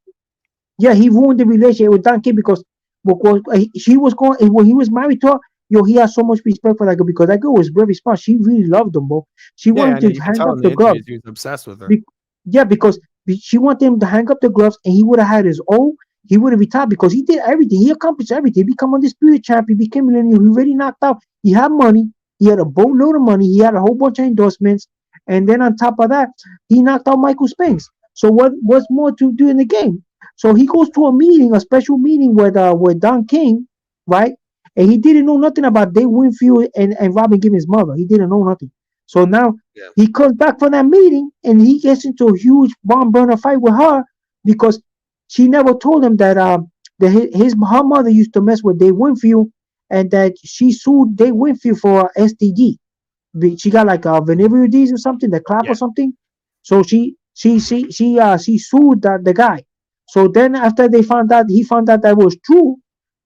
Yeah, he ruined the relationship with Don King because she was going when he was married to her. Yo, he had so much respect for that girl because that girl was very smart. She really loved him, bro. She Yeah, wanted I know to you can hang tell up in the the gloves. interviews he was obsessed with her. Yeah, because she wanted him to hang up the gloves, and he would have had his own. He would have retired because he did everything. He accomplished everything. He became undisputed champ. He became millionaire. He already knocked out. He had money. He had a boatload of money. He had a whole bunch of endorsements, and then on top of that, he knocked out Michael Spence. So what's more to do in the game? So he goes to a meeting, a special meeting with Don King, right? And he didn't know nothing about Dave Winfield and Robin Gibbons' mother. He didn't know nothing. So now he comes back from that meeting and he gets into a huge bomb burner fight with her because she never told him that her mother used to mess with Dave Winfield and that she sued Dave Winfield for STD. She got like a venereal disease or something, the clap or something. So she sued the guy. So then after he found out that was true,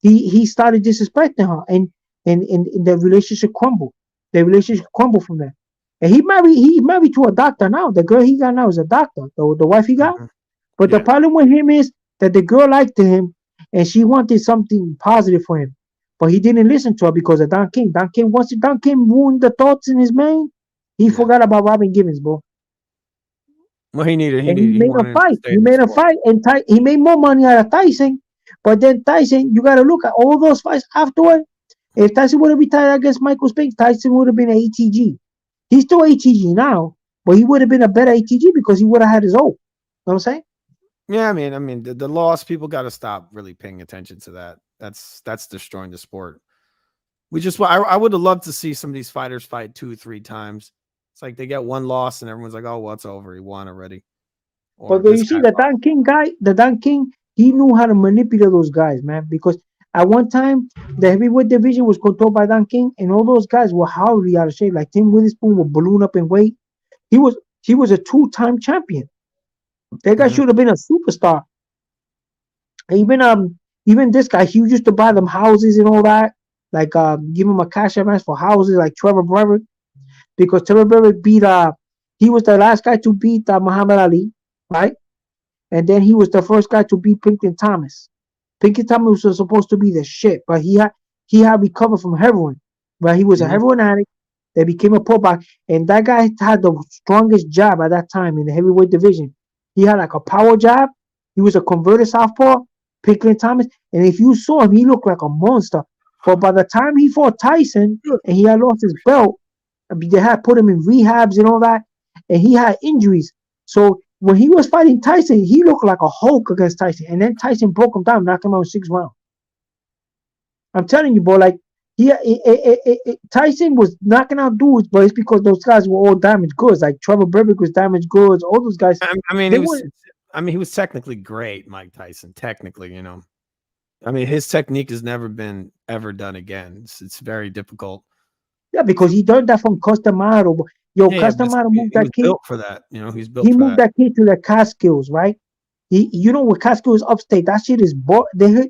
he started disrespecting her and the relationship crumbled. The relationship crumbled from there. And he married to a doctor now. The girl he got now is a doctor, the wife he got. But the problem with him is that the girl liked him and she wanted something positive for him. But he didn't listen to her because of Don King. Once Don King ruined the thoughts in his mind, he forgot about Robin Gibbons, bro. Well, he Made him wanted him to fight. stay He in the made him sport. fight, and he made more money out of Tyson. But then Tyson, you got to look at all those fights afterward. If Tyson would have retired against Michael Spence, Tyson would have been an ATG. He's still ATG now, but he would have been a better ATG because he would have had his own. You know what I'm saying? Yeah, I mean, the loss, people got to stop really paying attention to that. That's destroying the sport. I would have loved to see some of these fighters fight 2-3 times. It's like they get one loss and everyone's like, oh, well, it's over. He won already. Or But you see, the Don King, he knew how to manipulate those guys, man. Because at one time, the heavyweight division was controlled by Don King, and all those guys were horribly out of shape. Like Tim Witherspoon would balloon up in weight. He was a 2-time champion. That guy should have been a superstar. Even this guy, he used to buy them houses and all that. Like give him a cash advance for houses, like Trevor Brevett, because Trevor Brevett he was the last guy to beat Muhammad Ali, right? And then he was the first guy to beat Pinkerton Thomas. Pinkerton Thomas was supposed to be the shit, but he had recovered from heroin. But he was a heroin addict that became a pro boxer, and that guy had the strongest jab at that time in the heavyweight division. He had like a power jab. He was a converted southpaw, Pickering Thomas. And if you saw him, he looked like a monster. But by the time he fought Tyson and he had lost his belt, they had put him in rehabs and all that, and he had injuries. So when he was fighting Tyson, he looked like a Hulk against Tyson. And then Tyson broke him down, knocked him out in 6 rounds. I'm telling you, bro, like Tyson was knocking out dudes, but it's because those guys were all damaged goods. Like Trevor Berbick was damaged goods. All those guys. I mean, he was technically great, Mike Tyson. Technically, you know. I mean, his technique has never been ever done again. It's very difficult. Yeah, because he learned that from Customado. Yo, Customado moved that kid. Built for that. You know, he's built. He moved that kid to the Catskills, right? You know, with Catskills upstate, that shit is boring.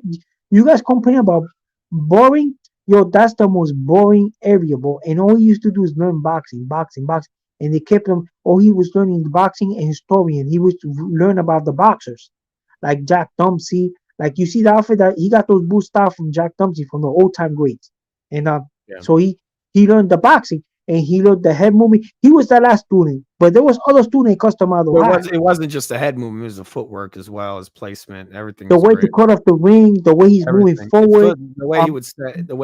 You guys complain about boring. Yo, that's the most boring area, bro. And all he used to do is learn boxing. And they kept him. All he was learning the boxing and historian. He was to learn about the boxers, like Jack Dempsey. Like you see the outfit that he got those boots style from Jack Dempsey from the old time greats. And so he learned the boxing and he learned the head movement. He was the last student, but there was other student Customado. It wasn't just the head movement; it was the footwork as well as placement. Everything. The way to cut off the ring, the way he's moving forward, the way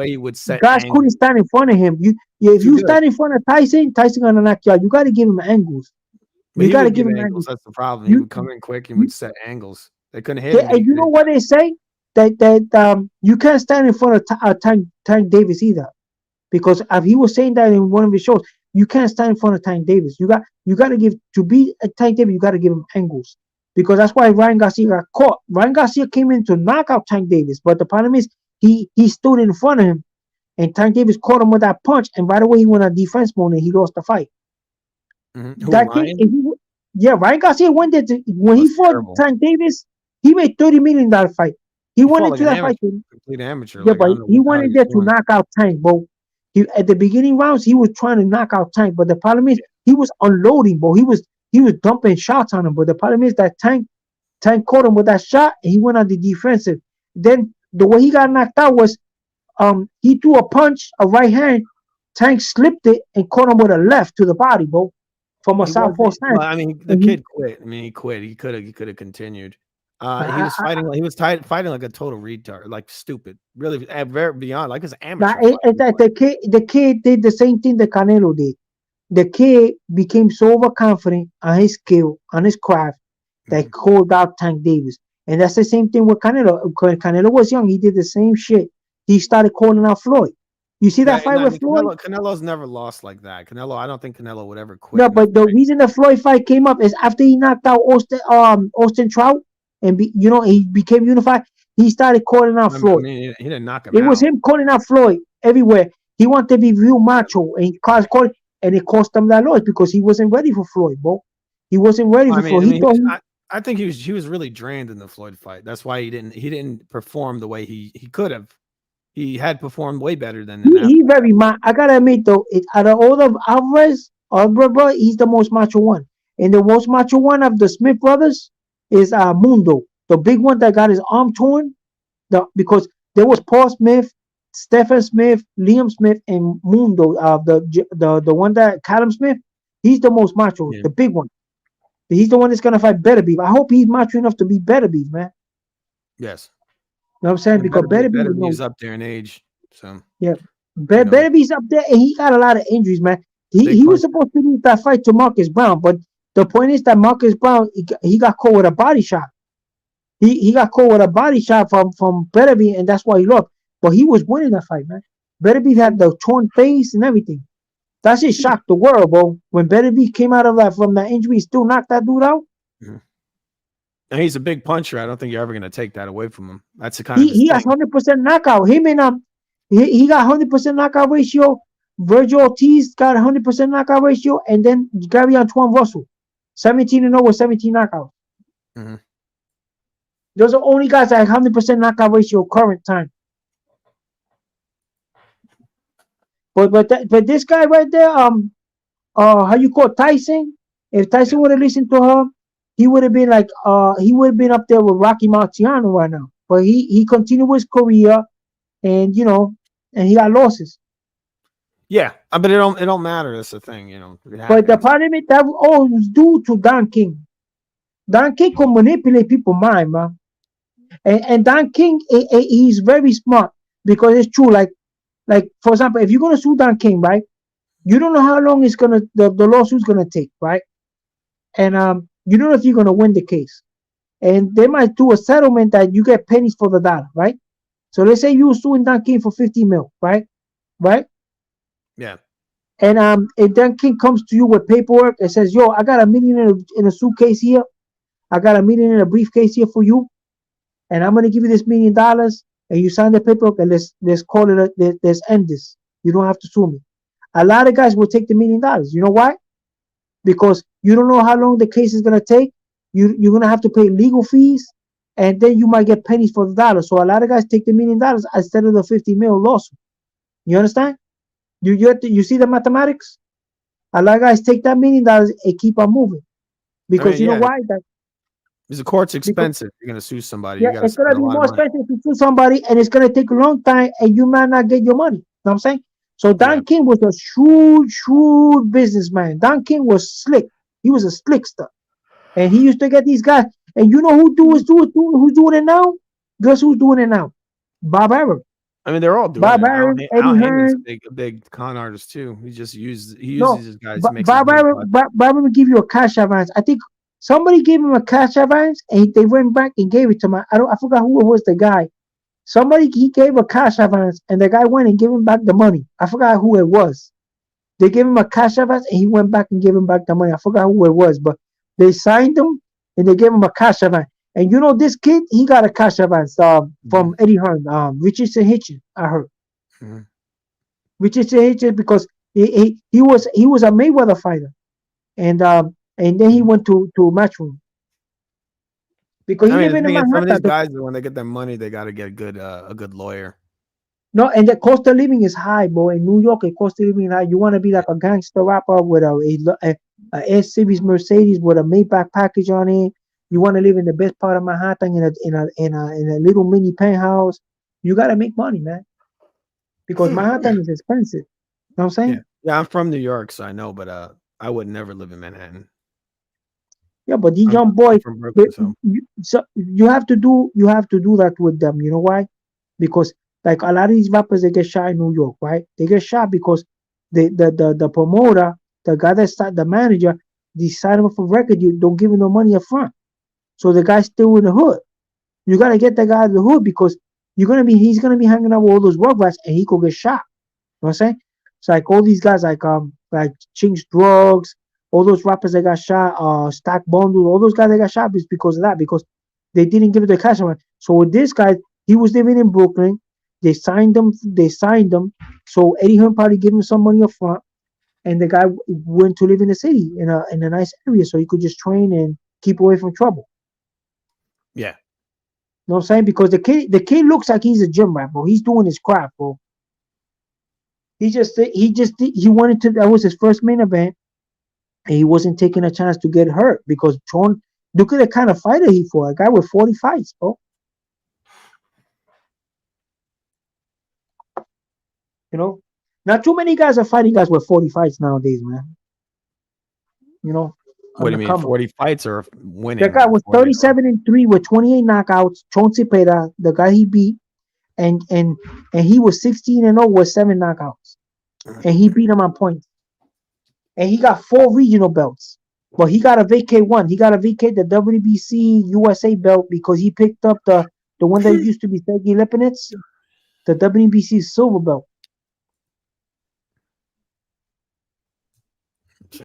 he would set. Guys couldn't stand in front of him. If you stand in front of Tyson gonna knock you out. You got to give him angles. You got to give him angles. That's the problem. He would come in quick and would set angles. They couldn't hit him. And you know what they say? That you can't stand in front of Tank Davis either, because if he was saying that in one of his shows, you can't stand in front of Tank Davis. You got to give to beat Tank Davis. You got to give him angles, because that's why Ryan Garcia got caught. Ryan Garcia came in to knock out Tank Davis, but the problem is he stood in front of him, and Tank Davis caught him with that punch, and right away he went on defense mode and he lost the fight. Ryan Garcia went there when he fought Tank Davis. He made $30 million fight. He went into that fight. Complete amateur. Yeah, but he went in there to knock out Tank, bro. At the beginning rounds, he was trying to knock out Tank, but the problem is he was unloading, bro. He was dumping shots on him, but the problem is that Tank caught him with that shot, and he went on the defensive. Then the way he got knocked out was, he threw a punch, a right hand. Tank slipped it and caught him with a left to the body, bro, from a southpaw stand. Well, I mean, the kid quit. I mean, he quit. He could have continued. He was fighting. He was fighting like a total retard, like stupid. Really, very beyond like his amateur. The kid did the same thing that Canelo did. The kid became so overconfident on his skill, on his craft, that he called out Tank Davis. And that's the same thing with Canelo. When Canelo was young, he did the same shit. He started calling out Floyd. You see that fight with Floyd? Canelo's never lost like that. I don't think Canelo would ever quit. No, but the reason the Floyd fight came up is after he knocked out Austin Trout. And he became unified. He started calling out Floyd. He didn't knock him out. It was him calling out Floyd everywhere. He wanted to be real macho, and he called, and it cost him that loss because he wasn't ready for Floyd, bro. He wasn't ready for Floyd. I think he was really drained in the Floyd fight. That's why he didn't perform the way he could have. He had performed way better than he very macho. I gotta admit though, out of all of Alvarez, bro, he's the most macho one, and the most macho one of the Smith brothers is Mundo, the big one that got his arm torn. Because there was Paul Smith, Stephen Smith, Liam Smith, and Mundo. The one that Callum Smith, he's the most macho, the big one. He's the one that's gonna fight Better Beef. I hope he's macho enough to beat Better Beef, man. Yes. You know what I'm saying? Because Better Beef is up there in age. So yeah, Better Beef's up there, and he got a lot of injuries, man. He was supposed to lose that fight to Marcus Brown, but the point is that Marcus Brown, he got caught with a body shot. He got caught with a body shot from Beterbiev, and that's why he lost. But he was winning that fight, man. Beterbiev had the torn face and everything. That shit shocked the world, bro. When Beterbiev came out of that from that injury, he still knocked that dude out. Mm-hmm. And he's a big puncher. I don't think you're ever going to take that away from him. That's the kind of he got 100% knockout. He got 100% knockout ratio. Virgil Ortiz got 100% knockout ratio, and then Gary Antoine Russell. 17-0 with 17 knockouts. Mm-hmm. Those are only guys that have 100% knockout ratio current time. But this guy right there, how you call Tyson? If Tyson would have listened to her, he would have been like he would have been up there with Rocky Marciano right now. But he continued his career, and and he got losses. Yeah, but it don't matter. That's the thing, But the problem is that was due to Don King. Don King can manipulate people's mind, man. And Don King, he's very smart because it's true. Like for example, if you're gonna sue Don King, right? You don't know how long it's gonna the lawsuit's gonna take, right? And you don't know if you're gonna win the case. And they might do a settlement that you get pennies for the dollar, right? So let's say you were suing Don King for 50 mil, right? Right? Yeah. And if Don King comes to you with paperwork and says, "Yo, I got $1 million in a suitcase here. I got $1 million in a briefcase here for you, and I'm gonna give you this $1 million." And you sign the paperwork, and let's call it. Let's end this. You don't have to sue me. A lot of guys will take the $1 million. You know why? Because you don't know how long the case is gonna take. You're gonna have to pay legal fees, and then you might get pennies for the dollar. So a lot of guys take the $1 million instead of the 50 mil lawsuit. You understand? You see the mathematics? A lot of guys take that $1 million and keep on moving. Because mean, you know yeah, why? because the court's Because, expensive. You're gonna sue somebody. yeah, You gotta it's gonna spend a be lot of more money. expensive to sue somebody, and it's gonna take a long time, and you might not get your money. You know what I'm saying? So Don Yeah. King was a shrewd businessman. Don King was slick. He was a slickster, and he used to get these guys. And you know who's doing it now? Guess who's doing it now? Bob Arum. I mean, they're all doing Bob it. Arum, Al Eddie Heyman's Hearn. a big con artist too. He uses No, his guys. He makes his Bob money. Arum will give you a cash advance. I think somebody gave him a cash advance, and they went back and gave it to him. I forgot who it was. The guy. Somebody he gave a cash advance, and the guy went and gave him back the money. I forgot who it was. They gave him a cash advance, and he went back and gave him back the money. I forgot who it was, but they signed him and they gave him a cash advance. And you know this kid, he got a cash advance from Eddie Hearn, Richardson Hitchens. I heard Richardson Hitchens because he was a Mayweather fighter, and then he went to Matchroom because he I mean, lived the in thing is, some of these Manhattan. guys, when they get their money, they got to get a good lawyer. No, and the cost of living is high, boy. In New York, the cost of living is high. You want to be like a gangster rapper with a S Series Mercedes with a Maybach package on it. You want to live in the best part of Manhattan in a little mini penthouse. You got to make money, man, because Manhattan is expensive. You know what I'm saying? Yeah, I'm from New York, so I know, but I would never live in Manhattan. Yeah, but these young boys, so you have to do that with them. You know why? Because like a lot of these rappers, they get shot in New York, right? They get shot because the promoter, the guy the manager, decided for record, you don't give him no money up front. So the guy's still in the hood. You gotta get that guy out of the hood because he's gonna be hanging out with all those rugrats and he could get shot. You know what I'm saying? It's like all these guys like Chinks Drugs, all those rappers that got shot, Stack Bundle, all those guys that got shot is because of that, because they didn't give it the cash amount. So with this guy, he was living in Brooklyn. They signed him. So Eddie Hearn probably gave him some money up front, and the guy went to live in the city in a nice area, so he could just train and keep away from trouble. Yeah. You know what I'm saying? Because the kid looks like he's a gym rat, bro. He's doing his craft, bro. He wanted to. That was his first main event, and he wasn't taking a chance to get hurt because look at the kind of fighter he fought. A guy with 40 fights, bro. You know, not too many guys are fighting guys with 40 fights nowadays, man. You know, what do you mean? 40 fights or winning? The guy was 37-3 with 28 knockouts. Chon Cepeda, the guy he beat, and he was 16-0 with 7 knockouts, and he beat him on points. And he got 4 regional belts, but he got to vacate one. He got to vacate the WBC USA belt because he picked up the one that used to be Sergey Lipinets, the WBC silver belt.